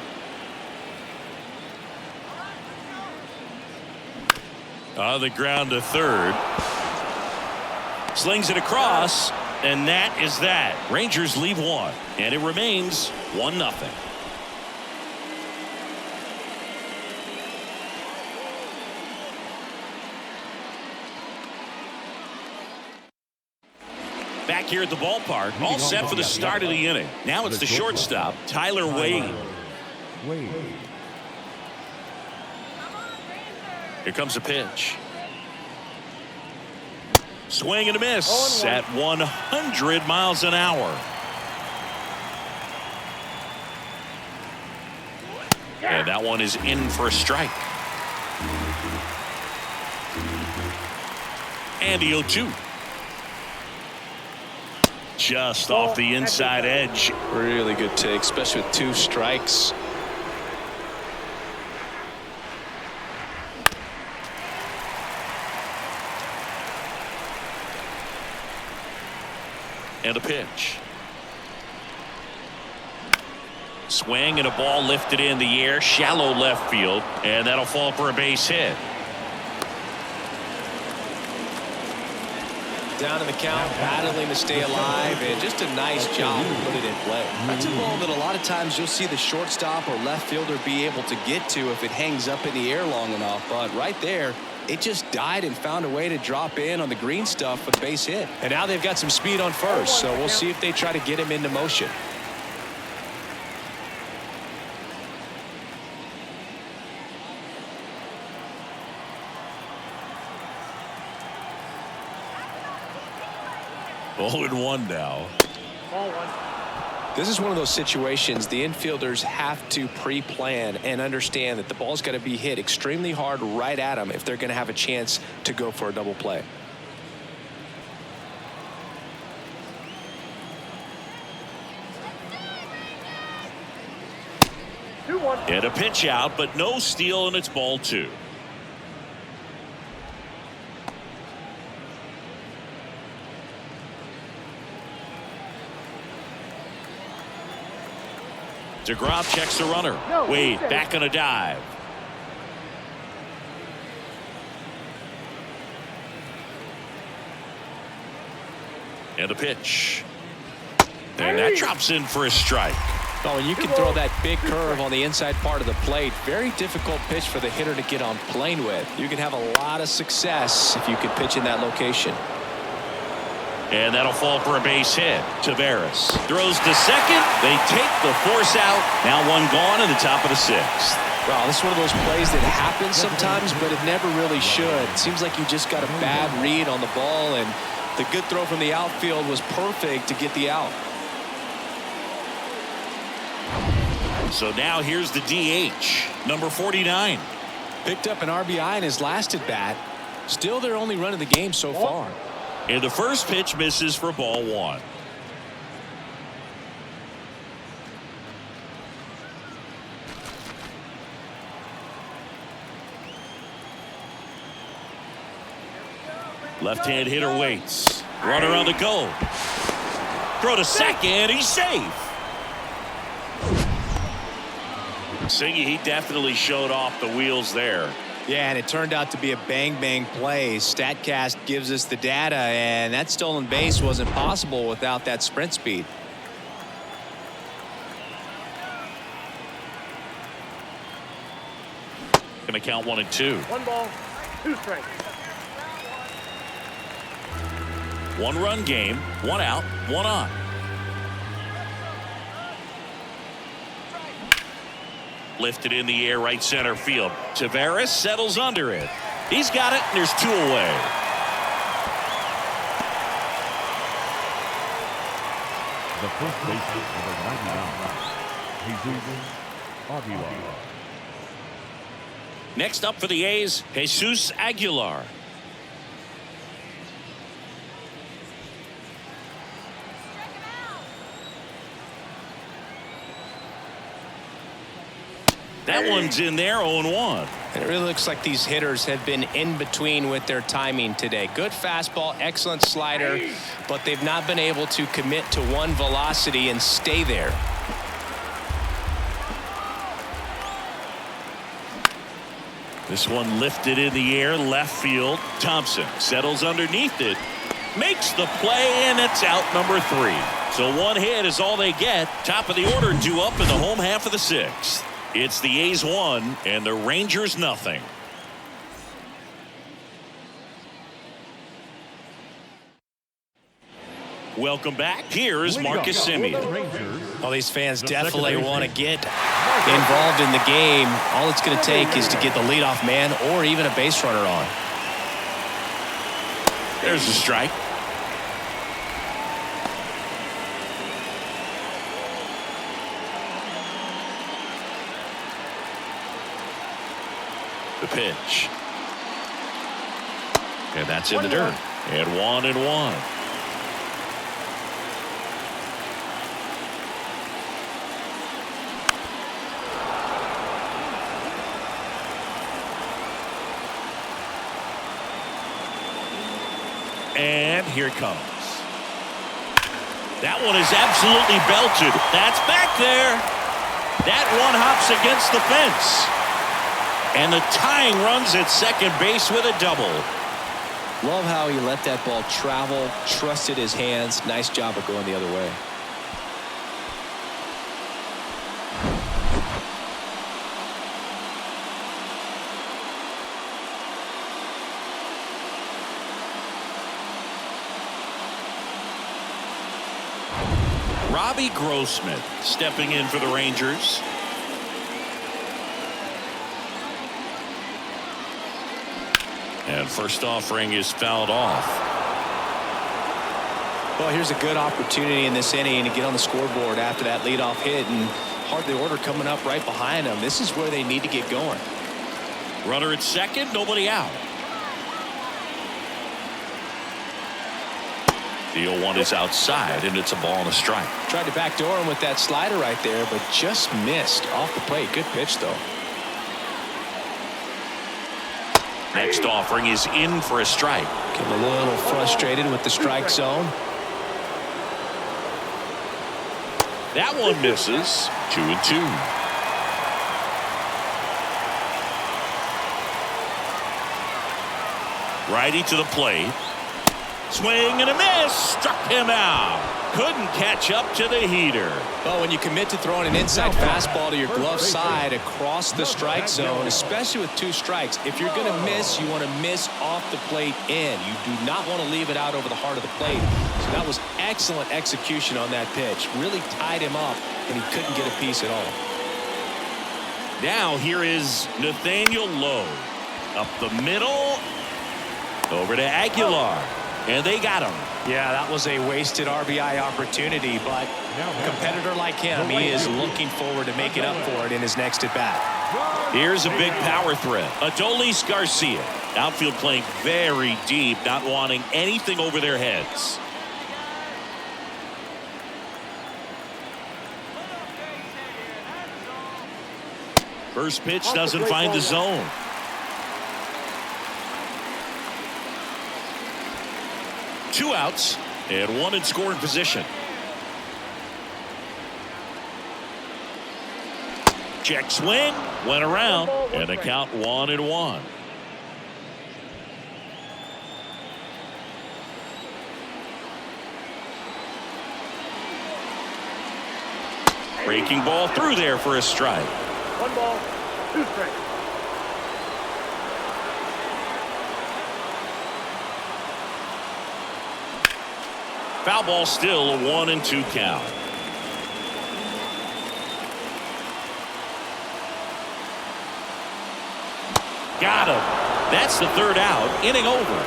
On the ground to third. Slings it across, and that is that. Rangers leave 1, and it remains 1-0. Back here at the ballpark, all set for the start of the inning. Now it's the shortstop, Tyler Wade. Here comes a pitch. Swing and a miss at 100 miles an hour. And that one is in for a strike. And the 0-2. Just off the inside edge. Really good take, especially with 2 strikes. And a pitch. Swing and a ball lifted in the air, shallow left field, and that'll fall for a base hit. Down in the count, battling to stay alive, and just a nice job to put it in play. That's a ball that a lot of times you'll see the shortstop or left fielder be able to get to if it hangs up in the air long enough, but right there, it just died and found a way to drop in on the green stuff for the base hit. And now they've got some speed on first, so we'll see if they try to get him into motion. Oh, and 1 now. Ball 1. This is one of those situations the infielders have to pre-plan and understand that the ball's got to be hit extremely hard right at them if they're going to have a chance to go for a double play. And a pitch out, but no steal, and it's ball 2. DeGrom checks the runner. Wade back on a dive. And a pitch. And that drops in for a strike. Oh, and you can throw that big curve on the inside part of the plate. Very difficult pitch for the hitter to get on plane with. You can have a lot of success if you can pitch in that location. And that'll fall for a base hit. Taveras throws to second. They take the force out. Now 1 gone in the top of the 6th. Wow, this is one of those plays that happens sometimes, but it never really should. It seems like you just got a bad read on the ball, and the good throw from the outfield was perfect to get the out. So now here's the DH, number 49. Picked up an RBI in his last at bat. Still their only run of the game so far. And the first pitch misses for ball 1. Left-hand hitter waits. Runner on the go. Throw to second. He's safe. Singy, he definitely showed off the wheels there. Yeah, and it turned out to be a bang-bang play. StatCast gives us the data, and that stolen base wasn't possible without that sprint speed. Going to count 1 and 2. 1 ball, 2 strikes. 1-run game, 1 out, 1 on. Lifted in the air, right center field. Taveras settles under it. He's got it, and there's 2 away. The first baseman, number 99, Jesus Aguilar. Next up for the A's, Jesus Aguilar. That one's in there, 0-1. And it really looks like these hitters have been in between with their timing today. Good fastball, excellent slider, but they've not been able to commit to one velocity and stay there. This one lifted in the air, left field. Thompson settles underneath it, makes the play, and it's out, number 3. So 1 hit is all they get. Top of the order due up in the home half of the 6th. It's the A's 1 and the Rangers nothing. Welcome back. Here is Marcus Semien. Rangers. Well, these fans The definitely second want to baseman. get involved in the game. All it's going to take is to get the leadoff man or even a base runner on. There's the strike. The pitch. And that's in the dirt. And 1-1. And here it comes. That one is absolutely belted. That's back there. That one hops against the fence. And the tying runs at second base with a double. Love how he let that ball travel, trusted his hands. Nice job of going the other way. Robbie Grossman stepping in for the Rangers. And first offering is fouled off. Well, here's a good opportunity in this inning to get on the scoreboard after that leadoff hit, and hardly order coming up right behind them. This is where they need to get going. Runner at second, nobody out. The 0-1 is outside, and it's a ball and a strike. Tried to backdoor him with that slider right there, but just missed off the plate. Good pitch, though. Next offering is in for a strike. Getting a little frustrated with the strike zone. That one misses. 2-2. Righty to the plate. Swing and a miss. Struck him out. Couldn't catch up to the heater. Well, when you commit to throwing an inside fastball to your glove side across the strike zone, especially with two strikes, if you're going to miss, you want to miss off the plate in. You do not want to leave it out over the heart of the plate. So that was excellent execution on that pitch. Really tied him up, and he couldn't get a piece at all. Now here is Nathaniel Lowe. Up the middle. Over to Aguilar. And they got him. Yeah, that was a wasted RBI opportunity, but a competitor like him, he is looking forward to making up for it in his next at-bat. Here's a big power threat. Adolis Garcia. Outfield playing very deep, not wanting anything over their heads. First pitch doesn't find the zone. Two outs and one in scoring position. Check swing, went around, and the count 1-1. Breaking ball through there for a strike. 1 ball, 2 strikes. Foul ball, still a 1-2 count. Got him. That's the third out. Inning over.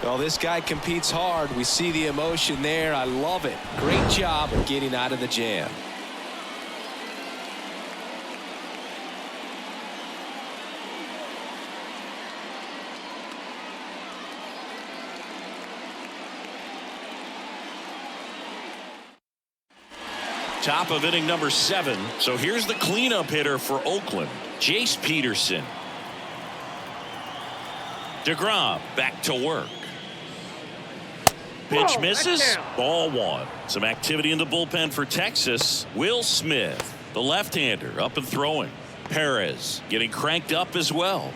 Well, this guy competes hard. We see the emotion there. I love it. Great job of getting out of the jam. Top of inning number 7. So here's the cleanup hitter for Oakland, Jace Peterson. DeGrom back to work. Pitch misses. Ball 1. Some activity in the bullpen for Texas. Will Smith, the left-hander, up and throwing. Perez getting cranked up as well.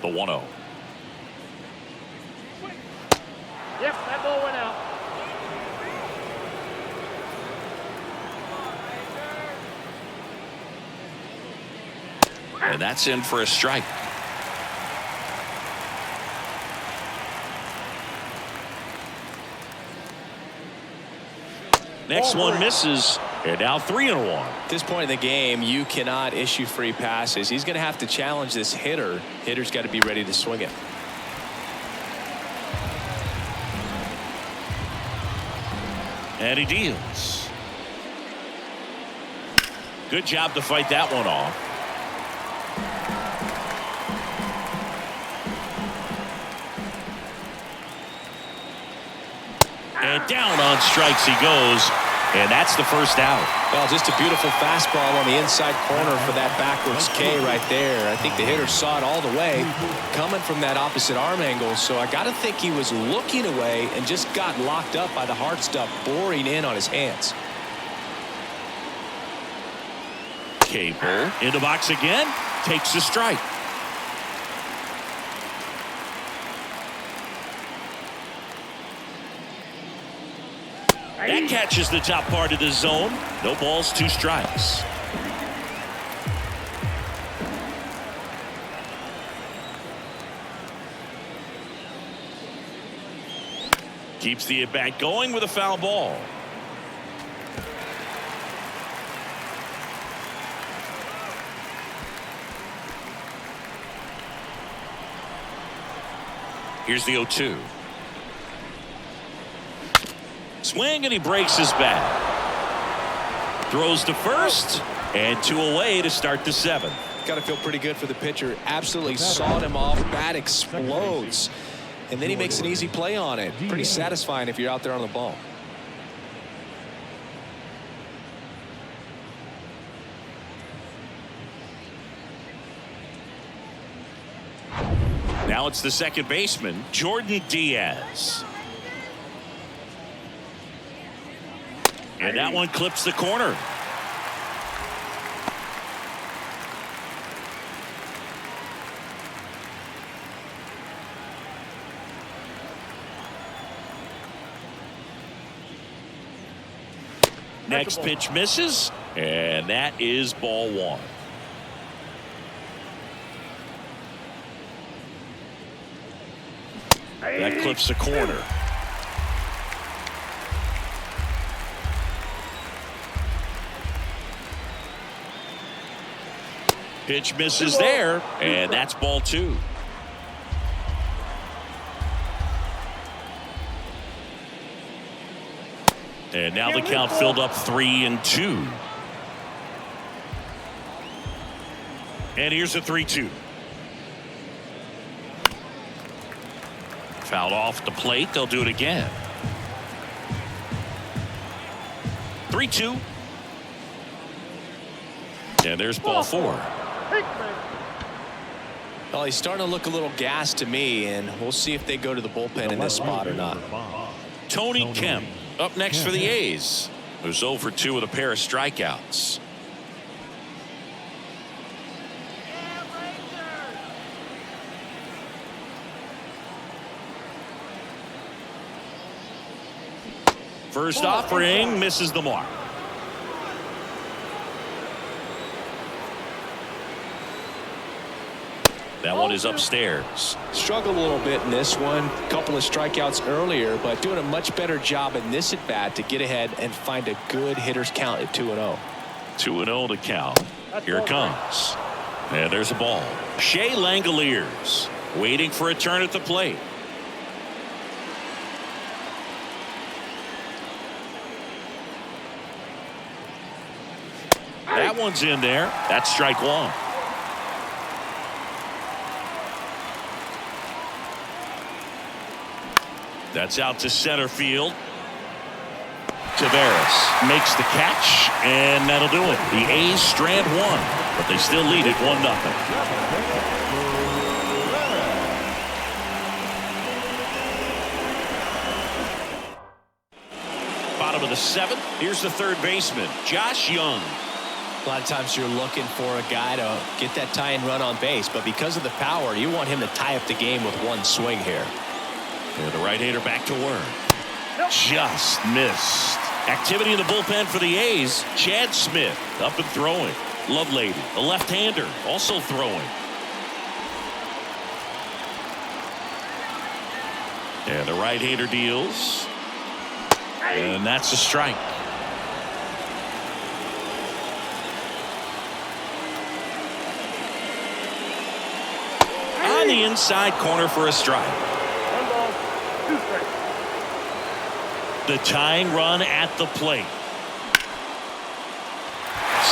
The 1-0. Yep, that ball went out. And that's in for a strike. Next one misses. And now 3-1. At this point in the game, you cannot issue free passes. He's going to have to challenge this hitter. Hitter's got to be ready to swing it. And he deals. Good job to fight that one off. And down on strikes he goes. And that's the first out. Well, just a beautiful fastball on the inside corner for that backwards K right there. I think the hitter saw it all the way coming from that opposite arm angle. So I got to think he was looking away and just got locked up by the hard stuff boring in on his hands. Cable in the box again. Takes the strike. That catches the top part of the zone. No balls, 2 strikes. Keeps the at-bat going with a foul ball. Here's the 0-2. Swing, and he breaks his bat. Throws to first, and 2 away to start the 7th. Got to feel pretty good for the pitcher. Absolutely sawed him off. Bat explodes. And then he makes an easy play on it. Pretty satisfying if you're out there on the ball. Now it's the second baseman, Jordan Diaz. And that one clips the corner. Next pitch misses, and that is ball 1. That clips the corner. Pitch misses there, and that's ball 2. And now the count filled up 3-2. And here's a 3-2. Fouled off the plate. They'll do it again. 3-2. And there's ball 4. Well, he's starting to look a little gassed to me, and we'll see if they go to the bullpen in this spot or not. Tony Kemp up next for the A's, who's 0 for 2 with a pair of strikeouts. First offering misses the mark. That one is upstairs. Struggled a little bit in this one. Couple of strikeouts earlier, but doing a much better job in this at bat to get ahead and find a good hitter's count at 2-0. 2-0 to count. Here it comes. And there's a ball. Shea Langoliers waiting for a turn at the plate. That one's in there. That's strike 1. That's out to center field. Taveras makes the catch, and that'll do it. The A's strand 1, but they still lead it 1-0. Bottom of the 7th. Here's the third baseman, Josh Young. A lot of times you're looking for a guy to get that tying run on base, but because of the power, you want him to tie up the game with one swing here. And the right-hander back to work. Just missed. Activity in the bullpen for the A's. Chad Smith up and throwing. Lovelady, a left-hander, also throwing. And the right-hander deals. And that's a strike. On the inside corner for a strike. 1 ball, 2 strikes. The tying run at the plate.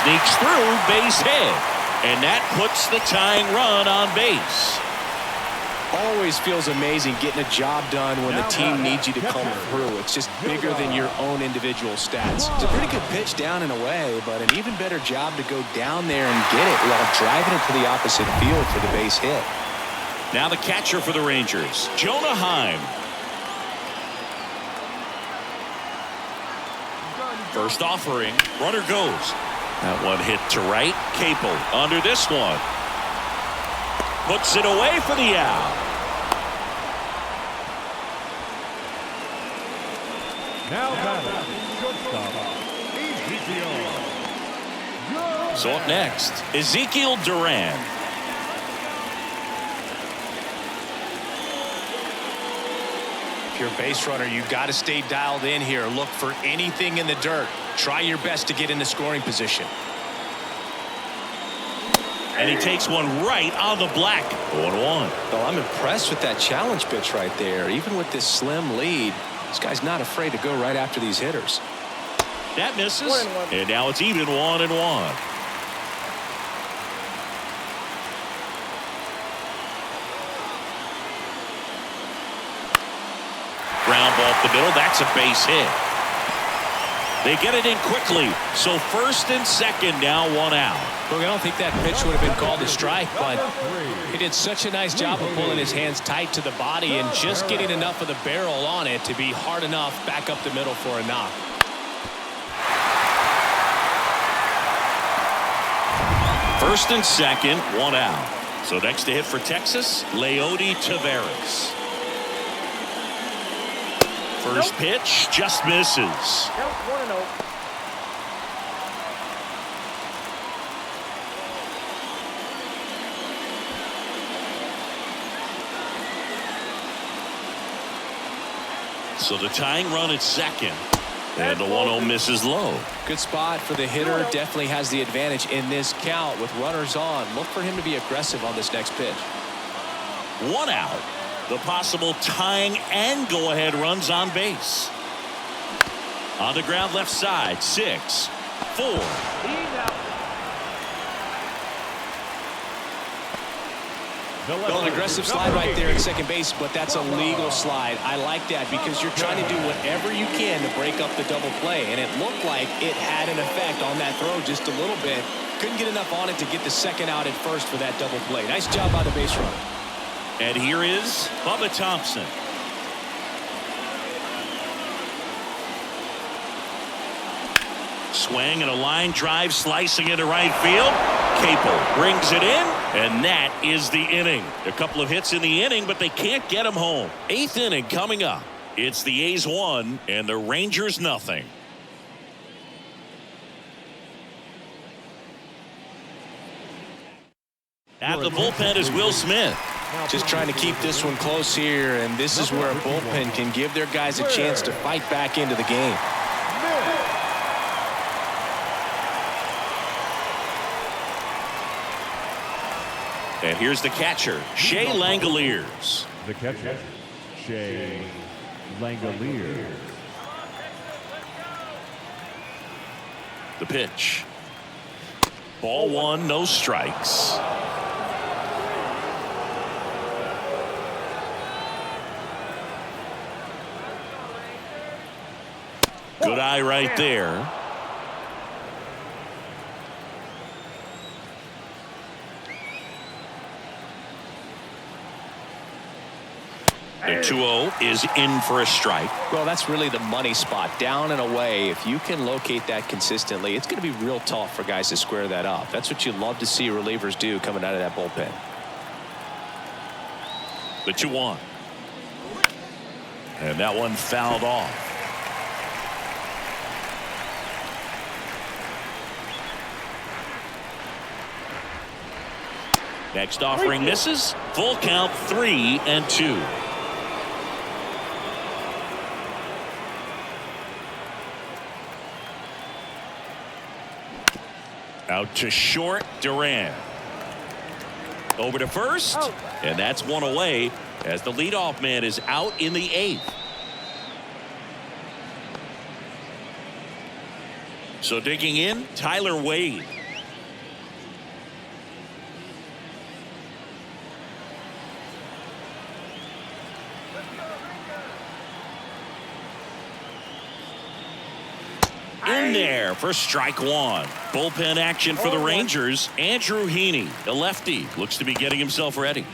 Sneaks through, base hit. And that puts the tying run on base. Always feels amazing getting a job done when the team needs you to come through. It's just bigger than your own individual stats. It's a pretty good pitch down and away, but an even better job to go down there and get it while driving it to the opposite field for the base hit. Now the catcher for the Rangers, Jonah Heim. First offering, runner goes. That one hit to right. Capel under this one. Puts it away for the out. Now batting, shortstop, Ezekiel. So up next, Ezekiel Duran. If you're a base runner, you've got to stay dialed in here. Look for anything in the dirt. Try your best to get into scoring position. And he takes one right on the black. 0-1. Well, I'm impressed with that challenge pitch right there. Even with this slim lead, this guy's not afraid to go right after these hitters. That misses. 1-1. And now it's even 1-1. Ground ball up the middle. That's a base hit. They get it in quickly. So first and second, now 1 out. Look, I don't think that pitch would have been called a strike, but he did such a nice job of pulling his hands tight to the body and just getting enough of the barrel on it to be hard enough back up the middle for a knock. First and second, 1 out. So next to hit for Texas, Leody Taveras. First pitch just misses. Count 1-0. So the tying run at second. And the 1-0 misses low. Good spot for the hitter. Definitely has the advantage in this count with runners on. Look for him to be aggressive on this next pitch. 1 out. The possible tying and go-ahead runs on base. On the ground left side, 6, 4. He's out. Well, an aggressive slide right there at second base, but that's a legal slide. I like that because you're trying to do whatever you can to break up the double play, and it looked like it had an effect on that throw just a little bit. Couldn't get enough on it to get the second out at first for that double play. Nice job by the base runner. And here is Bubba Thompson. Swing and a line drive slicing into right field. Capel brings it in, and that is the inning. A couple of hits in the inning, but they can't get him home. 8th inning coming up. It's the A's 1 and the Rangers nothing. At the bullpen is Will Smith. Just trying to keep this one close here, and this is where a bullpen can give their guys a chance to fight back into the game. And here's the catcher, Shea Langoliers. The catcher, Shea Langoliers. The pitch. Ball 1, no strikes. Good eye right there. The 2-0 is in for a strike. Well, that's really the money spot, down and away. If you can locate that consistently, it's going to be real tough for guys to square that up. That's what you love to see relievers do coming out of that bullpen. The 2-1. And that one fouled off. Next offering misses. Full count, 3-2. Out to short, Duran. Over to first, and that's one away as the leadoff man is out in the 8th. So digging in, Tyler Wade. In there for strike one. Bullpen action for the Rangers. Andrew Heaney, the lefty, looks to be getting himself ready.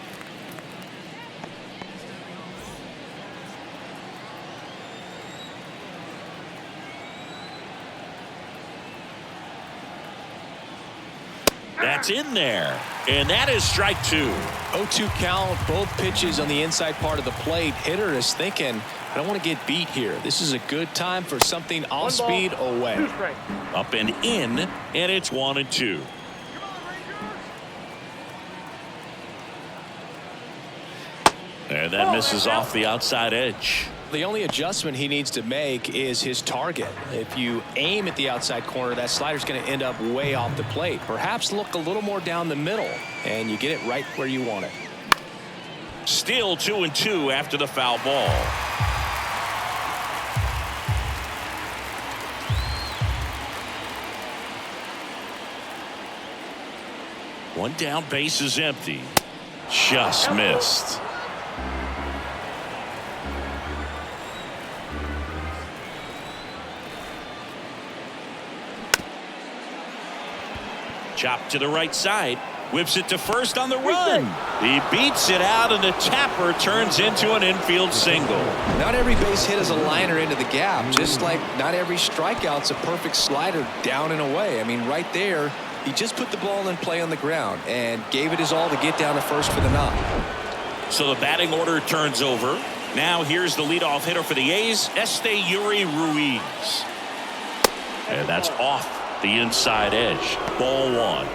That's in there. And that is strike two. 0-2 count, both pitches on the inside part of the plate. Hitter is thinking, I don't want to get beat here. This is a good time for something off speed away. Up and in, and it's 1-2. And that misses off the outside edge. The only adjustment he needs to make is his target. If you aim at the outside corner, that slider's going to end up way off the plate. Perhaps look a little more down the middle, and you get it right where you want it. Still 2-2 after the foul ball. One down, base is empty. Just missed. Chop to the right side. Whips it to first on the run. He beats it out, and the tapper turns into an infield single. Not every base hit is a liner into the gap, just like not every strikeout's a perfect slider down and away. I mean, right there, he just put the ball in play on the ground and gave it his all to get down to first for the knock. So the batting order turns over. Now here's the leadoff hitter for the A's, Esteury Ruiz. And that's off the inside edge. Ball one.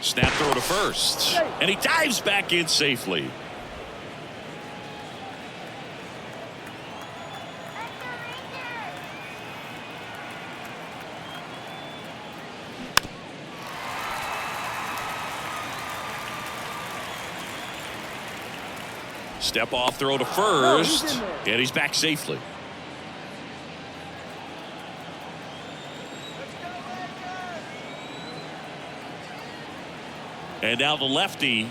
Snap throw to first, and he dives back in safely. Step off throw to first, and he's back safely. And now the lefty.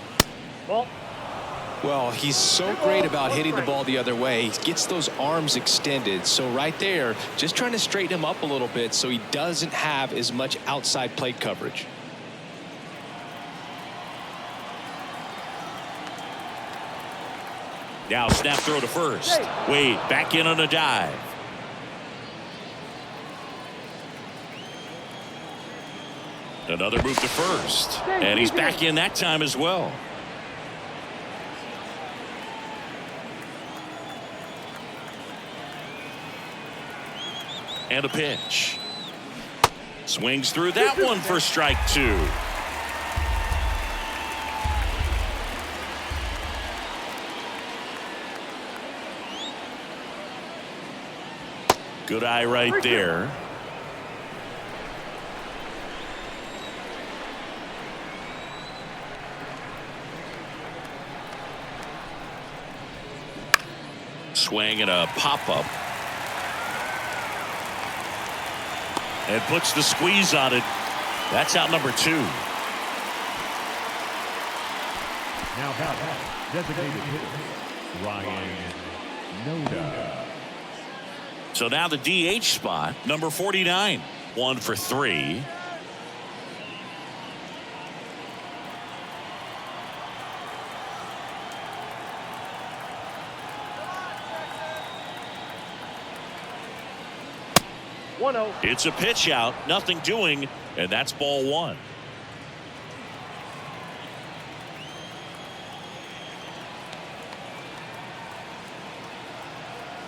Well, he's so great about hitting the ball the other way. He gets those arms extended. So right there, just trying to straighten him up a little bit so he doesn't have as much outside plate coverage. Now snap throw to first. Wade back in on a dive. Another move to first, and he's back in that time as well. And a pitch. Swings through that one for strike two. Good eye right there. Swing and a pop-up. And puts the squeeze on it. That's out number two. Now back, designated hitter, Ryan Noda. So now the DH spot, number 49. 1 for 3. It's a pitch out, nothing doing, and that's ball one.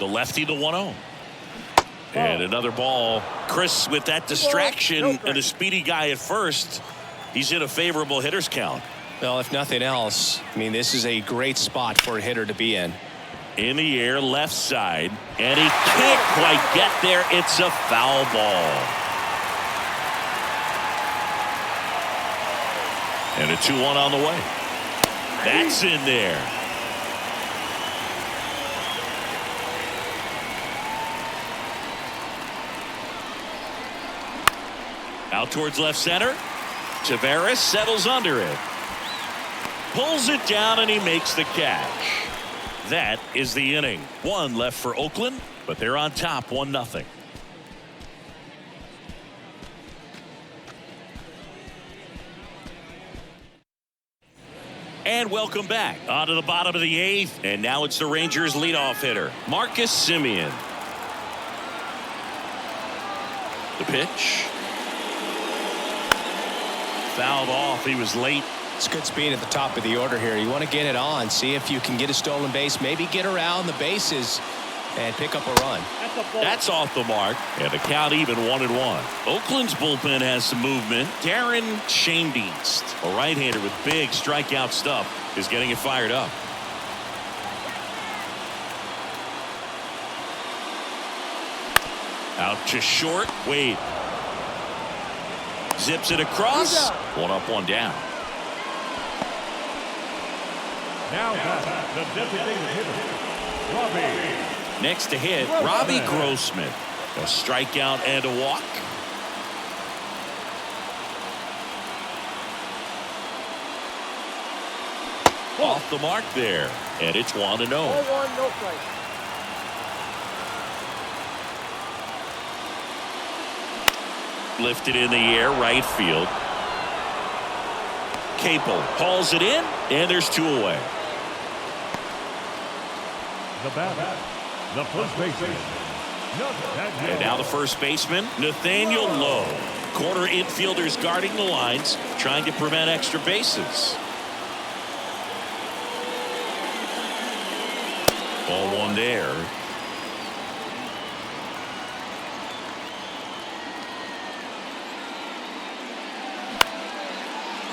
The lefty, the 1-0. And another ball. Chris, with that distraction and a speedy guy at first, he's in a favorable hitter's count. Well, if nothing else, I mean, this is a great spot for a hitter to be in. In the air, left side, and he can't quite get there. It's a foul ball. And a 2-1 on the way. That's in there. Out towards left center. Tavares settles under it. Pulls it down, and he makes the catch. That is the inning. One left for Oakland, but they're on top 1-0. And welcome back. On to the bottom of the 8th, and now it's the Rangers leadoff hitter, Marcus Semien. The pitch. Fouled off. He was late. It's good speed at the top of the order here. You want to get it on, see if you can get a stolen base, maybe get around the bases and pick up a run. That's off the mark, and the count even 1-1. Oakland's bullpen has some movement. Darren Shanebeast, a right-hander with big strikeout stuff, is getting it fired up. Out to short. Wade zips it across. 1 up, 1 down. Now the designated hitter, Robbie. Next to hit, Robbie Grossman. A strikeout and a walk. Off the mark there, and it's 1-0. 1-1, no strike. Lifted in the air, right field. Capel hauls it in, and there's 2 away. The batter, the first baseman. And now the first baseman, Nathaniel Lowe. Corner infielders guarding the lines, trying to prevent extra bases. Ball 1 there.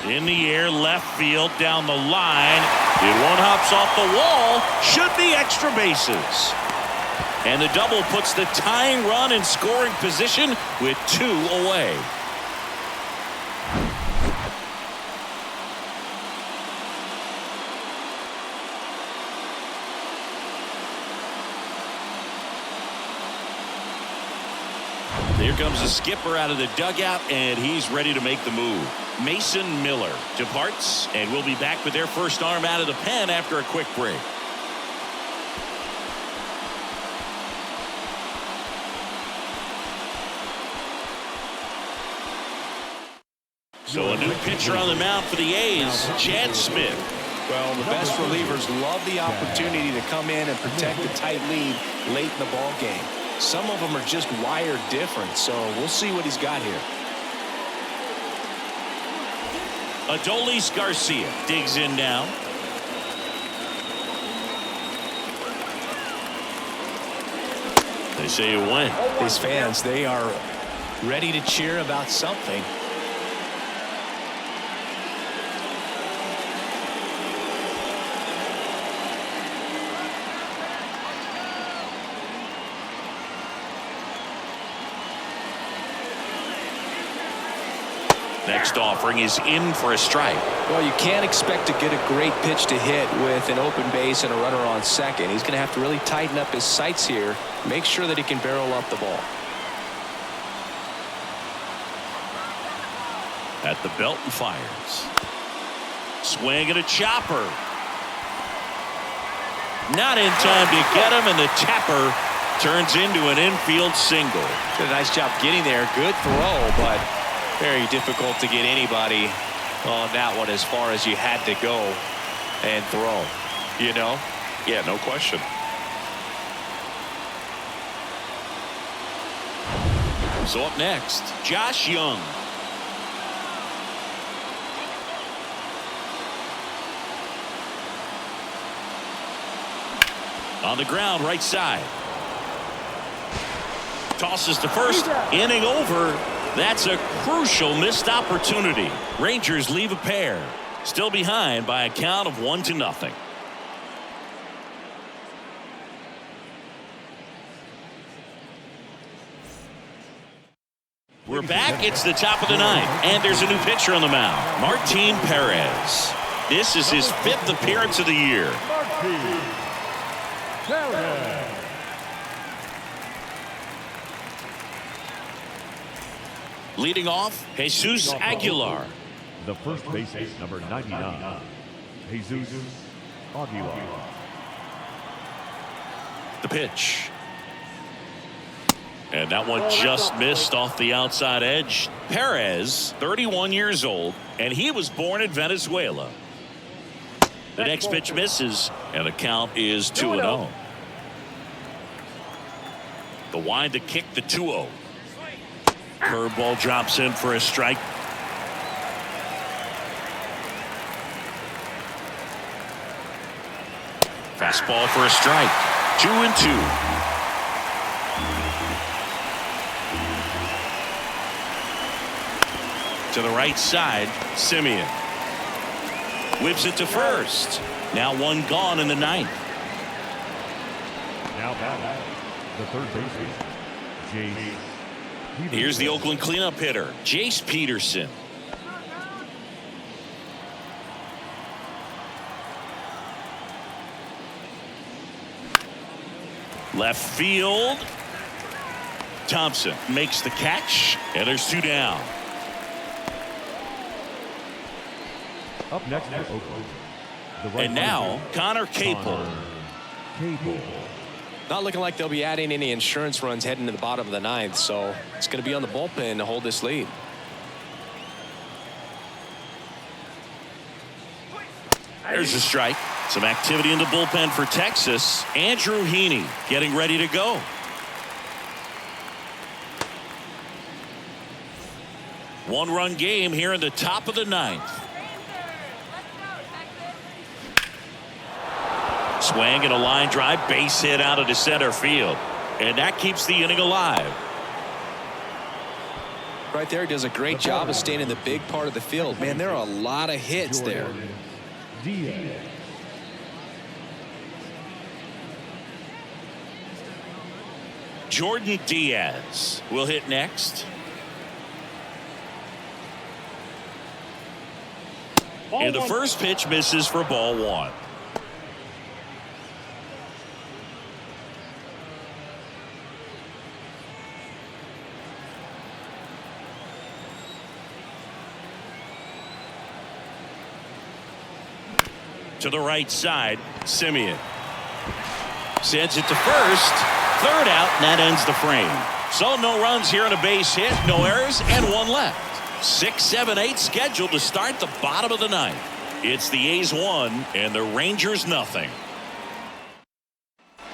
In the air, left field, down the line. It 1-hops off the wall. Should be extra bases. And the double puts the tying run in scoring position with 2 away. Here comes the skipper out of the dugout, and he's ready to make the move. Mason Miller departs, and we'll be back with their first arm out of the pen after a quick break. So a new pitcher on the mound for the A's, Chad Smith. Well, the best relievers love the opportunity to come in and protect a tight lead late in the ball game. Some of them are just wired different, so we'll see what he's got here. Adolis Garcia digs in now. They say a win. These fans, they are ready to cheer about something. Next offering is in for a strike. Well, you can't expect to get a great pitch to hit with an open base and a runner on second. He's going to have to really tighten up his sights here, make sure that he can barrel up the ball. At the belt and fires. Swing and a chopper. Not in time to get him, and the tapper turns into an infield single. Did a nice job getting there. Good throw, but very difficult to get anybody on that one as far as you had to go and throw, you know? Yeah, no question. So up next, Josh Young. On the ground, right side. Tosses to first. Inning over. That's a crucial missed opportunity. Rangers leave a pair. Still behind by a count of 1-0. We're back. It's the top of the ninth, and there's a new pitcher on the mound, Martin Perez. This is his 5th appearance of the year. Martin Perez. Leading off, Jesus Aguilar. The first baseman, number 99, Jesus Aguilar. The pitch. And that one just missed off the outside edge. Perez, 31 years old, and he was born in Venezuela. The next pitch misses, and the count is 2-0. The wind to kick the 2-0. Curveball drops in for a strike. Fastball for a strike. 2-2. To the right side, Simeon whips it to first. Now one gone in the ninth. Now batting, the third baseman, Jace. Here's the Oakland cleanup hitter, Jace Peterson. Left field. Thompson makes the catch, and there's 2 down. Up next for Oakland. The right And now Connor Capel. Not looking like they'll be adding any insurance runs heading to the bottom of the ninth, so it's going to be on the bullpen to hold this lead. There's a strike. Some activity in the bullpen for Texas. Andrew Heaney getting ready to go. One-run game here in the top of the ninth. Swing and a line drive, base hit out into center field, and that keeps the inning alive. Right there, does a great job of staying in the big part of the field. Man, there are a lot of hits there. Diaz. Jordan Diaz will hit next. And the first pitch misses for ball 1. To the right side, Simeon sends it to first. Third out, and that ends the frame. So no runs here on a base hit, no errors, and 1 left. 6, 7, 8 scheduled to start the bottom of the ninth. It's the A's 1 and the Rangers nothing.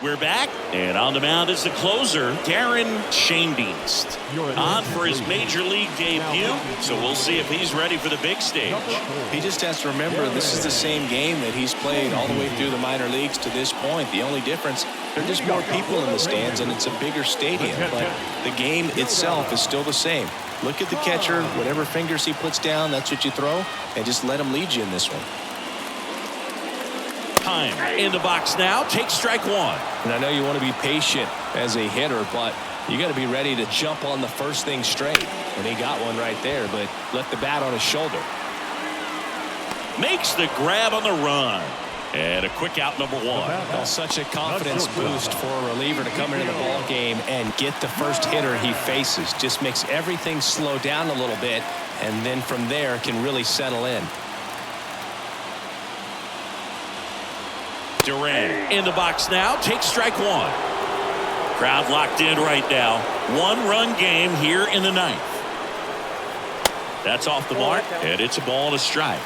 We're back, and on the mound is the closer, Darren Shanebeast, on for his major league debut, so we'll see if he's ready for the big stage. He just has to remember this is the same game that he's played all the way through the minor leagues to this point. The only difference, there are just more people in the stands and it's a bigger stadium, but the game itself is still the same. Look at the catcher, whatever fingers he puts down, that's what you throw, and just let him lead you in this one. Time in the box now, take strike 1. And I know you want to be patient as a hitter, but you got to be ready to jump on the first thing straight. And he got one right there, but left the bat on his shoulder. Makes the grab on the run. And a quick out, number 1. Well, such a confidence boost for a reliever to come into the ball game and get the first hitter he faces. Just makes everything slow down a little bit, and then from there can really settle in. Duran in the box now, takes strike 1. Crowd locked in right now. 1-run game here in the ninth. That's off the mark, and it's a ball and a strike.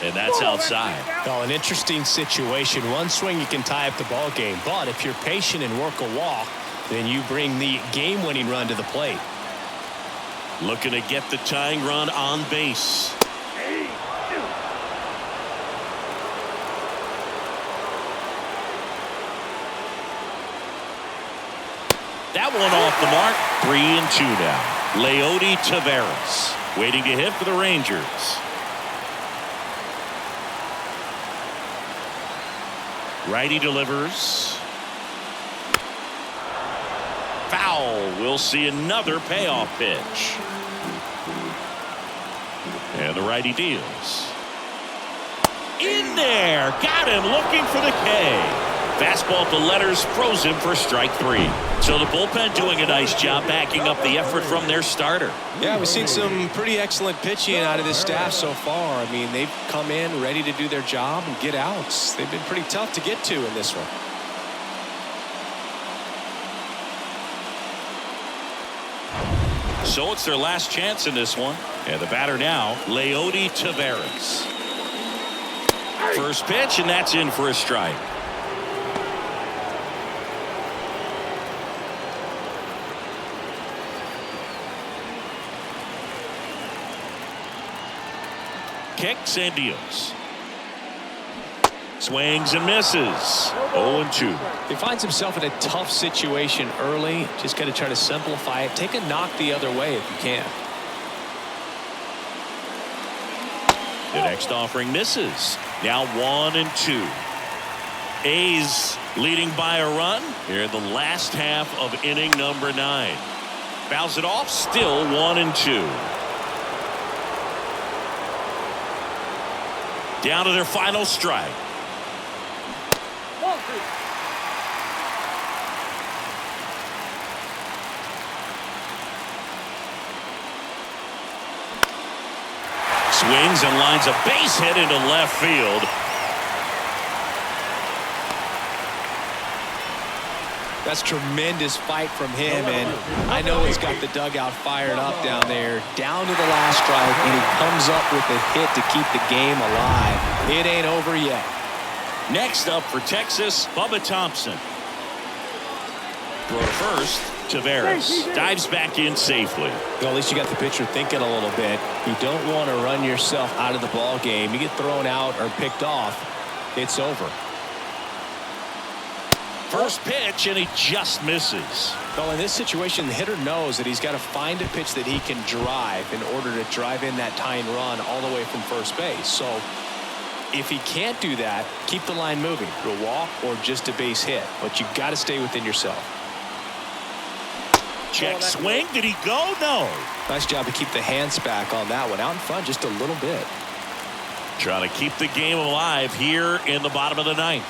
And that's outside. Oh, an interesting situation. One swing you can tie up the ball game, but if you're patient and work a walk, then you bring the game-winning run to the plate. Looking to get the tying run on base. That one off the mark. 3-2 now. Leody Taveras waiting to hit for the Rangers. Righty delivers. Foul. We'll see another payoff pitch. And the righty deals. In there. Got him looking for the K. Fastball at the letters froze him for strike 3. So the bullpen doing a nice job backing up the effort from their starter. Yeah, we've seen some pretty excellent pitching out of this staff so far. I mean, they've come in ready to do their job and get outs. They've been pretty tough to get to in this one. So it's their last chance in this one. And the batter now, Leody Taveras. First pitch, and that's in for a strike. Kicks and deals. Swings and misses. 0-2. He finds himself in a tough situation early. Just got to try to simplify it. Take a knock the other way if you can. The next offering misses. Now 1-2. A's leading by a run here in the last half of inning number 9. Fouls it off. Still 1-2. Down to their final strike. Swings and lines a base hit into left field. That's tremendous fight from him, and I know he's got the dugout fired up down there. Down to the last strike, and he comes up with a hit to keep the game alive. It ain't over yet. Next up for Texas, Bubba Thompson. Throw to first. Taveras dives back in safely. Well, at least you got the pitcher thinking a little bit. You don't want to run yourself out of the ball game. You get thrown out or picked off, it's over. First pitch, and he just misses. Well, in this situation, the hitter knows that he's got to find a pitch that he can drive in order to drive in that tying run all the way from first base. So if he can't do that, keep the line moving through a walk or just a base hit. But you've got to stay within yourself. Check swing. Did he go? No. Nice job to keep the hands back on that one. Out in front just a little bit. Trying to keep the game alive here in the bottom of the 9th.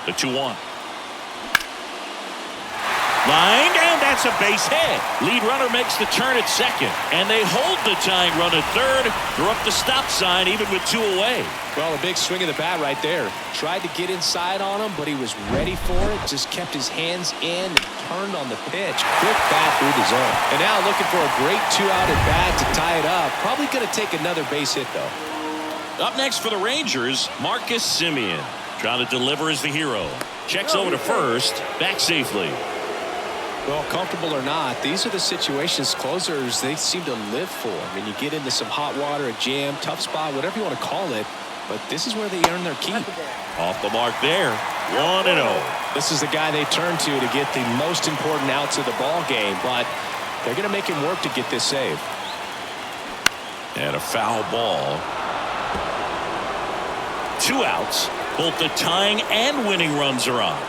The 2-1. Line, and that's a base hit. Lead runner makes the turn at second, and they hold the tying run at third. They're up the stop sign even with 2 away. Well, a big swing of the bat right there. Tried to get inside on him, but he was ready for it. Just kept his hands in and turned on the pitch. Quick bat through the zone. And now looking for a great 2-out at bat to tie it up. Probably going to take another base hit, though. Up next for the Rangers, Marcus Semien. Trying to deliver as the hero. Checks over to first. Back safely. Well, comfortable or not, these are the situations closers they seem to live for. I mean, you get into some hot water, a jam, tough spot, whatever you want to call it. But this is where they earn their keep. Off the mark there. 1-0. This is the guy they turn to get the most important outs of the ball game. But they're going to make him work to get this save. And a foul ball. 2 outs. Both the tying and winning runs are on.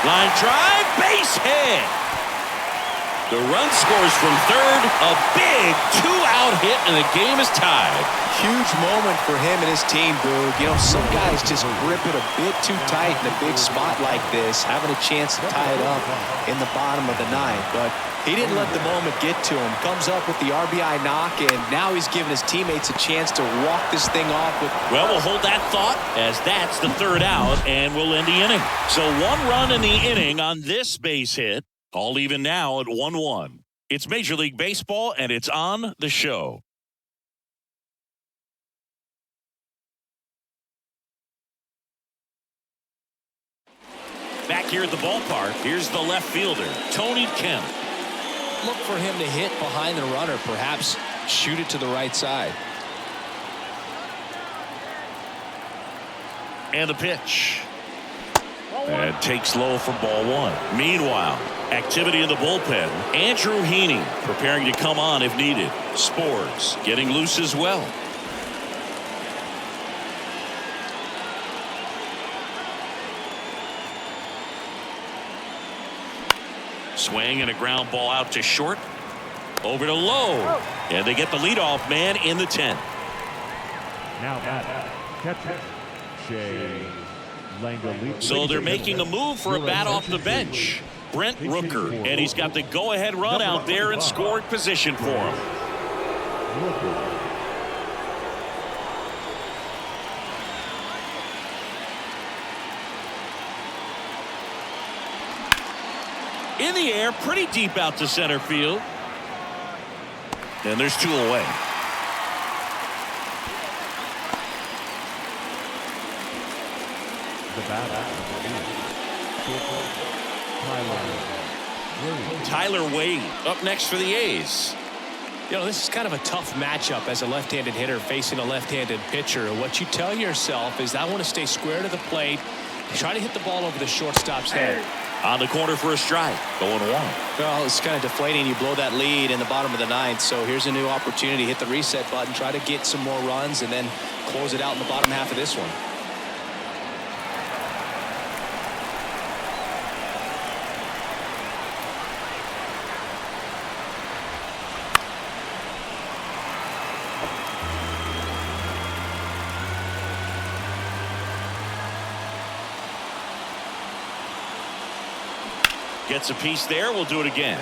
Line drive, base hit. The run scores from third. A big 2-out hit, and the game is tied. Huge moment for him and his team, Boog. You know, some guys just grip it a bit too tight in a big spot like this, having a chance to tie it up in the bottom of the 9th. But he didn't let the moment get to him. Comes up with the RBI knock, and now he's giving his teammates a chance to walk this thing off with. Well, we'll hold that thought as that's the 3rd out, and we'll end the inning. So 1 run in the inning on this base hit. All even now at 1-1. It's Major League Baseball, and it's on the show. Back here at the ballpark, here's the left fielder, Tony Kemp. Look for him to hit behind the runner, perhaps shoot it to the right side. And the pitch. And takes low for ball one. Meanwhile, activity in the bullpen. Andrew Heaney preparing to come on if needed. Spores getting loose as well. Swing and a ground ball out to short. Over to Lowe. And they get the leadoff man in the 10th. Now batter, catcher, Shea Langoliers. So they're making a move for a bat off the bench. Brent Rooker. And he's got the go-ahead run out there in scoring position for him. In the air, pretty deep out to center field. And there's two away. The batter, Tyler Wade up next for the A's. You know, this is kind of a tough matchup as a left-handed hitter facing a left-handed pitcher. What you tell yourself is I want to stay square to the plate, try to hit the ball over the shortstop's head. On the corner for a strike. 0-1. Well, it's kind of deflating. You blow that lead in the bottom of the ninth. So here's a new opportunity. Hit the reset button. Try to get some more runs and then close it out in the bottom half of this one. Gets a piece there. We'll do it again.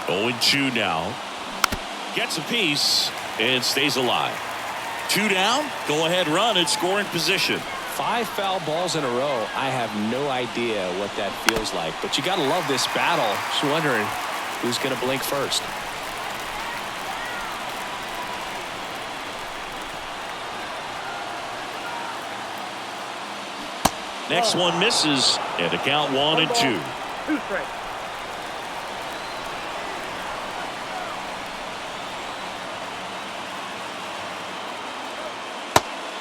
Oh, 0-2 now. Gets a piece and stays alive. 2 down. Go ahead run in scoring position. 5 foul balls in a row. I have no idea what that feels like, but you got to love this battle. Just wondering who's going to blink first. Next one misses, and the count 1-2. 2 strikes.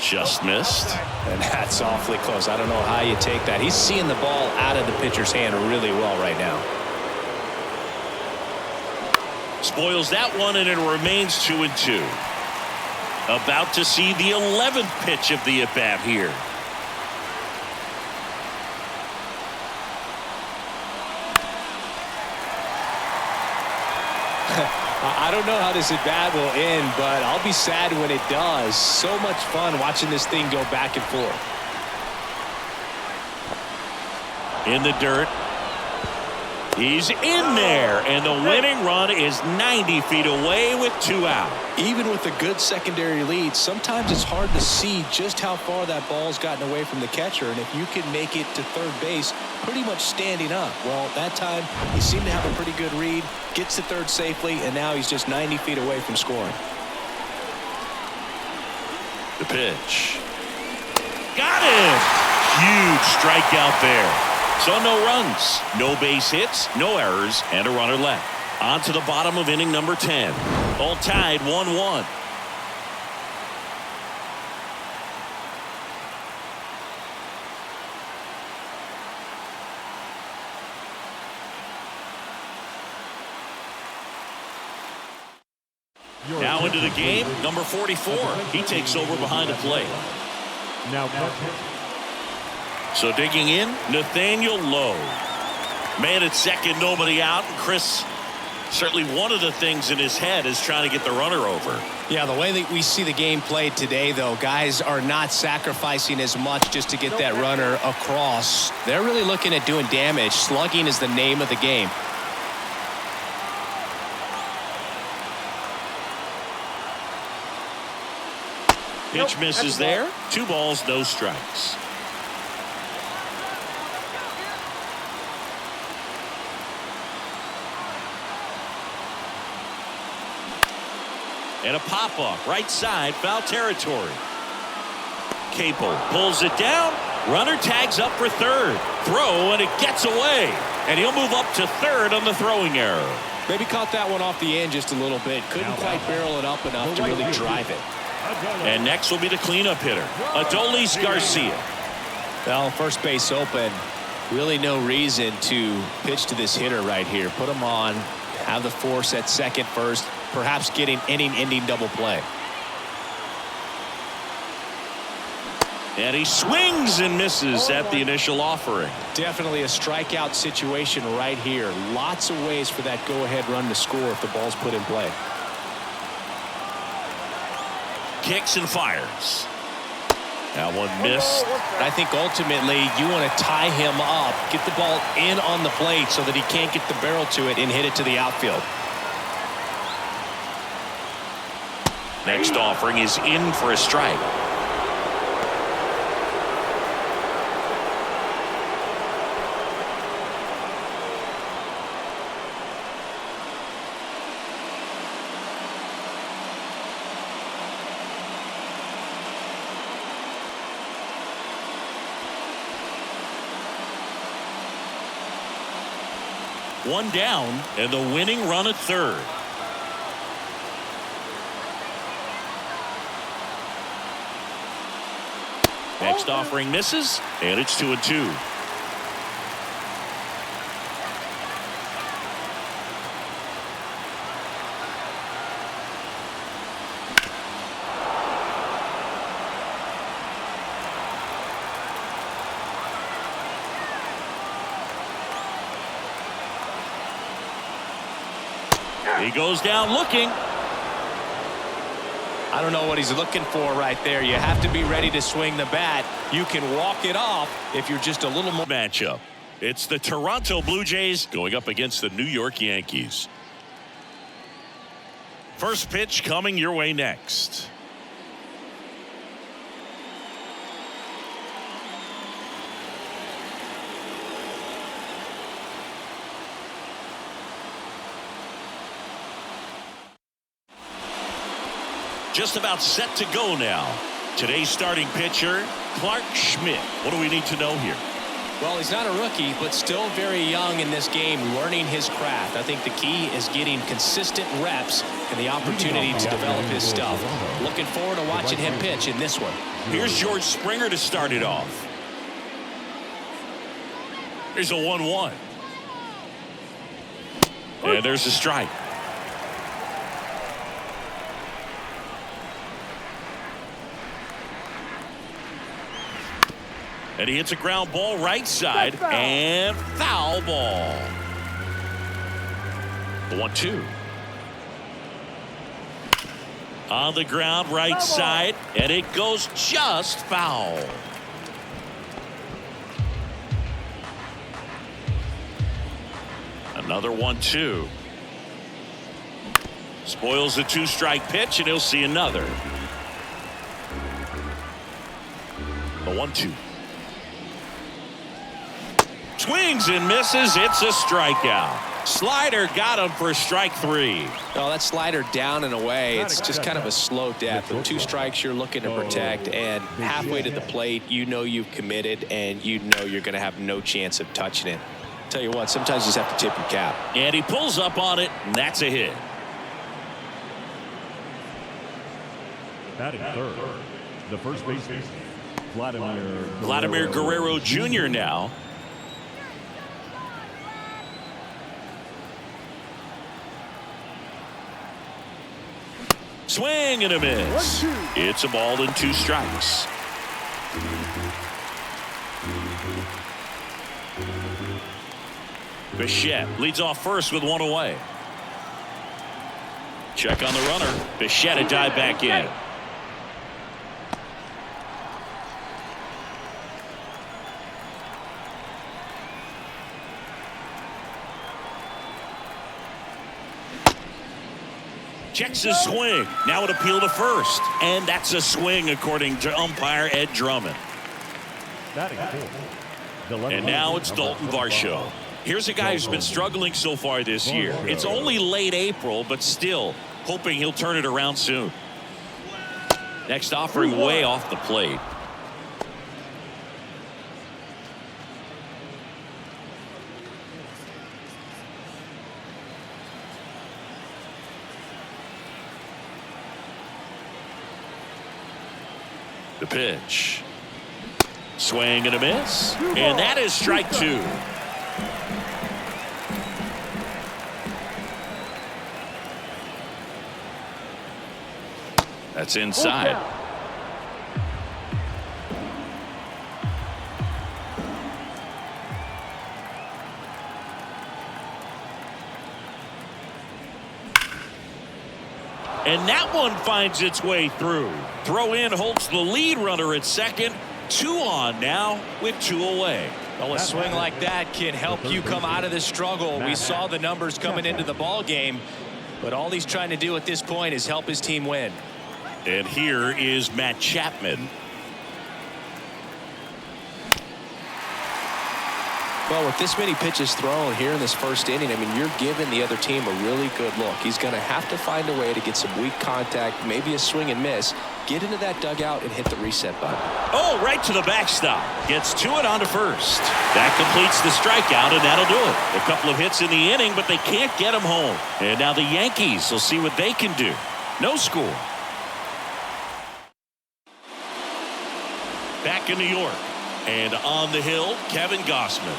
Just missed. And that's awfully close. I don't know how you take that. He's seeing the ball out of the pitcher's hand really well right now. Spoils that one, and it remains 2-2. About to see the 11th pitch of the at-bat here. I don't know how this at-bat will end, but I'll be sad when it does. So much fun watching this thing go back and forth. In the dirt. He's in there, and the winning run is 90 feet away with 2 out. Even with a good secondary lead, sometimes it's hard to see just how far that ball's gotten away from the catcher, and if you can make it to third base pretty much standing up. Well, that time he seemed to have a pretty good read, gets to third safely, and now he's just 90 feet away from scoring. The pitch. Got him! Huge strikeout there. So no runs, no base hits, no errors, and a runner left. On to the bottom of inning number 10. All tied 1-1. Now into the game, number 44. He takes over behind the plate. Now So digging in, Nathaniel Lowe. Man at second, nobody out. And Chris, certainly one of the things in his head is trying to get the runner over. Yeah, the way that we see the game played today, though, guys are not sacrificing as much just to get that runner across. They're really looking at doing damage. Slugging is the name of the game. Pitch misses there. 2 balls, no strikes. And a pop-up right side, foul territory. Capel pulls it down. Runner tags up for third. Throw, and it gets away. And he'll move up to third on the throwing error. Maybe caught that one off the end just a little bit. Couldn't quite barrel it up enough to really drive it. And next will be the cleanup hitter, Adolis Garcia. Well, first base open. Really no reason to pitch to this hitter right here. Put him on, have the force at second first, perhaps getting inning-ending double play. And he swings and misses at the initial offering. Definitely a strikeout situation right here. Lots of ways for that go-ahead run to score if the ball's put in play. Kicks and fires. That one missed. I think ultimately you want to tie him up, get the ball in on the plate so that he can't get the barrel to it and hit it to the outfield. Next offering is in for a strike. One down and the winning run at third. Next offering misses, and it's 2-2. He goes down looking. I don't know what he's looking for right there. You have to be ready to swing the bat. You can walk it off if you're just a little more. Matchup. It's the Toronto Blue Jays going up against the New York Yankees. First pitch coming your way next. Just about set to go now. Today's starting pitcher, Clark Schmidt. What do we need to know here? Well, he's not a rookie, but still very young in this game, learning his craft. I think the key is getting consistent reps and the opportunity to develop his stuff. Looking forward to watching him pitch in this one. Here's George Springer to start it off. Here's a 1-1. And there's a strike. And he hits a ground ball right side and foul ball. The 1-2. On the ground right side, and it goes just foul. Another 1-2. Spoils the 2-strike pitch, and he'll see another. The 1-2. Swings and misses. It's a strikeout. Slider got him for strike 3. Oh, that slider down and away. It's just kind of a slow death. With 2 strikes you're looking to protect, and halfway to the plate you know you've committed and you know you're going to have no chance of touching it. Tell you what, sometimes you just have to tip your cap. And he pulls up on it, and that's a hit. Batting third, the first baseman, Vladimir Guerrero Jr. now. Swing and a miss. It's a ball and 2 strikes. Bichette leads off first with 1 away. Check on the runner. Bichette a dive back in. Checks his swing. Now an appeal to first. And that's a swing according to umpire Ed Drummond. And now it's Dalton Varsho. Here's a guy who's been struggling so far this year. It's only late April, but still, hoping he'll turn it around soon. Next offering way off the plate. The pitch. Swing and a miss. And that is strike 2. That's inside. And that one finds its way through. Throw in holds the lead runner at second. 2 on now with 2 away. Well, a swing like that can help you come out of this struggle. We saw the numbers coming into the ball game, but all he's trying to do at this point is help his team win. And here is Matt Chapman. Well, with this many pitches thrown here in this first inning, I mean, you're giving the other team a really good look. He's going to have to find a way to get some weak contact, maybe a swing and miss, get into that dugout and hit the reset button. Oh, right to the backstop. Gets to it onto first. That completes the strikeout, and that'll do it. A couple of hits in the inning, but they can't get him home. And now the Yankees will see what they can do. No score. Back in New York. And on the hill, Kevin Gausman.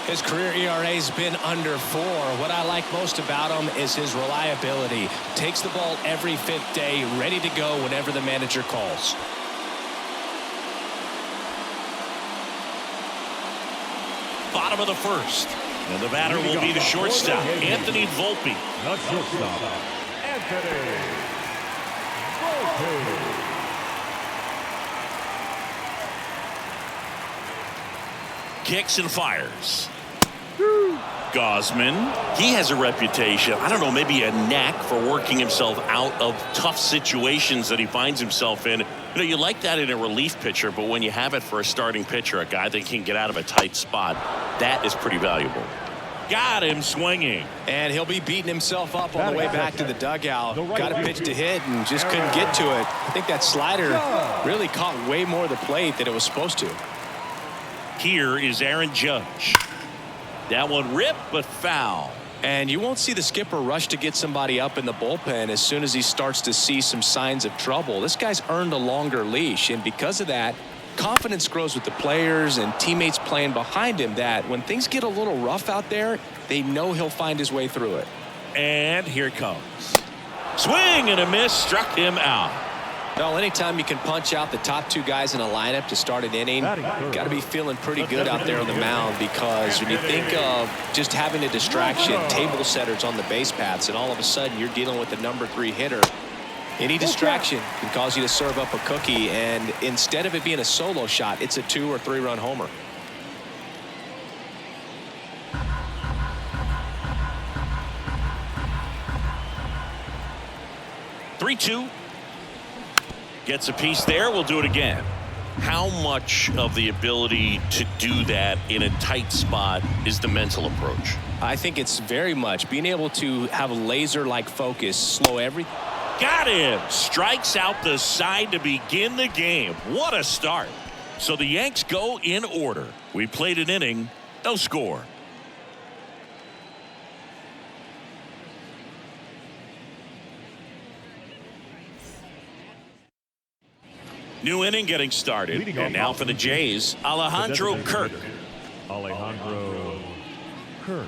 His career ERA's been under 4. What I like most about him is his reliability. Takes the ball every 5th day, ready to go whenever the manager calls. Bottom of the first. And the batter will be the shortstop, Anthony Volpe. The shortstop, Anthony Volpe. Kicks and fires. Gausman, he has a reputation, I don't know, maybe a knack for working himself out of tough situations that he finds himself in. You know, you like that in a relief pitcher, but when you have it for a starting pitcher, a guy that can get out of a tight spot, that is pretty valuable. Got him swinging. And he'll be beating himself up on the way back to the dugout. Got a pitch to hit and just couldn't get to it. I think that slider really caught way more of the plate than it was supposed to. Here is Aaron Judge. That one ripped, but foul. And you won't see the skipper rush to get somebody up in the bullpen as soon as he starts to see some signs of trouble. This guy's earned a longer leash, and because of that, confidence grows with the players and teammates playing behind him that when things get a little rough out there, they know he'll find his way through it. And here it comes. Swing and a miss, struck him out. Well, anytime you can punch out the top 2 guys in a lineup to start an inning, got to be feeling pretty good out there on the mound, because when you think of just having a distraction, table setters on the base paths, and all of a sudden you're dealing with the number 3 hitter, any distraction can cause you to serve up a cookie, and instead of it being a solo shot, it's a 2 or 3 run homer. Three-two. Gets a piece there. We'll do it again. How much of the ability to do that in a tight spot is the mental approach? I think it's very much being able to have a laser-like focus, slow everything. Got him. Strikes out the side to begin the game. What a start. So the Yanks go in order. We played an inning, no score. New inning getting started. And now for the Jays, Alejandro Kirk. Alejandro Kirk.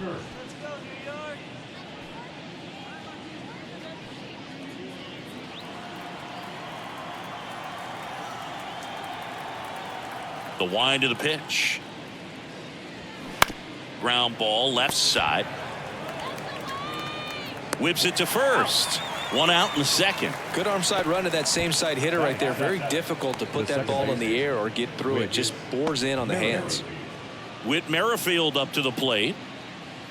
The wind of the pitch. Ground ball left side. Whips it to first. 1 out in the second. Good arm side run to that same side hitter right there. Very difficult to put that ball in the air or get through it. Just bores in on the hands. Whit Merrifield up to the plate.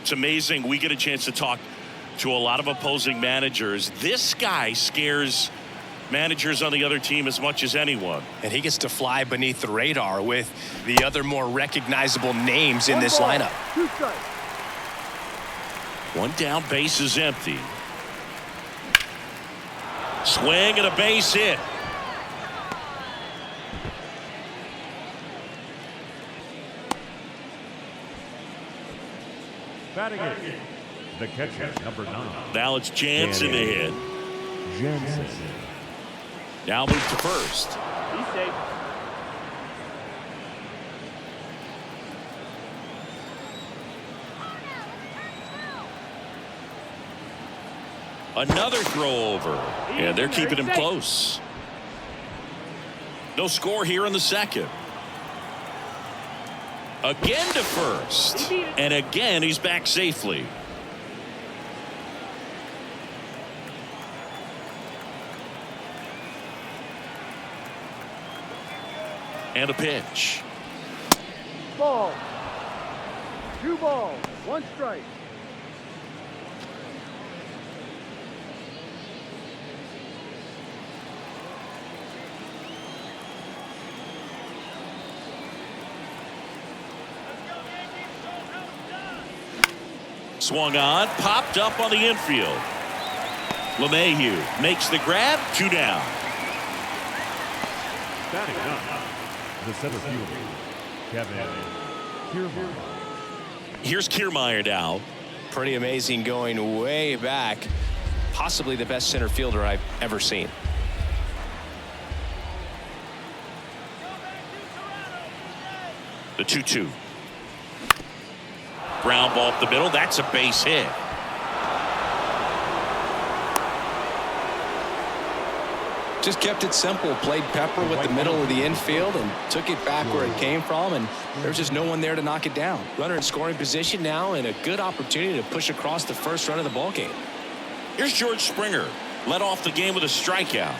It's amazing. We get a chance to talk to a lot of opposing managers. This guy scares managers on the other team as much as anyone. And he gets to fly beneath the radar with the other more recognizable names in this lineup. 2 strikes. 1 down, base is empty. Swing and a base hit. Batting it, the catcher, number 9. Now it's Jansen to hit. Jansen. Now move to first. He's safe. Another throw over. And they're keeping him close. No score here in the second. Again to first. And again, he's back safely. And a pitch. Ball. 2 balls. 1 strike. Swung on, popped up on the infield. LeMahieu makes the grab, 2 down. Batting up, the center fielder, Kevin Kiermaier. Here's Kiermaier now. Pretty amazing, going way back. Possibly the best center fielder I've ever seen. The 2-2. Ground ball up the middle. That's a base hit. Just kept it simple. Played pepper with the middle of the infield and took it back where it came from, and there's just no one there to knock it down. Runner in scoring position now, and a good opportunity to push across the first run of the ball game. Here's George Springer. Led off the game with a strikeout.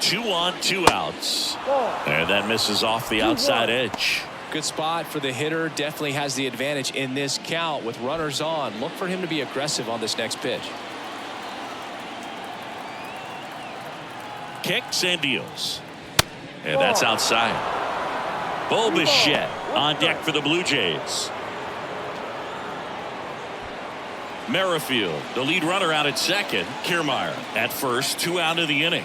2 on, 2 outs. And that misses off the outside edge. Good spot for the hitter. Definitely has the advantage in this count with runners on. Look for him to be aggressive on this next pitch. Kicks and deals. And that's outside. Bo Bichette on deck for the Blue Jays. Merrifield, the lead runner, out at second. Kiermaier at first, 2 out of the inning.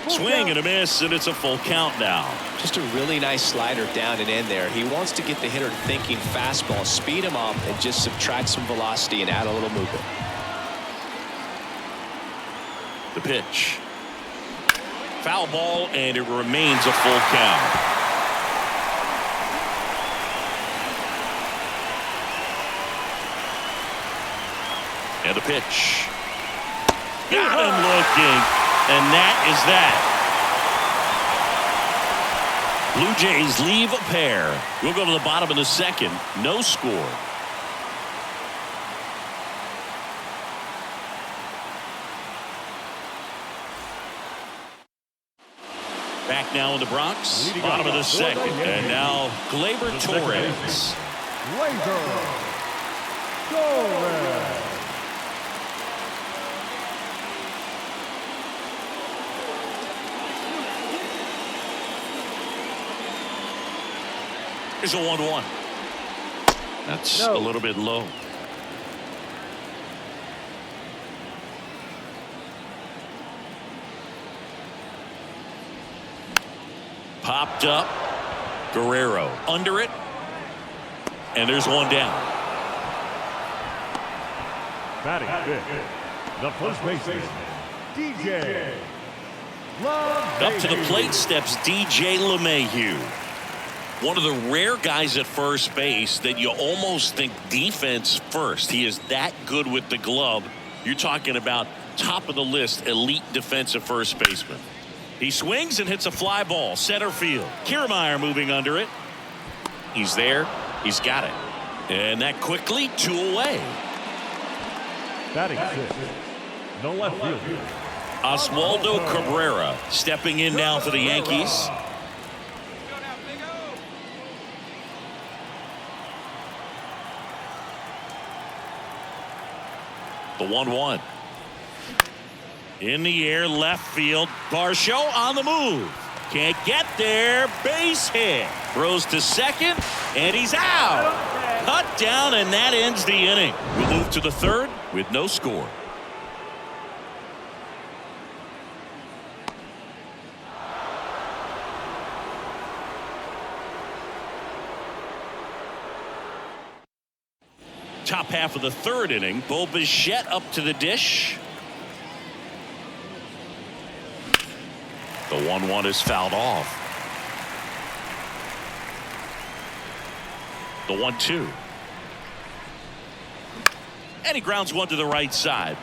Swing and a miss, and it's a full count now. Just a really nice slider down and in there. He wants to get the hitter thinking fastball, speed him up, and just subtract some velocity and add a little movement. The pitch. Foul ball, and it remains a full count. And the pitch. Got him looking. And that is that. Blue Jays leave a pair. We'll go to the bottom of the second. No score. Back now in the Bronx. Bottom of the second. And now Gleyber Torres. Gleyber Torres. Here's a 1-1. That's a little bit low. Popped up. Guerrero under it. And there's 1 down. Batting fifth, the first baseman, DJ LeMahieu. Up to the plate steps DJ LeMahieu. One of the rare guys at first base that you almost think defense first. He is that good with the glove. You're talking about top of the list, elite defensive first baseman. He swings and hits a fly ball, center field. Kiermaier moving under it. He's there. He's got it. And that quickly, 2 away. Batting sixth, the left fielder, Oswaldo Cabrera stepping in now for the Yankees. The 1-1. In the air, left field. Varsho on the move. Can't get there. Base hit. Throws to second, and he's out. Cut down, and that ends the inning. We'll move to the third. with no score. Top half of the third inning. Bo Bichette up to the dish. The 1-1 is fouled off. The 1-2. And he grounds one to the right side.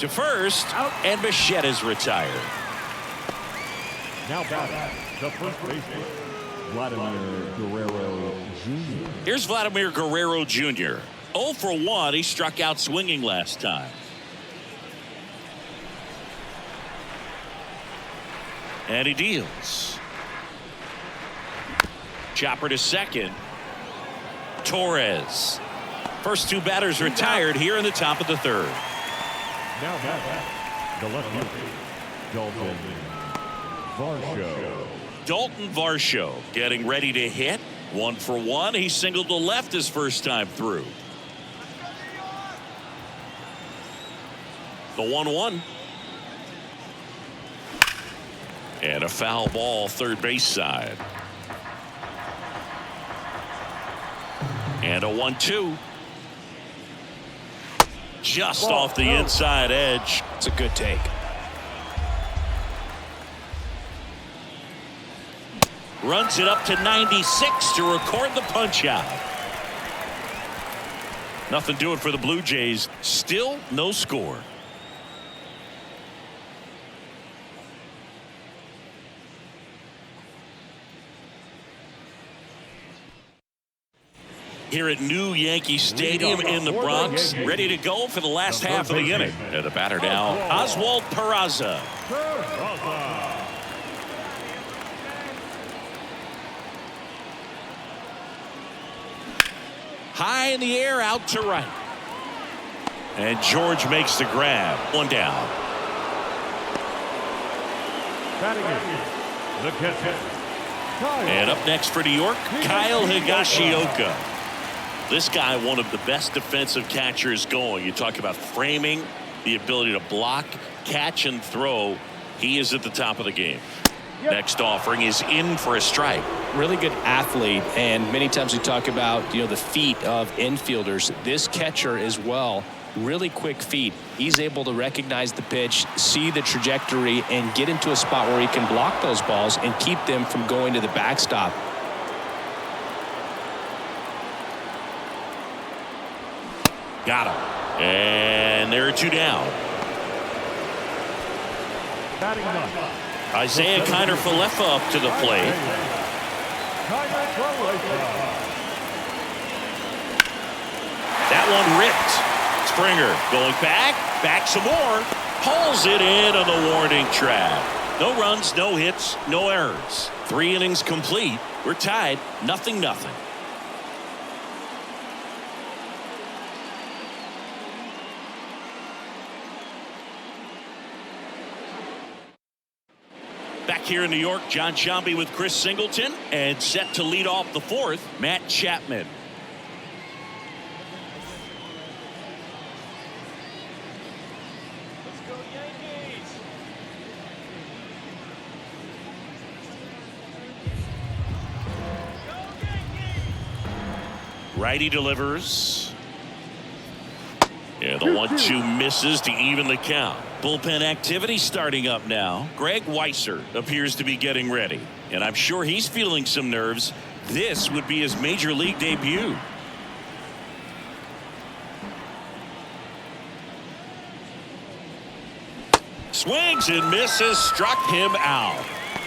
To first, and Bichette is retired. Now batting, the first baseman, Vladimir Guerrero Jr. Here's Vladimir Guerrero Jr. 0 for 1. He struck out swinging last time. And he deals. Chopper to second. Torres. First two batters retired here in the top of the third. Now batting, the left fielder, Dalton Varsho. Dalton Varsho getting ready to hit. 1 for 1. He singled to left his first time through. The 1-1. And a foul ball third base side. And a 1-2. Just off the inside edge. It's a good take. Runs it up to 96 to record the punch out. Nothing doing for the Blue Jays. Still no score. Here at New Yankee Stadium in the Bronx, ready to go for the last half of the inning. And the batter now, Oswald Peraza. High in the air, out to right. And George makes the grab. One down. Batting in, the catcher. And up next for New York, Kyle Higashioka. This guy, one of the best defensive catchers going. You talk about framing, the ability to block, catch, and throw. He is at the top of the game. Next offering is in for a strike. Really good athlete, and many times we talk about the feet of infielders. This catcher as well, really quick feet. He's able to recognize the pitch, see the trajectory, and get into a spot where he can block those balls and keep them from going to the backstop. Got him. And there are two down. Batting ninth, Isaiah Kiner-Falefa up to the plate. That one ripped. Springer going back some more. Pulls it in on the warning track. No runs, no hits, no errors. 3 innings complete. We're tied, 0-0. Back here in New York, John Sciambi with Chris Singleton, and set to lead off the fourth, Matt Chapman. Let's go Yankees. Righty delivers. Yeah, the 1-2 misses to even the count. Bullpen activity starting up now. Greg Weisser appears to be getting ready, and I'm sure he's feeling some nerves. This would be his major league debut. Swings and misses, struck him out.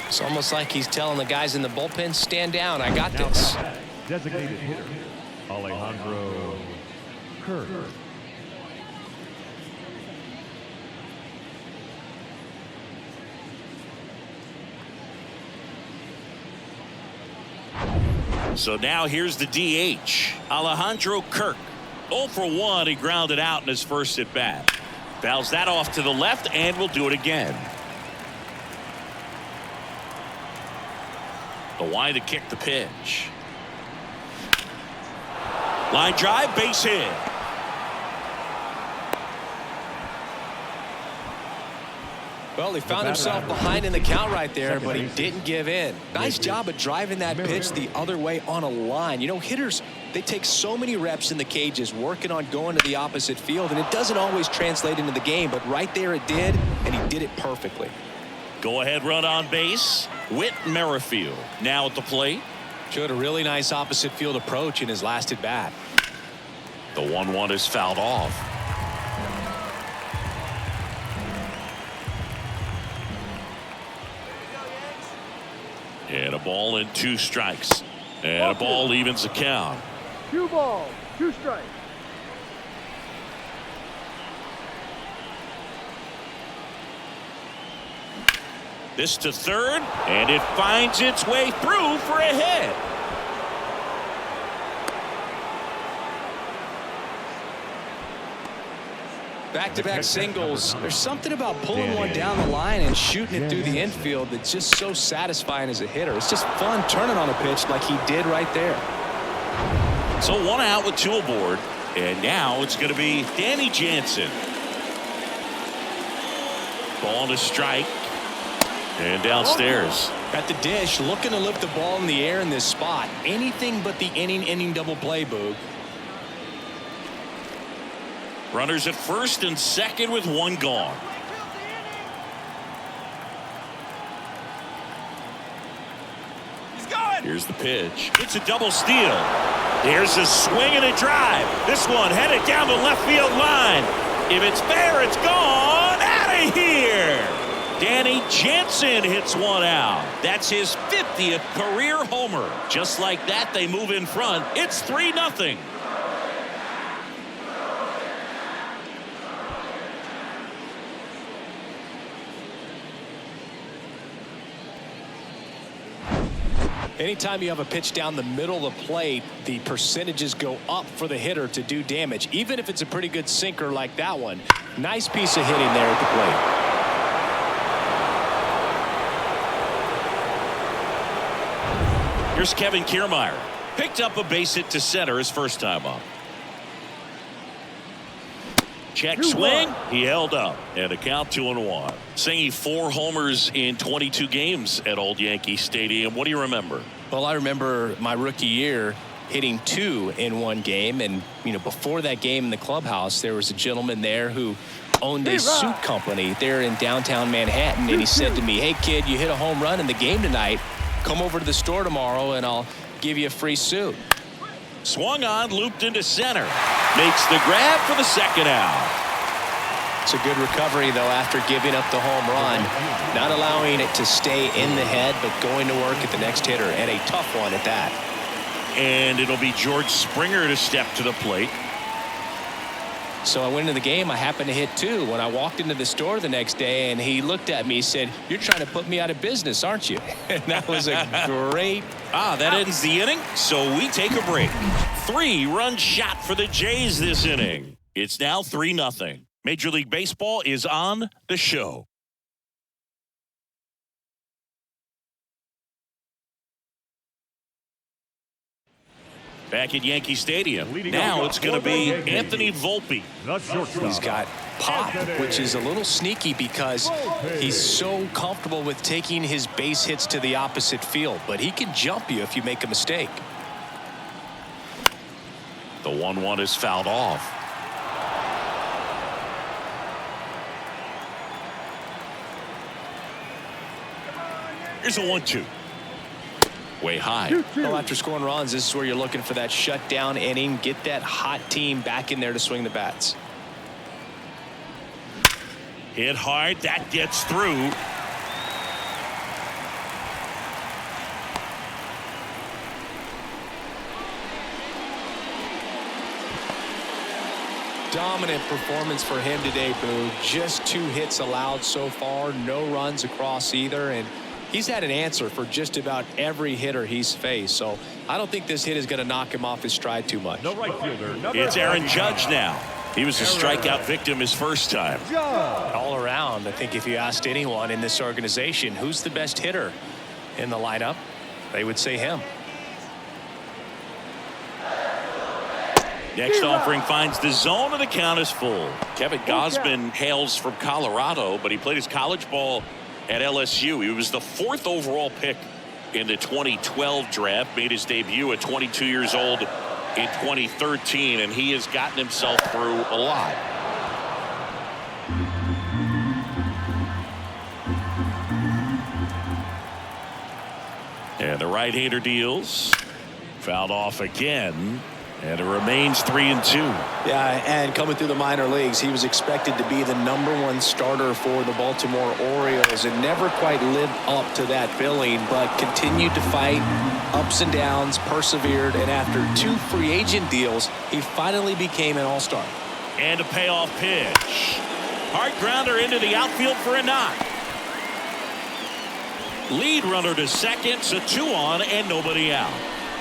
It's almost like he's telling the guys in the bullpen, stand down, I got this. designated hitter, Alejandro Kirk. So now here's the DH, Alejandro Kirk. 0 for 1. He grounded out in his first at bat. Fouls that off to the left and will do it again. The Y to kick the pitch. Line drive, base hit. Well, he found himself behind in the count right there, but he didn't give in. Nice job of driving that pitch the other way on a line. You know, hitters, they take so many reps in the cages working on going to the opposite field, and it doesn't always translate into the game, but right there it did, and he did it perfectly. Go ahead run on base. Whit Merrifield now at the plate. Showed a really nice opposite field approach in his last at bat. The 1-1 is fouled off. And a ball and 2 strikes. And a ball evens the count. 2 balls, 2 strikes. This to third, and it finds its way through for a hit. Back-to-back singles. There's something about pulling one down the line and shooting it through the infield that's just so satisfying as a hitter. It's just fun turning on a pitch like he did right there. So 1 out with 2 aboard, and now it's going to be Danny Jansen. Ball to strike, and downstairs. At the dish, looking to lift the ball in the air in this spot. Anything but the inning double play, Boog. Runners at first and second with 1 gone. He's going. Here's the pitch. It's a double steal. Here's a swing and a drive. This one headed down the left field line. If it's fair, it's gone. Out of here. Danny Jansen hits 1 out. That's his 50th career homer. Just like that, they move in front. It's 3-0. Anytime you have a pitch down the middle of the plate, the percentages go up for the hitter to do damage, even if it's a pretty good sinker like that one. Nice piece of hitting there at the plate. Here's Kevin Kiermaier. Picked up a base hit to center his first time up. Check swing. He held up. And a count 2-1. Singing 4 homers in 22 games at Old Yankee Stadium. What do you remember? Well, I remember my rookie year hitting 2 in 1 game. And, you know, before that game in the clubhouse, there was a gentleman there who owned a suit company there in downtown Manhattan. And he said to me, "Hey, kid, you hit a home run in the game tonight. Come over to the store tomorrow and I'll give you a free suit." Swung on, looped into center. Makes the grab for the second out. It's a good recovery, though, after giving up the home run. Not allowing it to stay in the head, but going to work at the next hitter, and a tough one at that. And it'll be George Springer to step to the plate. So I went into the game. I happened to hit 2 when I walked into the store the next day, and he looked at me and said, "You're trying to put me out of business, aren't you?" And that was a great... That ends the inning, so we take a break. 3-run shot for the Jays this inning. It's now 3-0. Major League Baseball is on the show. Back at Yankee Stadium. Now it's going to be Anthony Volpe. He's got pop, which is a little sneaky because he's so comfortable with taking his base hits to the opposite field, but he can jump you if you make a mistake. The 1-1 is fouled off. Here's a 1-2. Way high. Well, after scoring runs, this is where you're looking for that shutdown inning. Get that hot team back in there to swing the bats. Hit hard. That gets through. Dominant performance for him today, Boo. Just 2 hits allowed so far. No runs across either. And he's had an answer for just about every hitter he's faced. So I don't think this hit is going to knock him off his stride too much. The right fielder. It's Aaron Judge now. He was a strikeout victim his first time. All around, I think if you asked anyone in this organization who's the best hitter in the lineup, they would say him. Next offering finds the zone, and the count is full. Kevin Gausman hails from Colorado, but he played his college ball at LSU. He was the 4th overall pick in the 2012 draft, made his debut at 22 years old in 2013, and he has gotten himself through a lot. And the right-hander deals. Fouled off again. And it remains 3-2. Yeah, and coming through the minor leagues, he was expected to be the #1 starter for the Baltimore Orioles and never quite lived up to that billing, but continued to fight ups and downs, persevered, and after 2 free agent deals, he finally became an all-star. And a payoff pitch. Hard grounder into the outfield for a knock. Lead runner to second, so 2 on and nobody out.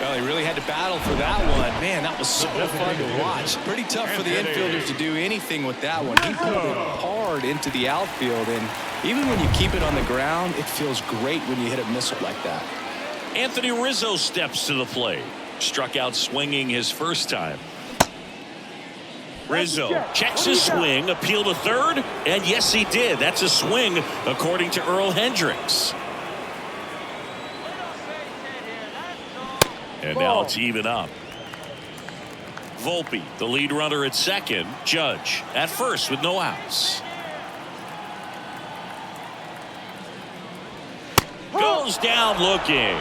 Well, he really had to battle for that one. Man, that was so fun to watch. Pretty tough for the infielders to do anything with that one. He pulled it hard into the outfield, and even when you keep it on the ground, it feels great when you hit a missile like that. Anthony Rizzo steps to the plate. Struck out swinging his first time. Rizzo checks his swing, appeal to third, and yes, he did. That's a swing, according to Earl Hendricks. And now it's even up. Volpe, the lead runner at second. Judge at first with no outs. Goes down looking.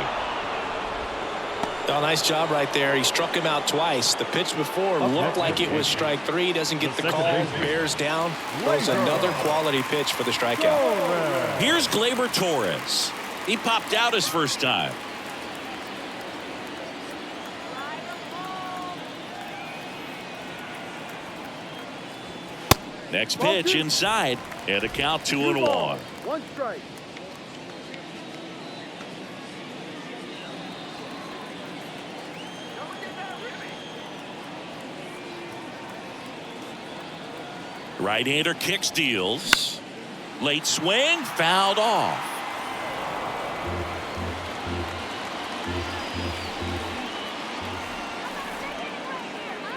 Oh, nice job right there. He struck him out twice. The pitch before looked like it was strike 3. Doesn't get the call. Bears down. Throws another quality pitch for the strikeout. Here's Gleyber Torres. He popped out his first time. Next pitch inside, and a count 2-1. 1 strike. Right-hander kicks, deals. Late swing, fouled off.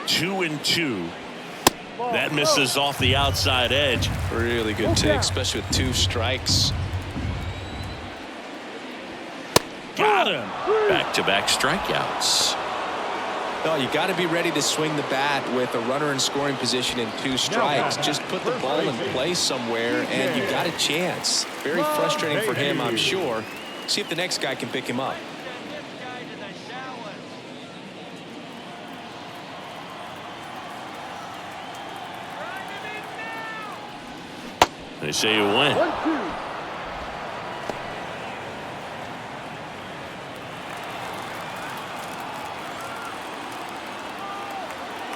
Two and 2. That misses off the outside edge. Really good take, especially with 2 strikes. Got him. Back-to-back strikeouts. No, you got to be ready to swing the bat with a runner in scoring position and 2 strikes. Just put the ball in place somewhere, and you got a chance. Very frustrating for him, I'm sure. See if the next guy can pick him up. They say you win. 1-2.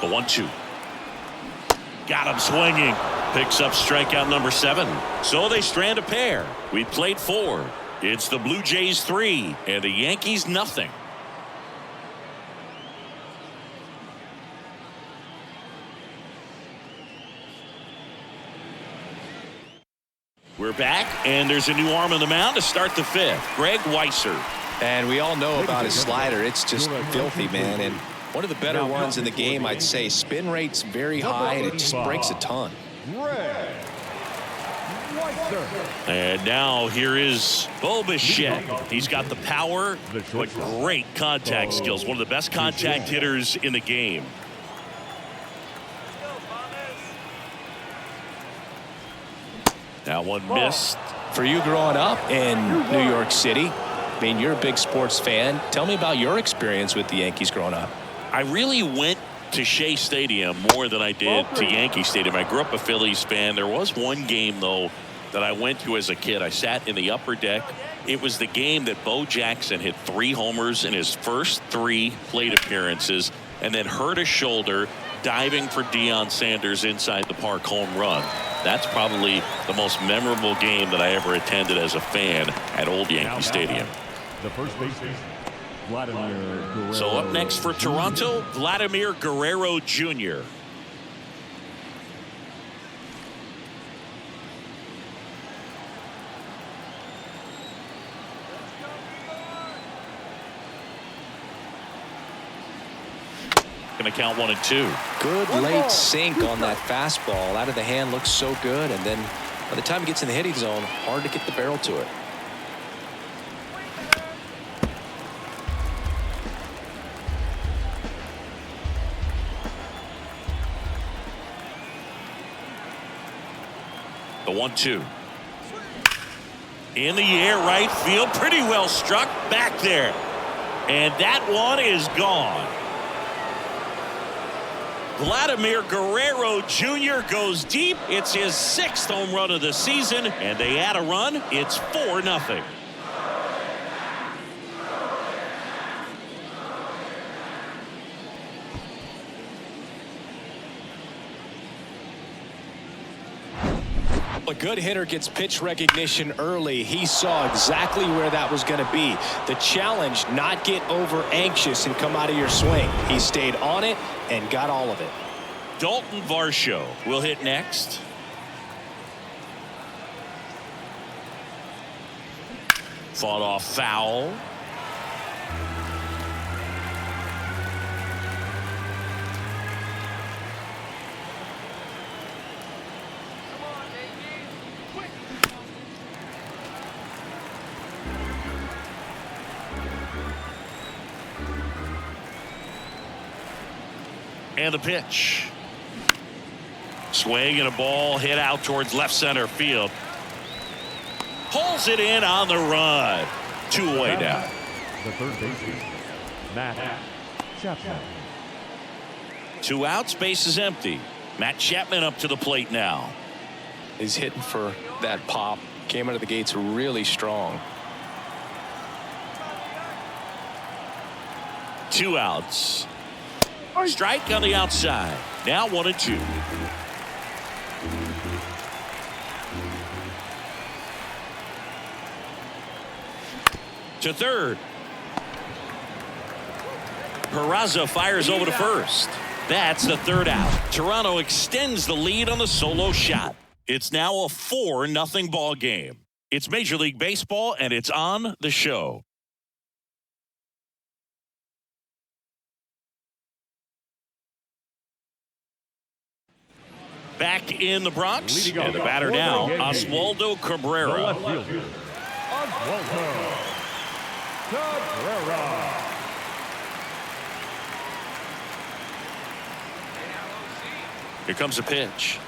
The 1-2. Got him swinging. Picks up strikeout number 7. So they strand a pair. We played 4. It's the Blue Jays 3 and the Yankees nothing. We're back, and there's a new arm on the mound to start the 5th. Greg Weisser. And we all know about his slider. It's just filthy, man. And one of the better ones in the game, I'd say. Spin rate's very high, and it just breaks a ton. And now here is Bo Bichette. He's got the power, but great contact skills. One of the best contact hitters in the game. That one missed. For you growing up in New York City, I mean, you're a big sports fan. Tell me about your experience with the Yankees growing up. I really went to Shea Stadium more than I did to Yankee Stadium. I grew up a Phillies fan. There was one game, though, that I went to as a kid. I sat in the upper deck. It was the game that Bo Jackson hit 3 homers in his first 3 plate appearances and then hurt his shoulder diving for Deion Sanders' inside the park home run. That's probably the most memorable game that I ever attended as a fan at Old Yankee Stadium. The first baseman, Vladimir Guerrero. So up next for Toronto, Vladimir Guerrero Jr. Going to count 1 and 2. Good late sink on that fastball. Out of the hand, looks so good. And then by the time he gets in the hitting zone, hard to get the barrel to it. The 1-2. In the air, right field. Pretty well struck back there. And that one is gone. Vladimir Guerrero Jr. goes deep. It's his 6th home run of the season, and they add a run. It's 4-0. A good hitter gets pitch recognition early. He saw exactly where that was going to be. The challenge, not get over anxious and come out of your swing. He stayed on it and got all of it. Dalton Varsho will hit next. Fought off foul. And the pitch. Swing and a ball hit out towards left center field. Pulls it in on the run. 2 away now. The third baseman, Matt Chapman. 2 outs, base is empty. Matt Chapman up to the plate now. He's hitting for that pop. Came out of the gates really strong. 2 outs. Strike on the outside. Now 1-2. To third. Peraza fires over to first. That's the 3rd out. Toronto extends the lead on the solo shot. It's now a 4-0 ball game. It's Major League Baseball, and it's on the show. Back in the Bronx, and the batter now, Oswaldo Cabrera. Oswaldo Cabrera. Here comes a pitch.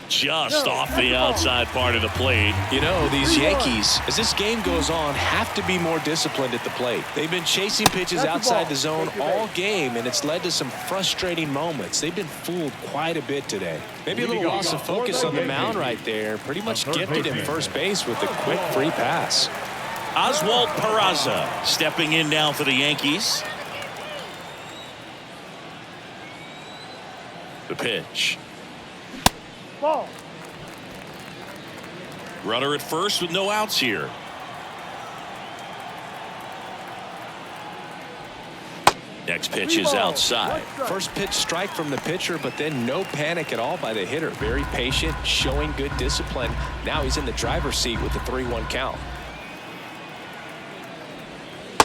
Just off the outside part of the plate. You know, these Yankees, as this game goes on, have to be more disciplined at the plate. They've been chasing pitches outside the zone all game, and it's led to some frustrating moments. They've been fooled quite a bit today. Maybe a little loss of focus on the mound right there. Pretty much gifted him first base with a quick free pass. Oswald Peraza stepping in now for the Yankees. The pitch. Ball. Runner at first with no outs here. Next pitch is outside. First pitch strike from the pitcher, but then no panic at all by the hitter. Very patient, showing good discipline. Now he's in the driver's seat with the 3-1 count.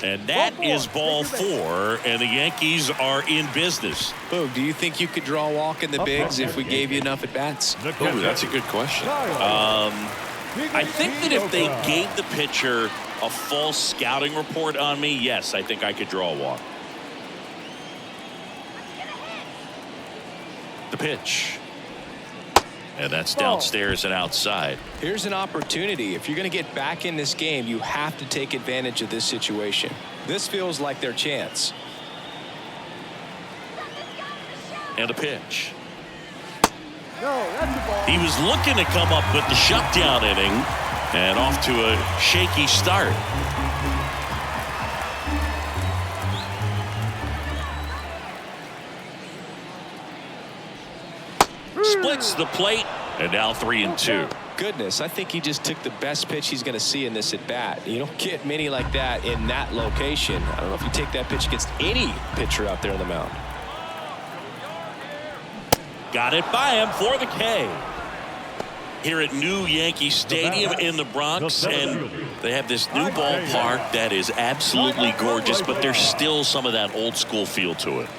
And that is ball 4, and the Yankees are in business. Boog, do you think you could draw a walk in the bigs if we gave you enough at bats? Oh, that's a good question. I think that if they gave the pitcher a full scouting report on me, yes, I think I could draw a walk. The pitch. And that's downstairs and outside. Here's an opportunity. If you're going to get back in this game, you have to take advantage of this situation. This feels like their chance. And a pitch. No, that's a ball. He was looking to come up with the shutdown inning, and off to a shaky start. Splits the plate, and now 3-2. Goodness, I think he just took the best pitch he's going to see in this at bat. You don't get many like that in that location. I don't know if you take that pitch against any pitcher out there on the mound. Got it by him for the K. Here at New Yankee Stadium in the Bronx, and they have this new ballpark that is absolutely gorgeous, but there's still some of that old school feel to it.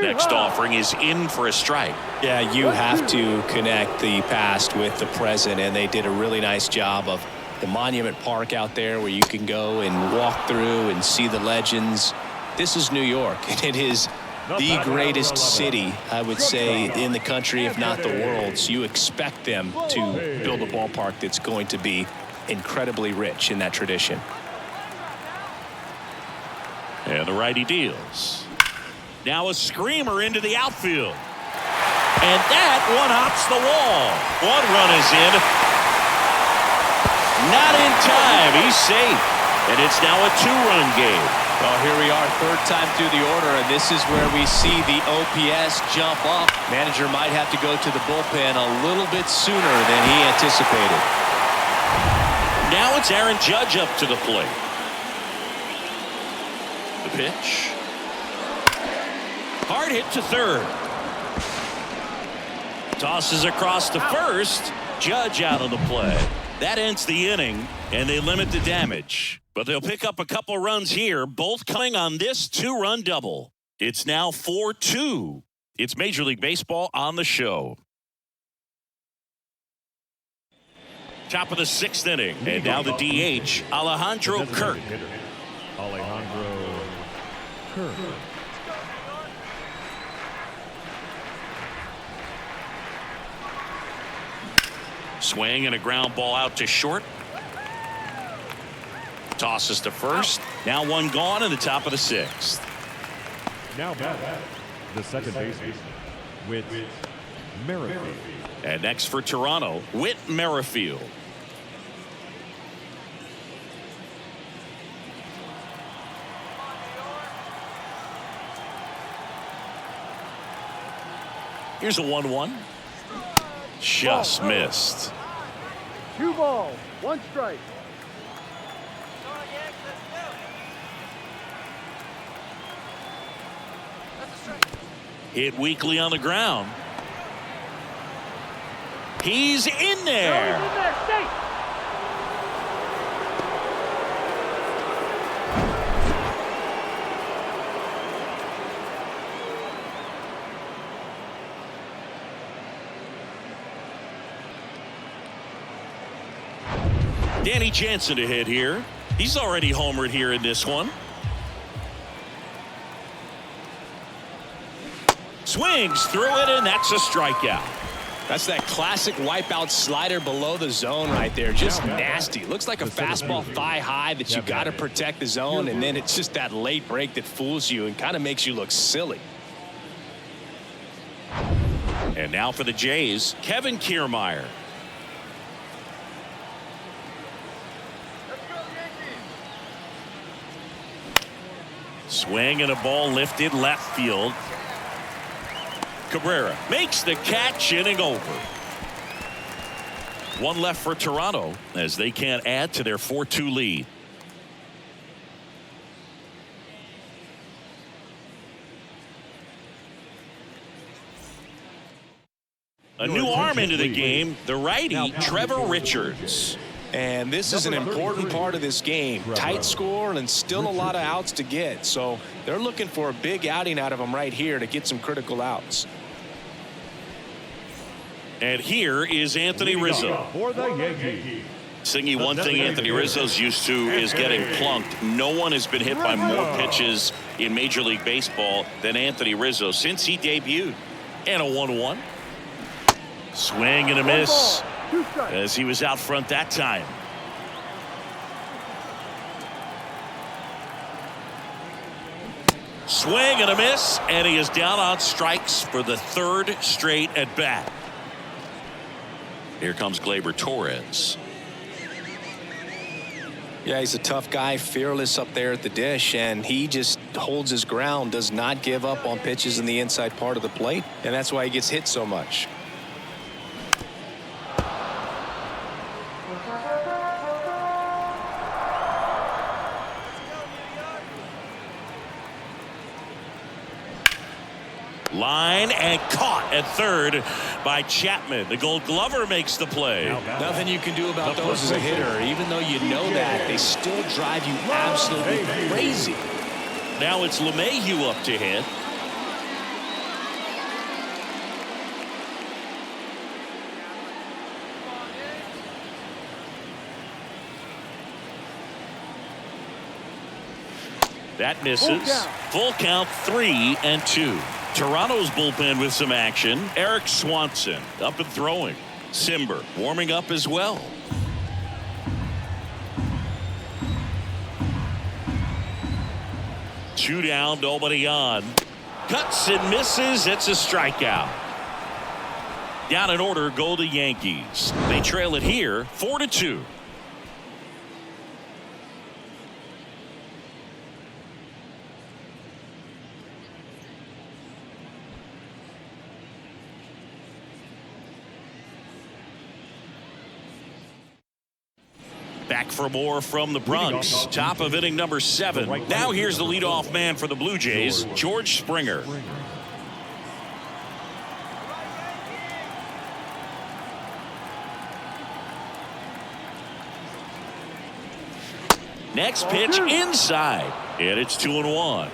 Next offering is in for a strike. Yeah, you have to connect the past with the present, and they did a really nice job of the Monument Park out there where you can go and walk through and see the legends. This is New York, and it is the greatest city, I would say, in the country, if not the world. So you expect them to build a ballpark that's going to be incredibly rich in that tradition. And the righty deals. Now a screamer into the outfield. And that one hops the wall. One run is in. Not in time. He's safe. And it's now a two-run game. Well, here we are, third time through the order, and this is where we see the OPS jump up. Manager might have to go to the bullpen a little bit sooner than he anticipated. Now it's Aaron Judge up to the plate. The pitch. Hard hit to third. Tosses across to first. Judge out of the play. That ends the inning, and they limit the damage. But they'll pick up a couple runs here, both coming on this two-run double. It's now 4-2. It's Major League Baseball on the show. Top of the sixth inning, and now the DH, Alejandro Kirk. Alejandro Kirk. Swing and a ground ball out to short. Tosses to first. Now one gone in the top of the sixth. Now back the second baseman, Whit Merrifield. And next for Toronto, Whit Merrifield. Here's a 1-1. Just missed. 2 balls, 1 strike. Hit weakly on the ground. He's in there. Danny Jansen to hit here. He's already homered here in this one. Swings through it, and that's a strikeout. That's that classic wipeout slider below the zone right there. Just nasty. Looks like a fastball thigh high that you got to protect the zone, and then it's just that late break that fools you and kind of makes you look silly. And now for the Jays, Kevin Kiermaier. Swing and a ball lifted left field. Cabrera makes the catch, inning over. One left for Toronto as they can't add to their 4-2 lead. A new arm into the game, the righty, Trevor Richards. And this is an important part of this game. Tight score and still a lot of outs to get. So they're looking for a big outing out of him right here to get some critical outs. And here is Anthony Rizzo. For the Yankees. Singy, one thing Anthony Rizzo's used to is getting plunked. No one has been hit by more pitches in Major League Baseball than Anthony Rizzo since he debuted. And a 1-1. Swing and a miss as he was out front that time. Swing and a miss, and he is down on strikes for the third straight at bat. Here comes Gleyber Torres. Yeah, he's a tough guy, fearless up there at the dish, and he just holds his ground, does not give up on pitches in the inside part of the plate, and that's why he gets hit so much. Line and caught at third by Chapman. The Gold Glover makes the play. Nothing you can do about those as a hitter. Even though you know that, they still drive you absolutely crazy. Now it's LeMahieu up to hit. That misses. Full count 3-2. Toronto's bullpen with some action. Eric Swanson up and throwing. Simber warming up as well. Two down, nobody on. Cuts and misses. It's a strikeout. Down in order go the Yankees. They trail it here 4-2. Back for more from the Bronx. Top of inning number 7. Now here's the leadoff man for the Blue Jays, George Springer. Next pitch inside, and it's 2-1.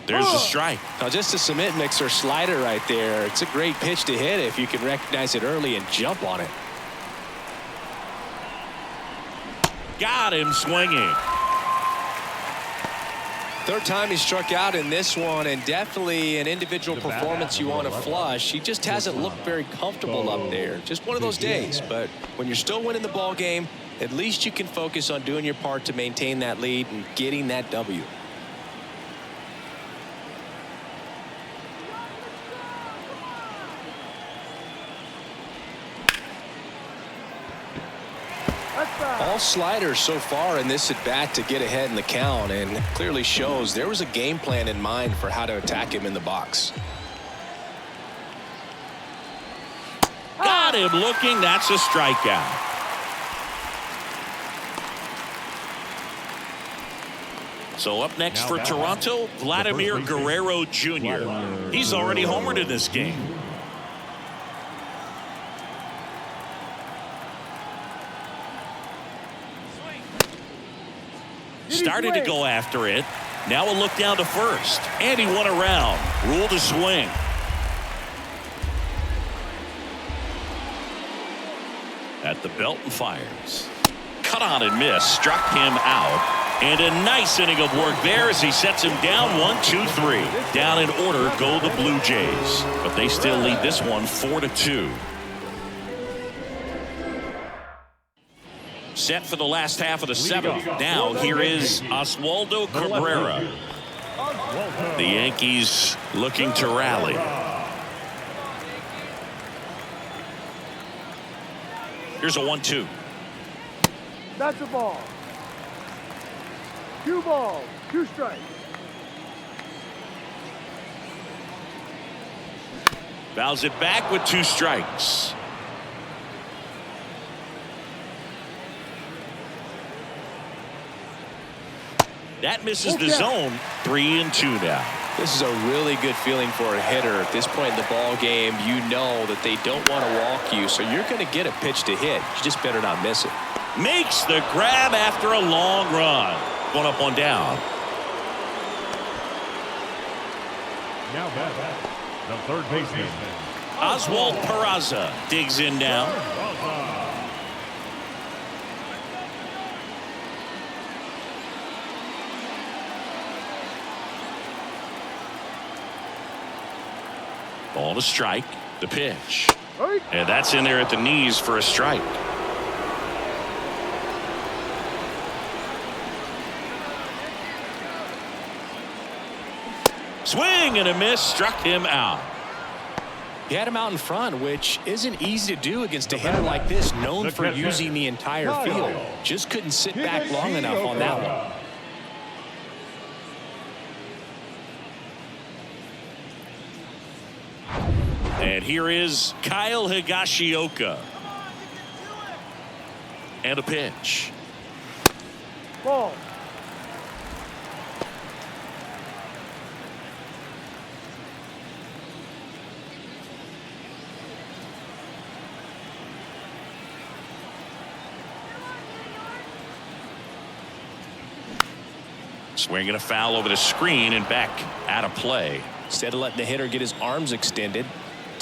There's a strike. Now just a cement mixer slider right there. It's a great pitch to hit if you can recognize it early and jump on it. Got him swinging. Third time he struck out in this one, and definitely an individual performance you want to flush. He just hasn't looked very comfortable up there. Just one of those days. But when you're still winning the ball game, at least you can focus on doing your part to maintain that lead and getting that W. All sliders so far in this at bat to get ahead in the count, and clearly shows there was a game plan in mind for how to attack him in the box. Got him looking. That's a strikeout. So up next for Toronto, Vladimir Guerrero Jr. He's already homered in this game. Started to go after it. Now a look down to first. And he won around. Ruled a swing. At the belt and fires. Cut on and miss. Struck him out. And a nice inning of work there as he sets him down 1-2-3. Down in order go the Blue Jays. But they still lead this one 4-2. Set for the last half of the 7th. Now here is Oswaldo Cabrera. The Yankees looking to rally. Here's a 1-2. That's a ball. 2 balls, 2 strikes. Fouls it back with 2 strikes. That misses the zone. 3-2 now. This is a really good feeling for a hitter at this point in the ball game. You know that they don't want to walk you, so you're going to get a pitch to hit. You just better not miss it. Makes the grab after a long run. 1 up, 1 down. Now back, the third baseman, Oswald Peraza digs in now. Ball to strike. The pitch. And that's in there at the knees for a strike. Swing and a miss. Struck him out. He had him out in front, which isn't easy to do against a hitter like this, known for using the entire field. Just couldn't sit back long enough on that one. And here is Kyle Higashioka. And a pitch. Ball. Swinging a foul over the screen and back out of play. Instead of letting the hitter get his arms extended,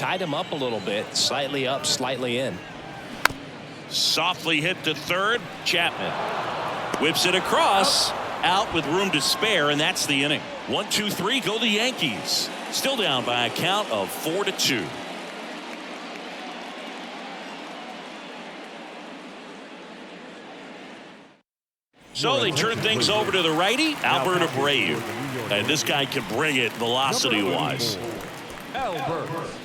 tied him up a little bit. Slightly up, slightly in. Softly hit to third. Chapman whips it across. Out with room to spare, and that's the inning. 1-2-3 go the Yankees. Still down by a count of 4-2. So they turn things over to the righty, Alberto Abreu. And this guy can bring it velocity-wise. Alberto Abreu.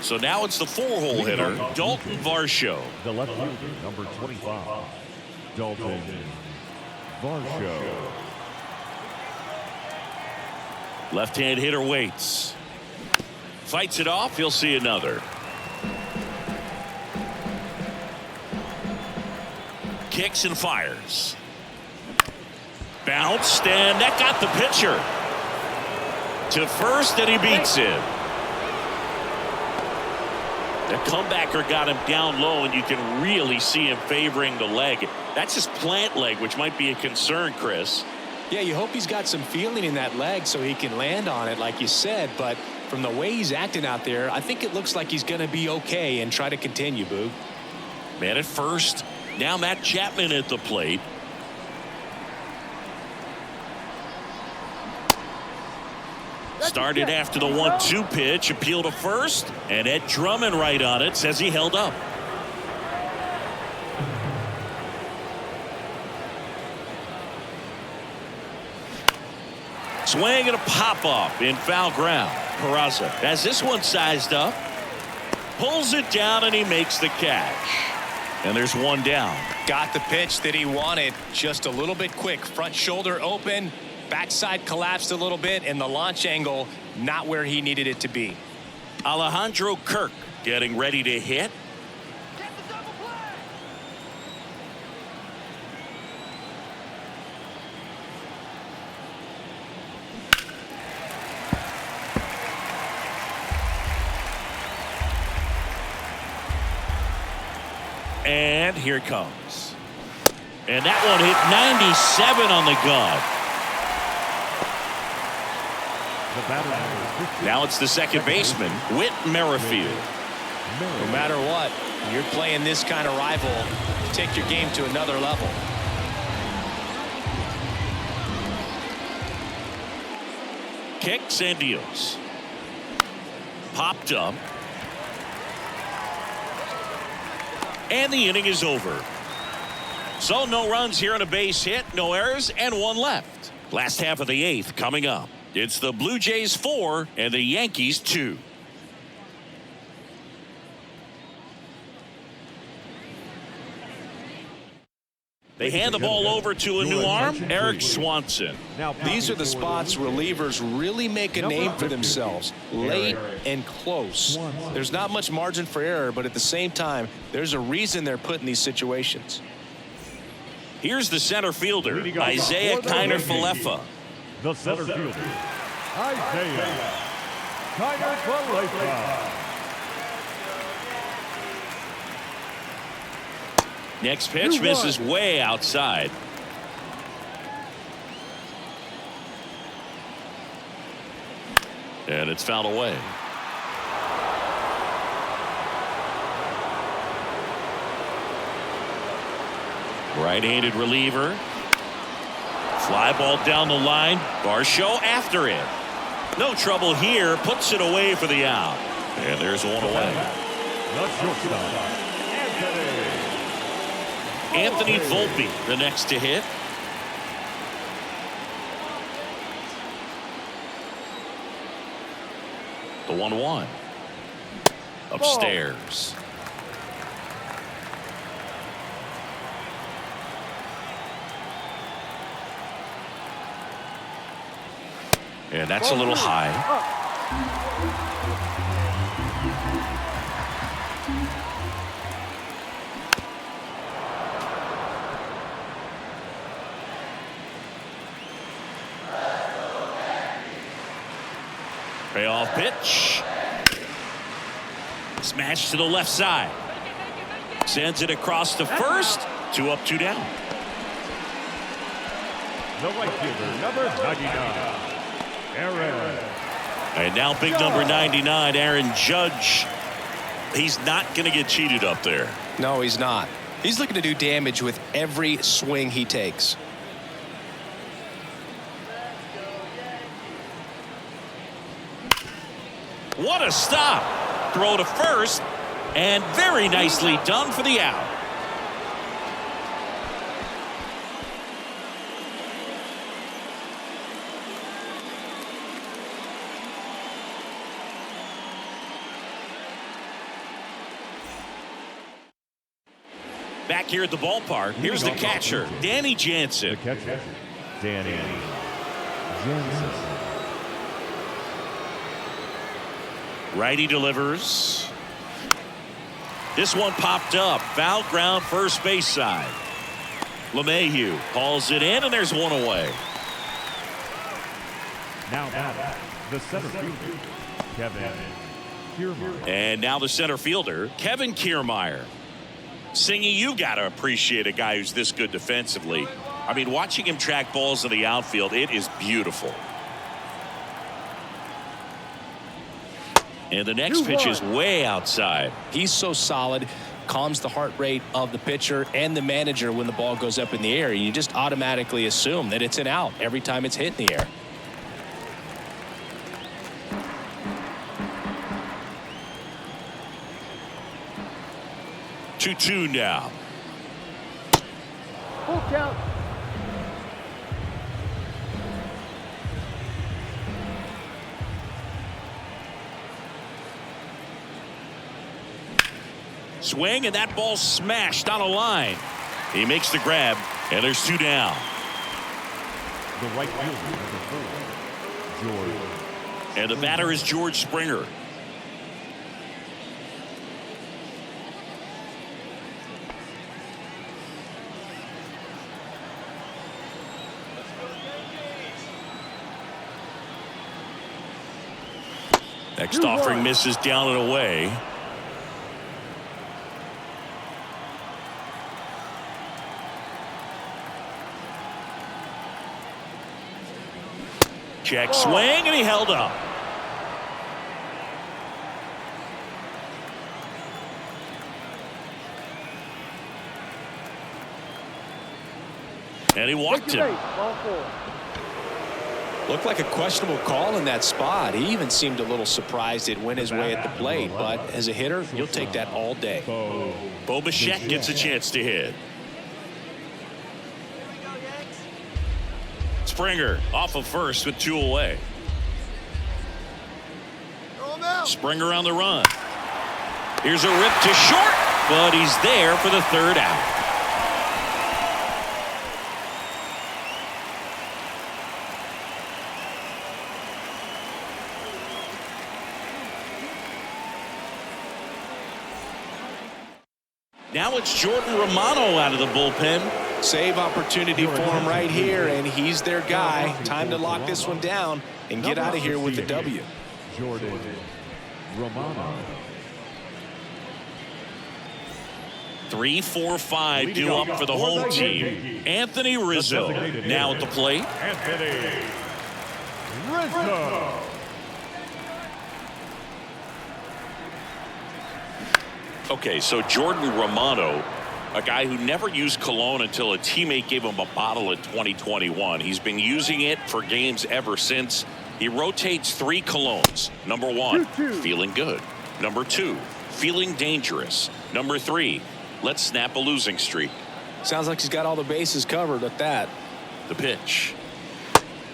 So now it's the 4-hole hitter, Dalton Varsho. The left fielder, number 25, Dalton Varsho. Left-hand hitter waits. Fights it off. He'll see another. Kicks and fires. Bounced, and that got the pitcher to first, and he beats it. The comebacker got him down low, and you can really see him favoring the leg. That's his plant leg, which might be a concern, Chris. Yeah, you hope he's got some feeling in that leg so he can land on it, like you said. But from the way he's acting out there, I think it looks like he's going to be okay and try to continue, Boog. Man at first. Now Matt Chapman at the plate. Started after the 1-2 pitch. Appeal to first. And Ed Drummond right on it. Says he held up. Swing and a pop-off in foul ground. Peraza has this one sized up. Pulls it down, and he makes the catch. And there's one down. Got the pitch that he wanted, just a little bit quick. Front shoulder open, backside collapsed a little bit, and the launch angle not where he needed it to be. Alejandro Kirk getting ready to hit. And here it comes. And that one hit 97 on the gun. Now it's the second baseman, Whit Merrifield. No matter what, you're playing this kind of rival, you take your game to another level. Kicks and deals. Popped up. And the inning is over. So no runs here on a base hit, no errors, and one left. Last half of the eighth coming up. It's the Blue Jays 4 and the Yankees 2. They hand the ball over to a new arm, Eric Swanson. These are the spots relievers really make a name for themselves, late and close. There's not much margin for error, but at the same time, there's a reason they're put in these situations. Here's the center fielder, Isaiah Kiner-Falefa. The center fielder, Isaiah Kiner-Falefa. Next pitch misses way outside. And it's fouled away. Right-handed reliever. Fly ball down the line. Varsho after it. No trouble here. Puts it away for the out. And there's one away. The shortstop, Anthony Volpe, the next to hit. The 1-1. Upstairs. And that's a little high. Payoff pitch. Smash to the left side. Sends it across to first. 2 up, 2 down. The right fielder, number 99, Aaron. And now big number 99, Aaron Judge. He's not going to get cheated up there. No, he's not. He's looking to do damage with every swing he takes. What a stop. Throw to first, and very nicely done for the out. Back here at the ballpark, here's the catcher, Danny Jansen. The catcher, Danny Jansen. Righty delivers. This one popped up. Foul ground, first base side. LeMahieu hauls it in, and there's one away. Now the center fielder, Kevin Kiermaier. And now the center fielder, Kevin Kiermaier. Singy, you got to appreciate a guy who's this good defensively. I mean, watching him track balls in the outfield, it is beautiful. And the next pitch is way outside. He's so solid, calms the heart rate of the pitcher and the manager when the ball goes up in the air. You just automatically assume that it's an out every time it's hit in the air. Two now. Full count. Swing, and that ball smashed on a line. He makes the grab, and there's two down. The right fielder, number 4, George. And the batter is George Springer. Next offering misses down and away. Check swing, and he held up. And he walked him. Ball 4. Looked like a questionable call in that spot. He even seemed a little surprised it went his way at the plate. But as a hitter, you'll take that all day. Bo Bichette gets a chance to hit. Springer off of first with 2 away. Springer on the run. Here's a rip to short, but he's there for the third out. Now it's Jordan Romano out of the bullpen. Save opportunity for him right here, and he's their guy. Time to lock this one down and get out of here with the W. Jordan Romano. 3, 4, 5 due up for the home team. Anthony Rizzo now at the plate. Anthony Rizzo. Okay, so Jordan Romano, a guy who never used cologne until a teammate gave him a bottle in 2021. He's been using it for games ever since. He rotates 3 colognes. Number 1, feeling good. Number 2, feeling dangerous. Number 3, let's snap a losing streak. Sounds like he's got all the bases covered at that. The pitch.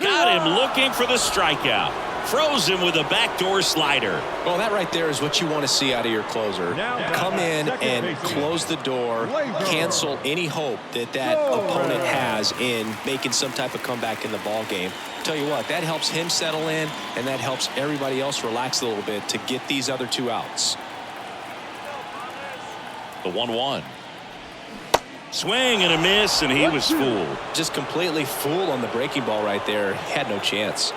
Got him looking for the strikeout. Froze him with a backdoor slider. Well, that right there is what you want to see out of your closer. Come in and close the door, cancel any hope that opponent has in making some type of comeback in the ball game. Tell you what, that helps him settle in, and that helps everybody else relax a little bit to get these other 2 outs. The 1-1. Swing and a miss, and he was fooled. Just completely fooled on the breaking ball right there. Had no chance.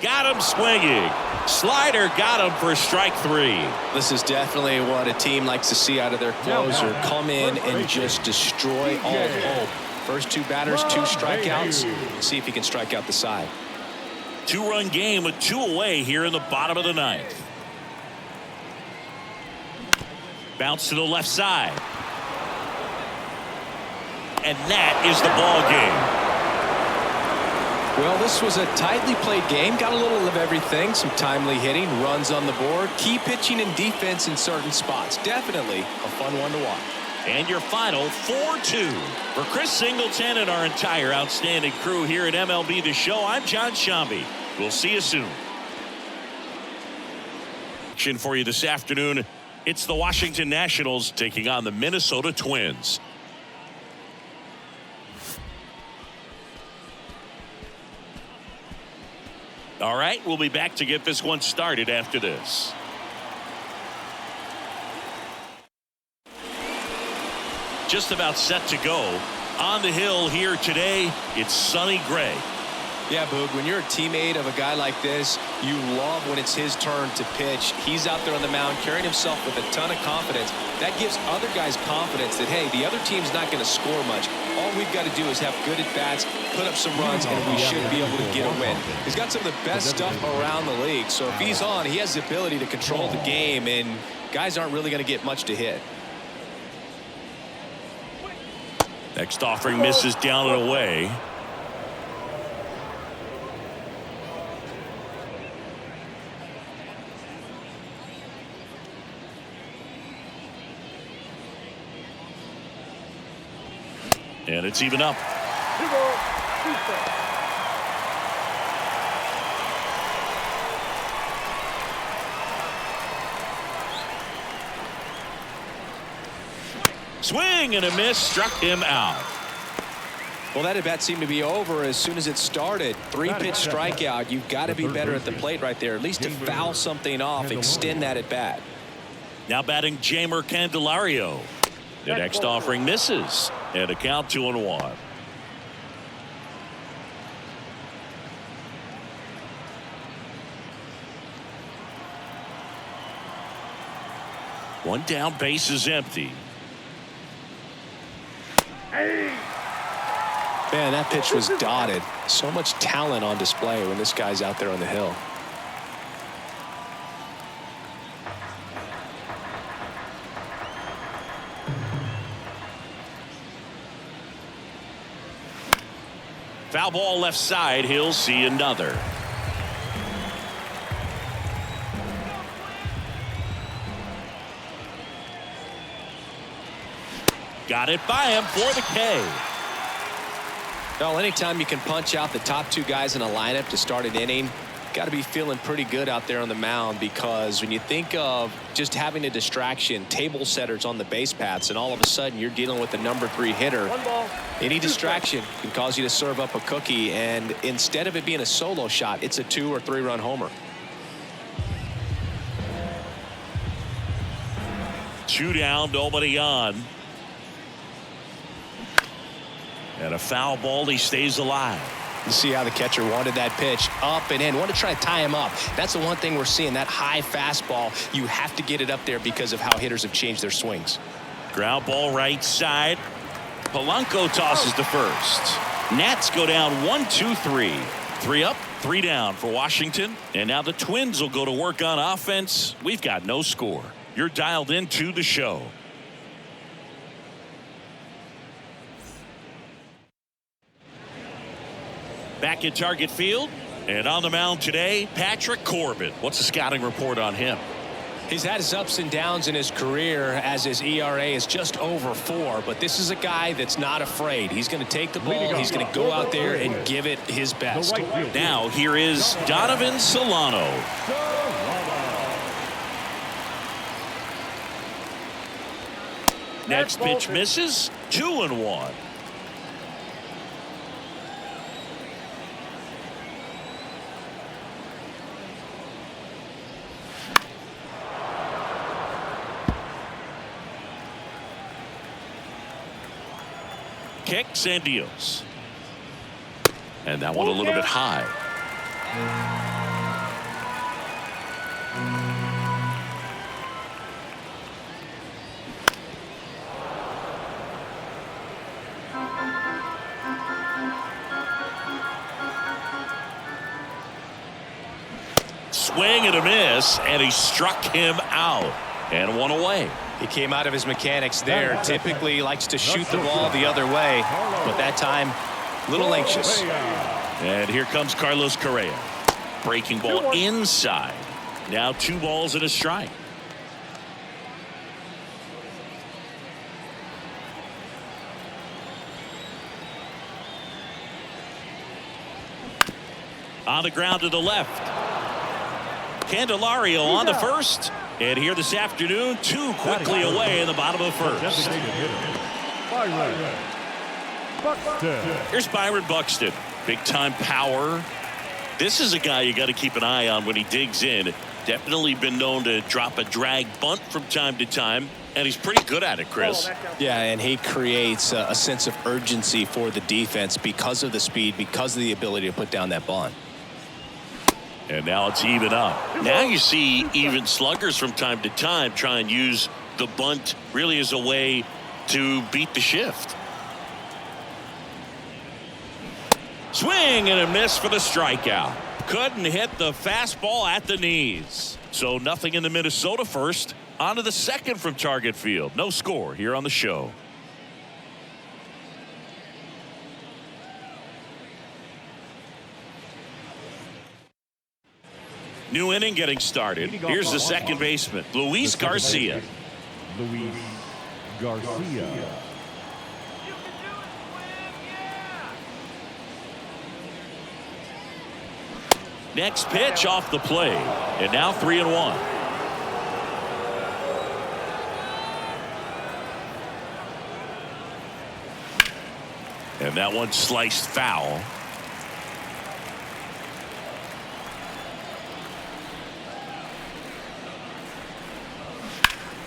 Got him swinging. Slider got him for strike 3. This is definitely what a team likes to see out of their closer. Come in and just destroy all hope. First 2 batters, 2 strikeouts. See if he can strike out the side. 2-run game with 2 away here in the bottom of the 9th. Bounce to the left side. And that is the ball game. Well, this was a tightly played game. Got a little of everything. Some timely hitting, runs on the board, key pitching and defense in certain spots. Definitely a fun one to watch. And your final 4-2. For Chris Singleton and our entire outstanding crew here at MLB The Show, I'm John Shambi. We'll see you soon. Action for you this afternoon. It's the Washington Nationals taking on the Minnesota Twins. All right, we'll be back to get this one started after this. Just about set to go. On the hill here today, it's Sonny Gray. Yeah, Boog, when you're a teammate of a guy like this, you love when it's his turn to pitch. He's out there on the mound carrying himself with a ton of confidence. That gives other guys confidence that, hey, the other team's not going to score much. All we've got to do is have good at-bats, put up some runs, and we should be able to get a win. He's got some of the best stuff around the league. So if he's on, he has the ability to control the game, and guys aren't really going to get much to hit. Next offering misses down and away. And it's even up. 2 balls, 2 strikes. Swing and a miss, struck him out. Well, that at-bat seemed to be over as soon as it started. 3-pitch strikeout. You've got to be better at the plate right there, at least to foul something off, extend that at-bat. Now batting Jamer Candelario. The next offering misses, and a count 2-1. One down, base is empty. Man, that pitch was dotted. So much talent on display when this guy's out there on the hill. Foul ball left side. He'll see another. Got it by him for the K. Well, anytime you can punch out the top 2 guys in a lineup to start an inning, got to be feeling pretty good out there on the mound, because when you think of just having a distraction, table setters on the base paths, and all of a sudden you're dealing with the number 3 hitter, 1 ball, any distraction can cause you to serve up a cookie, and instead of it being a solo shot, it's a 2 or 3 run homer. 2 down, nobody on. And a foul ball. He stays alive. You see how the catcher wanted that pitch up and in. Want to try to tie him up. That's the one thing we're seeing, that high fastball. You have to get it up there because of how hitters have changed their swings. Ground ball right side. Polanco tosses to first. Nats go down 1-2-3. 3 up, 3 down for Washington. And now the Twins will go to work on offense. We've got no score. You're dialed into the show. Back at Target Field, and on the mound today, Patrick Corbin. What's the scouting report on him? He's had his ups and downs in his career, as his ERA is just over 4, but this is a guy that's not afraid. He's going to take the ball, he's going to go out there and give it his best. Now here is Donovan Solano. Next pitch misses. 2-1. Kicks and deals. And that one a little bit high. swing and a miss, and he struck him out and one away. He came out of his mechanics there. Typically likes to shoot the ball the other way, but that time a little anxious. And here comes Carlos Correa. Breaking ball inside. Now 2 balls and a strike. On the ground to the left. Candelario on the first. And here this afternoon, 2 quickly away in the bottom of the first. Here's Byron Buxton. Big time power. This is a guy you got to keep an eye on when he digs in. Definitely been known to drop a drag bunt from time to time. And he's pretty good at it, Chris. Yeah, and he creates a sense of urgency for the defense because of the speed, because of the ability to put down that bunt. And now it's even up. Now you see even sluggers from time to time try and use the bunt really as a way to beat the shift. Swing and a miss for the strikeout. Couldn't hit the fastball at the knees. So nothing in the Minnesota first. On to the second from Target Field. No score here on the show. New inning getting started. Here's the second baseman, Luis Garcia. Luis Garcia. Next pitch off the plate. And now 3-1. And that one sliced foul.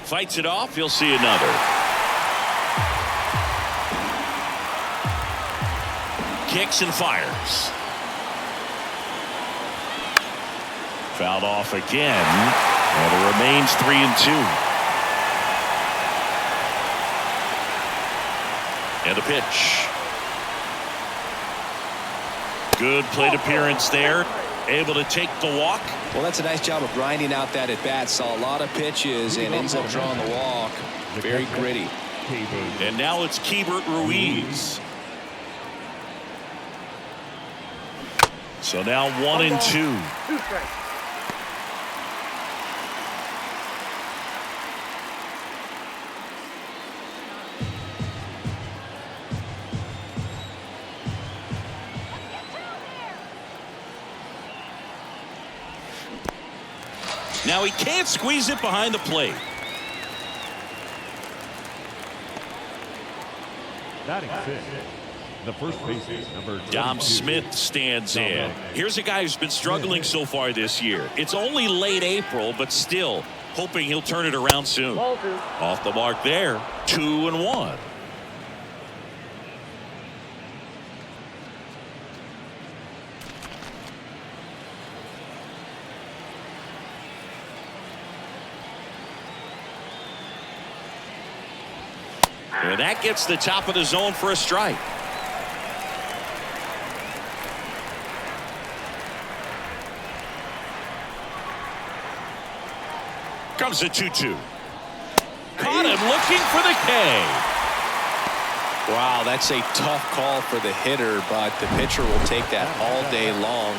Fights it off. You'll see another. Kicks and fires. Fouled off again. And it remains 3-2. And a pitch. Good plate appearance there. Able to take the walk. Well, that's a nice job of grinding out that at bat. Saw a lot of pitches and ends up drawing the walk. Very gritty. And now it's Keibert Ruiz. So now 1-2. Now he can't squeeze it behind the plate. Batting fifth, the first baseman, number 22. Dom Smith stands in. Here's a guy who's been struggling so far this year. It's only late April, but still hoping he'll turn it around soon. Off the mark there. 2-1. And that gets the top of the zone for a strike. Comes a 2-2. Caught him looking for the K. Wow, that's a tough call for the hitter, but the pitcher will take that all day long.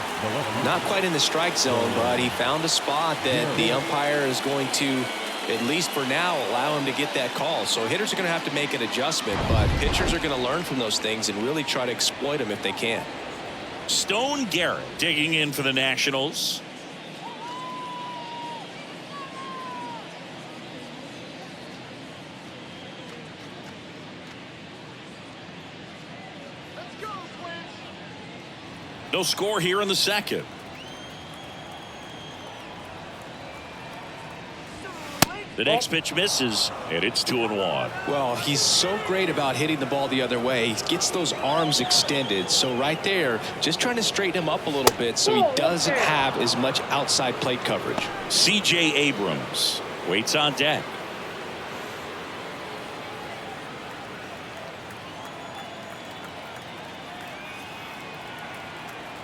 Not quite in the strike zone, but he found a spot that the umpire is going to, at least for now, allow him to get that call. So hitters are going to have to make an adjustment, but pitchers are going to learn from those things and really try to exploit them if they can. Stone Garrett digging in for the Nationals. No score here in the second. The next pitch misses, and it's 2-1. Well, he's so great about hitting the ball the other way. He gets those arms extended. So right there, just trying to straighten him up a little bit so he doesn't have as much outside plate coverage. C.J. Abrams waits on deck.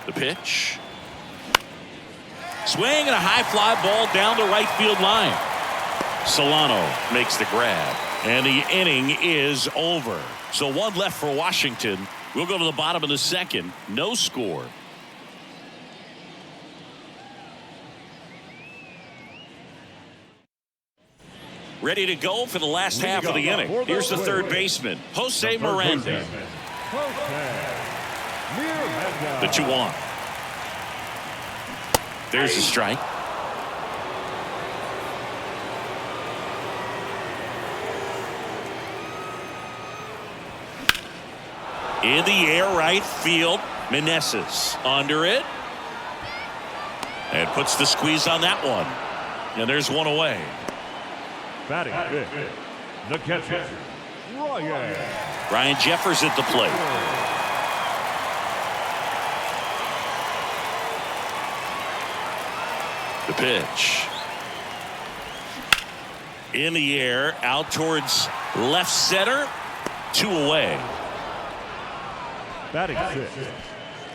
The pitch. Swing and a high fly ball down the right field line. Solano makes the grab. And the inning is over. So one left for Washington. We'll go to the bottom of the second. No score. Ready to go for the last half of the inning. Here's the third baseman, Jose Miranda. The 2-1. There's a strike. In the air, right field. Meneses under it. And puts the squeeze on that one. And there's one away. Batting fifth, the catcher, Ryan Jeffers at the plate. The pitch. In the air, out towards left center. 2 away. Batting sixth,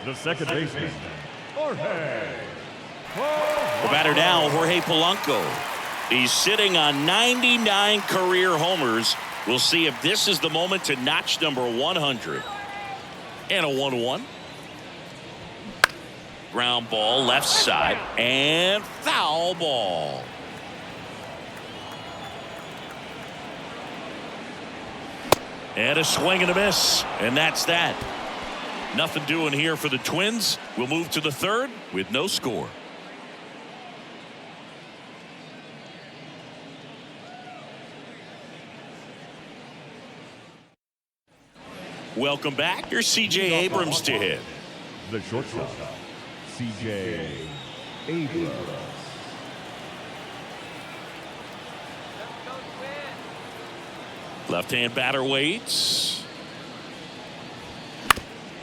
the second baseman, The batter now, Jorge Polanco. He's sitting on 99 career homers. We'll see if this is the moment to notch number 100. And a 1-1. Ground ball left side and foul ball. And a swing and a miss. And that's that. Nothing doing here for the Twins. We'll move to the third with no score. Welcome back. Here's C.J. Abrams to hit. the shortstop, C.J. Abrams. Left-hand batter waits.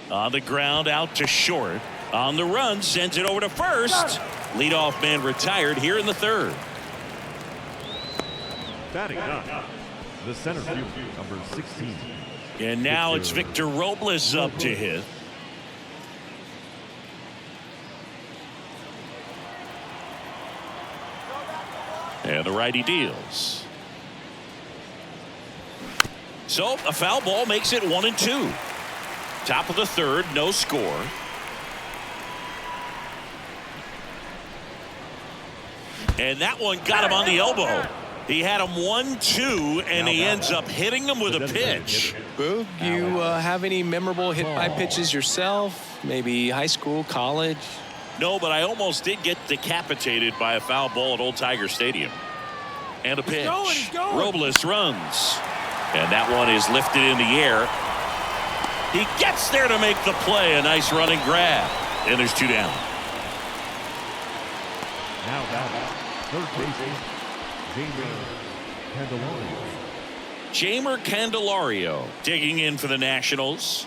On the ground, out to short. On the run, sends it over to first. Leadoff man retired here in the third. Batting ninth, the center fielder, number 16. And now it's Victor Robles up to hit. And the righty deals. So a foul ball makes it 1-2. Top of the third, no score. And that one got him on the elbow. He had him 1-2, and he ends up hitting him with a pitch. Boog, you have any memorable hit by pitches yourself? Maybe high school, college? No, but I almost did get decapitated by a foul ball at Old Tiger Stadium. And a pitch. He's going. Robles runs. And that one is lifted in the air. He gets there to make the play. A nice running grab. And there's two down. Now batting, third baseman, Jamer Candelario digging in for the Nationals.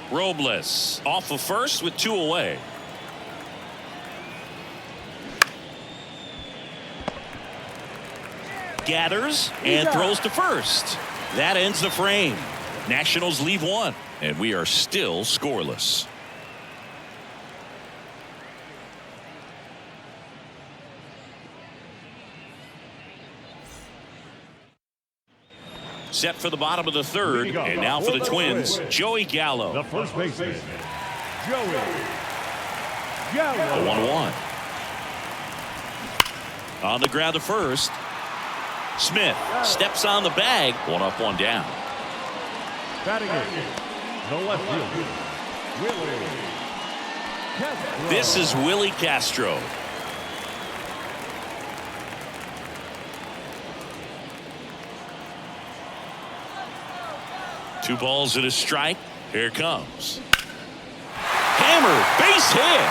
Robles off of first with two away. Gathers and throws to first. That ends the frame. Nationals leave one, and we are still scoreless. Set for the bottom of the third, and now for the Twins, Joey Gallo. the first baseman, Joey The Gallo. 1-1. On the ground to first. Smith steps on the bag. One up, one down. Batting eighth, the left fielder, Willie Castro. This is Willie Castro. Two balls and a strike. Here it comes. Hammer, base hit.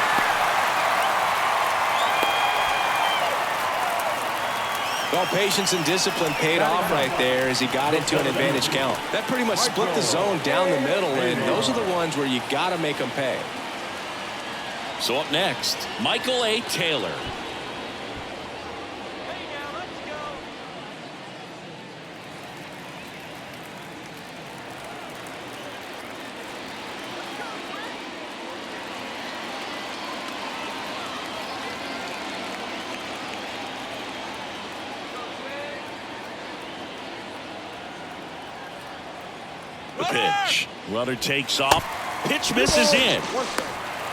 Well, patience and discipline paid off right there as he got into an advantage count. That pretty much split the zone down the middle, and those are the ones where you got to make them pay. So up next, Michael A. Taylor. pitch. Runner takes off. Pitch misses in.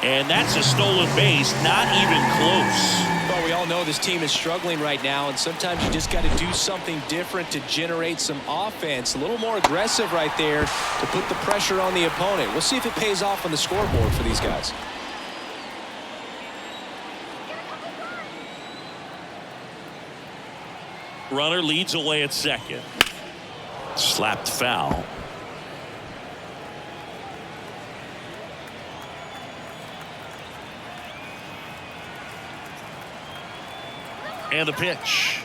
And that's a stolen base. Not even close. Well, we all know this team is struggling right now, and sometimes you just got to do something different to generate some offense. A little more aggressive right there to put the pressure on the opponent. We'll see if it pays off on the scoreboard for these guys. Runner leads away at second. Slapped foul. And the pitch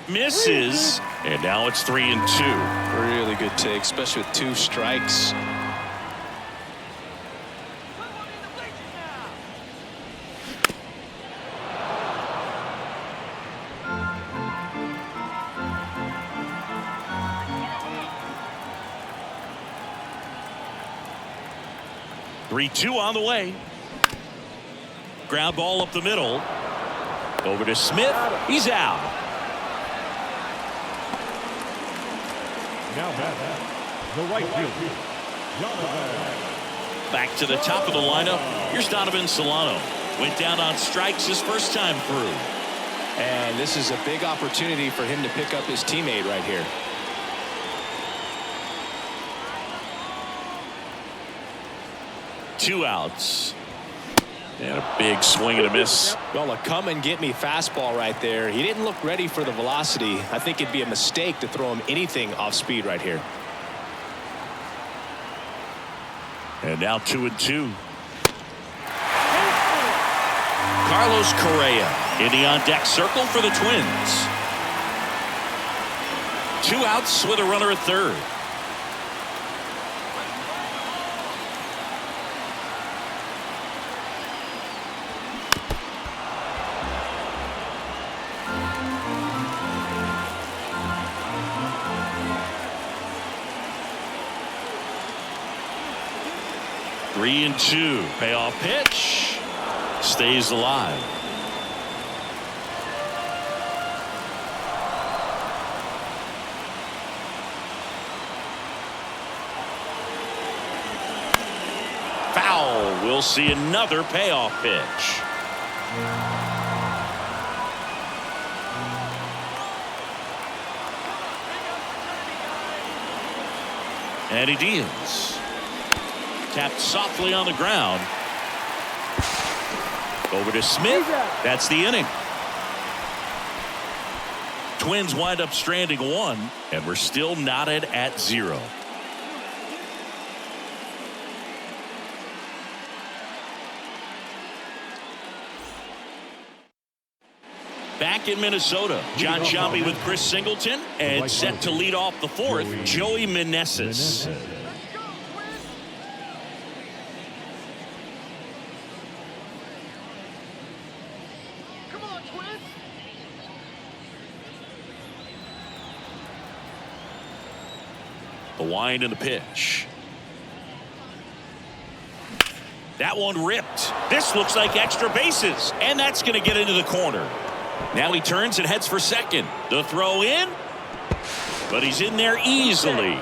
misses, and now it's 3-2. Really good take, especially with 2 strikes. Three-two on the way. Ground ball up the middle. Over to Smith. He's out. Now the right field. Back to the top of the lineup. Here's Donovan Solano. Went down on strikes his first time through. And this is a big opportunity for him to pick up his teammate right here. Two outs. And a big swing and a miss. Well, a come and get me fastball right there. He didn't look ready for the velocity. I think it'd be a mistake to throw him anything off speed right here. And now 2-2. Carlos Correa in the on-deck circle for the Twins. 2 outs with a runner at third. Three and two. Payoff pitch. Stays alive. Foul. We'll see another payoff pitch. And he deals. Tapped softly on the ground. Over to Smith. That's the inning. Twins wind up stranding 1, and we're still knotted at 0. Back in Minnesota, John Sciambi with Chris Singleton, and set to lead off the 4th, Joey Meneses. The wind and the pitch. That one ripped. This looks like extra bases, and that's going to get into the corner. Now he turns and heads for second. The throw in, but he's in there easily.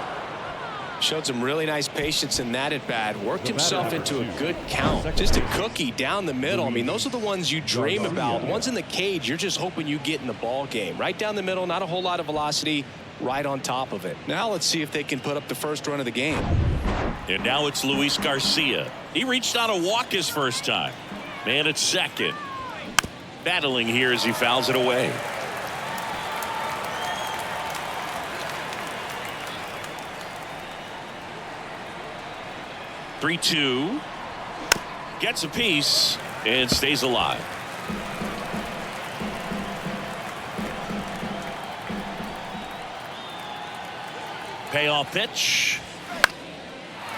Showed some really nice patience in that at bat. Worked himself into a good count. Just a cookie down the middle. I mean, those are the ones you dream about. Ones in the cage, you're just hoping you get in the ball game. Right down the middle, not a whole lot of velocity. Right on top of it. Now let's see if they can put up the first run of the game. And now it's Luis Garcia. He reached on a walk his first time. Man at second. Battling here as he fouls it away. Three-two. Gets a piece and stays alive. Payoff pitch.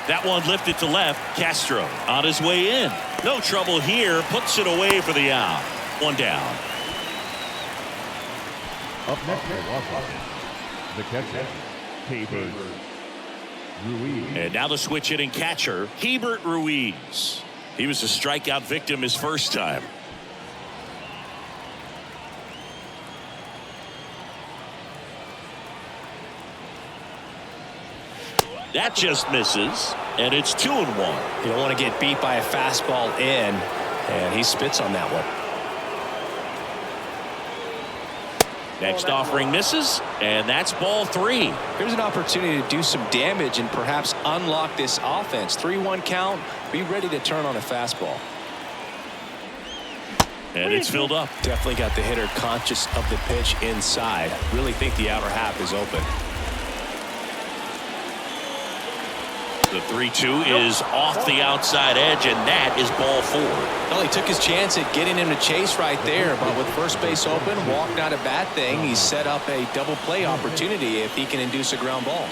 That one lifted to left. Castro on his way in. No trouble here. Puts it away for the out. One down. Up next for Washington, the catcher, Hebert Ruiz. And now the switch hitting catcher, Hebert Ruiz. He was a strikeout victim his first time. That just misses, and it's 2-1. You don't want to get beat by a fastball in, and he spits on that one. Next offering misses, and that's ball 3. Here's an opportunity to do some damage and perhaps unlock this offense. 3-1 count. Be ready to turn on a fastball. And it's filled up. Definitely got the hitter conscious of the pitch inside. Really think the outer half is open. The 3-2 is off the outside edge, and that is ball 4. Well, he took his chance at getting him to chase right there, but with first base open, walk not a bad thing. He's set up a double play opportunity if he can induce a ground ball.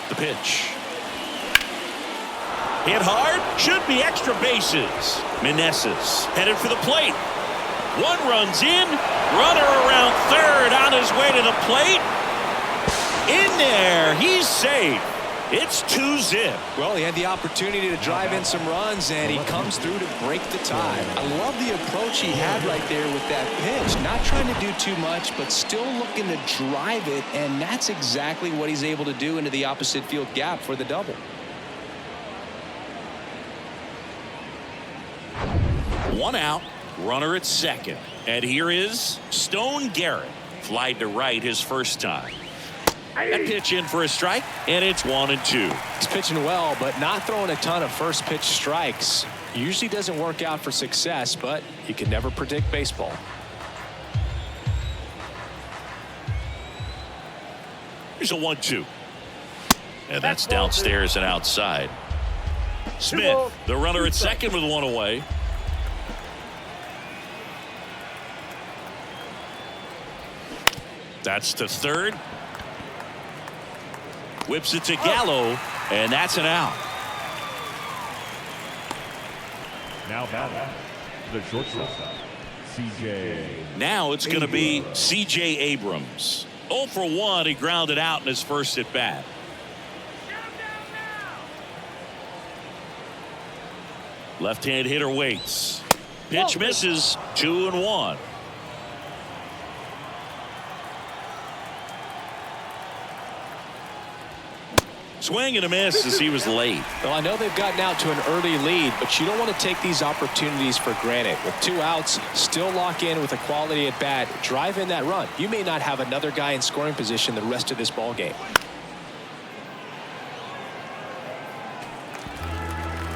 The pitch. Hit hard, should be extra bases. Meneses headed for the plate. One runs in, runner around third on his way to the plate. In there, he's safe. It's 2-zip. Well, he had the opportunity to drive in some runs, and he comes through to break the tie. I love the approach he had right there with that pitch. Not trying to do too much, but still looking to drive it, and that's exactly what he's able to do into the opposite field gap for the double. One out, runner at second. And here is Stone Garrett. Flied to right his first time. That pitch in for a strike, and it's 1-2. He's pitching well, but not throwing a ton of first pitch strikes. Usually doesn't work out for success, but you can never predict baseball. Here's a 1-2. And that's downstairs and outside. Smith, the runner at second with one away. That's to third. Whips it to Gallo, and that's an out. Now batting, the shortstop, C.J. Now it's going to be C.J. Abrams. 0 for 1, he grounded out in his first at bat. Left-hand hitter waits. Pitch misses. 2-1. Swing and a miss as he was late. Well, I know they've gotten out to an early lead, but you don't want to take these opportunities for granted. With 2 outs, still lock in with a quality at bat, drive in that run. You may not have another guy in scoring position the rest of this ball game.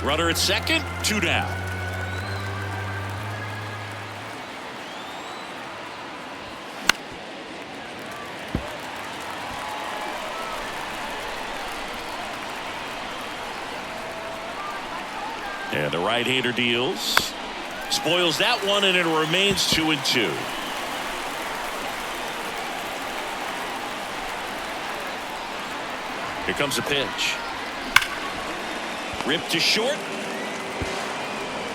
Runner at second, 2 down. And the right-hander deals. Spoils that one, and it remains 2-2. Here comes a pitch. Ripped to short.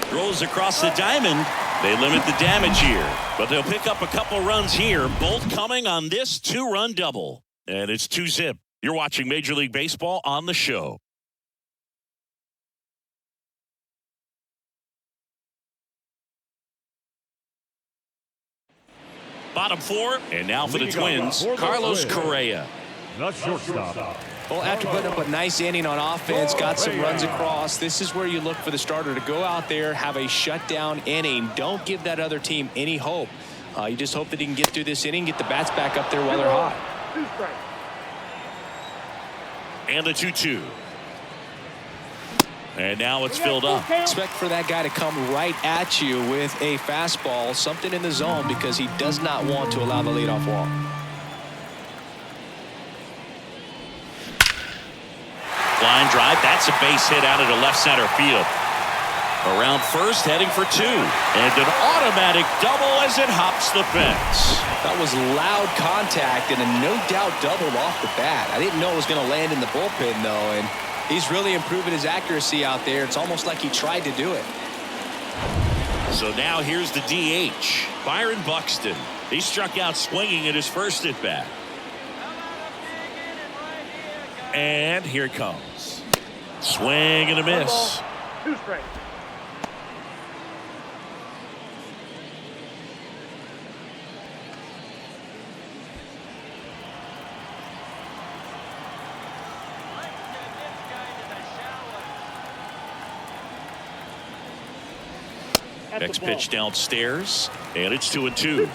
Throws across the diamond. They limit the damage here, but they'll pick up a couple runs here, both coming on this 2-run double. And it's 2-zip. You're watching Major League Baseball on the show. Bottom 4, and now for the Twins, Carlos Correa. The shortstop. Well, after putting up a nice inning on offense, got some runs across, this is where you look for the starter to go out there, have a shutdown inning. Don't give that other team any hope. You just hope that he can get through this inning, get the bats back up there while they're hot. And the 2-2. And now it's filled up. Expect for that guy to come right at you with a fastball, something in the zone, because he does not want to allow the leadoff walk. Line drive. That's a base hit out into left center field. Around first, heading for 2. And an automatic double as it hops the fence. That was loud contact and a no-doubt double off the bat. I didn't know it was going to land in the bullpen, though, and he's really improving his accuracy out there. It's almost like he tried to do it. So now here's the DH, Byron Buxton. He struck out swinging at his first at bat. And here it comes. Swing and a miss. 2 strikes. Next pitch downstairs, and it's 2-2.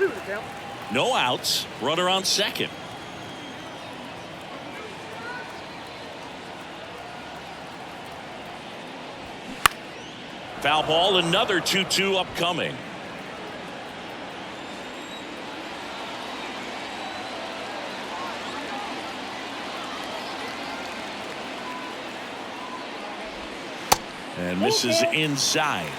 No outs, runner on second. Foul ball, another 2-2 upcoming. And misses inside.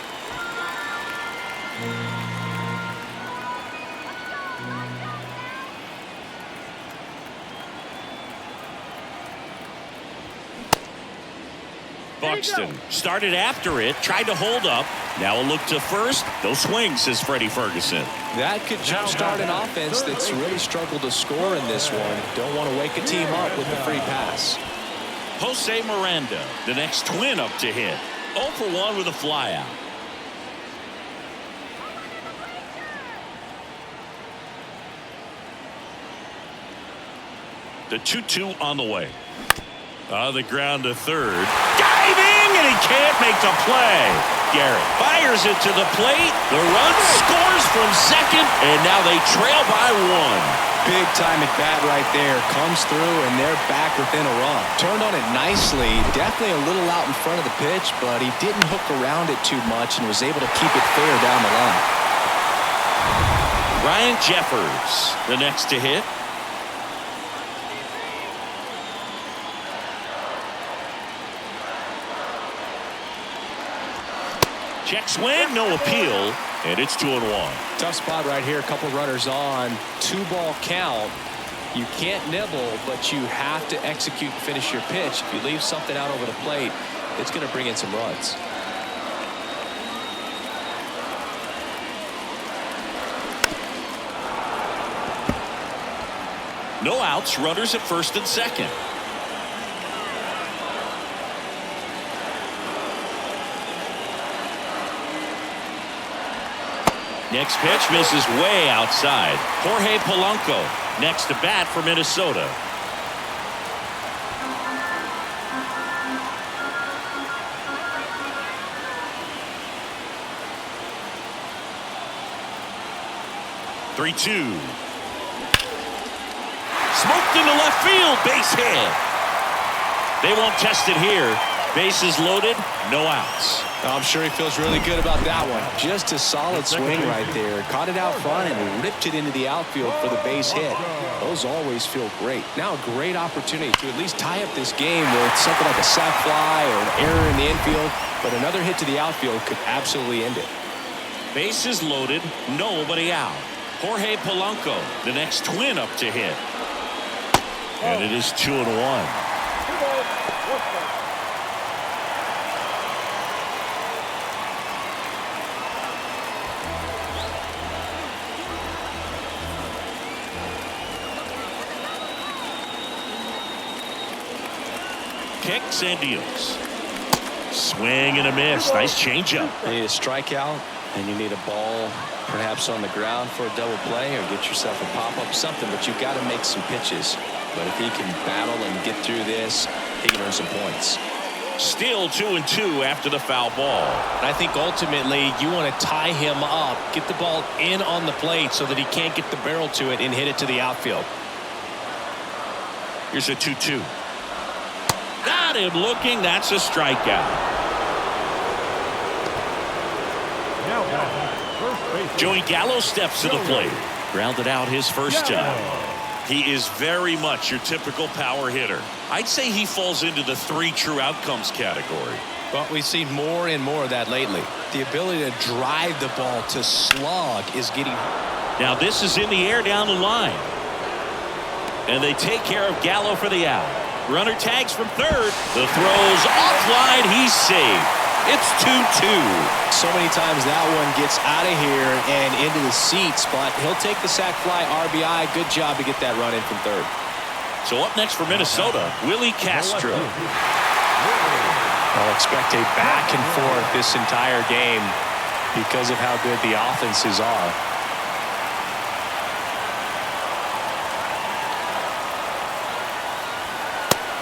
Buxton started after it, tried to hold up. Now a look to first. No swings, says Freddie Ferguson. That could jumpstart an offense that's really struggled to score in this one. Don't want to wake a team up with the free pass. Jose Miranda, the next twin up to hit. 0 for 1 with a flyout. The 2-2 on the way. On the ground to third. Diving, and he can't make the play. Garrett fires it to the plate. The run scores from second, and now they trail by 1. Big time at bat right there. Comes through, and they're back within a run. Turned on it nicely. Definitely a little out in front of the pitch, but he didn't hook around it too much and was able to keep it fair down the line. Ryan Jeffers, the next to hit. Check swing, no appeal, and it's 2-1. Tough spot right here. A couple runners on. 2-ball count. You can't nibble, but you have to execute and finish your pitch. If you leave something out over the plate, it's going to bring in some runs. No outs, runners at first and second. Next pitch misses way outside. Jorge Polanco next to bat for Minnesota. "3-2. Smoked into left field, base hit. They won't test it here. Bases loaded, no outs. I'm sure he feels really good about that one. Just a solid swing right there. Caught it out front and ripped it into the outfield for the base hit. Those always feel great. Now a great opportunity to at least tie up this game with something like a sac fly or an error in the infield. But another hit to the outfield could absolutely end it. Bases loaded, nobody out. Jorge Polanco, the next twin up to hit. And it is 2-1. Kicks and deals. Swing and a miss. Nice changeup. You need a strikeout, and you need a ball perhaps on the ground for a double play, or get yourself a pop-up, something, but you've got to make some pitches. But if he can battle and get through this, he can earn some points. Still 2-2 after the foul ball. I think ultimately you want to tie him up, get the ball in on the plate so that he can't get the barrel to it and hit it to the outfield. Here's a 2-2. Got him looking. That's a strikeout. Joey Gallo steps to the plate. Grounded out his first time. He is very much your typical power hitter. I'd say he falls into the 3 true outcomes category. But we've seen more and more of that lately. The ability to drive the ball, to slug, is getting... Now this is in the air down the line. And they take care of Gallo for the out. Runner tags from third. The throw's offline. He's saved. It's 2-2. So many times that one gets out of here and into the seats, but he'll take the sac fly RBI. Good job to get that run in from third. So up next for Minnesota, Willie Castro. I'll expect a back and forth this entire game because of how good the offenses are.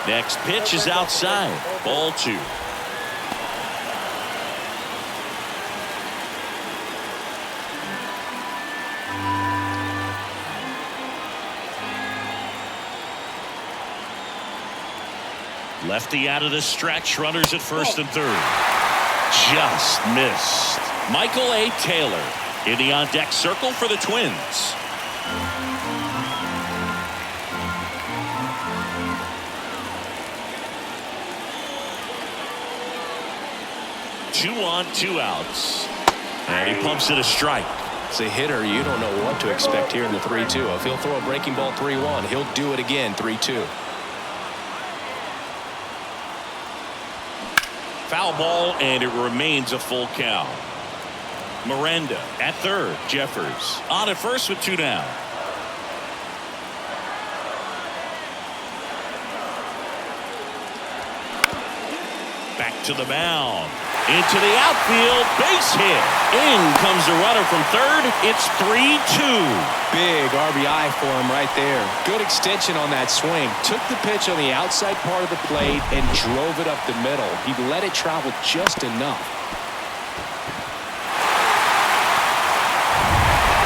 Next pitch is outside. Ball 2. Lefty out of the stretch. Runners at first and third. Just missed. Michael A. Taylor in the on-deck circle for the Twins. Two on, two outs. And he pumps it a strike. As a hitter, you don't know what to expect here in the 3-2. If he'll throw a breaking ball 3-1, he'll do it again 3-2. Foul ball, and it remains a full count. Miranda at third. Jeffers on at first with two down. Back to the mound. Into the outfield. Base hit. In comes the runner from third. It's 3-2. Big RBI for him right there. Good extension on that swing. Took the pitch on the outside part of the plate and drove it up the middle. He let it travel just enough.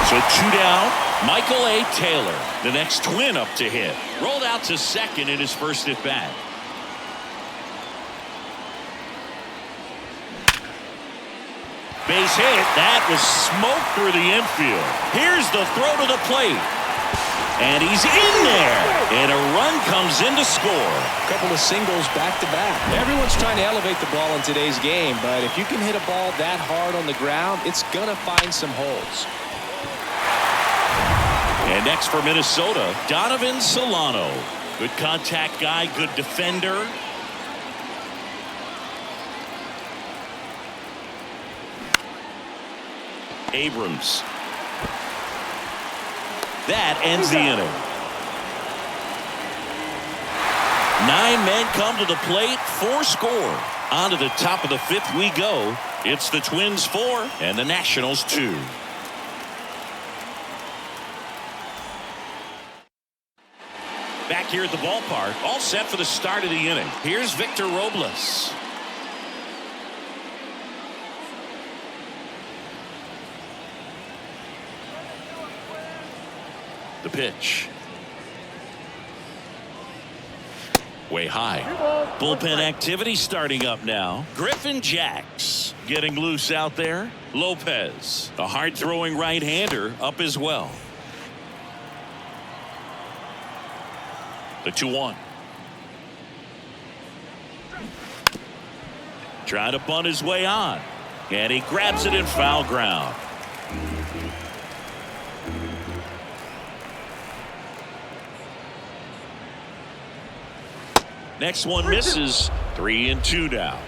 So two down. Michael A. Taylor, the next Twin up to hit. Rolled out to second in his first at bat. Base hit. That was smoke through the infield. Here's the throw to the plate. And he's in there. And a run comes in to score. A couple of singles back-to-back. Everyone's trying to elevate the ball in today's game, but if you can hit a ball that hard on the ground, it's going to find some holes. And next for Minnesota, Donovan Solano. Good contact guy, good defender. Abrams. That ends the inning. 9 men come to the plate, 4 score. On to the top of the 5th we go. It's the Twins 4 and the Nationals 2. Back here at the ballpark, all set for the start of the inning. Here's Victor Robles. The pitch. Way high. Bullpen activity starting up now. Griffin Jacks getting loose out there. Lopez, a hard-throwing right-hander, up as well. The 2-1. Trying to bunt his way on. And he grabs it in foul ground. Next one misses. 3-2 now.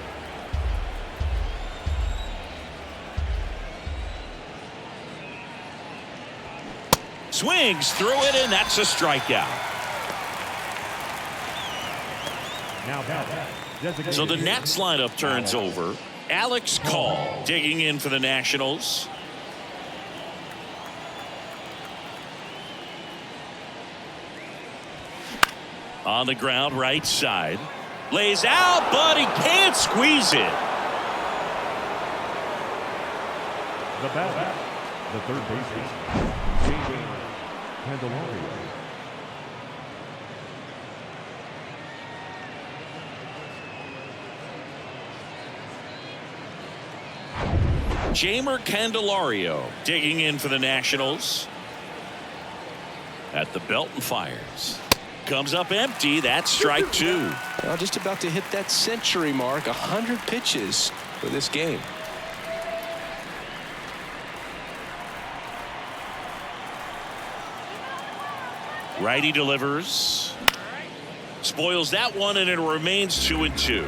Swings through it, and that's a strikeout. So the Nats lineup turns over. Alex Call digging in for the Nationals. On the ground, right side. Lays out, but he can't squeeze it. The bat, the third baseman, Candelario. Jeimer Candelario digging in for the Nationals. At the belt and fires. Comes up empty. That's strike 2. Well, just about to hit that century mark. 100 pitches for this game. Righty delivers. Spoils that one, and it remains 2-2.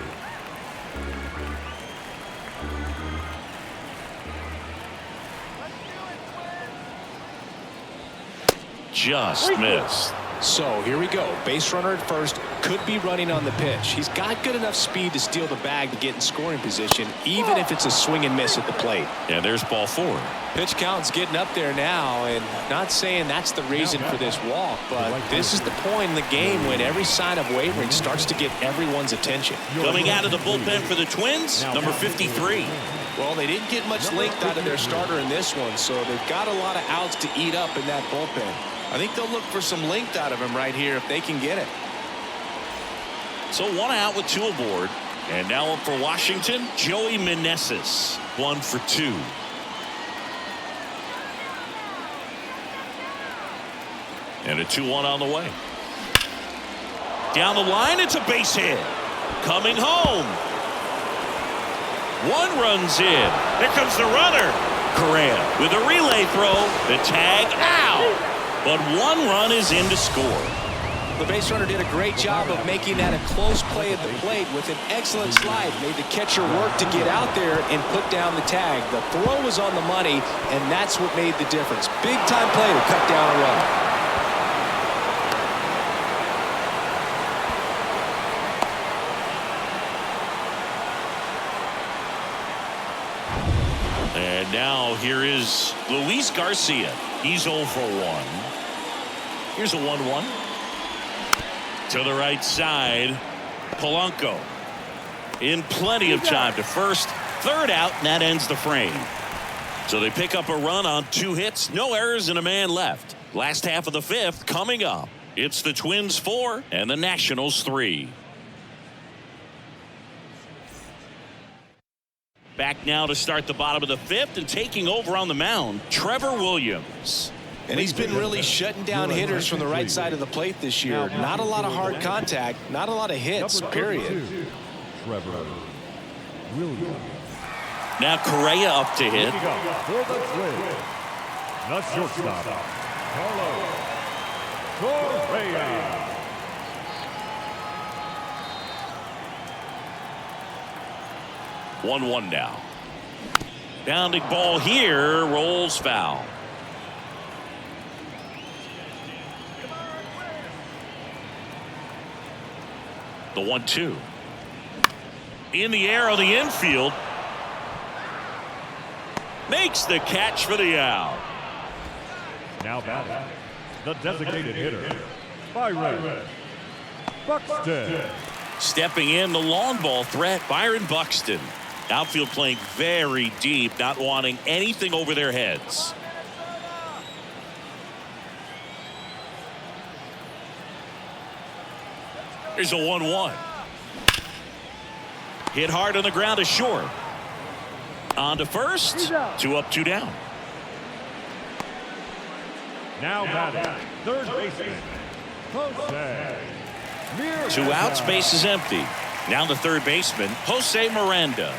Just missed. So here we go. Base runner at first. Could be running on the pitch. He's got good enough speed to steal the bag to get in scoring position, even if it's a swing and miss at the plate. Yeah, there's ball 4. Pitch count's getting up there now, and not saying that's the reason for this walk, but this is the point in the game when every sign of wavering starts to get everyone's attention. Coming out of the bullpen for the Twins, number 53. Well, they didn't get much length out of their starter in this one, so they've got a lot of outs to eat up in that bullpen. I think they'll look for some length out of him right here if they can get it. So 1 out with 2 aboard. And now up for Washington, Joey Meneses, 1 for 2. And a 2-1 on the way. Down the line, it's a base hit. Coming home. 1 runs in. Here comes the runner. Correa with a relay throw. The tag out. But 1 run is in to score. The base runner did a great job of making that a close play at the plate with an excellent slide. Made the catcher work to get out there and put down the tag. The throw was on the money, and that's what made the difference. Big time play to cut down a run. And now here is Luis Garcia. He's 0 for 1. Here's a 1-1. To the right side, Polanco in plenty of time to first. 3rd out, and that ends the frame. So they pick up a run on 2 hits, no errors, and a man left. Last half of the 5th coming up. It's the Twins 4 and the Nationals 3. Back now to start the bottom of the 5th, and taking over on the mound, Trevor Williams. And he's been really shutting down hitters from the right side of the plate this year. Not a lot of hard contact, not a lot of hits, period. Trevor Williams. Now Correa up to hit. For the Twins, the shortstop, Carlos Correa. One now. Bounding ball here, rolls foul. The 1-2. In the air on the infield. Makes the catch for the out. Now batting, the designated hitter, Byron Buxton. Stepping in, the long ball threat, Byron Buxton. Outfield playing very deep, not wanting anything over their heads. Here's a 1-1. Hit hard on the ground to short. On to first. 2 up, 2 down. Now batting, third baseman, Jose. 2 outs, base is empty. Now the third baseman, Jose Miranda.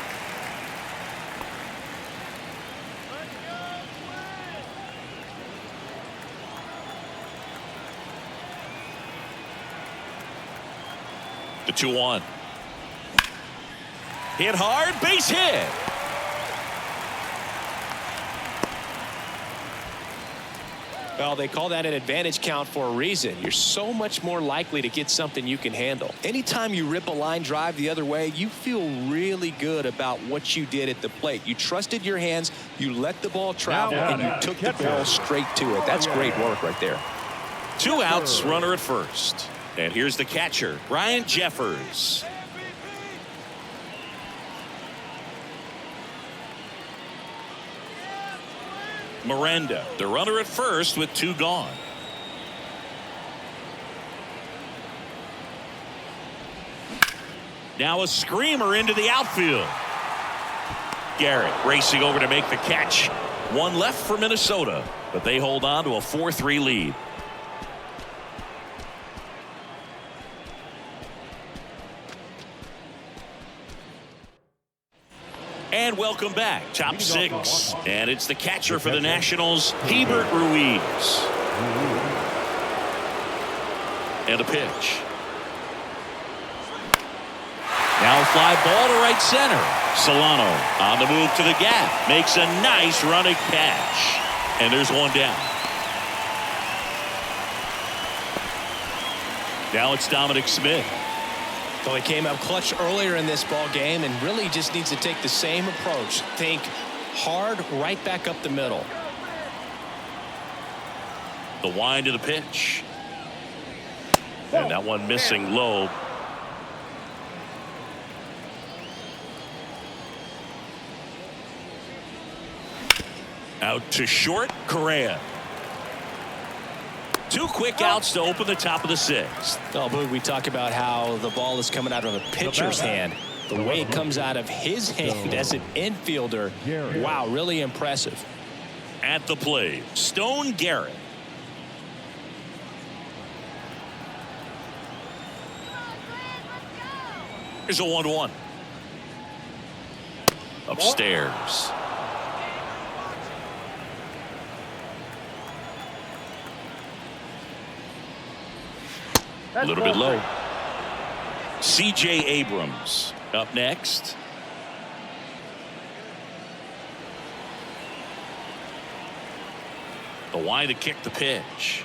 The 2-1. Hit hard, base hit. Well, they call that an advantage count for a reason. You're so much more likely to get something you can handle. Anytime you rip a line drive the other way, you feel really good about what you did at the plate. You trusted your hands, you let the ball travel, and you took the ball straight to it. That's great work right there. 2 outs, runner at first. And here's the catcher, Ryan Jeffers. Miranda, the runner at first with 2 gone. Now a screamer into the outfield. Garrett racing over to make the catch. 1 left for Minnesota, but they hold on to a 4-3 lead. And welcome back. Top 6. And it's the catcher for the Nationals, Hebert Ruiz. And a pitch. Now a fly ball to right center. Solano on the move to the gap. Makes a nice running catch. And there's 1 down. Now it's Dominic Smith. Well, he came up clutch earlier in this ball game and really just needs to take the same approach. Think hard right back up the middle. The wind of the pitch. And that one missing low. Out to short, Correa. 2 quick outs to open the top of the 6th. Oh, Boog, we talk about how the ball is coming out of a pitcher's hand. The way it comes out of his hand as an infielder, wow, really impressive. At the plate, Stone Garrett. Here's a 1-1. Upstairs. A little bit low. C.J. Abrams up next. The Y to kick the pitch.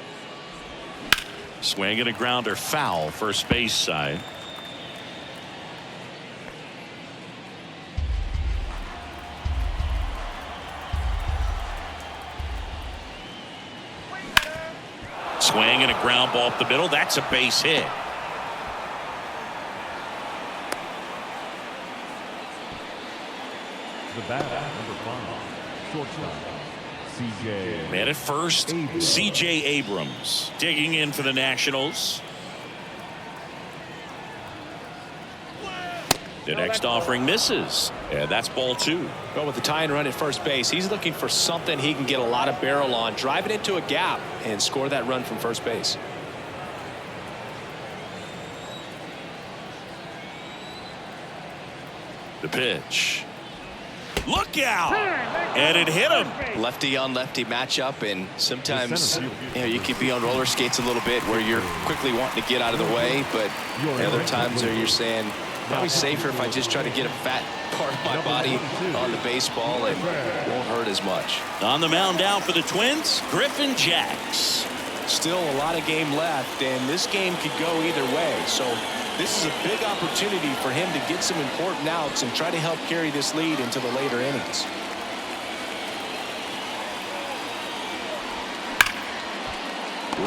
Swing and a grounder foul, first base side. Swing and a ground ball up the middle. That's a base hit. The batter, number 5, shortstop, C.J. Man at first, C.J. Abrams digging in for the Nationals. The next offering misses, and that's ball 2. Well, with the tying run at first base, he's looking for something he can get a lot of barrel on, drive it into a gap, and score that run from first base. The pitch. Look out! And it hit him. Lefty on lefty matchup, and sometimes you could be on roller skates a little bit where you're quickly wanting to get out of the way, but other times where you're saying probably safer if I just try to get a fat part of my body on the baseball and won't hurt as much. On the mound now for the Twins, Griffin Jacks. Still a lot of game left, and this game could go either way. So this is a big opportunity for him to get some important outs and try to help carry this lead into the later innings.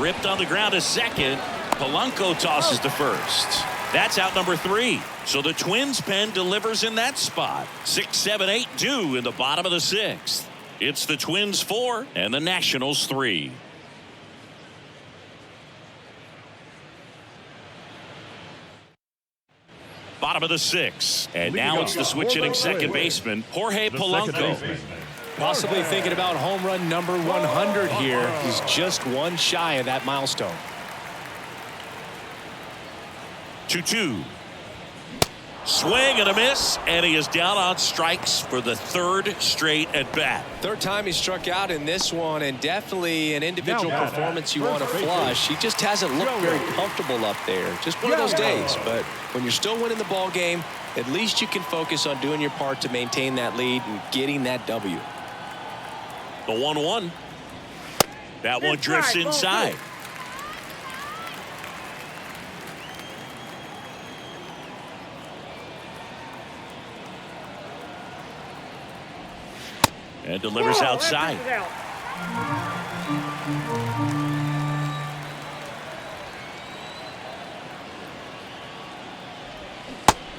Ripped on the ground to second. Polanco tosses to first. That's out number 3. So the Twins pen delivers in that spot. 6, 7, 8 due in the bottom of the 6th. It's the Twins 4 and the Nationals 3. Bottom of the 6th. And now it's the switch hitting second baseman, Jorge Polanco. Possibly thinking about home run number 100 here. He's just one shy of that milestone. 2-2. Swing and a miss, and he is down on strikes for the 3rd straight at bat. Third time he struck out in this one, and definitely an individual performance you want to flush. He just hasn't looked very comfortable up there. Just one of those days. But when you're still winning the ball game, at least you can focus on doing your part to maintain that lead and getting that W. The 1-1. That one drifts inside. And delivers outside.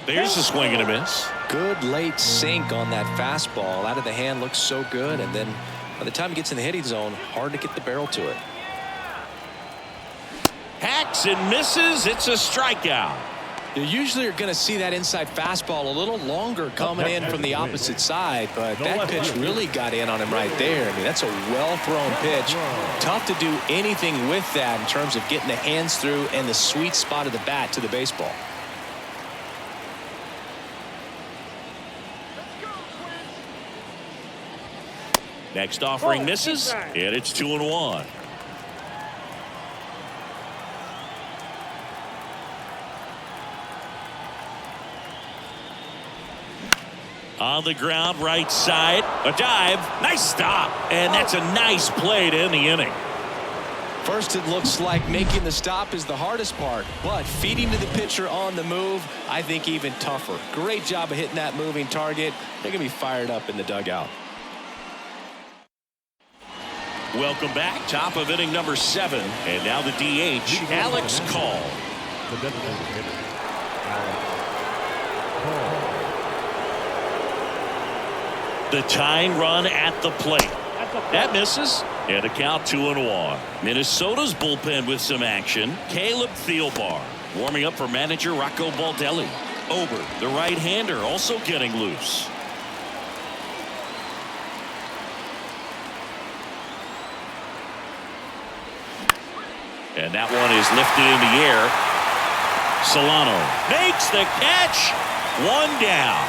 There's a swing and a miss. Good late sink on that fastball. Out of the hand, looks so good. And then by the time it gets in the hitting zone, hard to get the barrel to it. Hacks and misses. It's a strikeout. You usually are going to see that inside fastball a little longer coming in from the opposite side, but that pitch really got in on him right there. I mean, that's a well-thrown pitch. Tough to do anything with that in terms of getting the hands through and the sweet spot of the bat to the baseball. Next offering misses, and it's 2-1. On the ground, right side, a dive, nice stop, and that's a nice play to end the inning. First, it looks like making the stop is the hardest part, but feeding to the pitcher on the move, I think even tougher. Great job of hitting that moving target. They're going to be fired up in the dugout. Welcome back. Top of inning number 7, and now the DH, Alex Call. The designated hitter, Alex Call. The tying run at the plate. That misses. And the count 2-1. Minnesota's bullpen with some action. Caleb Thielbar warming up for manager Rocco Baldelli. Ober, the right-hander, also getting loose. And that one is lifted in the air. Solano makes the catch. One down.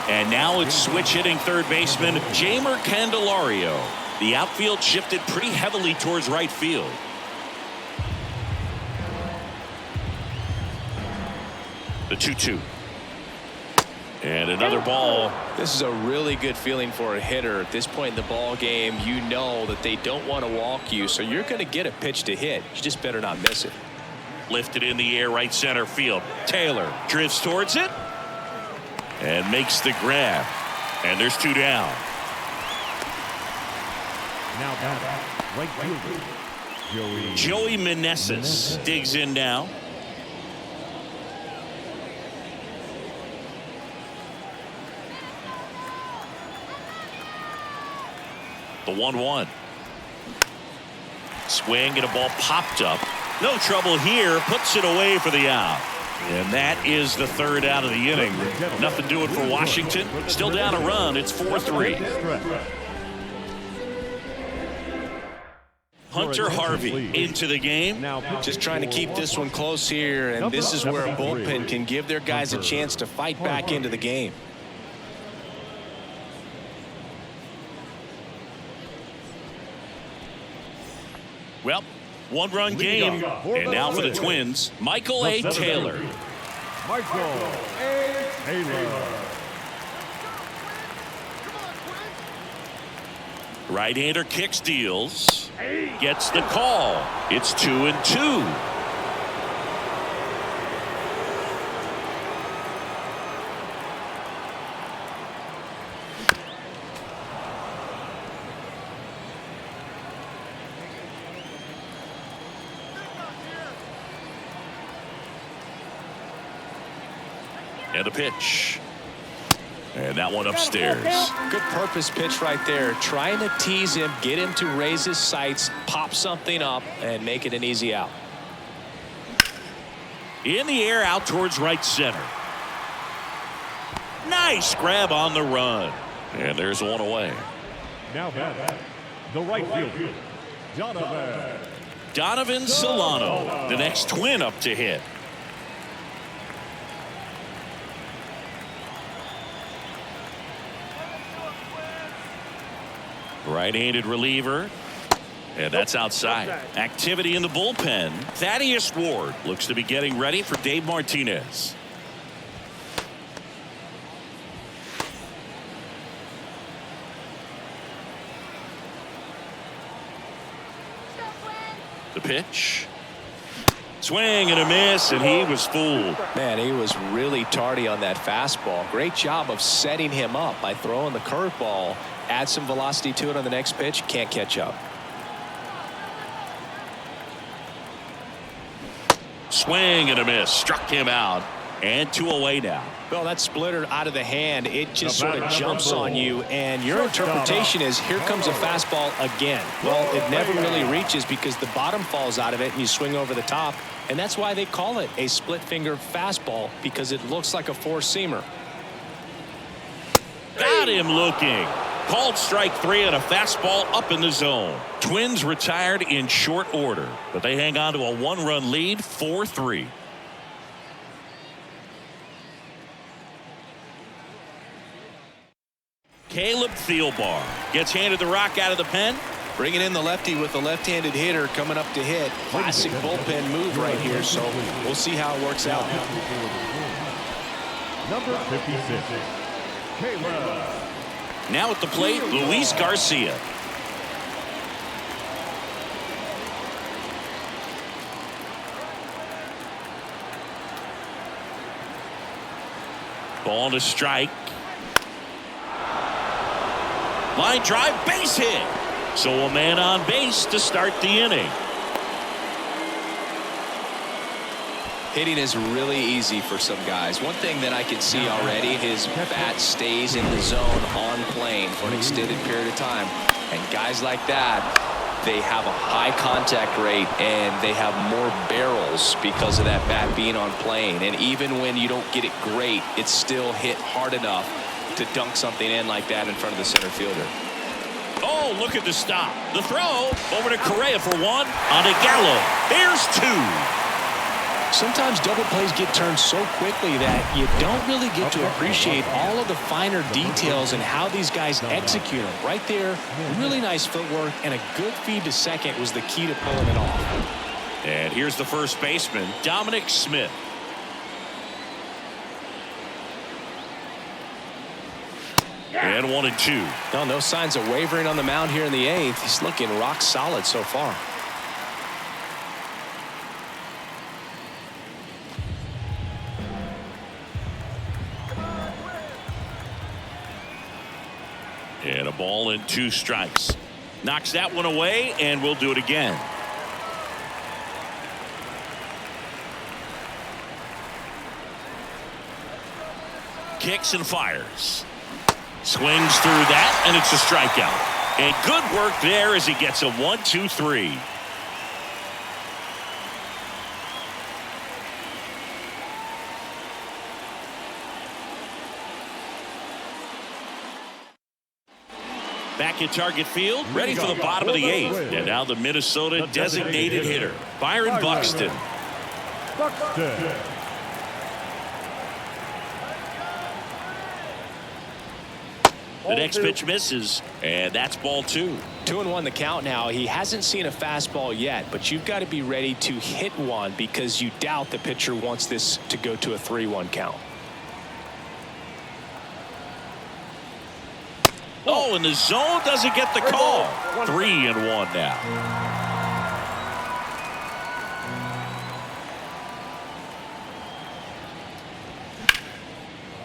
And now it's switch hitting third baseman Jeimer Candelario. The outfield shifted pretty heavily towards right field. The 2-2. And another ball. This is a really good feeling for a hitter at this point in the ball game. You know that they don't want to walk you, so you're going to get a pitch to hit. You just better not miss it. Lifted in the air, right center field. Taylor drifts towards it and makes the grab. And there's 2 down. Now back, right fielder, Joey Meneses digs in now. The 1-1. Swing and a ball popped up. No trouble here. Puts it away for the out. And that is the third out of the inning. Nothing doing for Washington. Still down a run. It's 4-3. Hunter Harvey into the game. Just trying to keep this one close here, and this is where a bullpen can give their guys a chance to fight back into the game. Well, 1-run game. And now for the Twins, Michael A. Taylor. Michael A. Taylor. Right-hander kicks, deals. Gets the call. It's 2-2. And the pitch. And that one upstairs. Good purpose pitch right there. Trying to tease him, get him to raise his sights, pop something up, and make it an easy out. In the air, out towards right center. Nice grab on the run. And there's one away. Now back, the right fielder, Donovan Solano, the next Twin up to hit. Right-handed reliever. And that's outside. Activity in the bullpen. Thaddeus Ward looks to be getting ready for Dave Martinez. The pitch. Swing and a miss, and he was fooled. Man, he was really tardy on that fastball. Great job of setting him up by throwing the curveball. Add some velocity to it on the next pitch. Can't catch up. Swing and a miss. Struck him out. And 2 away now. Well, that splitter out of the hand, it just sort of jumps on you, and your interpretation is here comes a fastball again. Well, it never really reaches because the bottom falls out of it and you swing over the top, and that's why they call it a split finger fastball, because it looks like a four-seamer. Got him looking. Called strike 3 on a fastball up in the zone. Twins retired in short order, but they hang on to a 1-run lead, 4-3. Caleb Thielbar gets handed the rock out of the pen. Bringing in the lefty with the left-handed hitter coming up to hit. Classic bullpen move right here, so we'll see how it works out. Number 56, Caleb. Now at the plate, Luis Garcia. Ball to strike. Line drive, base hit. So a man on base to start the inning. Hitting is really easy for some guys. One thing that I can see already, his bat stays in the zone on plane for an extended period of time. And guys like that, they have a high contact rate and they have more barrels because of that bat being on plane. And even when you don't get it great, it's still hit hard enough to dunk something in like that in front of the center fielder. Oh, look at the stop. The throw over to Correa for one. On to Gallo. There's two. Sometimes double plays get turned so quickly that you don't really get to appreciate all of the finer details and how these guys execute them. Right there, really nice footwork, and a good feed to second was the key to pulling it off. And here's the first baseman, Dominic Smith. And 1-2. No signs of wavering on the mound here in the eighth. He's looking rock solid so far. And a ball and 2 strikes. Knocks that one away, and we'll do it again. Kicks and fires. Swings through that, and it's a strikeout. And good work there as he gets a 1-2-3. Back at Target Field, ready for the bottom of the 8th. And now the Minnesota designated hitter, Byron Buxton. The next pitch misses, and that's ball 2. 2-1 the count now. He hasn't seen a fastball yet, but you've got to be ready to hit one because you doubt the pitcher wants this to go to a 3-1 count. Oh, and the zone doesn't get the call. 3-1 now.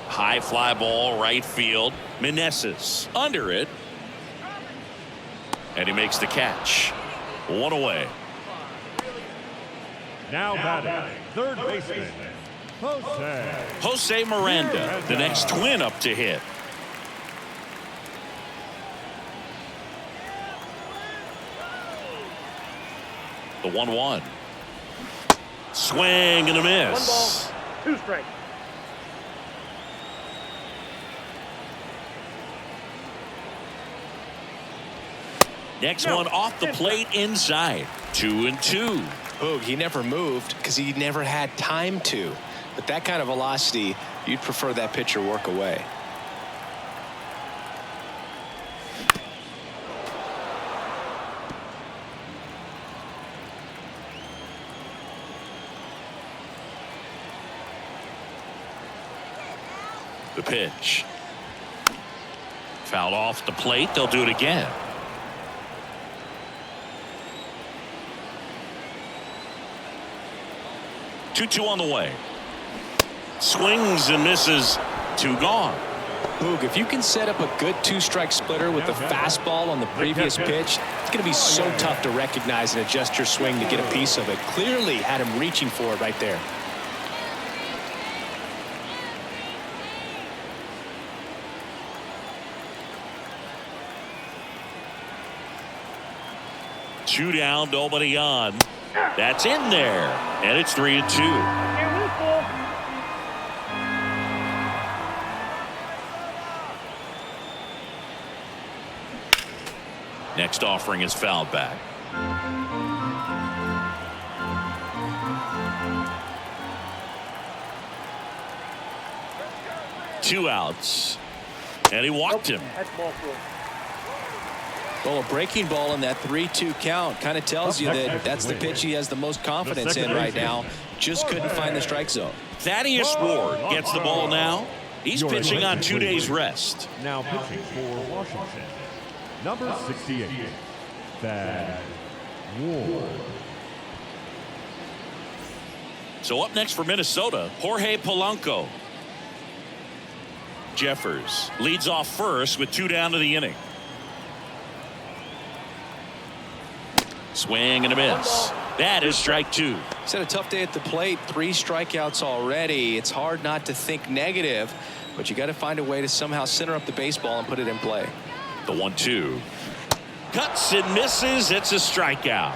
High fly ball, right field. Meneses under it. And he makes the catch. 1 away. Now batting, third baseman, Jose Miranda, the next twin up to hit. The 1-1. Swing and a miss. 1 ball, 2 strikes. Next one off the plate inside. 2-2. Boog, he never moved because he never had time to. But that kind of velocity, you'd prefer that pitcher work away. The pitch. Fouled off the plate. They'll do it again. Two on the way. Swings and misses. 2 gone. Boog, if you can set up a good 2-strike splitter with the fastball on the previous pitch, it's going to be so tough to recognize and adjust your swing to get a piece of it. Clearly had him reaching for it right there. Two down, nobody on. That's in there, and it's 3-2. Next offering is fouled back. Two outs, and he walked him. That's ball 4. Well, a breaking ball in that 3-2 count kind of tells you that that's the pitch he has the most confidence in right now. Just couldn't find the strike zone. Thaddeus Ward gets the ball now. He's pitching on 2 days rest. Now pitching for Washington, number 68, Thad Ward. So up next for Minnesota, Jorge Polanco. Jeffers leads off first with 2 down to the inning. Swing and a miss. That is strike 2. He's had a tough day at the plate. 3 strikeouts already. It's hard not to think negative, but you got to find a way to somehow center up the baseball and put it in play. The 1-2. Cuts and misses. It's a strikeout.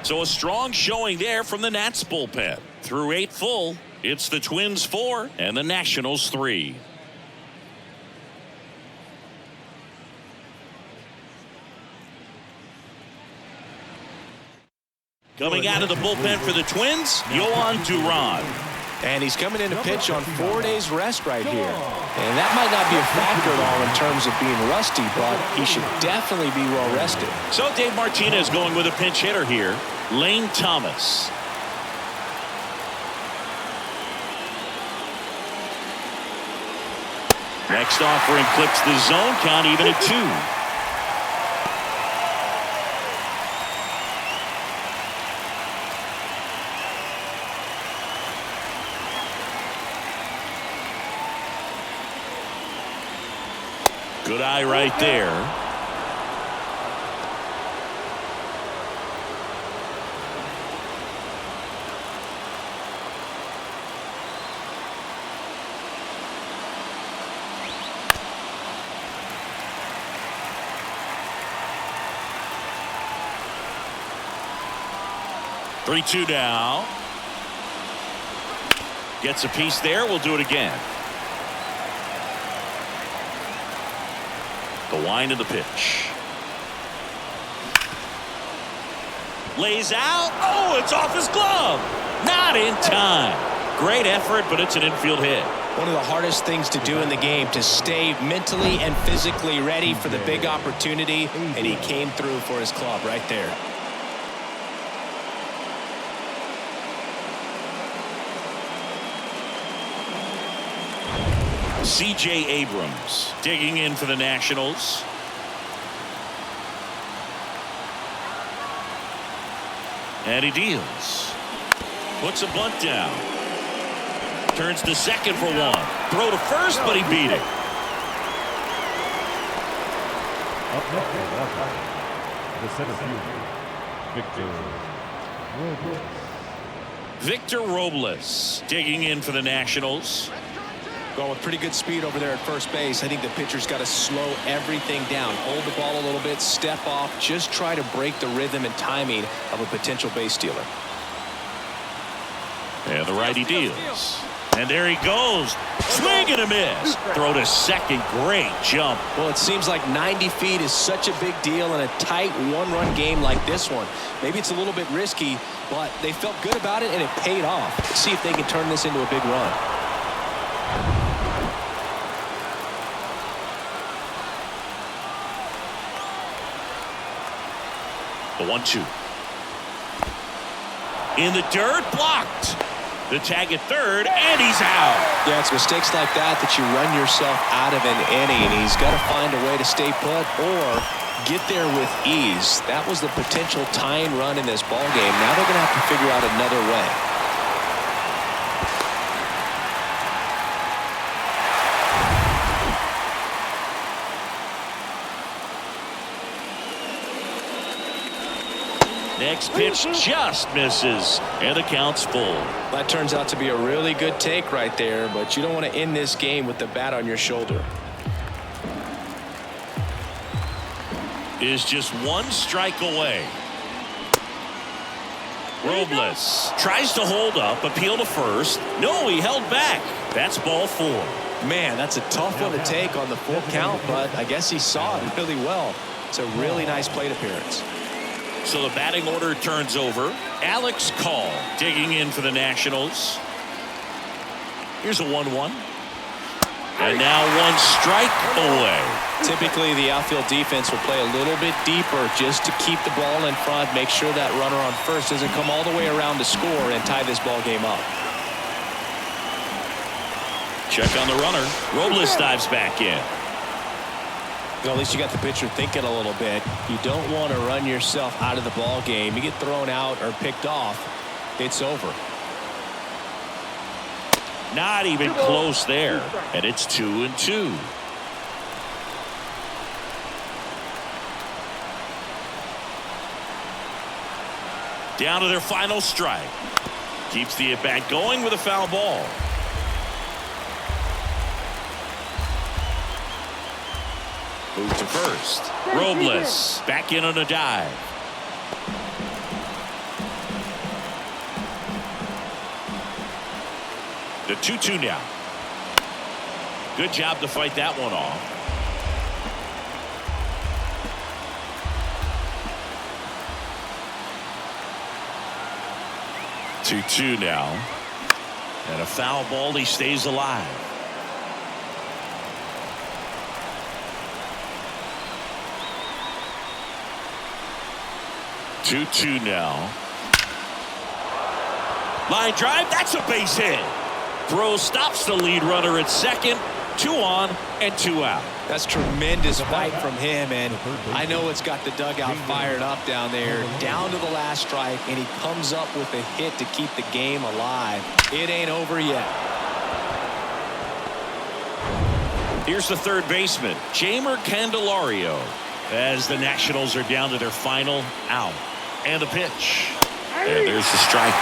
So a strong showing there from the Nats bullpen. Through 8 full, it's the Twins 4 and the Nationals 3. Coming out of the bullpen for the Twins, Yohan Duran. And he's coming in to pitch on 4 days rest right here. And that might not be a factor at all in terms of being rusty, but he should definitely be well rested. So Dave Martinez going with a pinch hitter here, Lane Thomas. Next offering clips the zone, count even at 2. Good eye right there. Three-two now. Gets a piece there. We'll do it again. The wind of the pitch. Lays out. Oh, it's off his glove. Not in time. Great effort, but it's an infield hit. One of the hardest things to do in the game, to stay mentally and physically ready for the big opportunity, and he came through for his club right there. C.J. Abrams digging in for the Nationals. And he deals. Puts a bunt down. Turns to second for 1. Throw to first, but he beat it. Up next for Washington, the center fielder, Victor Robles digging in for the Nationals. Going with pretty good speed over there at first base. I think the pitcher's got to slow everything down. Hold the ball a little bit, step off, just try to break the rhythm and timing of a potential base stealer. And the righty deals. And there he goes. Swing and a miss. Throw to second. Great jump. Well, it seems like 90 feet is such a big deal in a tight one-run game like this one. Maybe it's a little bit risky, but they felt good about it and it paid off. Let's see if they can turn this into a big run. The 1-2. In the dirt, blocked. The tag at third, and he's out. Yeah, it's mistakes like that that you run yourself out of an inning. He's got to find a way to stay put or get there with ease. That was the potential tying run in this ball game. Now they're going to have to figure out another way. Next pitch just misses, and the count's full. That turns out to be a really good take right there, but you don't want to end this game with the bat on your shoulder. Is just 1 strike away. Robles tries to hold up, appeal to first. No, he held back. That's ball 4. Man, that's a tough one to take on the full count, but I guess he saw it really well. It's a really nice plate appearance. So the batting order turns over. Alex Call digging in for the Nationals. Here's a 1-1. And now 1 strike away. Typically, the outfield defense will play a little bit deeper just to keep the ball in front, make sure that runner on first doesn't come all the way around to score and tie this ball game up. Check on the runner. Robles dives back in. Well, at least you got the pitcher thinking a little bit. You don't want to run yourself out of the ball game. You get thrown out or picked off, it's over. Not even close there. And it's 2-2. Down to their final strike. Keeps the at-bat going with a foul ball. Move to first. Robles back in on a dive. The 2-2 now. Good job to fight that one off. Two now. And a foul ball. He stays alive. Two now. Line drive. That's a base hit. Throw stops the lead runner at second. 2 on and 2 out. That's tremendous fight from him, and I know it's got the dugout fired up down there. Down to the last strike, and he comes up with a hit to keep the game alive. It ain't over yet. Here's the third baseman, Jeimer Candelario, as the Nationals are down to their final out. And a pitch. And there's the strike.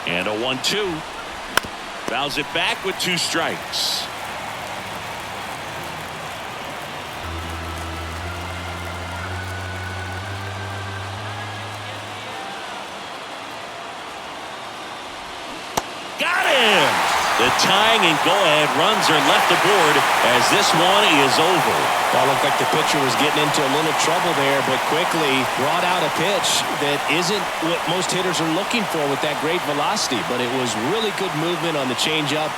And a 1-2. Fouls it back with 2 strikes. Got him! The tying and go-ahead runs are left aboard as this one is over. Well, it looked like the pitcher was getting into a little trouble there, but quickly brought out a pitch that isn't what most hitters are looking for with that great velocity, but it was really good movement on the changeup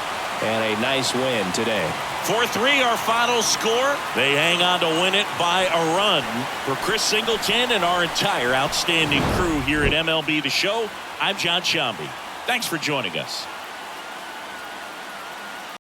and a nice win today. 4-3 our final score. They hang on to win it by a run. For Chris Singleton and our entire outstanding crew here at MLB The Show, I'm John Shambi. Thanks for joining us.